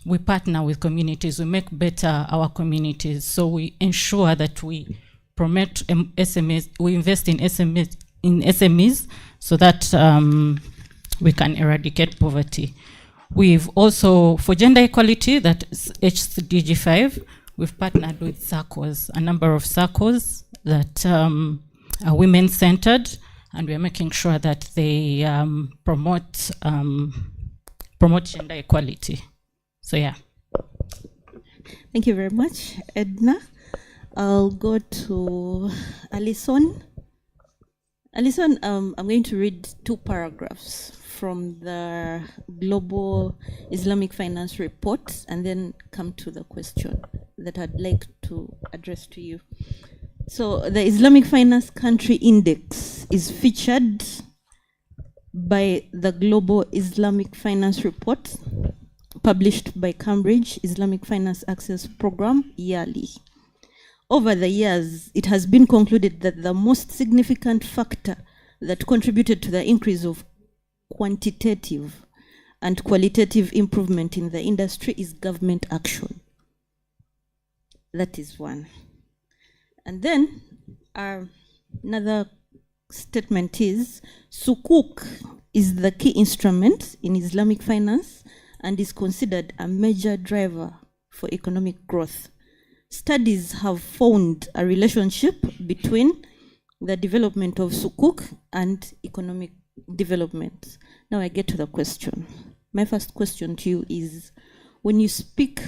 we partner with communities, we make better our communities. So we ensure that we promote SMEs, we invest in SMEs so that we can eradicate poverty. We've also, for gender equality, that's HDG 5, we've partnered with SACCOs, a number of SACCOs that are women-centered, and we're making sure that they promote gender equality. So yeah. Thank you very much, Edna. I'll go to Alison. Alison, I'm going to read 2 paragraphs from the Global Islamic Finance Report and then come to the question that I'd like to address to you. So the Islamic Finance Country Index is featured by the Global Islamic Finance Report, published by Cambridge Islamic Finance Access Program yearly. Over the years, it has been concluded that the most significant factor that contributed to the increase of quantitative and qualitative improvement in the industry is government action. That is one. And then another statement is, Sukuk is the key instrument in Islamic finance and is considered a major driver for economic growth. Studies have found a relationship between the development of Sukuk and economic development. Now I get to the question. My first question to you is, when you speak,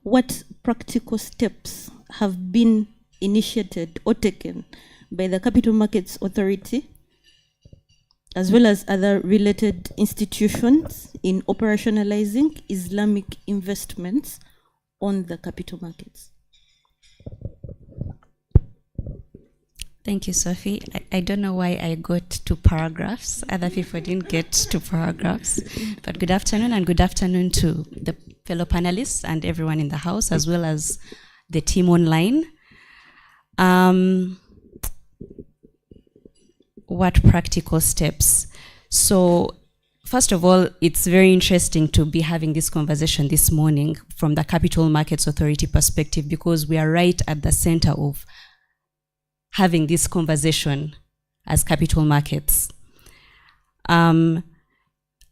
what practical steps have been initiated or taken by the Capital Markets Authority as well as other related institutions in operationalizing Islamic investments on the capital markets? Thank you, Sophie. I don't know why I got 2 paragraphs. Other people didn't get 2 paragraphs. But good afternoon, and good afternoon to the fellow panelists and everyone in the house, as well as the team online. What practical steps? So first of all, it's very interesting to be having this conversation this morning from the Capital Markets Authority perspective, because we are right at the center of having this conversation as capital markets. I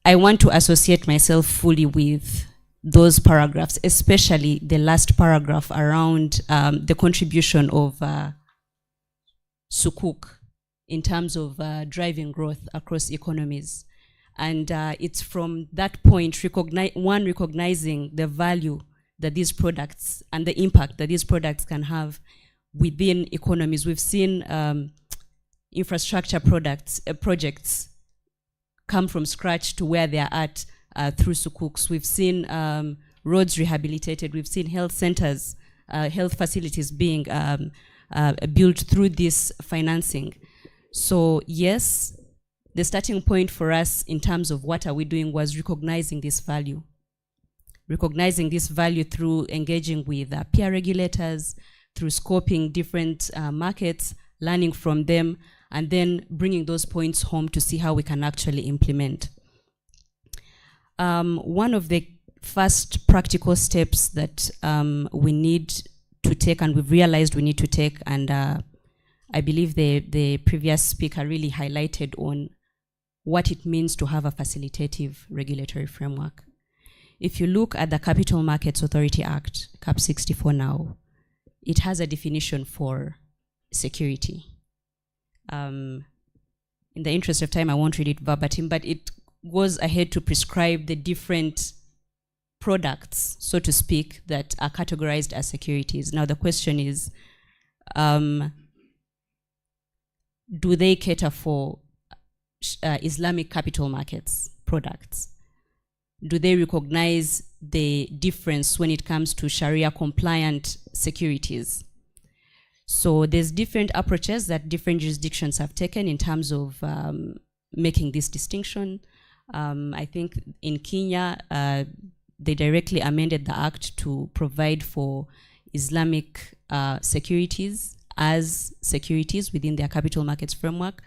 want to associate myself fully with those paragraphs, especially the last paragraph around the contribution of Sukuk in terms of driving growth across economies. And it's from that point, recognizing the value that these products and the impact that these products can have within economies. We've seen infrastructure projects come from scratch to where they are at through Sukuks. We've seen roads rehabilitated. We've seen health centers, health facilities being built through this financing. So yes, the starting point for us in terms of what are we doing was recognizing this value. Recognizing this value through engaging with peer regulators, through scoping different markets, learning from them, and then bringing those points home to see how we can actually implement. One of the first practical steps that we need to take, and we've realized we need to take, and I believe the previous speaker really highlighted on what it means to have a facilitative regulatory framework. If you look at the Capital Markets Authority Act, CAP 64 now, it has a definition for security. In the interest of time, I won't read it verbatim, but it goes ahead to prescribe the different products, so to speak, that are categorized as securities. Now the question is, do they cater for Islamic capital markets products? Do they recognize the difference when it comes to Sharia compliant securities? So there's different approaches that different jurisdictions have taken in terms of making this distinction. I think in Kenya, they directly amended the act to provide for Islamic securities as securities within their capital markets framework.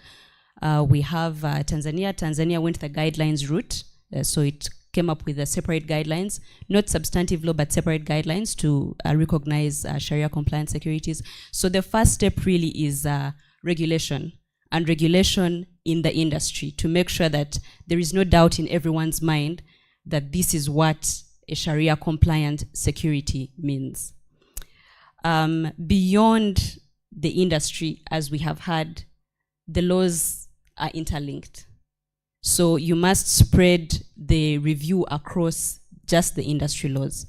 We have Tanzania. Tanzania went the guidelines route, so it came up with a separate guidelines, not substantive law, but separate guidelines to recognize Sharia compliant securities. So the first step really is regulation, and regulation in the industry to make sure that there is no doubt in everyone's mind that this is what a Sharia compliant security means. Beyond the industry, as we have had, the laws are interlinked. So you must spread the review across just the industry laws.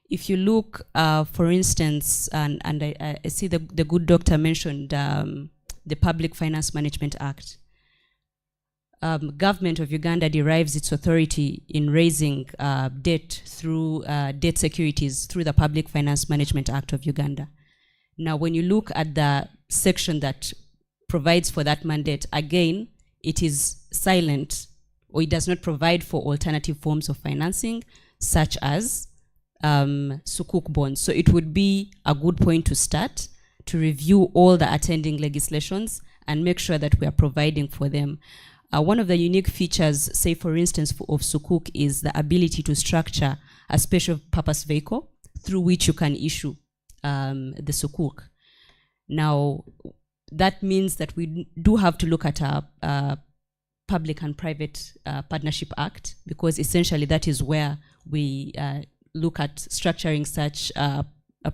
If you look, for instance, and I see the good doctor mentioned the Public Finance Management Act. Government of Uganda derives its authority in raising debt through debt securities through the Public Finance Management Act of Uganda. Now, when you look at the section that provides for that mandate, again, it is silent, or it does not provide for alternative forms of financing, such as sukuk bonds. So it would be a good point to start to review all the attending legislations and make sure that we are providing for them. One of the unique features, say for instance, of sukuk is the ability to structure a special purpose vehicle through which you can issue the sukuk. Now, that means that we do have to look at a Public and Private Partnership Act, because essentially that is where we look at structuring such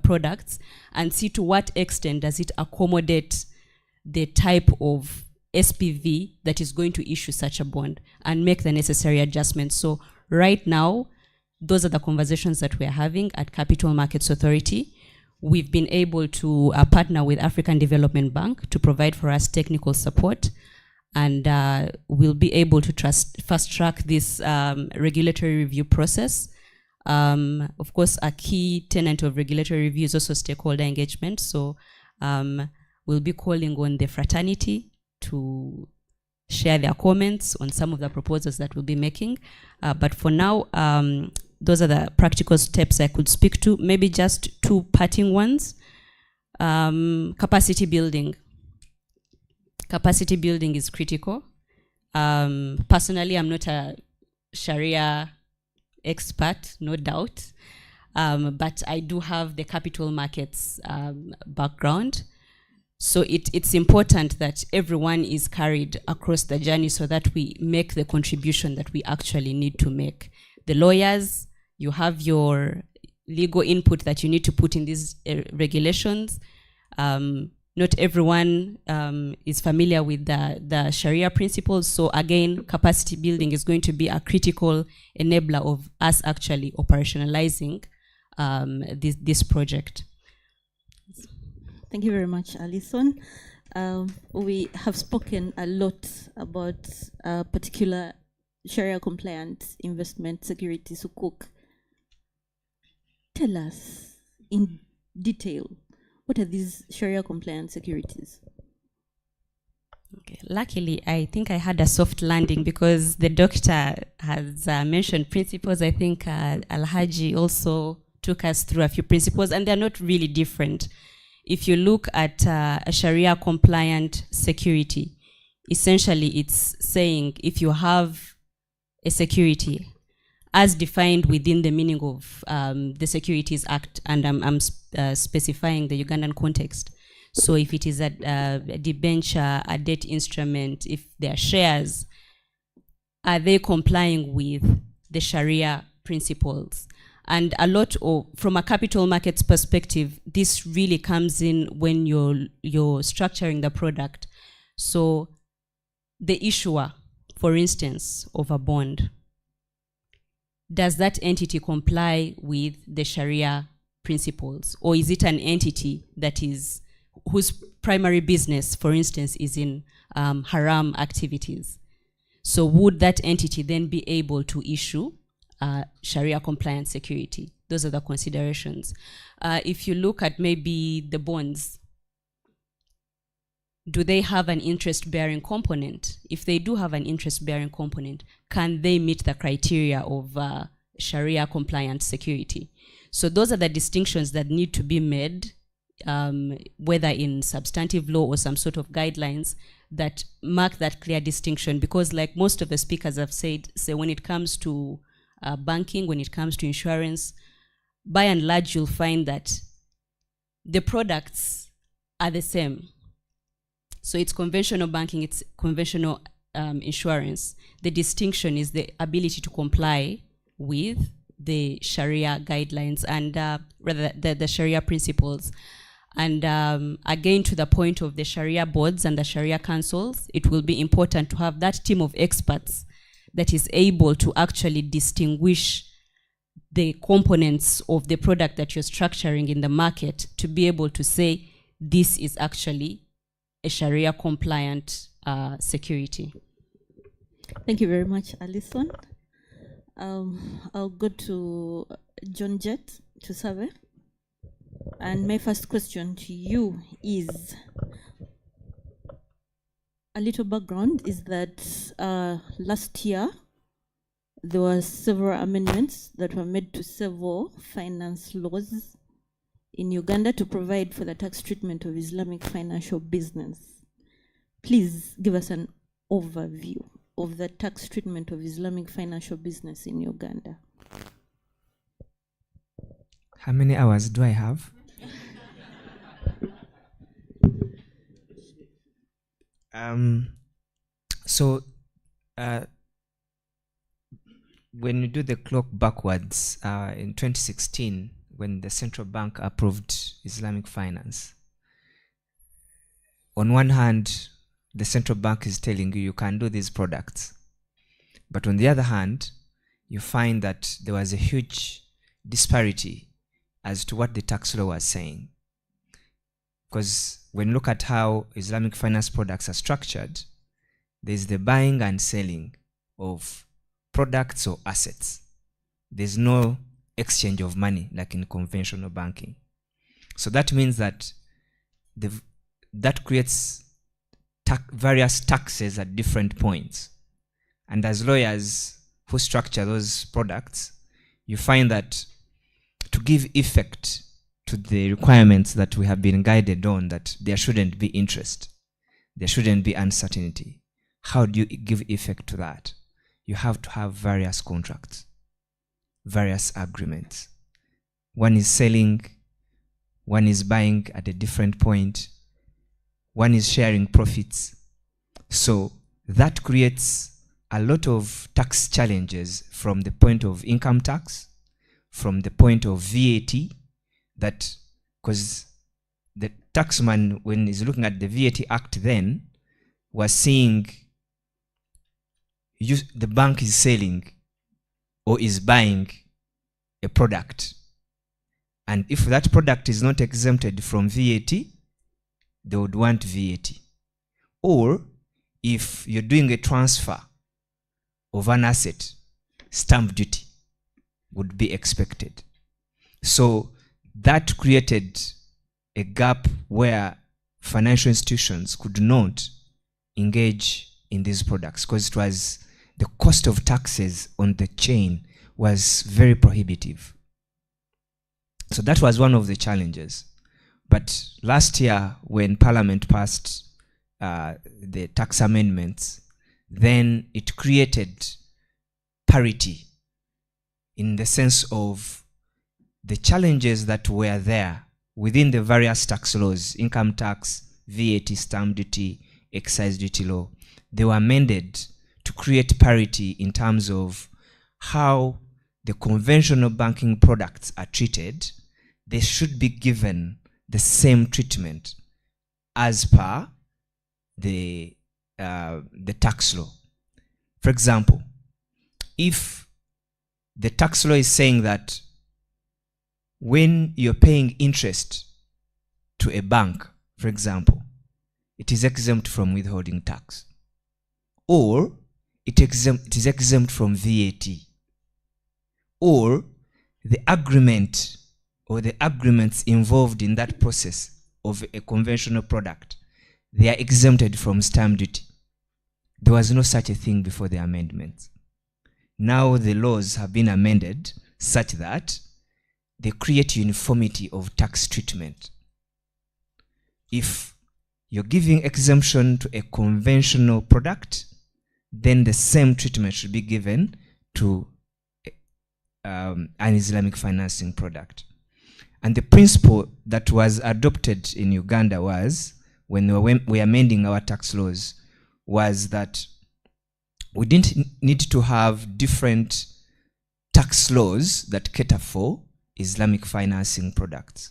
products and see to what extent does it accommodate the type of SPV that is going to issue such a bond and make the necessary adjustments. So right now, those are the conversations that we are having at Capital Markets Authority. We've been able to partner with African Development Bank to provide for us technical support, and we'll be able to fast track this regulatory review process. Of course, a key tenet of regulatory review is also stakeholder engagement. So we'll be calling on the fraternity to share their comments on some of the proposals that we'll be making. But for now, those are the practical steps I could speak to. Maybe just two parting ones. Capacity building. Capacity building is critical. Personally, I'm not a Sharia expert, no doubt, but I do have the capital markets background. So it's important that everyone is carried across the journey so that we make the contribution that we actually need to make. The lawyers, you have your legal input that you need to put in these regulations. Not everyone is familiar with the Sharia principles. So again, capacity building is going to be a critical enabler of us actually operationalizing this project. Thank you very much, Alison. We have spoken a lot about particular Sharia compliant investment security, sukuk. Tell us in detail, what are these Sharia compliant securities? Okay. Luckily, I think I had a soft landing because the doctor has mentioned principles. I think Alhaji also took us through a few principles, and they're not really different. If you look at a Sharia compliant security, essentially it's saying if you have a security as defined within the meaning of the Securities Act, and I'm specifying the Ugandan context. So if it is a debenture, a debt instrument, if they are shares, are they complying with the Sharia principles? And a lot of, from a capital markets perspective, this really comes in when you're structuring the product. So the issuer, for instance, of a bond, does that entity comply with the Sharia principles? Or is it an entity that is whose primary business, for instance, is in haram activities. So would that entity then be able to issue Sharia compliant security? Those are the considerations. If you look at maybe the bonds, do they have an interest-bearing component? If they do have an interest-bearing component, can they meet the criteria of Sharia compliant security? So those are the distinctions that need to be made, whether in substantive law or some sort of guidelines that mark that clear distinction. Because like most of the speakers have said, say when it comes to banking, when it comes to insurance, by and large you'll find that the products are the same. So it's conventional banking, it's conventional insurance. The distinction is the ability to comply with the Sharia guidelines and rather the Sharia principles. And again, to the point of the Sharia boards and the Sharia councils, it will be important to have that team of experts that is able to actually distinguish the components of the product that you're structuring in the market to be able to say this is actually a Sharia compliant security. Thank you very much, Alison. I'll go to John Jett to survey. And my first question to you is, a little background is that last year there were several amendments that were made to several finance laws in Uganda to provide for the tax treatment of Islamic financial business. Please give us an overview of the tax treatment of Islamic financial business in Uganda. How many hours do I have? When you do the clock backwards, in 2016, when the central bank approved Islamic finance, on one hand, the central bank is telling you can do these products. But on the other hand, you find that there was a huge disparity as to what the tax law was saying. Because when you look at how Islamic finance products are structured, there's the buying and selling of products or assets. There's no exchange of money like in conventional banking. So that means that that creates various taxes at different points. And as lawyers who structure those products, you find that to give effect to the requirements that we have been guided on, that there shouldn't be interest, there shouldn't be uncertainty. How do you give effect to that? You have to have various contracts, various agreements. One is selling, one is buying at a different point, one is sharing profits. So that creates a lot of tax challenges from the point of income tax, from the point of VAT, that because the taxman, when he's looking at the VAT Act then, was seeing the bank is selling or is buying a product. And if that product is not exempted from VAT, they would want VAT. Or if you're doing a transfer of an asset, stamp duty would be expected. So that created a gap where financial institutions could not engage in these products because it was the cost of taxes on the chain was very prohibitive. So that was one of the challenges. But last year, when Parliament passed the tax amendments, then it created parity in the sense of the challenges that were there within the various tax laws, income tax, VAT, stamp duty, excise duty law. They were amended to create parity in terms of how the conventional banking products are treated. They should be given the same treatment as per the tax law. For example, if the tax law is saying that when you're paying interest to a bank for example, it is exempt from withholding tax, or it is exempt from VAT, or the agreement or the agreements involved in that process of a conventional product, they are exempted from stamp duty. There was no such a thing before the amendments. Now the laws have been amended such that they create uniformity of tax treatment. If you're giving exemption to a conventional product, then the same treatment should be given to an Islamic financing product. And the principle that was adopted in Uganda was, when we were amending our tax laws, was that we didn't need to have different tax laws that cater for Islamic financing products.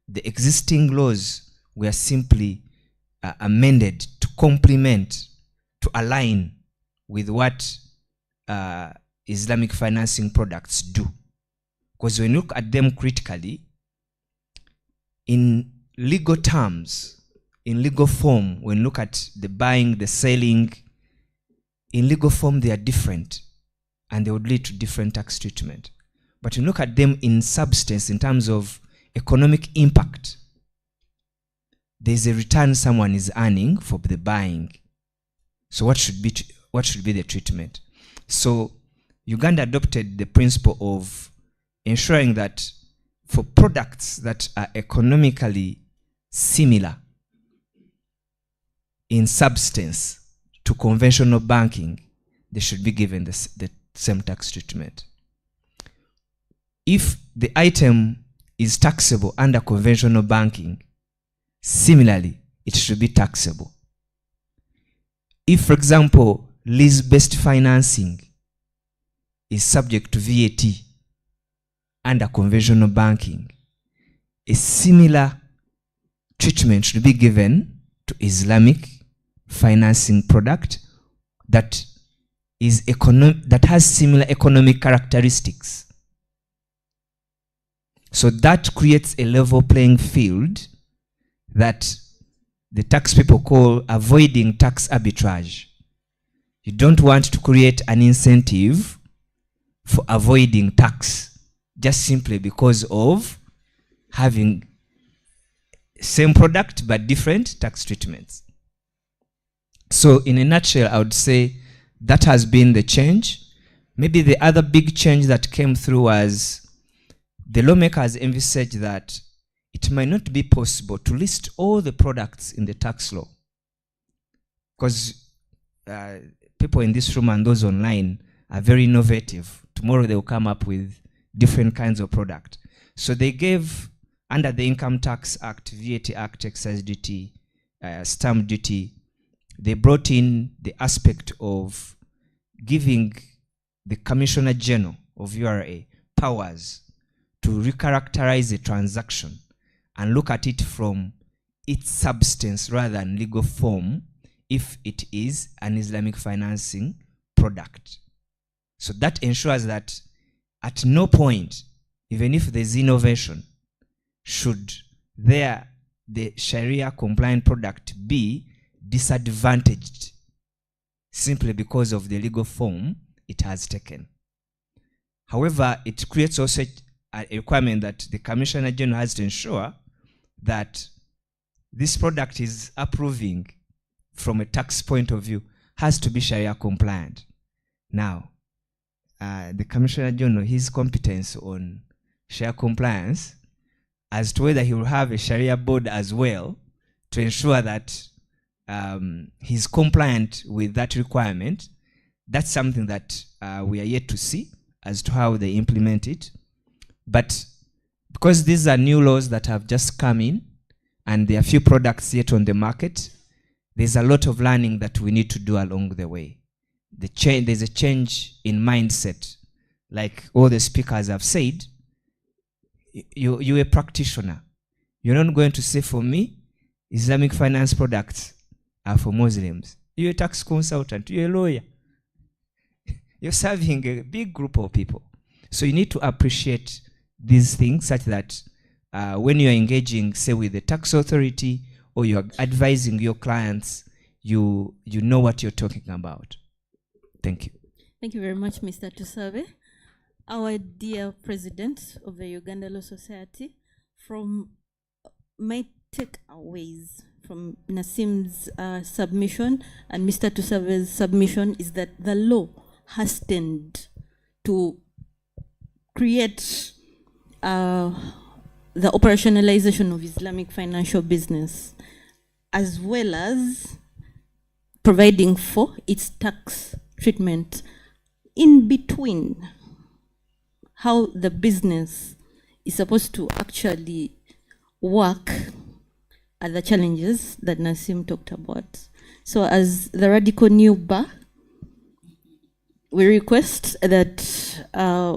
The existing laws were simply amended to complement, to align with what Islamic financing products do. Because when you look at them critically, in legal terms, in legal form, when you look at the buying, the selling, in legal form they are different and they would lead to different tax treatment. But when you look at them in substance, in terms of economic impact, there's a return someone is earning for the buying. So what should be the treatment? So Uganda adopted the principle of ensuring that for products that are economically similar in substance to conventional banking, they should be given the same tax treatment. If the item is taxable under conventional banking, similarly, it should be taxable. If, for example, lease-based financing is subject to VAT under conventional banking, a similar treatment should be given to Islamic financing product that has similar economic characteristics. So that creates a level playing field that the tax people call avoiding tax arbitrage. You don't want to create an incentive for avoiding tax just simply because of having same product but different tax treatments. So in a nutshell, I would say that has been the change. Maybe the other big change that came through was the lawmakers envisaged that it might not be possible to list all the products in the tax law, because people in this room and those online are very innovative. Tomorrow they will come up with different kinds of product. So they gave, under the Income Tax Act, VAT Act, excise duty, stamp duty, they brought in the aspect of giving the Commissioner General of URA powers to recharacterize a transaction and look at it from its substance rather than legal form if it is an Islamic financing product. So that ensures that at no point, even if there's innovation, should the Sharia compliant product be disadvantaged simply because of the legal form it has taken. However, it creates also a requirement that the Commissioner General has to ensure that this product is approving from a tax point of view has to be Sharia compliant. Now, the Commissioner General, his competence on Sharia compliance as to whether he will have a Sharia board as well to ensure that he's compliant with that requirement, that's something that we are yet to see as to how they implement it. But because these are new laws that have just come in and there are few products yet on the market, there's a lot of learning that we need to do along the way. There's a change in mindset. Like all the speakers have said, you're a practitioner. You're not going to say, for me, Islamic finance products are for Muslims. You're a tax consultant. You're a lawyer. You're serving a big group of people. So you need to appreciate these things such that when you're engaging, say, with the tax authority or you're advising your clients, you know what you're talking about. Thank you. Thank you very much, Mr. Tusabe. Our dear President of the Uganda Law Society, from my takeaways from Nasim's submission and Mr. Tusabe's submission is that the law has tended to create the operationalization of Islamic financial business, as well as providing for its tax treatment in between how the business is supposed to actually work are the challenges that Nasim talked about. So as the Radical New Bar, we request that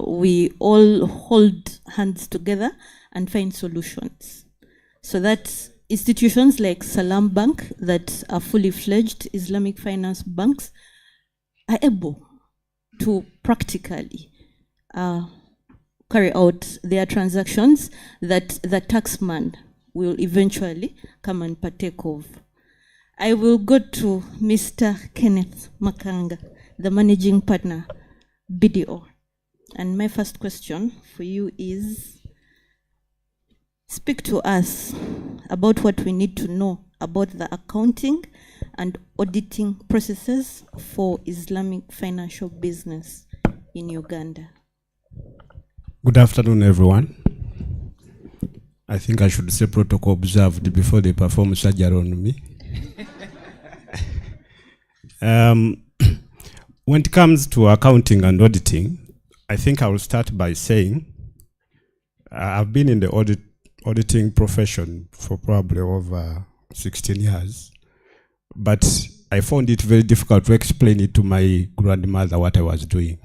we all hold hands together and find solutions so that institutions like Salam Bank that are fully fledged Islamic finance banks are able to practically carry out their transactions that the taxman will eventually come and partake of. I will go to Mr. Kenneth Makanga, the managing partner, BDO. And my first question for you is, speak to us about what we need to know about the accounting and auditing processes for Islamic financial business in Uganda. Good afternoon, everyone. I think I should say protocol observed before they perform surgery on me. When it comes to accounting and auditing, I think I will start by saying I've been in the auditing profession for probably over 16 years, but I found it very difficult to explain it to my grandmother what I was doing.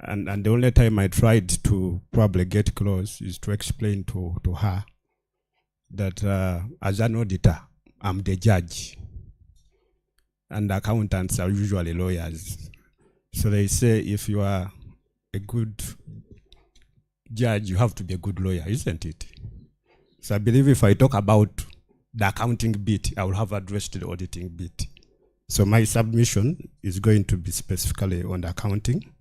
And the only time I tried to probably get close is to explain to her that as an auditor, I'm the judge. And accountants are usually lawyers. So they say if you are a good judge, you have to be a good lawyer, isn't it? So I believe if I talk about the accounting bit, I will have addressed the auditing bit. So my submission is going to be specifically on the accounting,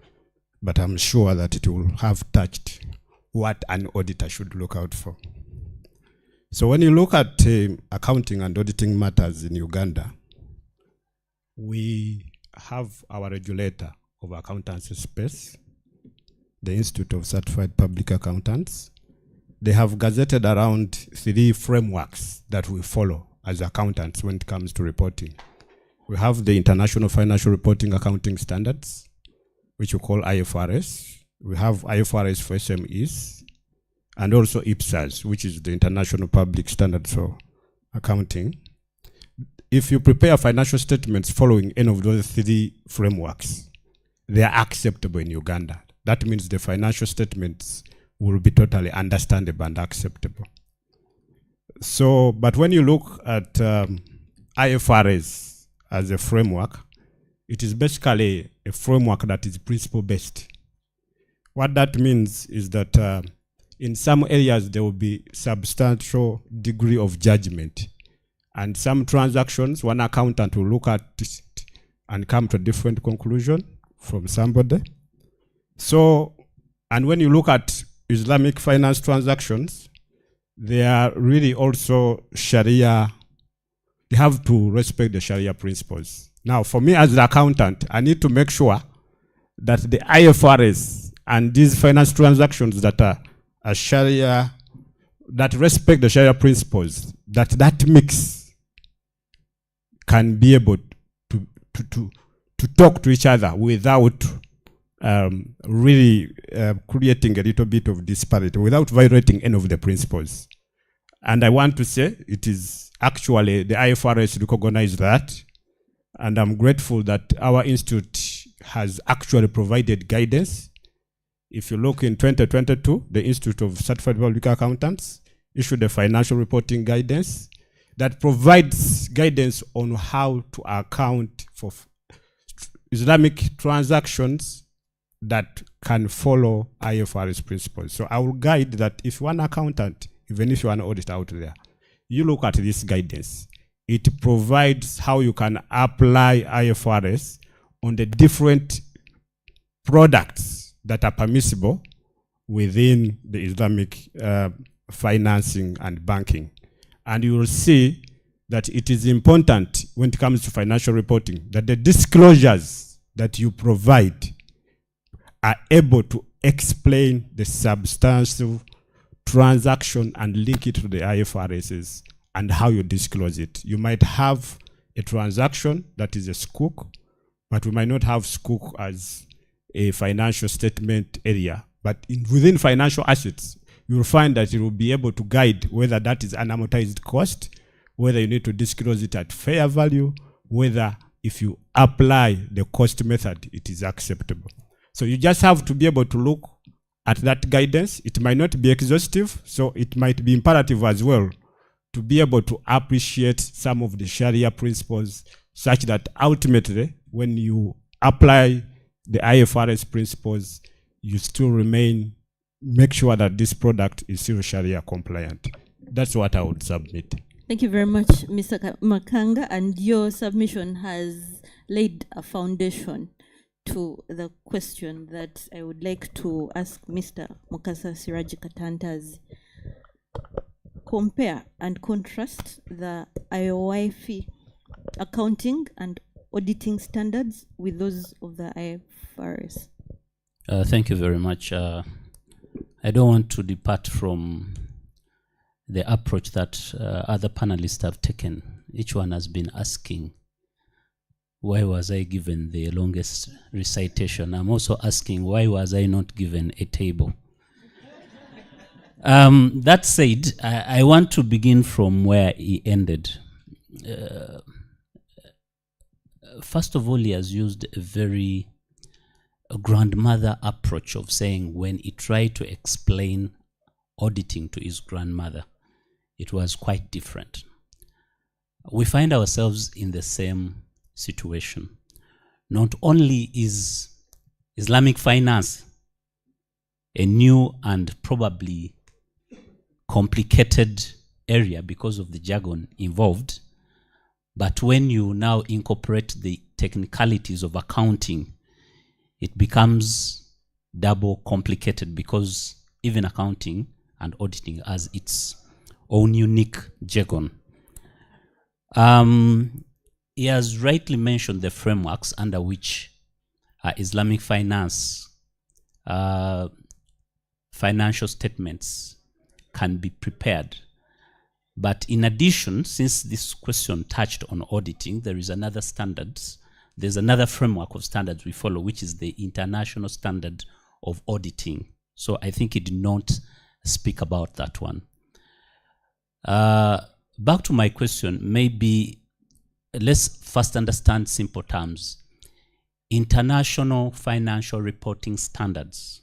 but I'm sure that it will have touched what an auditor should look out for. So when you look at accounting and auditing matters in Uganda, we have our regulator of accountancy space, the Institute of Certified Public Accountants. They have gazetted around 3 frameworks that we follow as accountants when it comes to reporting. We have the International Financial Reporting Accounting Standards, which we call IFRS. We have IFRS for SMEs, and also IPSAS, which is the International Public Standards for Accounting. If you prepare financial statements following any of those 3 frameworks, they are acceptable in Uganda. That means the financial statements will be totally understandable and acceptable. So, but when you look at IFRS as a framework, it is basically a framework that is principle-based. What that means is that in some areas there will be substantial degree of judgment. And some transactions, one accountant will look at it and come to a different conclusion from somebody. So, and when you look at Islamic finance transactions, they are really also Sharia. They have to respect the Sharia principles. Now, for me as an accountant, I need to make sure that the IFRS and these finance transactions that are Sharia, that respect the Sharia principles, that mix can be able to talk to each other without really creating a little bit of disparity, without violating any of the principles. And I want to say it is actually the IFRS recognized that, and I'm grateful that our institute has actually provided guidance. If you look in 2022, the Institute of Certified Public Accountants issued a financial reporting guidance that provides guidance on how to account for Islamic transactions that can follow IFRS principles. So I will guide that if one accountant, even if you are an auditor out there, you look at this guidance, it provides how you can apply IFRS on the different products that are permissible within the Islamic financing and banking. And you will see that it is important when it comes to financial reporting that the disclosures that you provide are able to explain the substantial transaction and link it to the IFRSs and how you disclose it. You might have a transaction that is a sukuk, but we might not have sukuk as a financial statement area. But within financial assets, you will find that it will be able to guide whether that is an amortized cost, whether you need to disclose it at fair value, whether if you apply the cost method, it is acceptable. So you just have to be able to look at that guidance. It might not be exhaustive, so it might be imperative as well to be able to appreciate some of the Sharia principles such that ultimately when you apply the IFRS principles, you still make sure that this product is still Sharia compliant. That's what I would submit. Thank you very much, Mr. Makanga, and your submission has laid a foundation to the question that I would like to ask Mr. Mukasa Siraji Katantazi. Compare and contrast the IOI fee accounting and auditing standards with those of the IFRS. Thank you very much. I don't want to depart from the approach that other panelists have taken. Each one has been asking, why was I given the longest recitation? I'm also asking, why was I not given a table? That said, I want to begin from where he ended. First of all, he has used a very grandmother approach of saying when he tried to explain auditing to his grandmother, it was quite different. We find ourselves in the same situation. Not only is Islamic finance a new and probably complicated area because of the jargon involved, but when you now incorporate the technicalities of accounting, it becomes double complicated because even accounting and auditing has its own unique jargon. He has rightly mentioned the frameworks under which Islamic finance financial statements can be prepared. But in addition, since this question touched on auditing, there is another standards. There's another framework of standards we follow, which is the International Standard of Auditing. So I think he did not speak about that one. Back to my question, maybe let's first understand simple terms. International Financial Reporting Standards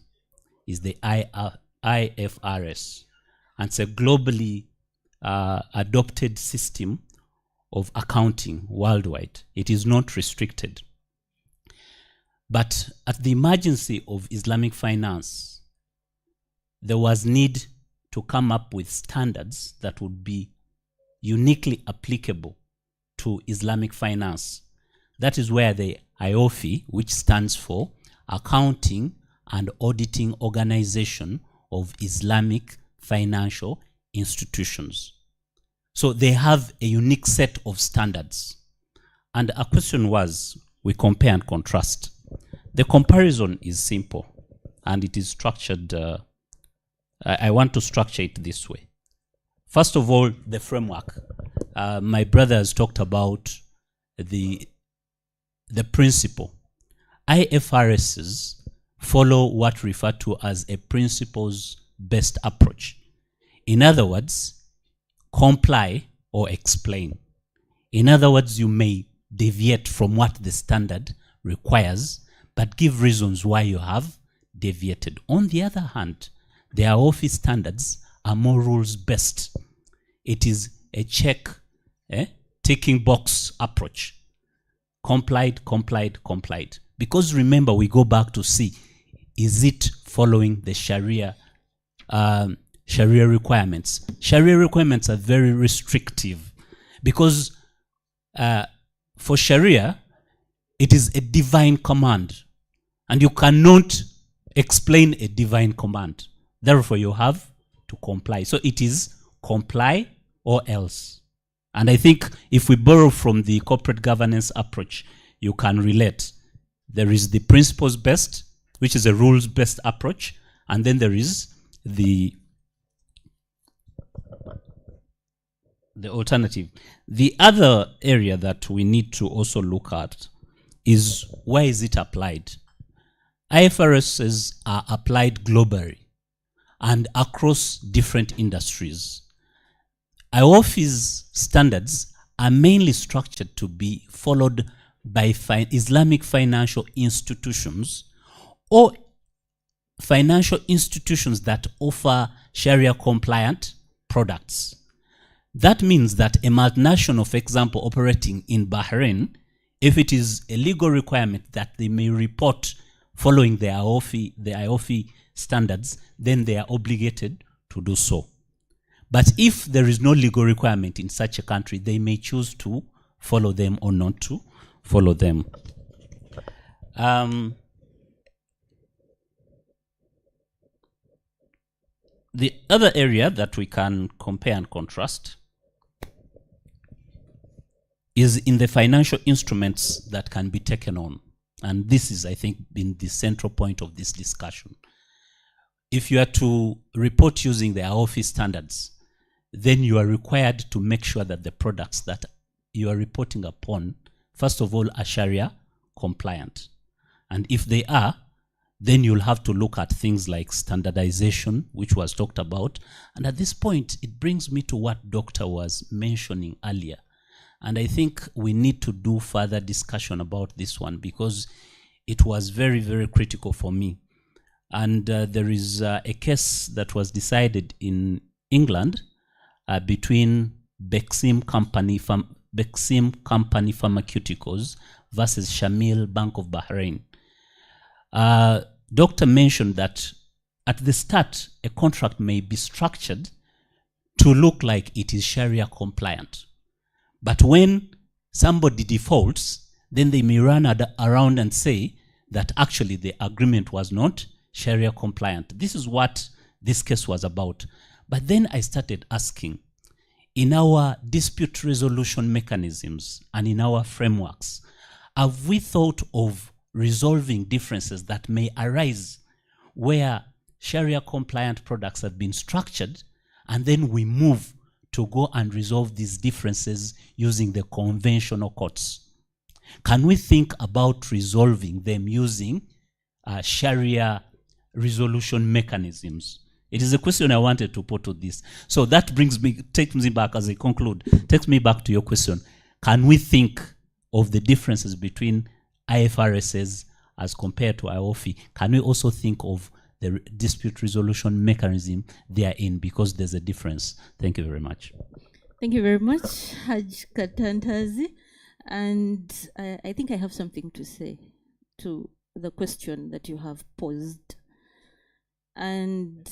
is the IFRS, and it's a globally adopted system of accounting worldwide. It is not restricted. But at the emergency of Islamic finance, there was need to come up with standards that would be uniquely applicable to Islamic finance. That is where the IOFI, which stands for Accounting and Auditing Organization of Islamic Financial Institutions. So they have a unique set of standards. And our question was, we compare and contrast. The comparison is simple, and it is structured. I want to structure it this way. First of all, the framework. My brother has talked about the principle. IFRSs follow what referred to as a principles-based approach. In other words, comply or explain. In other words, you may deviate from what the standard requires, but give reasons why you have deviated. On the other hand, their office standards are more rules-based. It is a check, ticking box approach. Complied, complied, complied. Because remember, we go back to see, is it following the Sharia Sharia requirements. Sharia requirements are very restrictive because for Sharia, it is a divine command, and you cannot explain a divine command. Therefore, you have to comply. So it is comply or else. And I think if we borrow from the corporate governance approach, you can relate. There is the principles-based, which is a rules-based approach, and then there is the alternative. The other area that we need to also look at is where is it applied? IFRSs are applied globally and across different industries. IOFI's standards are mainly structured to be followed by Islamic financial institutions or financial institutions that offer Sharia compliant products. That means that a multinational, for example, operating in Bahrain, if it is a legal requirement that they may report following the IOFI standards, then they are obligated to do so. But if there is no legal requirement in such a country, they may choose to follow them or not to follow them. The other area that we can compare and contrast is in the financial instruments that can be taken on. And this is, I think, been the central point of this discussion. If you are to report using the IOFI standards, then you are required to make sure that the products that you are reporting upon, first of all, are Sharia compliant. And if they are, then you'll have to look at things like standardization, which was talked about. And at this point, it brings me to what Doctor was mentioning earlier. And I think we need to do further discussion about this one because it was very, very critical for me. And there is a case that was decided in England between Bexim Company Pharmaceuticals versus Shamil Bank of Bahrain. Doctor mentioned that at the start, a contract may be structured to look like it is Sharia compliant. But when somebody defaults, then they may run around and say that actually the agreement was not Sharia compliant. This is what this case was about. But then I started asking, in our dispute resolution mechanisms and in our frameworks, have we thought of resolving differences that may arise where Sharia compliant products have been structured and then we move to go and resolve these differences using the conventional courts? Can we think about resolving them using Sharia resolution mechanisms? It is a question I wanted to put to this. So that takes me back, as I conclude, takes me back to your question. Can we think of the differences between IFRSs as compared to IOFI? Can we also think of the dispute resolution mechanism therein, because there's a difference? Thank you very much. Thank you very much, Haj Katantazi. And I think I have something to say to the question that you have posed. And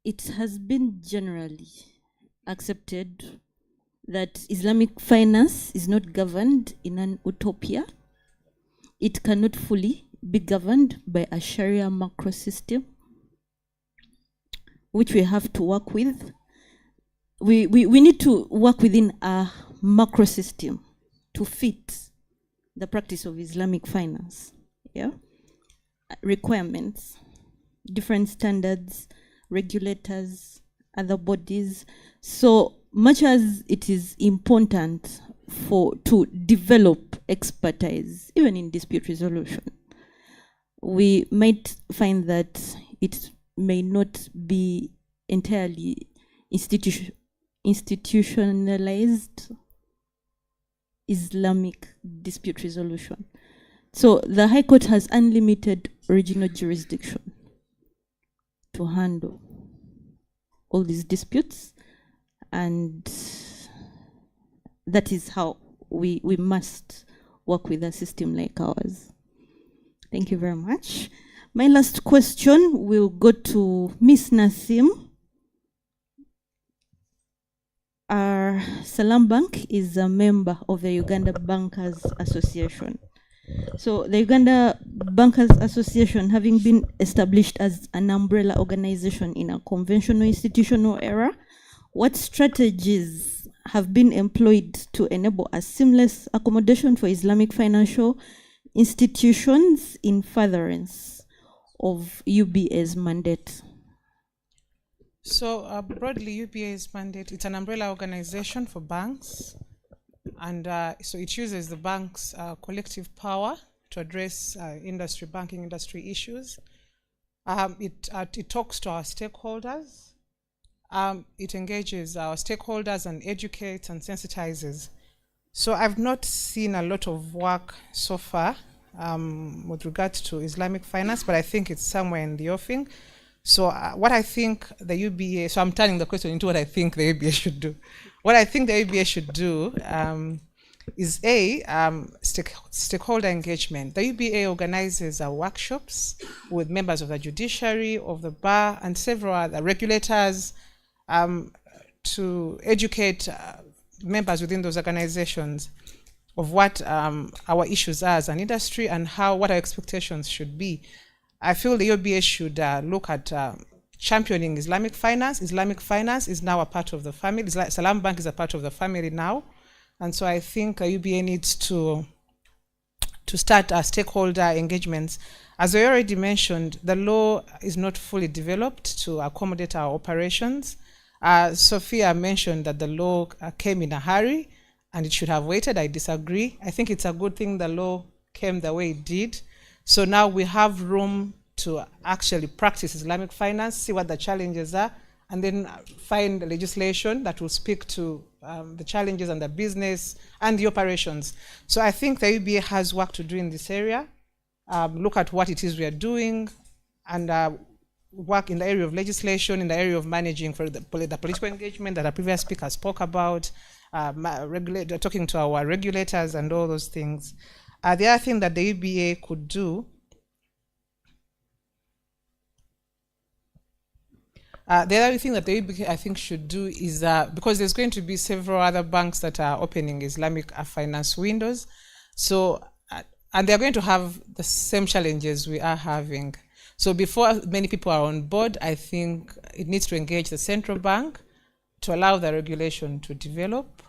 it has been generally accepted that Islamic finance is not governed in an utopia. It cannot fully be governed by a Sharia macro system, which we have to work with. We need to work within a macro system to fit the practice of Islamic finance. Yeah, requirements, different standards, regulators, other bodies. So much as it is important to develop expertise, even in dispute resolution, we might find that it may not be entirely institutionalized Islamic dispute resolution. So the High Court has unlimited original jurisdiction to handle all these disputes, and that is how we must work with a system like ours. Thank you very much. My last question will go to Ms. Nassim. Salam Bank is a member of the Uganda Bankers Association. So the Uganda Bankers Association, having been established as an umbrella organization in a conventional institutional era, what strategies have been employed to enable a seamless accommodation for Islamic financial institutions in furtherance of UBA's mandate? So broadly, UBA's mandate, it's an umbrella organization for banks. And so it uses the bank's collective power to address banking industry issues. It talks to our stakeholders. It engages our stakeholders and educates and sensitizes. So I've not seen a lot of work so far with regards to Islamic finance, but I think it's somewhere in the offing. So what I think the UBA, so I'm turning the question into what I think the UBA should do. What I think the UBA should do is stakeholder engagement. The UBA organizes workshops with members of the judiciary, of the bar, and several other regulators to educate members within those organizations of what our issues are as an industry and what our expectations should be. I feel the UBA should look at championing Islamic finance. Islamic finance is now a part of the family. Salam Bank is a part of the family now. And so I think UBA needs to start stakeholder engagements. As I already mentioned, the law is not fully developed to accommodate our operations. Sophia mentioned that the law came in a hurry and it should have waited. I disagree. I think it's a good thing the law came the way it did. So now we have room to actually practice Islamic finance, see what the challenges are, and then find the legislation that will speak to the challenges and the business and the operations. So I think the UBA has work to do in this area. Look at what it is we are doing and work in the area of legislation, in the area of managing for the political engagement that our previous speaker spoke about, talking to our regulators and all those things. The other thing that the UBA could do, the other thing that the UBA I think should do is, because there's going to be several other banks that are opening Islamic finance windows, so and they're going to have the same challenges we are having. So before many people are on board, I think it needs to engage the central bank to allow the regulation to develop,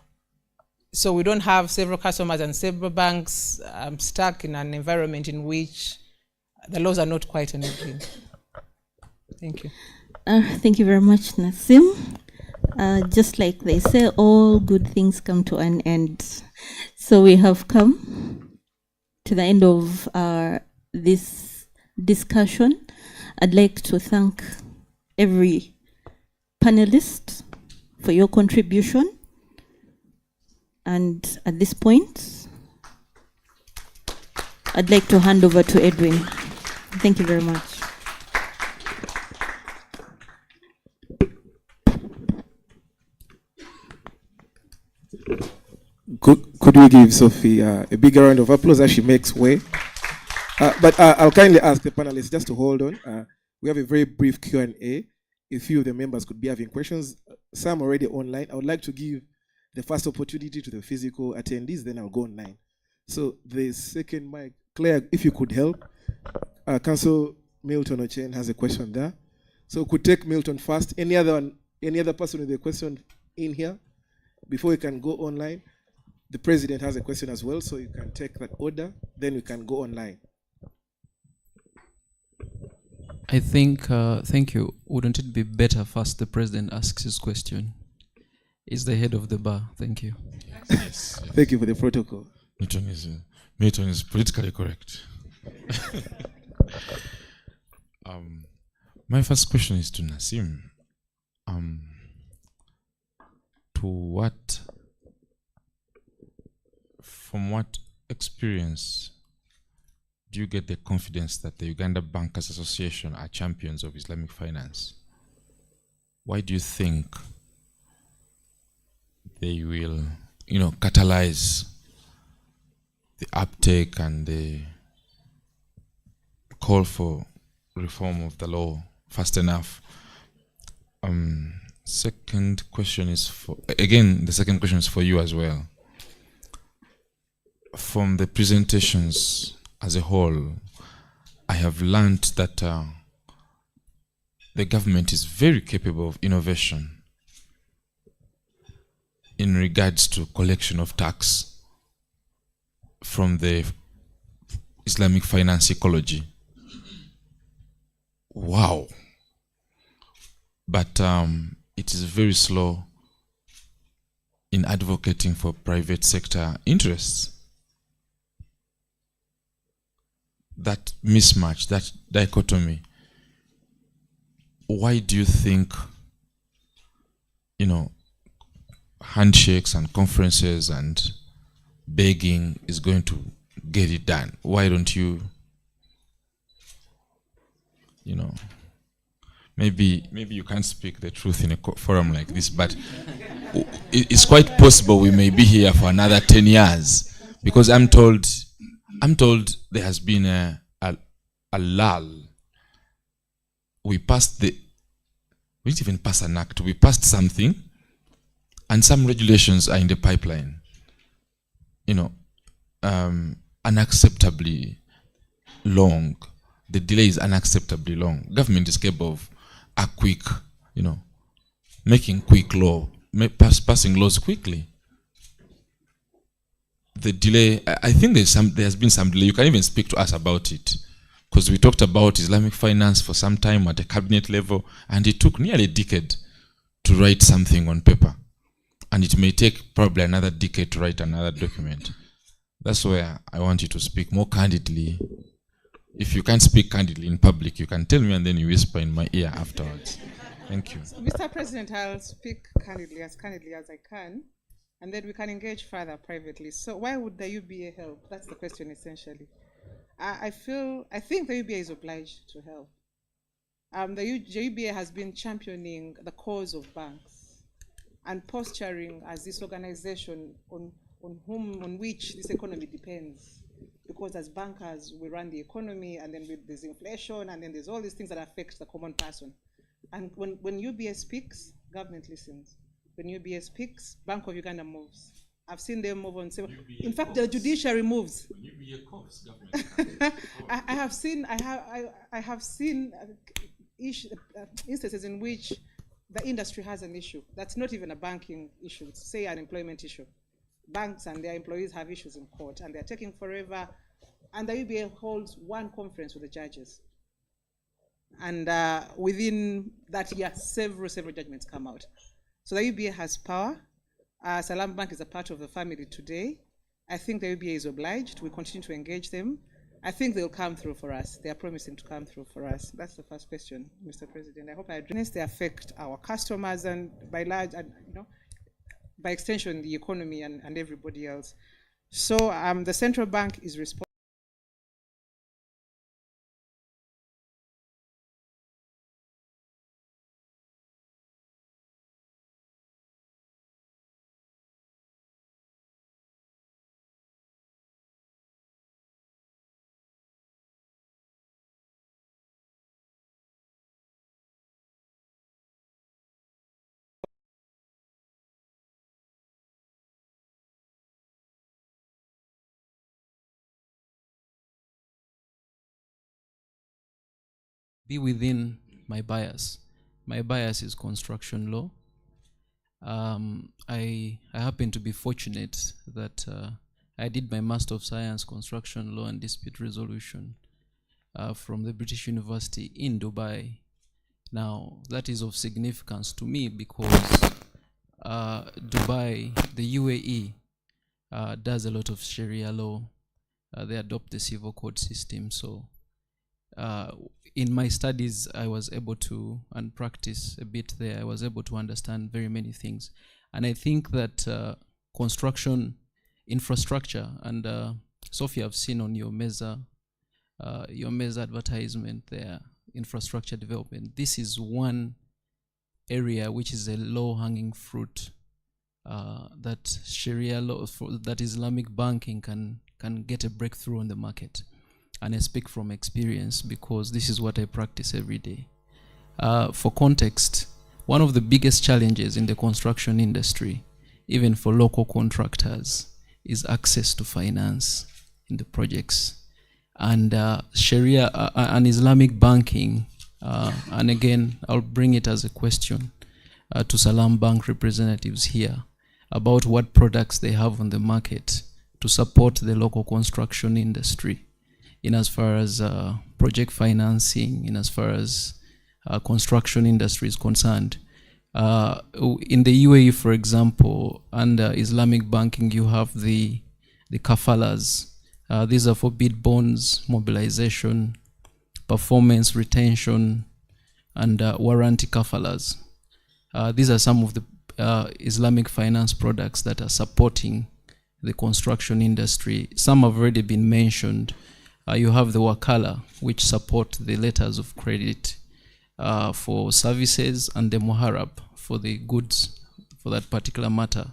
so we don't have several customers and several banks stuck in an environment in which the laws are not quite enabling. Thank you. Thank you very much, Nasim. Just like they say, all good things come to an end. So we have come to the end of this discussion. I'd like to thank every panelist for your contribution. And at this point, I'd like to hand over to Edwin. Thank you very much. Could we give Sophie a bigger round of applause as she makes way? But I'll kindly ask the panelists just to hold on. We have a very brief Q&A. A few of the members could be having questions. Some already online. I would like to give the first opportunity to the physical attendees, then I'll go online. So the second mic, Claire, if you could help. Council Milton Ochen has a question there. So could take Milton first. Any other person with a question in here before we can go online? The president has a question as well, so you can take that order, then we can go online. I think, thank you. Wouldn't it be better first the president asks his question? He's the head of the bar. Thank you. Yes. Thank you for the protocol. Milton is politically correct. My first question is to Nasim. From what experience do you get the confidence that the Uganda Bankers Association are champions of Islamic finance? Why do you think they will, catalyze the uptake and the call for reform of the law fast enough? Second question is for, again, the second question is for you as well. From the presentations as a whole, I have learned that the government is very capable of innovation in regards to collection of tax from the Islamic finance ecology. Wow. But it is very slow in advocating for private sector interests. That mismatch, that dichotomy, why do you think, handshakes and conferences and begging is going to get it done? Why don't you, maybe you can't speak the truth in a forum like this, but it's quite possible we may be here for another 10 years, because I'm told there has been a lull. We didn't even pass an act, we passed something, and some regulations are in the pipeline. Unacceptably long. The delay is unacceptably long. Government is capable of a quick, making quick law, passing laws quickly. The delay, I think there has been some delay. You can even speak to us about it, because we talked about Islamic finance for some time at the cabinet level, and it took nearly a decade to write something on paper, and it may take probably another decade to write another document. That's where I want you to speak more candidly. If you can't speak candidly in public, you can tell me, and then you whisper in my ear afterwards. Thank you. So, Mr. President, I'll speak candidly as I can, and then we can engage further privately. So why would the UBA help? That's the question essentially. I think the UBA is obliged to help. The UBA has been championing the cause of banks and posturing as this organization on which this economy depends. Because as bankers, we run the economy, and then there's inflation, and then there's all these things that affect the common person. And when UBA speaks, government listens. When UBA speaks, Bank of Uganda moves. I've seen them move on. In fact, the judiciary moves. When UBA coughs, government I have seen instances in which the industry has an issue. That's not even a banking issue. It's, say, an employment issue. Banks and their employees have issues in court, and they're taking forever. And the UBA holds one conference with the judges. And within that year, several judgments come out. So the UBA has power. Salam Bank is a part of the family today. I think the UBA is obliged. We continue to engage them. I think they'll come through for us. They are promising to come through for us. That's the first question, Mr. President. I hope I address. They affect our customers, and by large, by extension, the economy and everybody else. So the central bank is responsible. Be within my bias. My bias is construction law. I happen to be fortunate that I did my Master of Science Construction Law and Dispute Resolution from the British University in Dubai. Now, that is of significance to me because Dubai, the UAE, does a lot of Sharia law. They adopt the civil code system. So in my studies, I was able to, and practice a bit there, I was able to understand very many things. And I think that construction infrastructure, and Sophie, I've seen on your Meza advertisement there, infrastructure development. This is one area which is a low-hanging fruit that Sharia law, that Islamic banking can get a breakthrough on the market. And I speak from experience because this is what I practice every day. For context, one of the biggest challenges in the construction industry, even for local contractors, is access to finance in the projects. And Sharia and Islamic banking, and again, I'll bring it as a question to Salam Bank representatives here about what products they have on the market to support the local construction industry in as far as project financing, in as far as construction industry is concerned. In the UAE, for example, under Islamic banking, you have the kafalas. These are for bid bonds, mobilization, performance retention, and warranty kafalas. These are some of the Islamic finance products that are supporting the construction industry. Some have already been mentioned. You have the wakala, which support the letters of credit for services, and the muharab for the goods, for that particular matter.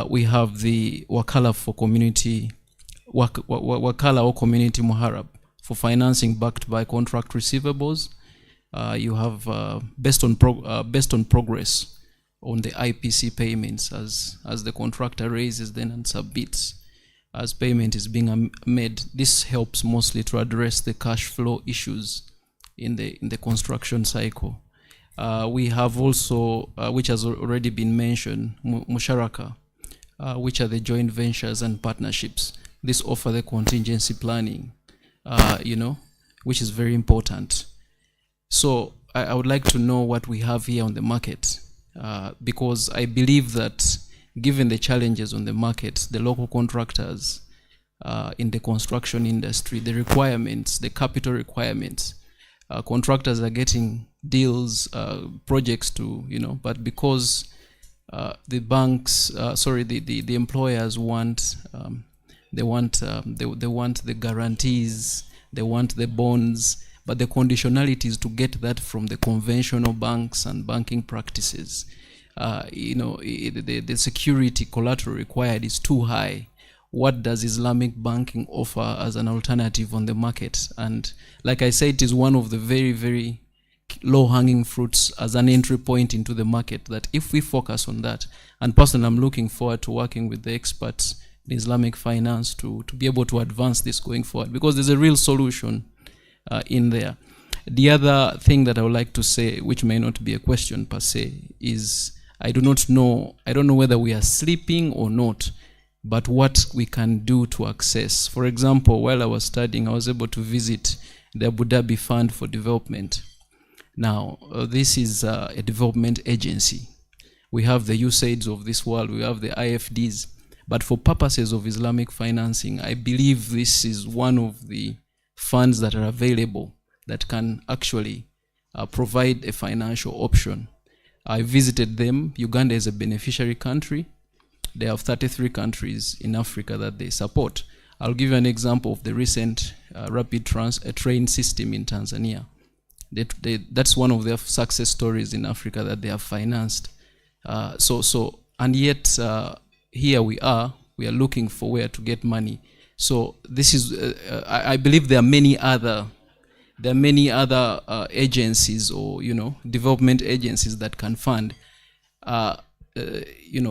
We have the wakala for community, wakala or community muharab for financing backed by contract receivables. You have based on progress on the IPC payments as the contractor raises then and submits as payment is being made. This helps mostly to address the cash flow issues in the construction cycle. We have also, which has already been mentioned, musharaka, which are the joint ventures and partnerships. This offer the contingency planning, which is very important. So I would like to know what we have here on the market, because I believe that given the challenges on the market, the local contractors in the construction industry, the requirements, the capital requirements, contractors are getting deals, projects to, but because the banks, the employers want, they want the guarantees, they want the bonds, but the conditionality is to get that from the conventional banks and banking practices. The security collateral required is too high. What does Islamic banking offer as an alternative on the market? And like I said, it is one of the very, very low-hanging fruits as an entry point into the market, that if we focus on that, and personally I'm looking forward to working with the experts in Islamic finance to be able to advance this going forward, because there's a real solution in there. The other thing that I would like to say, which may not be a question per se, is I don't know whether we are sleeping or not, but what we can do to access. For example, while I was studying, I was able to visit the Abu Dhabi Fund for Development. Now, this is a development agency. We have the USAIDs of this world, we have the IFDs, but for purposes of Islamic financing, I believe this is one of the funds that are available that can actually provide a financial option. I visited them. Uganda is a beneficiary country. They have 33 countries in Africa that they support. I'll give you an example of the recent rapid train system in Tanzania. That's one of their success stories in Africa that they have financed. And yet here we are looking for where to get money. So this is, I believe there are many other agencies or development agencies that can fund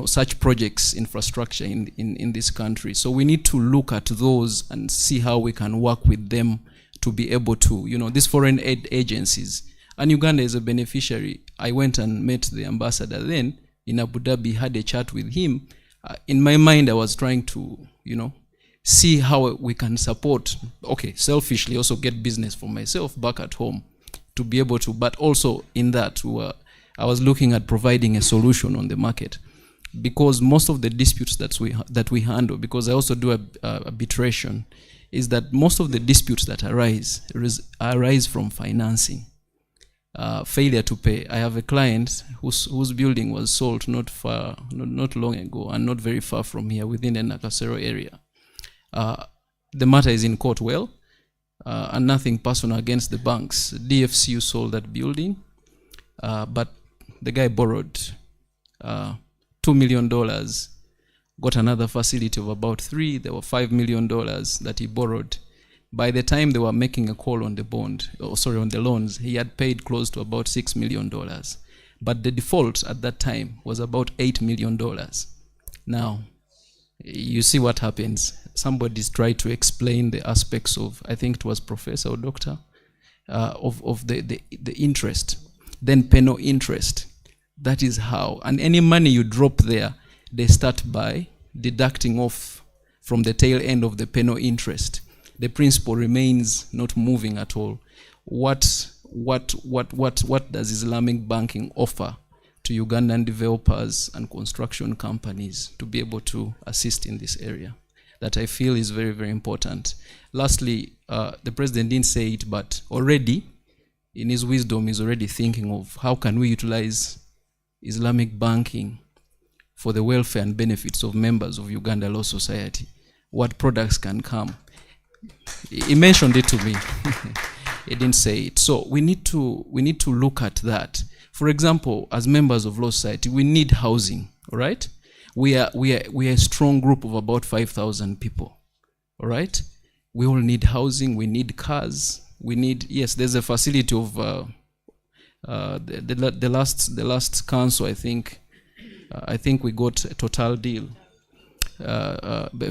such projects, infrastructure in this country. So we need to look at those and see how we can work with them to be able to, these foreign aid agencies. And Uganda is a beneficiary. I went and met the ambassador then in Abu Dhabi, had a chat with him. In my mind, I was trying to, see how we can support, selfishly also get business for myself back at home to be able to, but also in that I was looking at providing a solution on the market, because most of the disputes that we handle, because I also do arbitration, is that most of the disputes that arise from financing, failure to pay. I have a client whose building was sold not long ago and not very far from here, within the Nakasero area. The matter is in court, and nothing personal against the banks. DFCU sold that building, but the guy borrowed $2 million, got another facility of about $3 million. There were $5 million that he borrowed. By the time they were making a call on the on the loans, he had paid close to about $6 million. but the default at that time was about $8 million. Now, you see what happens. Somebody's tried to explain the aspects of, I think it was professor or doctor, of the interest, then penal interest. That is how. And any money you drop there, they start by deducting off from the tail end of the penal interest. The principal remains not moving at all. What does Islamic banking offer to Ugandan developers and construction companies to be able to assist in this area? That I feel is very, very important. Lastly, the president didn't say it, but already, in his wisdom, he's already thinking of how can we utilize Islamic banking for the welfare and benefits of members of Uganda Law Society. What products can come? He mentioned it to me. He didn't say it. So we need to look at that. For example, as members of Law Society, we need housing, all right? We are a strong group of about 5,000 people, all right? We all need housing, we need cars, we need, yes, there's a facility of the last council, I think we got a total deal,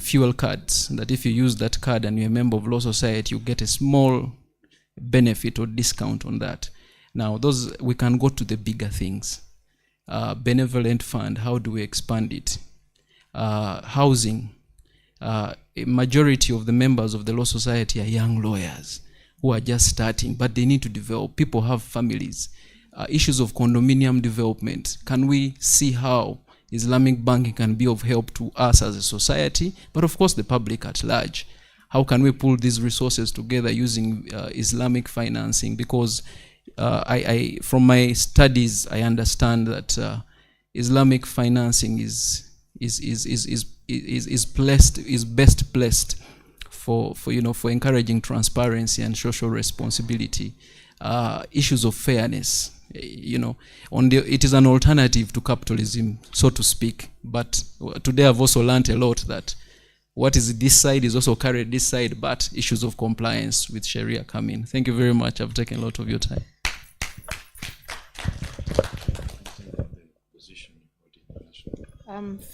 fuel cards, that if you use that card and you're a member of Law Society, you get a small benefit or discount on that. Now, those, we can go to the bigger things. Benevolent fund, how do we expand it? Housing. A majority of the members of the Law Society are young lawyers who are just starting, but they need to develop. People have families. Issues of condominium development. Can we see how Islamic banking can be of help to us as a society, but of course the public at large? How can we pull these resources together using Islamic financing? Because from my studies, I understand that Islamic financing is best placed for encouraging transparency and social responsibility. Issues of fairness, it is an alternative to capitalism, so to speak. But today I've also learned a lot that what is this side is also carried this side, but issues of compliance with Sharia come in. Thank you very much. I've taken a lot of your time.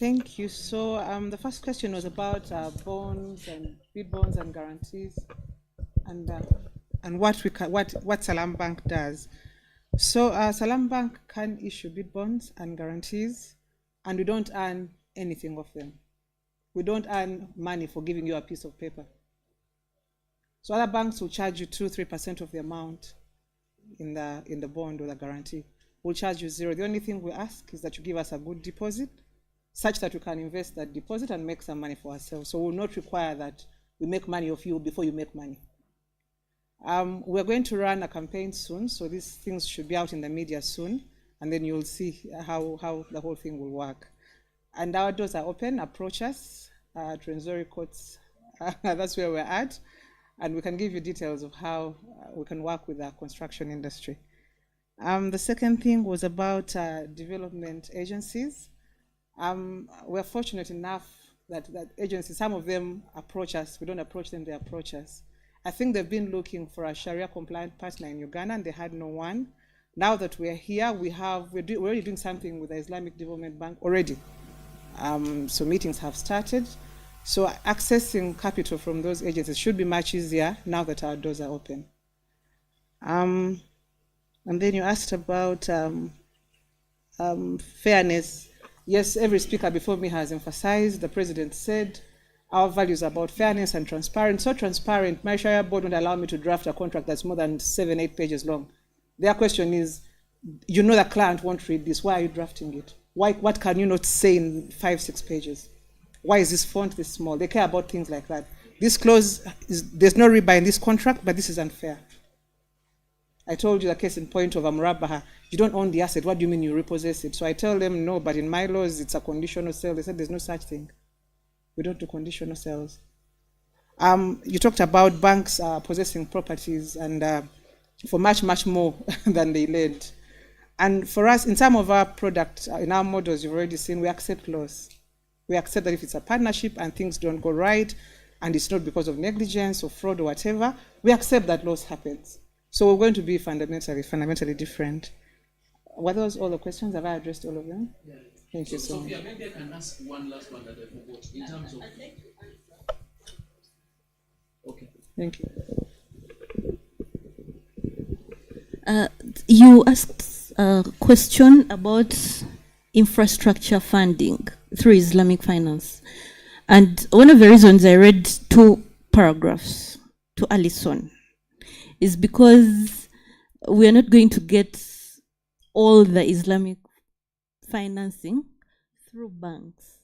Thank you. So the first question was about bonds and bid bonds and guarantees, and what Salam Bank does. So Salam Bank can issue bid bonds and guarantees, and we don't earn anything of them. We don't earn money for giving you a piece of paper. So other banks will charge you 2-3% of the amount in the bond or the guarantee. We'll charge you zero. The only thing we ask is that you give us a good deposit, such that we can invest that deposit and make some money for ourselves. So we'll not require that we make money of you before you make money. We're going to run a campaign soon, so these things should be out in the media soon, and then you'll see how the whole thing will work. And our doors are open. Approach us at Renzori Courts. That's where we're at, and we can give you details of how we can work with the construction industry. The second thing was about development agencies. We're fortunate enough that agencies, some of them approach us. We don't approach them, they approach us. I think they've been looking for a Sharia compliant partner in Uganda, and they had no one. Now that we're here, we're already doing something with the Islamic Development Bank already. So meetings have started. So accessing capital from those agencies should be much easier now that our doors are open. And then you asked about fairness. Yes, every speaker before me has emphasized, the president said, our values are about fairness and transparent. So transparent, my Sharia board won't allow me to draft a contract that's more than 7-8 pages long. Their question is, the client won't read this, why are you drafting it? What can you not say in 5-6 pages? Why is this font this small? They care about things like that. This clause, there's no rebuy in this contract, but this is unfair. I told you the case in point of Amurabaha. You don't own the asset. What do you mean you repossess it? So I tell them, no, but in my laws, it's a conditional sale. They said there's no such thing. We don't do conditional sales. You talked about banks possessing properties and for much, much more than they lend. And for us, in some of our products, in our models, you've already seen, we accept loss. We accept that if it's a partnership and things don't go right, and it's not because of negligence or fraud or whatever, we accept that loss happens. So we're going to be fundamentally different. Were those all the questions? Have I addressed all of them? Yeah. Thank you so much. Sophia, maybe I can ask one last one that I forgot in terms of. Okay. Thank you. You asked a question about infrastructure funding through Islamic finance. And one of the reasons I read 2 paragraphs to Alison is because we are not going to get all the Islamic financing through banks.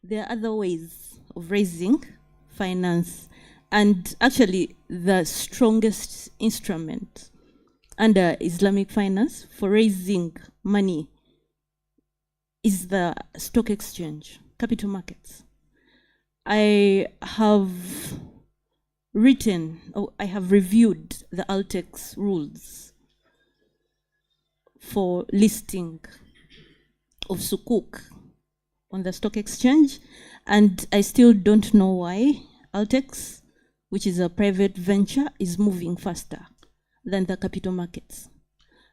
There are other ways of raising finance. And actually, the strongest instrument under Islamic finance for raising money is the stock exchange, capital markets. I have reviewed the Altex rules for listing of sukuk on the stock exchange, and I still don't know why Altex, which is a private venture, is moving faster than the capital markets.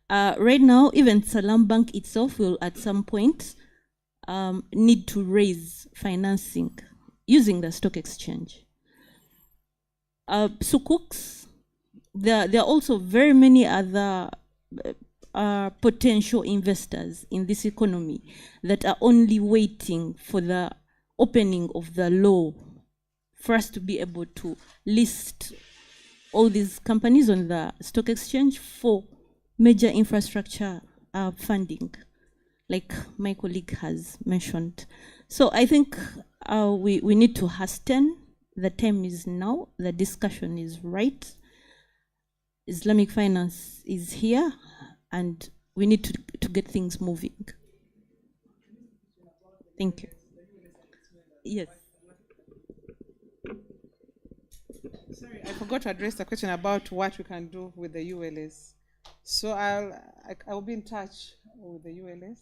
Right now, even Salam Bank itself will at some point need to raise financing using the stock exchange. Sukuks, there are also very many other potential investors in this economy that are only waiting for the opening of the law for us to be able to list all these companies on the stock exchange for major infrastructure funding, like my colleague has mentioned. So I think we need to hasten. The time is now. The discussion is right. Islamic finance is here, and we need to get things moving. Thank you. Yes. Sorry, I forgot to address the question about what we can do with the ULS. So I'll be in touch with the ULS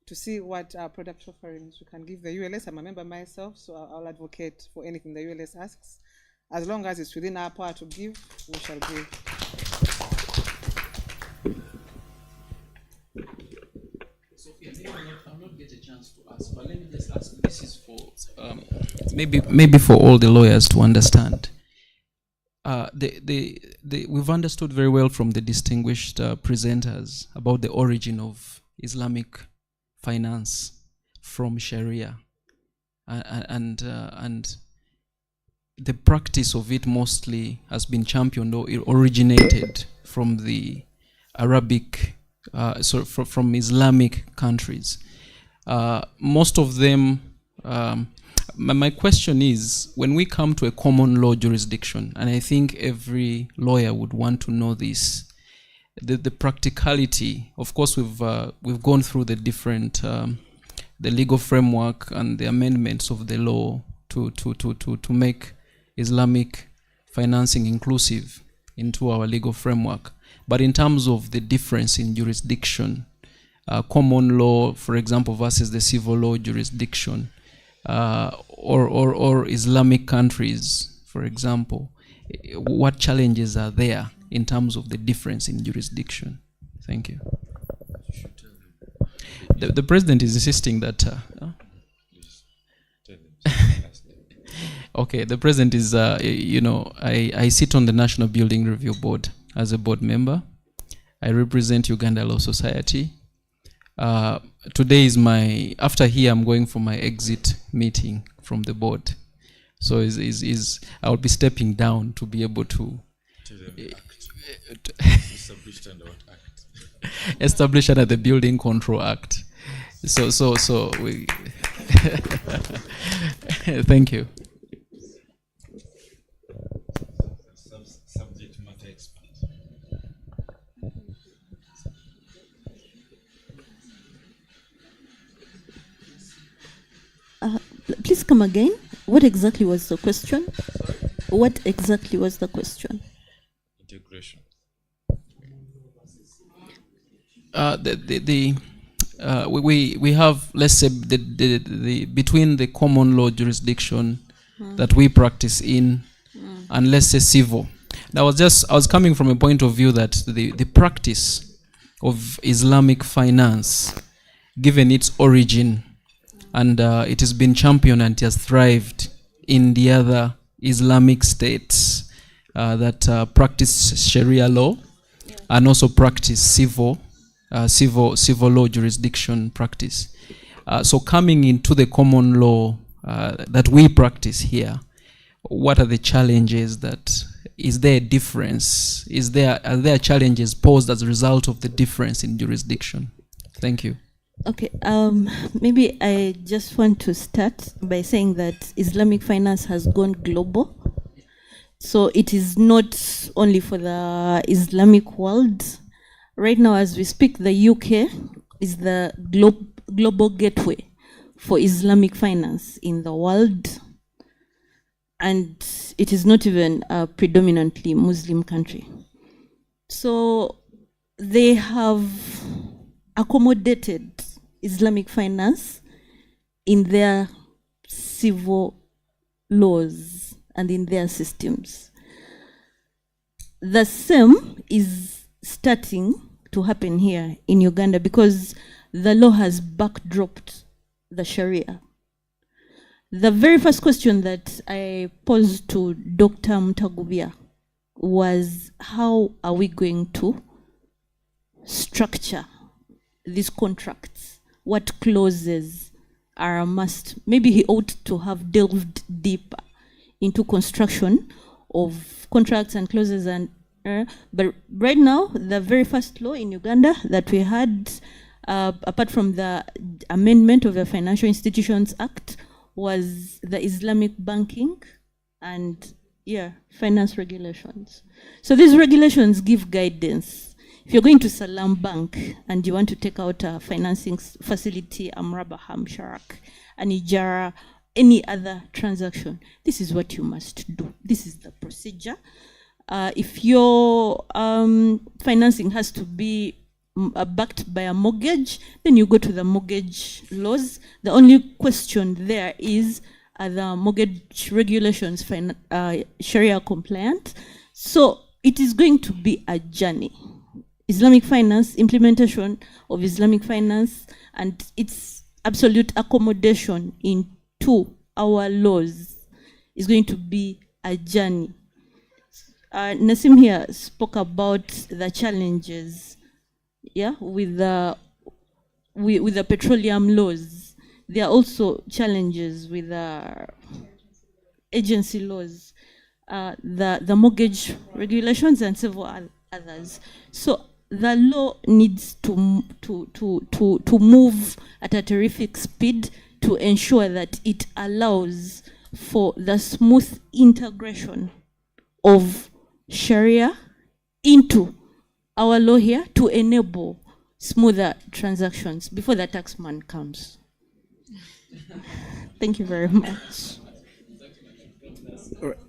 to see what product offerings we can give the ULS. I'm a member myself, so I'll advocate for anything the ULS asks. As long as it's within our power to give, we shall give. Sophia, maybe I'll not get a chance to ask, but let me just ask. This is for maybe for all the lawyers to understand. We've understood very well from the distinguished presenters about the origin of Islamic finance from Sharia, and the practice of it mostly has been championed, or it originated from the Arabic, from Islamic countries. Most of them. My question is, when we come to a common law jurisdiction, and I think every lawyer would want to know this, the practicality. Of course, we've gone through the different, the legal framework and the amendments of the law to make Islamic financing inclusive into our legal framework. But in terms of the difference in jurisdiction, common law, for example, versus the civil law jurisdiction, or Islamic countries, for example, what challenges are there in terms of the difference in jurisdiction? Thank you. The president is insisting that. Okay, the president is, I sit on the National Building Review Board as a board member. I represent Uganda Law Society. Today is after here I'm going for my exit meeting from the board. So I'll be stepping down to be able to Established under what act? Established under the Building Control Act. So we thank you. Subject matter expert. Please come again. What exactly was the question? What exactly was the question? Integration. We have, let's say, the between the common law jurisdiction that we practice in and, let's say, civil. Now, I was coming from a point of view that the practice of Islamic finance, given its origin, and it has been championed and it has thrived in the other Islamic states that practice Sharia law and also practice civil law jurisdiction practice. So coming into the common law that we practice here, what are the challenges that, is there a difference? Are there challenges posed as a result of the difference in jurisdiction? Thank you. Okay, maybe I just want to start by saying that Islamic finance has gone global. So it is not only for the Islamic world. Right now, as we speak, the UK is the global gateway for Islamic finance in the world. And it is not even a predominantly Muslim country. So they have accommodated Islamic finance in their civil laws and in their systems. The same is starting to happen here in Uganda because the law has backdropped the Sharia. The very first question that I posed to Dr. Mutagubia was, how are we going to structure these contracts? What clauses are a must? Maybe he ought to have delved deeper into construction of contracts and clauses, and but right now, the very first law in Uganda that we had, apart from the amendment of the Financial Institutions Act, was the Islamic banking and finance regulations. So these regulations give guidance. If you're going to Salam Bank and you want to take out a financing facility, Amrabaham, Sharak, Anijara, any other transaction, this is what you must do. This is the procedure. If your financing has to be backed by a mortgage, then you go to the mortgage laws. The only question there is, are the mortgage regulations Sharia compliant? So it is going to be a journey. Islamic finance, implementation of Islamic finance, and its absolute accommodation into our laws is going to be a journey. Nasim here spoke about the challenges, with the petroleum laws. There are also challenges with the agency laws, the mortgage regulations, and several others. So the law needs to move at a terrific speed to ensure that it allows for the smooth integration of Sharia into our law here to enable smoother transactions before the taxman comes. Thank you very much.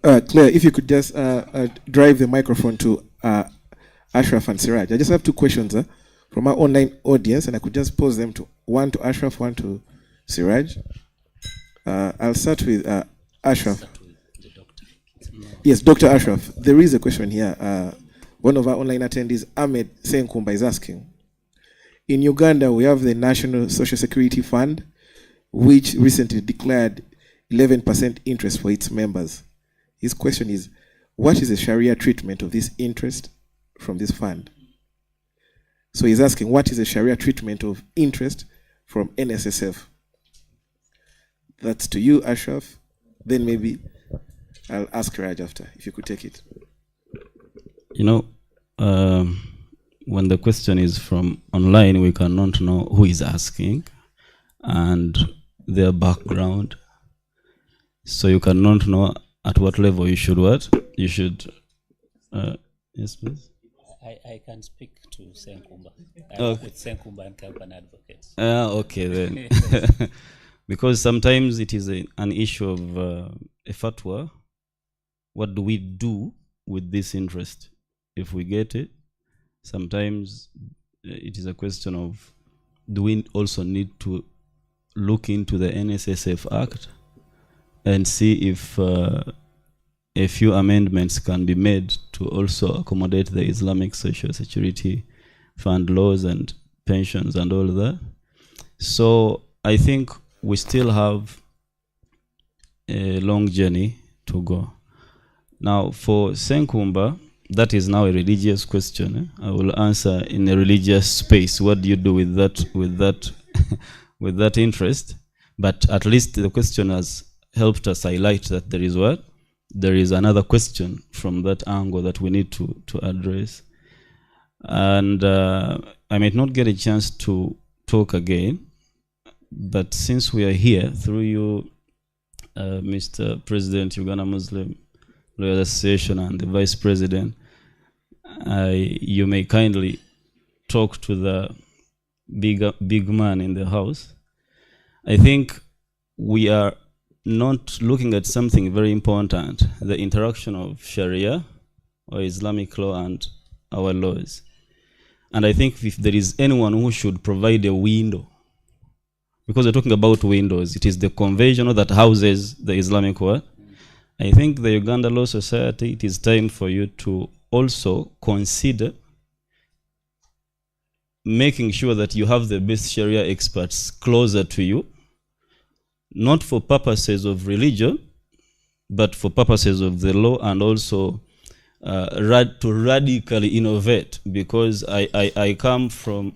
Claire, if you could just drive the microphone to Ashraf and Siraj. I just have two questions from our online audience, and I could just pose them one to Ashraf, one to Siraj. I'll start with Ashraf. Yes, Dr. Ashraf. There is a question here. One of our online attendees, Ahmed Senkumba, is asking, in Uganda, we have the National Social Security Fund, which recently declared 11% interest for its members. His question is, what is the Sharia treatment of this interest from this fund? So he's asking, what is the Sharia treatment of interest from NSSF? That's to you, Ashraf. Then maybe I'll ask Raj after, if you could take it. When the question is from online, we cannot know who is asking and their background. So you cannot know at what level you should what? You should, yes, please. I can speak to Senkumba. I Oh. work with Senkumba and Company Advocates. Okay then. Because sometimes it is an issue of a fatwa. What do we do with this interest? If we get it, sometimes it is a question of, do we also need to look into the NSSF Act and see if a few amendments can be made to also accommodate the Islamic Social Security fund laws and pensions and all that. So I think we still have a long journey to go. Now for Senkumba, that is now a religious question. I will answer in a religious space. What do you do with that with that interest? But at least the question has helped us highlight that there is what? There is another question from that angle that we need to address. And I might not get a chance to talk again, but since we are here, through you, Mr. President, Uganda Muslim Lawyers Association, and the Vice President, you may kindly talk to the big man in the house. I think we are not looking at something very important, the interaction of Sharia or Islamic law and our laws. And I think if there is anyone who should provide a window, because we're talking about windows, it is the convention that houses the Islamic law. I think the Uganda Law Society, it is time for you to also consider making sure that you have the best Sharia experts closer to you, not for purposes of religion, but for purposes of the law, and also to radically innovate, because I come from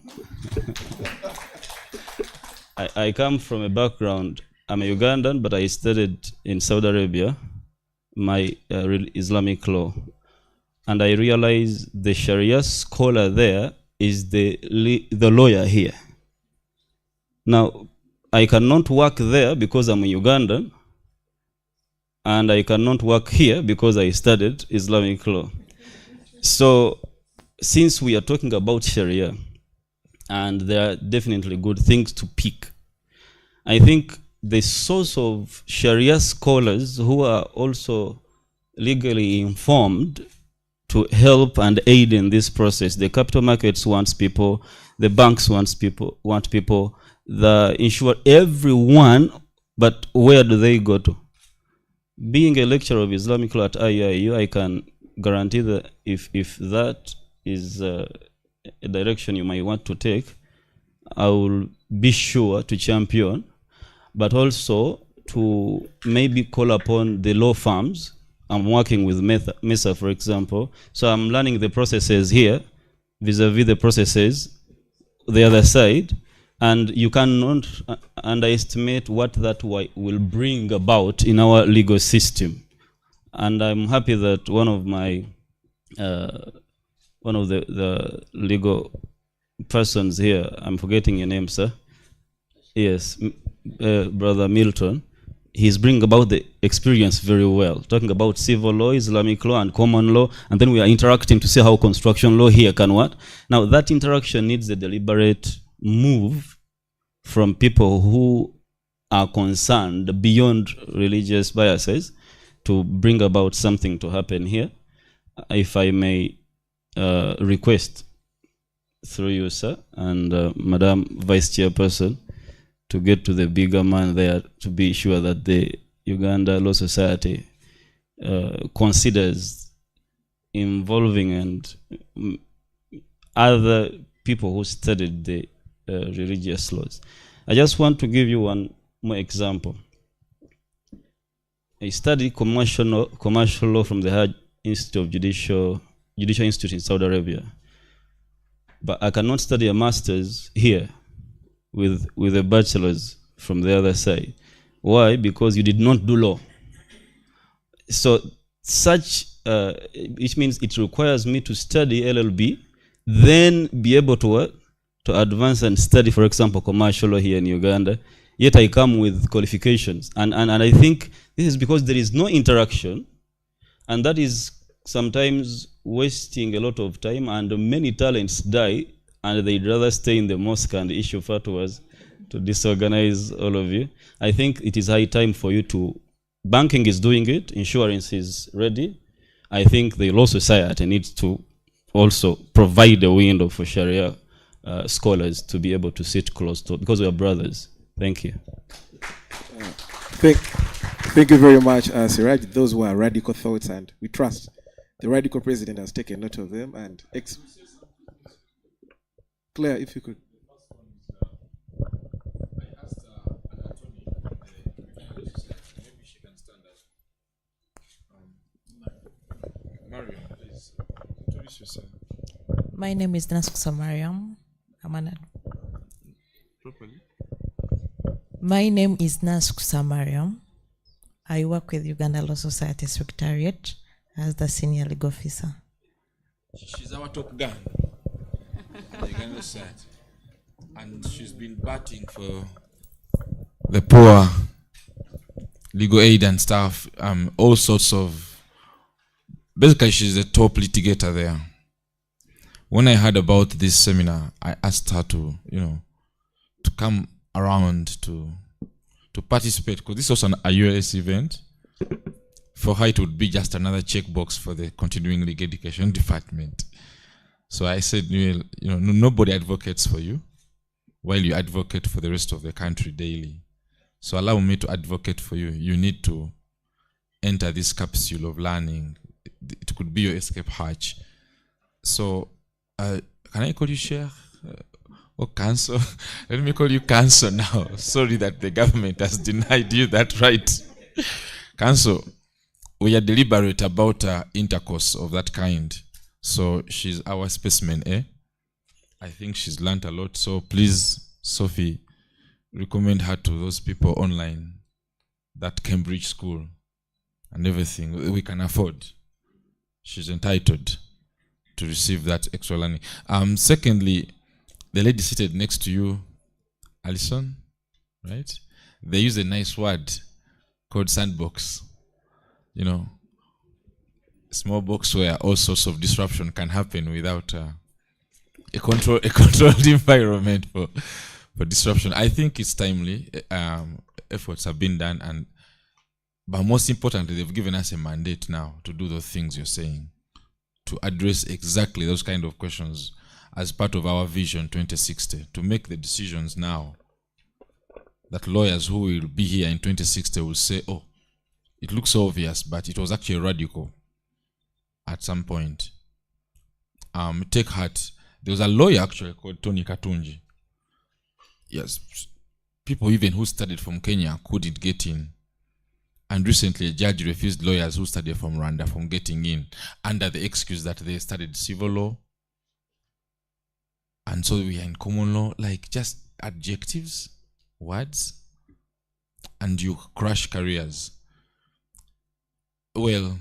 I come from a background, I'm a Ugandan, but I studied in Saudi Arabia, my Islamic law. And I realized the Sharia scholar there is the lawyer here. Now, I cannot work there because I'm a Ugandan, and I cannot work here because I studied Islamic law. So, since we are talking about Sharia, and there are definitely good things to pick, I think the source of Sharia scholars who are also legally informed to help and aid in this process. The capital markets wants people, the banks want people, the insurer, everyone, but where do they go to? Being a lecturer of Islamic law at IIU, I can guarantee that if that is a direction you might want to take, I will be sure to champion, but also to maybe call upon the law firms. I'm working with MESA, for example, so I'm learning the processes here vis-a-vis the processes the other side, and you cannot underestimate what that will bring about in our legal system. And I'm happy that one of the legal persons here, I'm forgetting your name, sir. Yes, Brother Milton. He's bringing about the experience very well, talking about civil law, Islamic law, and common law, and then we are interacting to see how construction law here can work. Now, that interaction needs a deliberate move from people who are concerned beyond religious biases to bring about something to happen here. If I may request through you, sir, and Madam Vice Chairperson, to get to the bigger man there to be sure that the Uganda Law Society considers involving and other people who studied the religious laws. I just want to give you one more example. I studied commercial law from the Hajj Institute of Judicial Institute in Saudi Arabia, but I cannot study a master's here with a bachelor's from the other side. Why? Because you did not do law. So it means it requires me to study LLB, then be able to advance and study, for example, commercial law here in Uganda. Yet I come with qualifications. And I think this is because there is no interaction, and that is sometimes wasting a lot of time, and many talents die, and they'd rather stay in the mosque and issue fatwas to disorganize all of you. I think it is high time for you to, banking is doing it, insurance is ready. I think the Law Society needs to also provide a window for Sharia scholars to be able to sit close to, because we are brothers. Thank you. Thank you very much, Siraj. Those were radical thoughts, and we trust the radical president has taken note of them. And Claire, if you could. My name is Naskusa Mariam. My name is Naskusa Mariam. I work with Uganda Law Society Secretariat as the senior legal officer. She's our top gun. Uganda Society. And she's been batting for the poor, legal aid and stuff, all sorts of. Basically, she's the top litigator there. When I heard about this seminar, I asked her to, to come around to participate, because this was a US event. For her, it would be just another checkbox for the continuing legal education department. So I said, nobody advocates for you while you advocate for the rest of the country daily. So allow me to advocate for you. You need to enter this capsule of learning. It could be your escape hatch. So, can I call you Sheikh? Or Council? Let me call you Council now. Sorry that the government has denied you that right. Council, we are deliberate about intercourse of that kind. So she's our specimen, eh? I think she's learned a lot. So please, Sophie, recommend her to those people online, that Cambridge school and everything we can afford. She's entitled to receive that extra learning. Secondly, the lady seated next to you, Alison, right? They use a nice word called sandbox. A small box where all sorts of disruption can happen without a controlled environment for disruption. I think it's timely. Efforts have been done, but most importantly, they've given us a mandate now to do those things you're saying, to address exactly those kind of questions as part of our vision 2060, to make the decisions now that lawyers who will be here in 2060 will say, oh, it looks obvious, but it was actually radical at some point. Take heart. There was a lawyer actually called Tony Katunji. Yes, people even who studied from Kenya couldn't get in. And recently a judge refused lawyers who studied from Rwanda from getting in under the excuse that they studied civil law. And so we are in common law, like just adjectives, words, and you crush careers. Well,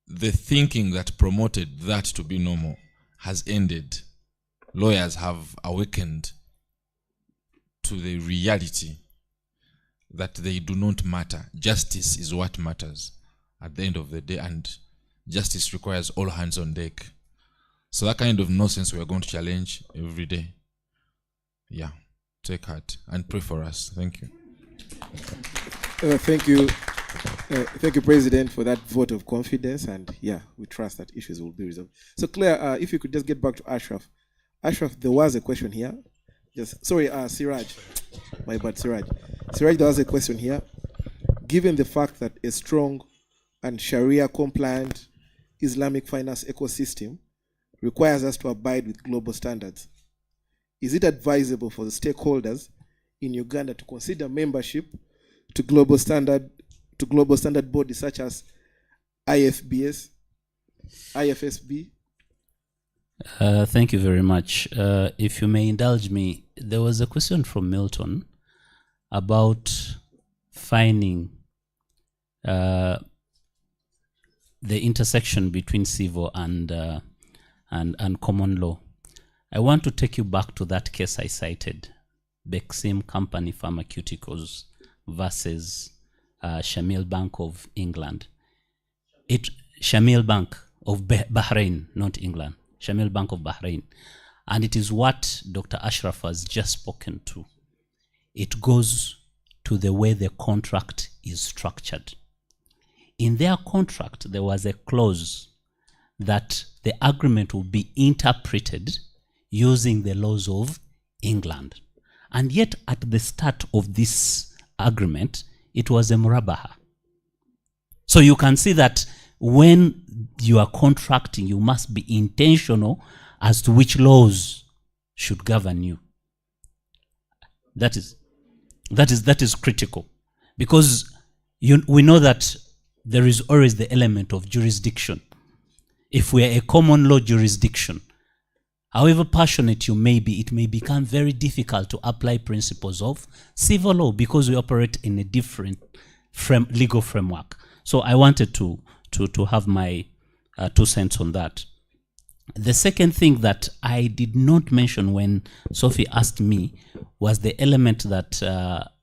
the thinking that promoted that to be normal has ended. Lawyers have awakened to the reality that they do not matter. Justice is what matters at the end of the day, and justice requires all hands on deck. So that kind of nonsense we are going to challenge every day. Yeah, take heart and pray for us. Thank you. Thank you. Thank you, President, for that vote of confidence. And yeah, we trust that issues will be resolved. So Claire, if you could just get back to Ashraf. Ashraf, there was a question here. Siraj. My bad, Siraj. Siraj, there was a question here. Given the fact that a strong and Sharia-compliant Islamic finance ecosystem requires us to abide with global standards, is it advisable for the stakeholders in Uganda to consider membership to global standard bodies such as IFSB? Thank you very much. If you may indulge me, there was a question from Milton about finding the intersection between civil and common law. I want to take you back to that case I cited, Bexim Company Pharmaceuticals versus Shamil Bank of England. Shamil Bank of Bahrain, not England. Shamil Bank of Bahrain. And it is what Dr. Ashraf has just spoken to. It goes to the way the contract is structured. In their contract, there was a clause that the agreement will be interpreted using the laws of England. And yet at the start of this agreement, it was a murabaha. So you can see that when you are contracting, you must be intentional as to which laws should govern you. That is critical, because we know that there is always the element of jurisdiction. If we are a common law jurisdiction, however passionate you may be, it may become very difficult to apply principles of civil law because we operate in a different legal framework. So I wanted to have my 2 cents on that. The second thing that I did not mention when Sophie asked me was the element that,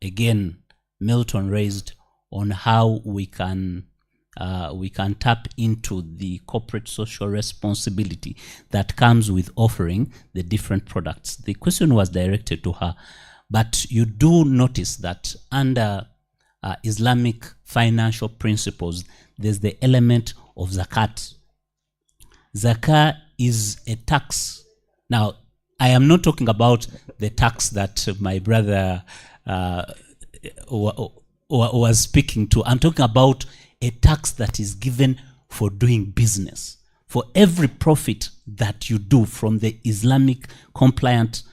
again, Milton raised on how we can tap into the corporate social responsibility that comes with offering the different products. The question was directed to her, but you do notice that under Islamic financial principles, there's the element of zakat. Zakat is a tax. Now, I am not talking about the tax that my brother was speaking to. I'm talking about a tax that is given for doing business. For every profit that you do from the Islamic compliance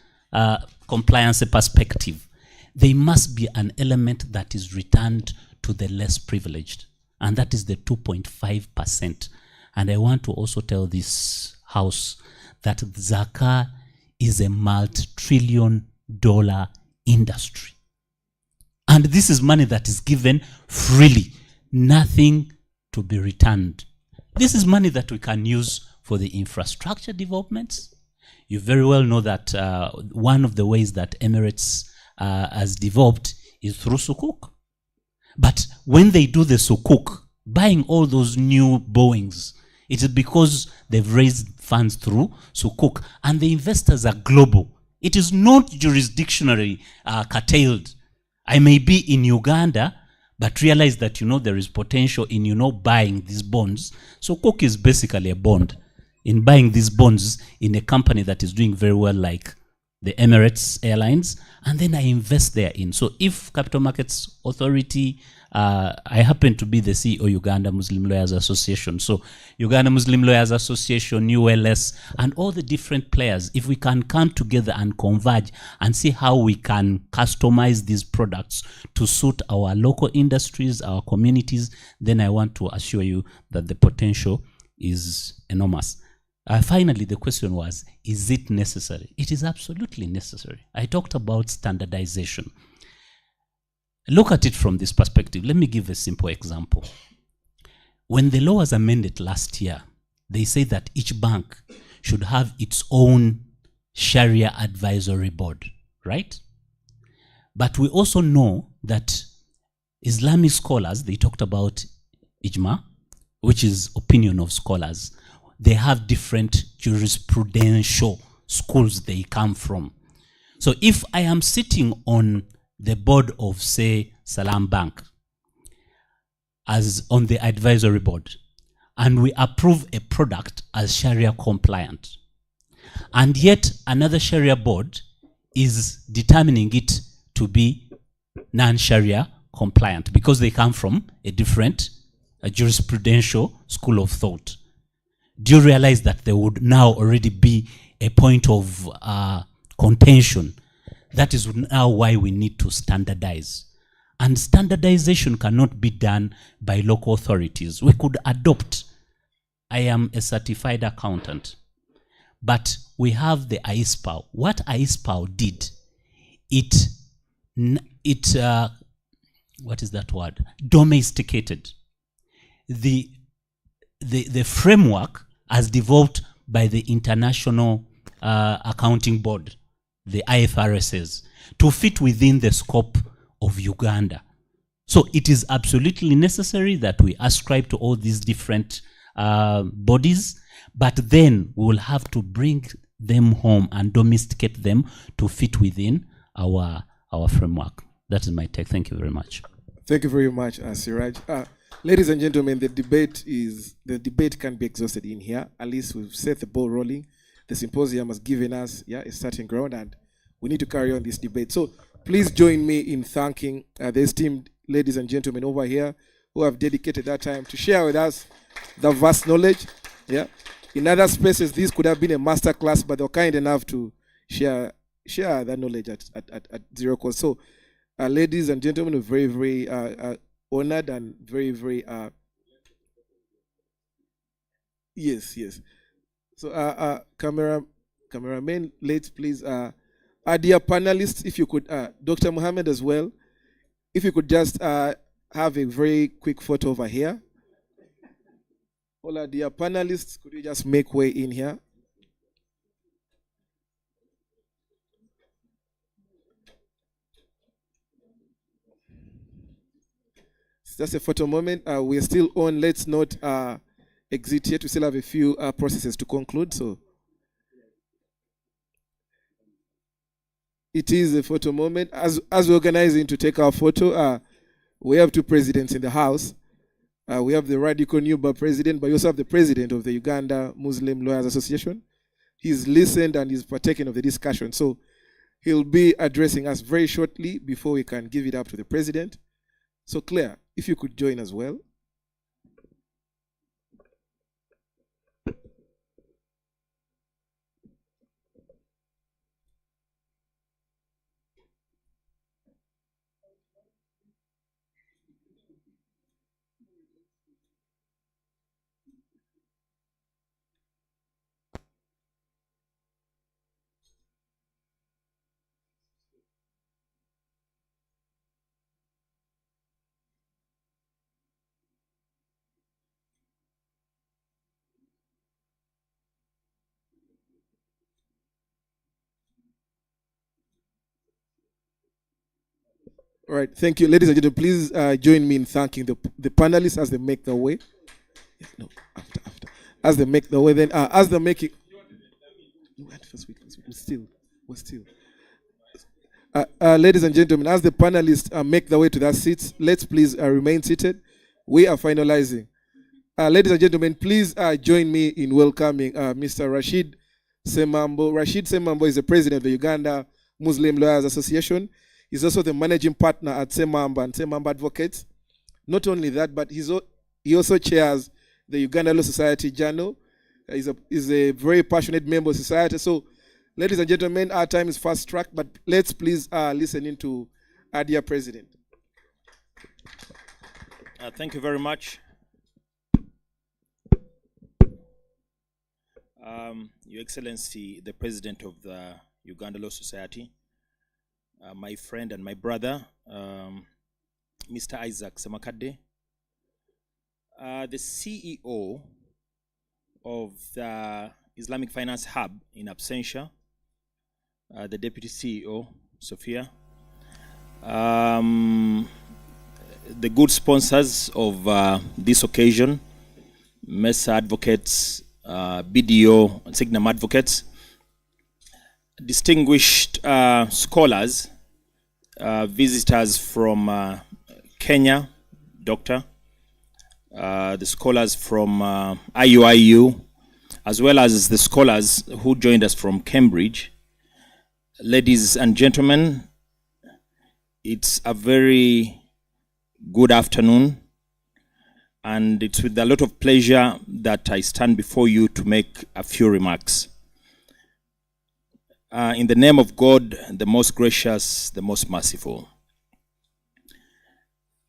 perspective, there must be an element that is returned to the less privileged, and that is the 2.5%. And I want to also tell this house that Zakah is a multi-trillion-dollar industry. And this is money that is given freely, nothing to be returned. This is money that we can use for the infrastructure developments. You very well know that one of the ways that Emirates has developed is through sukuk. But when they do the sukuk, buying all those new Boeings, it is because they've raised funds through sukuk, and the investors are global. It is not jurisdictionally curtailed. I may be in Uganda, but realize that, there is potential in, buying these bonds. Sukuk is basically a bond. In buying these bonds in a company that is doing very well, like the Emirates Airlines, and then I invest therein. So if Capital Markets Authority, I happen to be the CEO Uganda Muslim Lawyers Association. So Uganda Muslim Lawyers Association, ULS, and all the different players, if we can come together and converge and see how we can customize these products to suit our local industries, our communities, then I want to assure you that the potential is enormous. Finally, the question was, is it necessary? It is absolutely necessary. I talked about standardization. Look at it from this perspective. Let me give a simple example. When the law was amended last year, they say that each bank should have its own Sharia advisory board, right? But we also know that Islamic scholars, they talked about ijma, which is opinion of scholars. They have different jurisprudential schools they come from. So if I am sitting on the board of, say, Salam Bank, as on the advisory board, and we approve a product as Sharia compliant, and yet another Sharia board is determining it to be non-Sharia compliant because they come from a different jurisprudential school of thought. Do you realize that there would now already be a point of contention? That is now why we need to standardize. And standardization cannot be done by local authorities. We could adopt. I am a certified accountant, but we have the ISPAO. What ISPAO did, what is that word? Domesticated the framework as developed by the International Accounting Board, the IFRSs, to fit within the scope of Uganda. So it is absolutely necessary that we ascribe to all these different bodies, but then we will have to bring them home and domesticate them to fit within our framework. That is my take. Thank you very much. Thank you very much, Siraj. Ladies and gentlemen, the debate can be exhausted in here. At least we've set the ball rolling. The symposium has given us a starting ground, and we need to carry on this debate. So please join me in thanking the esteemed ladies and gentlemen over here who have dedicated that time to share with us the vast knowledge. In other spaces, this could have been a master class, but they were kind enough to share that knowledge at zero cost. So, ladies and gentlemen, we're very, very honored and very, very yes. So, cameraman, let's please, our dear panelists, if you could, Dr. Mohammed as well, if you could just have a very quick photo over here. All our dear panelists, could you just make way in here? It's just a photo moment. We're still on. Let's not exit yet. We still have a few processes to conclude. So it is a photo moment. As we're organizing to take our photo, we have two presidents in the house. We have the Radical Nuba president, but we also have the president of the Uganda Muslim Lawyers Association. He's listened and he's partaken of the discussion. So he'll be addressing us very shortly before we can give it up to the president. So Claire, if you could join as well. All right, thank you. Ladies and gentlemen, please join me in thanking the panelists as they make their way. Yeah, no, after. As they make their way, then as they're making... No, first week. We're still. Ladies and gentlemen, as the panelists make their way to their seats, let's please remain seated. We are finalizing. Ladies and gentlemen, please join me in welcoming Mr. Rashid Semambo. Rashid Semambo is the president of the Uganda Muslim Lawyers Association. He's also the managing partner at Semamba and Semamba Advocates. Not only that, but he also chairs the Uganda Law Society Journal. He's a very passionate member of society. So, ladies and gentlemen, our time is fast track, but let's please listen into our dear president. Thank you very much. Your Excellency, the President of the Uganda Law Society, my friend and my brother, Mr. Isaac Semakadde, the CEO of the Islamic Finance Hub in absentia, the Deputy CEO, Sophia, the good sponsors of this occasion, MESA Advocates, BDO, and Signum Advocates, distinguished scholars, visitors from Kenya, Doctor, the scholars from IUIU, as well as the scholars who joined us from Cambridge. Ladies and gentlemen, it's a very good afternoon, and it's with a lot of pleasure that I stand before you to make a few remarks. In the name of God, the most gracious, the most merciful.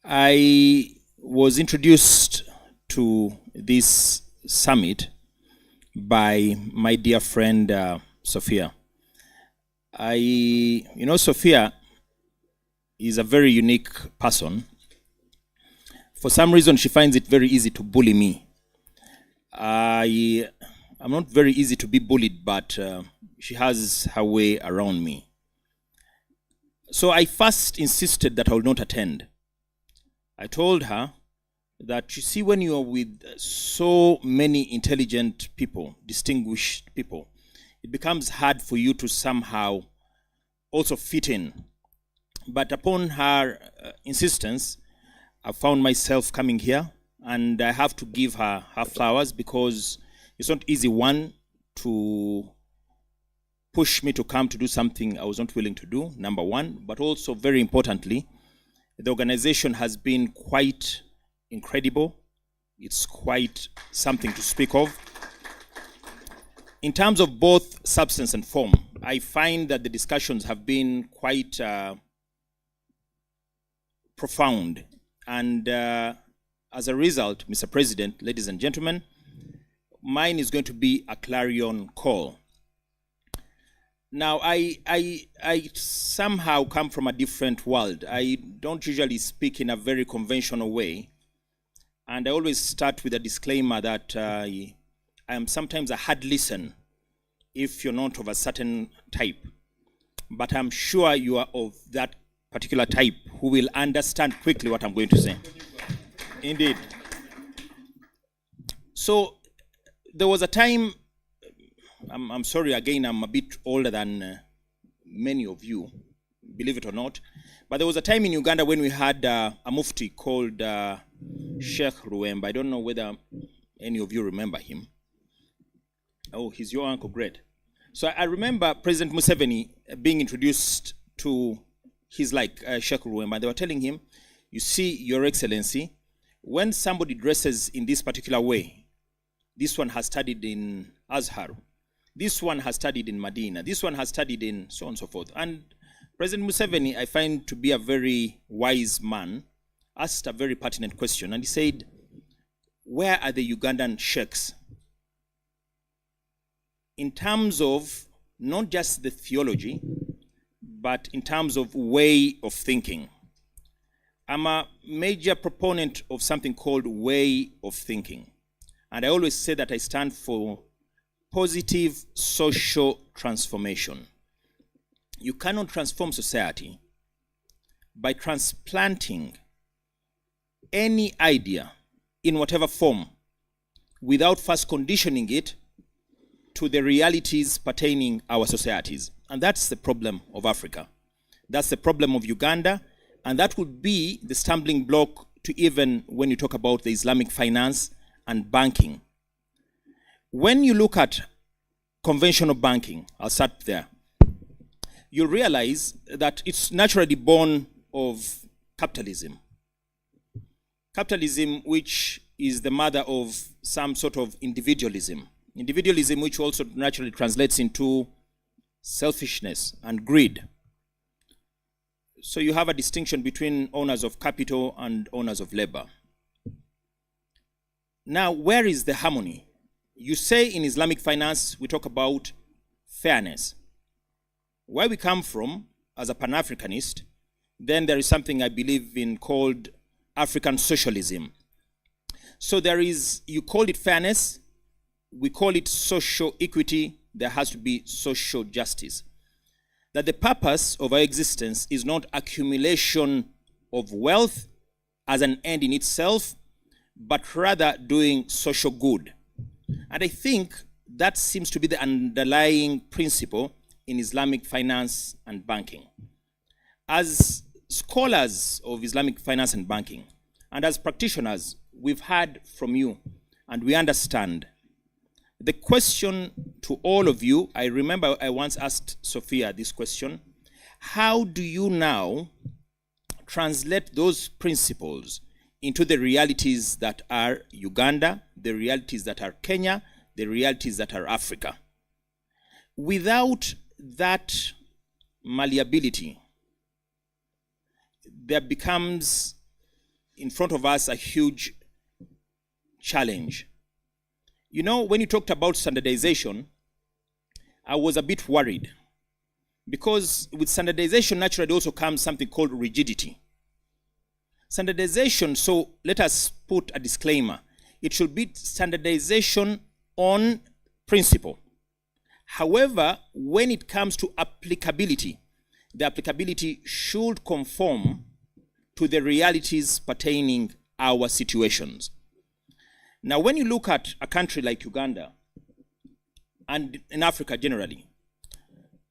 I was introduced to this summit by my dear friend Sophia. Sophia is a very unique person. For some reason, she finds it very easy to bully me. I'm not very easy to be bullied, but she has her way around me. So I first insisted that I would not attend. I told her that, you see, when you are with so many intelligent people, distinguished people, it becomes hard for you to somehow also fit in. But upon her insistence, I found myself coming here, and I have to give her her flowers, because it's not easy, one, to push me to come to do something I was not willing to do, number one, but also very importantly, the organization has been quite incredible. It's quite something to speak of. In terms of both substance and form, I find that the discussions have been quite profound. And as a result, Mr. President, ladies and gentlemen, mine is going to be a clarion call. Now, I somehow come from a different world. I don't usually speak in a very conventional way. And I always start with a disclaimer that I am sometimes a hard listen if you're not of a certain type. But I'm sure you are of that particular type who will understand quickly what I'm going to say. Indeed. So there was a time, I'm sorry again, I'm a bit older than many of you, believe it or not, but there was a time in Uganda when we had a mufti called Sheikh Ruwemba. I don't know whether any of you remember him. Oh, he's your uncle, great. So I remember President Museveni being introduced to his Sheikh Ruwemba. They were telling him, you see, Your Excellency, when somebody dresses in this particular way, this one has studied in Azhar, this one has studied in Medina, this one has studied in so on and so forth. And President Museveni, I find to be a very wise man, asked a very pertinent question, and he said, where are the Ugandan sheikhs? In terms of not just the theology, but in terms of way of thinking. I'm a major proponent of something called way of thinking. And I always say that I stand for positive social transformation. You cannot transform society by transplanting any idea in whatever form without first conditioning it to the realities pertaining our societies. And that's the problem of Africa. That's the problem of Uganda. And that would be the stumbling block to even when you talk about the Islamic finance and banking. When you look at conventional banking, I'll start there, you'll realize that it's naturally born of capitalism. Capitalism, which is the mother of some sort of individualism. Individualism, which also naturally translates into selfishness and greed. So you have a distinction between owners of capital and owners of labor. Now, where is the harmony? You say in Islamic finance, we talk about fairness. Where we come from, as a Pan-Africanist, then there is something I believe in called African socialism. So there is, you call it fairness, we call it social equity, there has to be social justice. That the purpose of our existence is not accumulation of wealth as an end in itself, but rather doing social good. And I think that seems to be the underlying principle in Islamic finance and banking. As scholars of Islamic finance and banking, and as practitioners, we've heard from you, and we understand. The question to all of you, I remember I once asked Sophia this question, how do you now translate those principles into the realities that are Uganda, the realities that are Kenya, the realities that are Africa? Without that malleability, there becomes in front of us a huge challenge. You know, when you talked about standardization, I was a bit worried because with standardization naturally also comes something called rigidity. Standardization, so let us put a disclaimer, it should be standardization on principle. However, when it comes to applicability, the applicability should conform to the realities pertaining our situations. Now, when you look at a country like Uganda, and in Africa generally,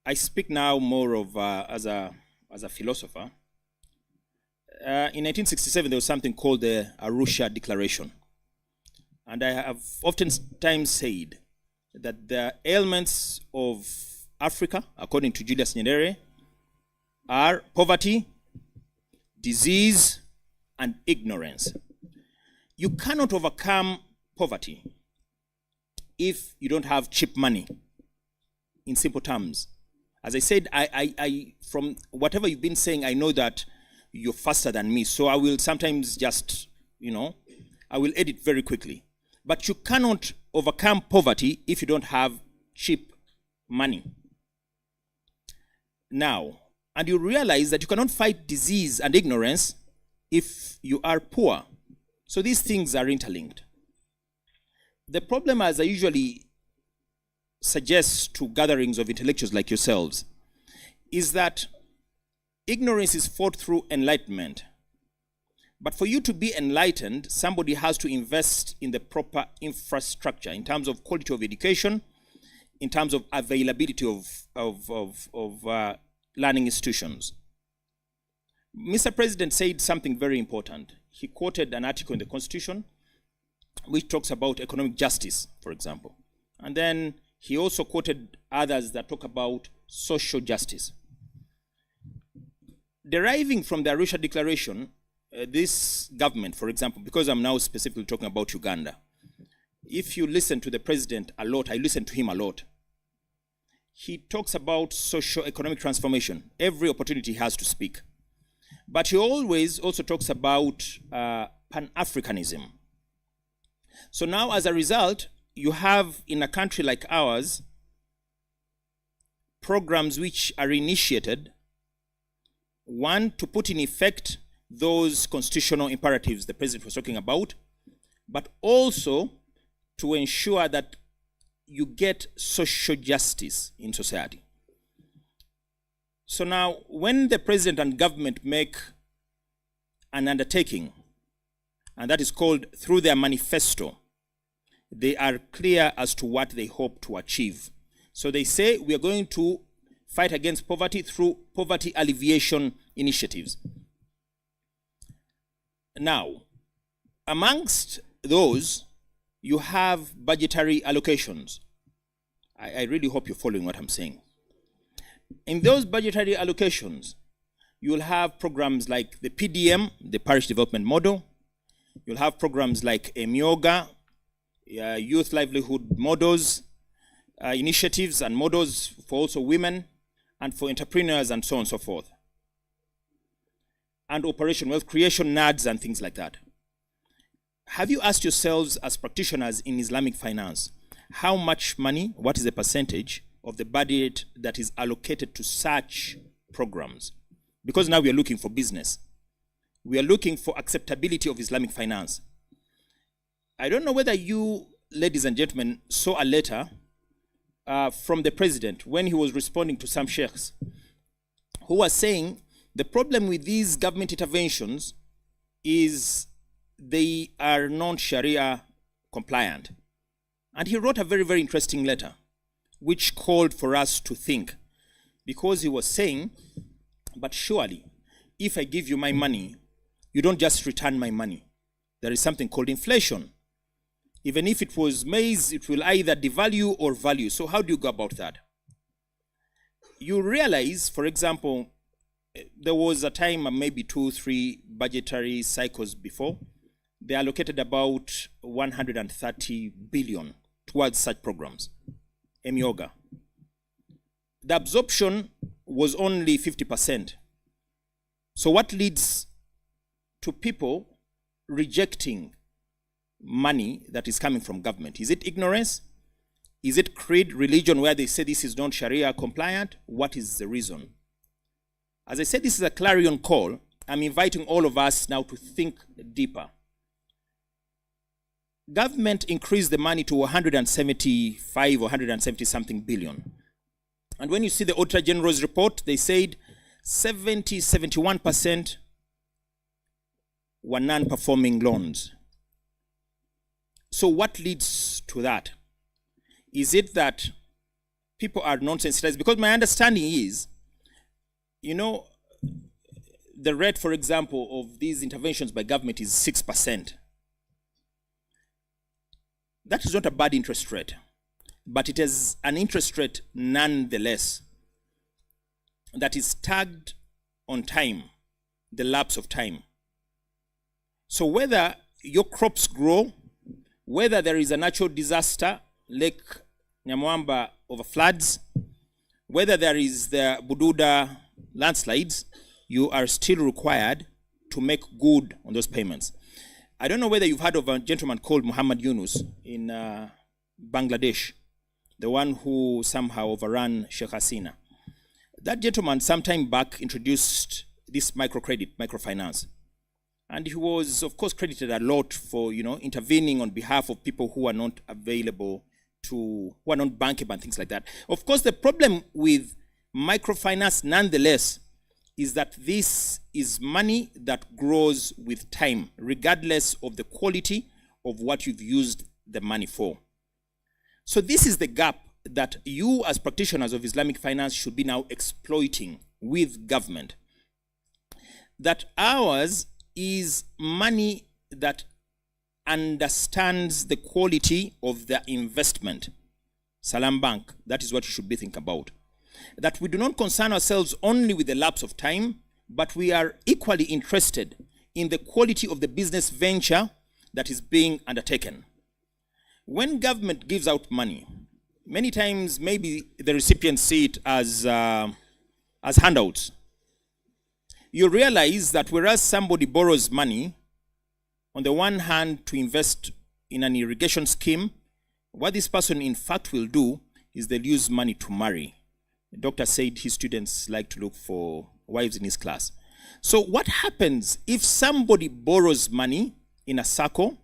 I speak now more of as a philosopher. In 1967, there was something called the Arusha Declaration. And I have oftentimes said that the ailments of Africa, according to Julius Nyerere, are poverty, disease, and ignorance. You cannot overcome poverty if you don't have cheap money, in simple terms. As I said, I from whatever you've been saying, I know that you're faster than me. So I will sometimes just, I will edit very quickly. But you cannot overcome poverty if you don't have cheap money. Now, and you realize that you cannot fight disease and ignorance if you are poor. So these things are interlinked. The problem, as I usually suggest to gatherings of intellectuals like yourselves, is that ignorance is fought through enlightenment. But for you to be enlightened, somebody has to invest in the proper infrastructure in terms of quality of education, in terms of availability of learning institutions. Mr. President said something very important. He quoted an article in the Constitution which talks about economic justice, for example. And then he also quoted others that talk about social justice. Deriving from the Arusha Declaration, this government, for example, because I'm now specifically talking about Uganda, if you listen to the president a lot, I listen to him a lot, he talks about socio-economic transformation. Every opportunity he has to speak. But he always also talks about Pan-Africanism. So now, as a result, you have in a country like ours, programs which are initiated, one, to put in effect those constitutional imperatives the president was talking about, but also to ensure that you get social justice in society. So now, when the president and government make an undertaking, and that is called through their manifesto, they are clear as to what they hope to achieve. So they say we are going to fight against poverty through poverty alleviation initiatives. Now, amongst those, you have budgetary allocations. I really hope you're following what I'm saying. In those budgetary allocations, you'll have programs like the PDM, the Parish Development Model. You'll have programs like Emyoga, Youth Livelihood Models, initiatives and models for also women and for entrepreneurs and so on and so forth. And Operation Wealth Creation, NADS and things like that. Have you asked yourselves as practitioners in Islamic finance, how much money, what is the percentage of the budget that is allocated to such programs? Because now we are looking for business. We are looking for acceptability of Islamic finance. I don't know whether you, ladies and gentlemen, saw a letter from the president when he was responding to some sheikhs who was saying the problem with these government interventions is they are non-Sharia compliant. And he wrote a very, very interesting letter which called for us to think, because he was saying, but surely, if I give you my money, you don't just return my money. There is something called inflation. Even if it was maize, it will either devalue or value. So how do you go about that? You realize, for example, there was a time, maybe 2-3 budgetary cycles before, they allocated about 130 billion towards such programs, Emyoga. The absorption was only 50%. So what leads to people rejecting money that is coming from government? Is it ignorance? Is it creed, religion, where they say this is not Sharia compliant? What is the reason? As I said, this is a clarion call. I'm inviting all of us now to think deeper. Government increased the money to 175 or 170 something billion. And when you see the Auditor General's report, they said 71% were non-performing loans. So what leads to that? Is it that people are non-sensitized? Because my understanding is, the rate, for example, of these interventions by government is 6%. That is not a bad interest rate, but it is an interest rate nonetheless that is tagged on time, the lapse of time. So whether your crops grow, whether there is a natural disaster, Lake Nyamwamba over floods, whether there is the Bududa landslides, you are still required to make good on those payments. I don't know whether you've heard of a gentleman called Muhammad Yunus in Bangladesh, the one who somehow overran Sheikh Hasina. That gentleman sometime back introduced this microfinance. And he was, of course, credited a lot for, intervening on behalf of people who are not available who are not bankable and things like that. Of course, the problem with microfinance, nonetheless, is that this is money that grows with time, regardless of the quality of what you've used the money for. So this is the gap that you as practitioners of Islamic finance should be now exploiting with government. That ours is money that understands the quality of the investment. Salam Bank, that is what you should be thinking about. That we do not concern ourselves only with the lapse of time, but we are equally interested in the quality of the business venture that is being undertaken. When government gives out money, many times maybe the recipients see it as handouts. You realize that whereas somebody borrows money, on the one hand, to invest in an irrigation scheme, what this person in fact will do is they'll use money to marry. The doctor said his students like to look for wives in his class. So what happens if somebody borrows money in a circle,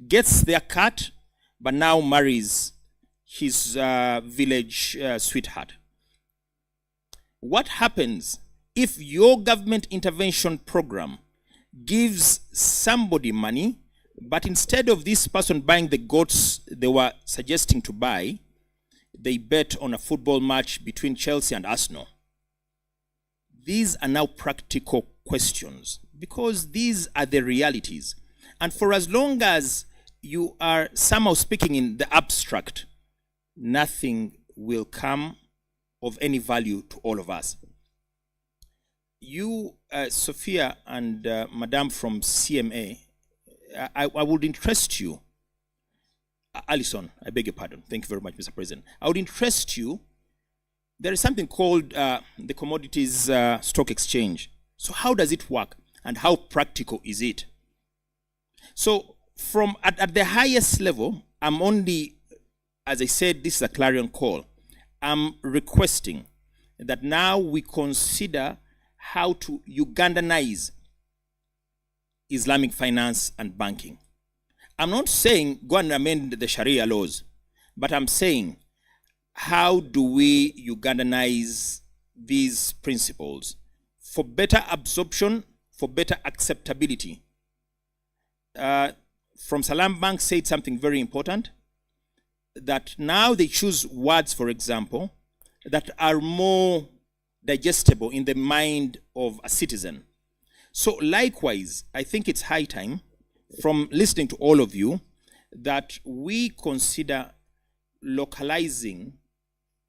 gets their cut, but now marries his village sweetheart? What happens if your government intervention program gives somebody money, but instead of this person buying the goats they were suggesting to buy, they bet on a football match between Chelsea and Arsenal? These are now practical questions because these are the realities. And for as long as you are somehow speaking in the abstract, nothing will come of any value to all of us. You, Sophia and Madame from CMA, I would interest you, Alison, I beg your pardon. Thank you very much, Mr. President. I would interest you, there is something called the Commodities Stock Exchange. So how does it work and how practical is it? So from at the highest level, I'm only, as I said, this is a clarion call. I'm requesting that now we consider how to Ugandanize Islamic finance and banking. I'm not saying go and amend the Sharia laws, but I'm saying how do we Ugandanize these principles for better absorption, for better acceptability. From Salam Bank said something very important, that now they choose words, for example, that are more digestible in the mind of a citizen. So likewise, I think it's high time, from listening to all of you, that we consider localizing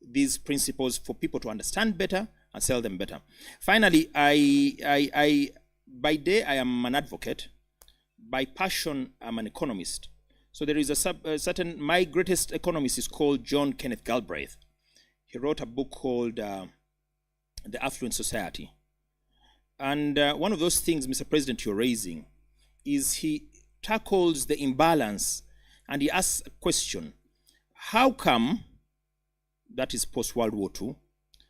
these principles for people to understand better and sell them better. Finally, by day I am an advocate, by passion I'm an economist. So there is a certain, my greatest economist is called John Kenneth Galbraith. He wrote a book called The Affluent Society. And one of those things, Mr. President, you're raising is he tackles the imbalance and he asks a question. How come, that is post-World War II,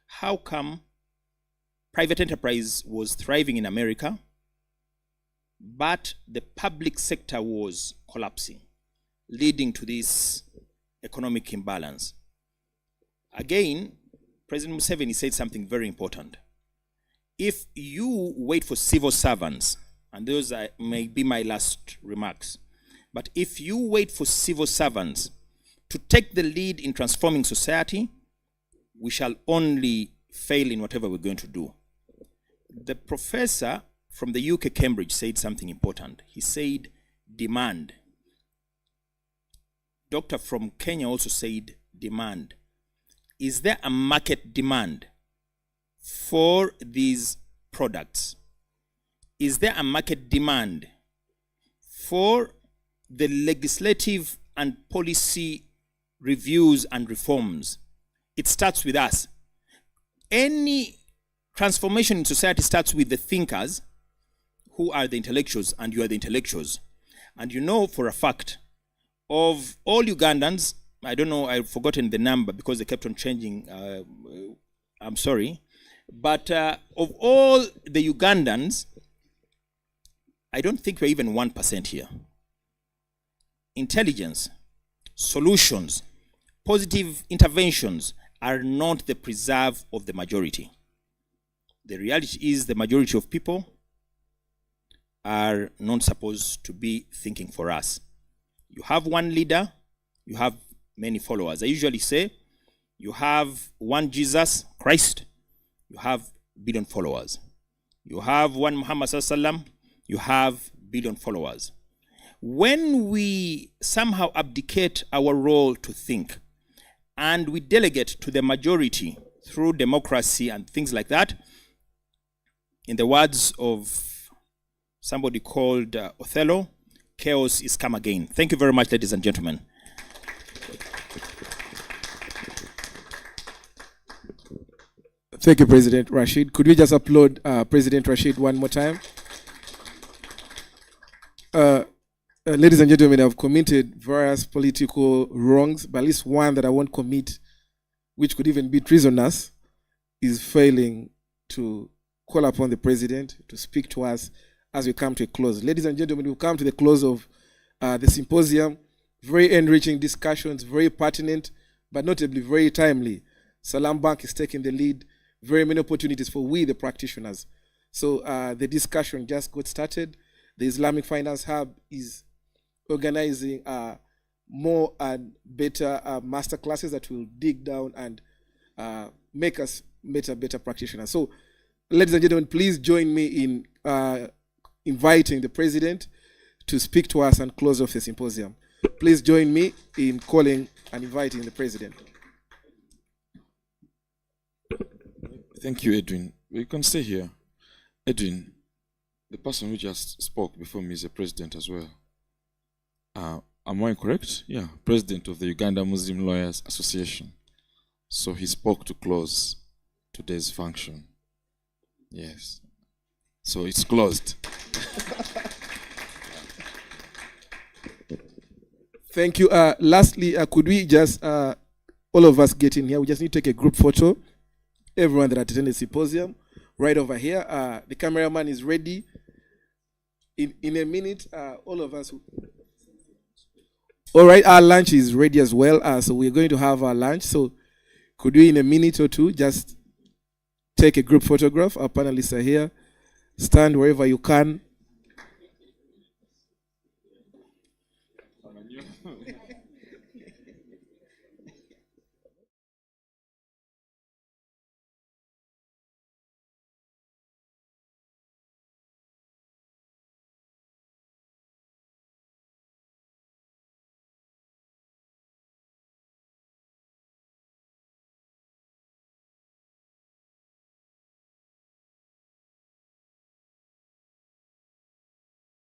how come private enterprise was thriving in America, but the public sector was collapsing, leading to this economic imbalance? Again, President Museveni said something very important. If you wait for civil servants, and those may be my last remarks, but if you wait for civil servants to take the lead in transforming society, we shall only fail in whatever we're going to do. The professor from the UK, Cambridge, said something important. He said, demand. Doctor from Kenya also said, demand. Is there a market demand for these products? Is there a market demand for the legislative and policy reviews and reforms? It starts with us. any transformation in society starts with the thinkers, who are the intellectuals, and you are the intellectuals. And you know for a fact, of all Ugandans, I don't know, I've forgotten the number because they kept on changing, I'm sorry, but of all the Ugandans, I don't think we're even 1% here. Intelligence, solutions, positive interventions are not the preserve of the majority. The reality is the majority of people are not supposed to be thinking for us. You have one leader, you have many followers. I usually say you have one Jesus Christ, you have billion followers. You have one Muhammad Sallallahu, you have billion followers. When we somehow abdicate our role to think and we delegate to the majority through democracy and things like that, in the words of somebody called Othello, chaos is come again. Thank you very much, ladies and gentlemen. Thank you, President Rashid. Could we just applaud President Rashid one more time? Ladies and gentlemen, I've committed various political wrongs, but at least one that I won't commit, which could even be treasonous, is failing to call upon the President to speak to us as we come to a close. Ladies and gentlemen, we've come to the close of the symposium. Very enriching discussions, very pertinent, but notably very timely. Salam Bank is taking the lead. Very many opportunities for we, the practitioners. So the discussion just got started. The Islamic Finance Hub is organizing more and better master classes that will dig down and make us better practitioners. So, ladies and gentlemen, please join me in inviting the President to speak to us and close off the symposium. Please join me in calling and inviting the President. Thank you, Edwin. You can stay here. Edwin, the person who just spoke before me is a president as well. Am I correct? Yeah, president of the Uganda Muslim Lawyers Association. So he spoke to close today's function. Yes. So it's closed. Thank you. Lastly, could we just, all of us get in here, we just need to take a group photo. Everyone that attended the symposium, right over here. The cameraman is ready. In a minute, all of us. All right, our lunch is ready as well. So we're going to have our lunch. So could we, in a minute or two, just take a group photograph? Our panelists are here. Stand wherever you can.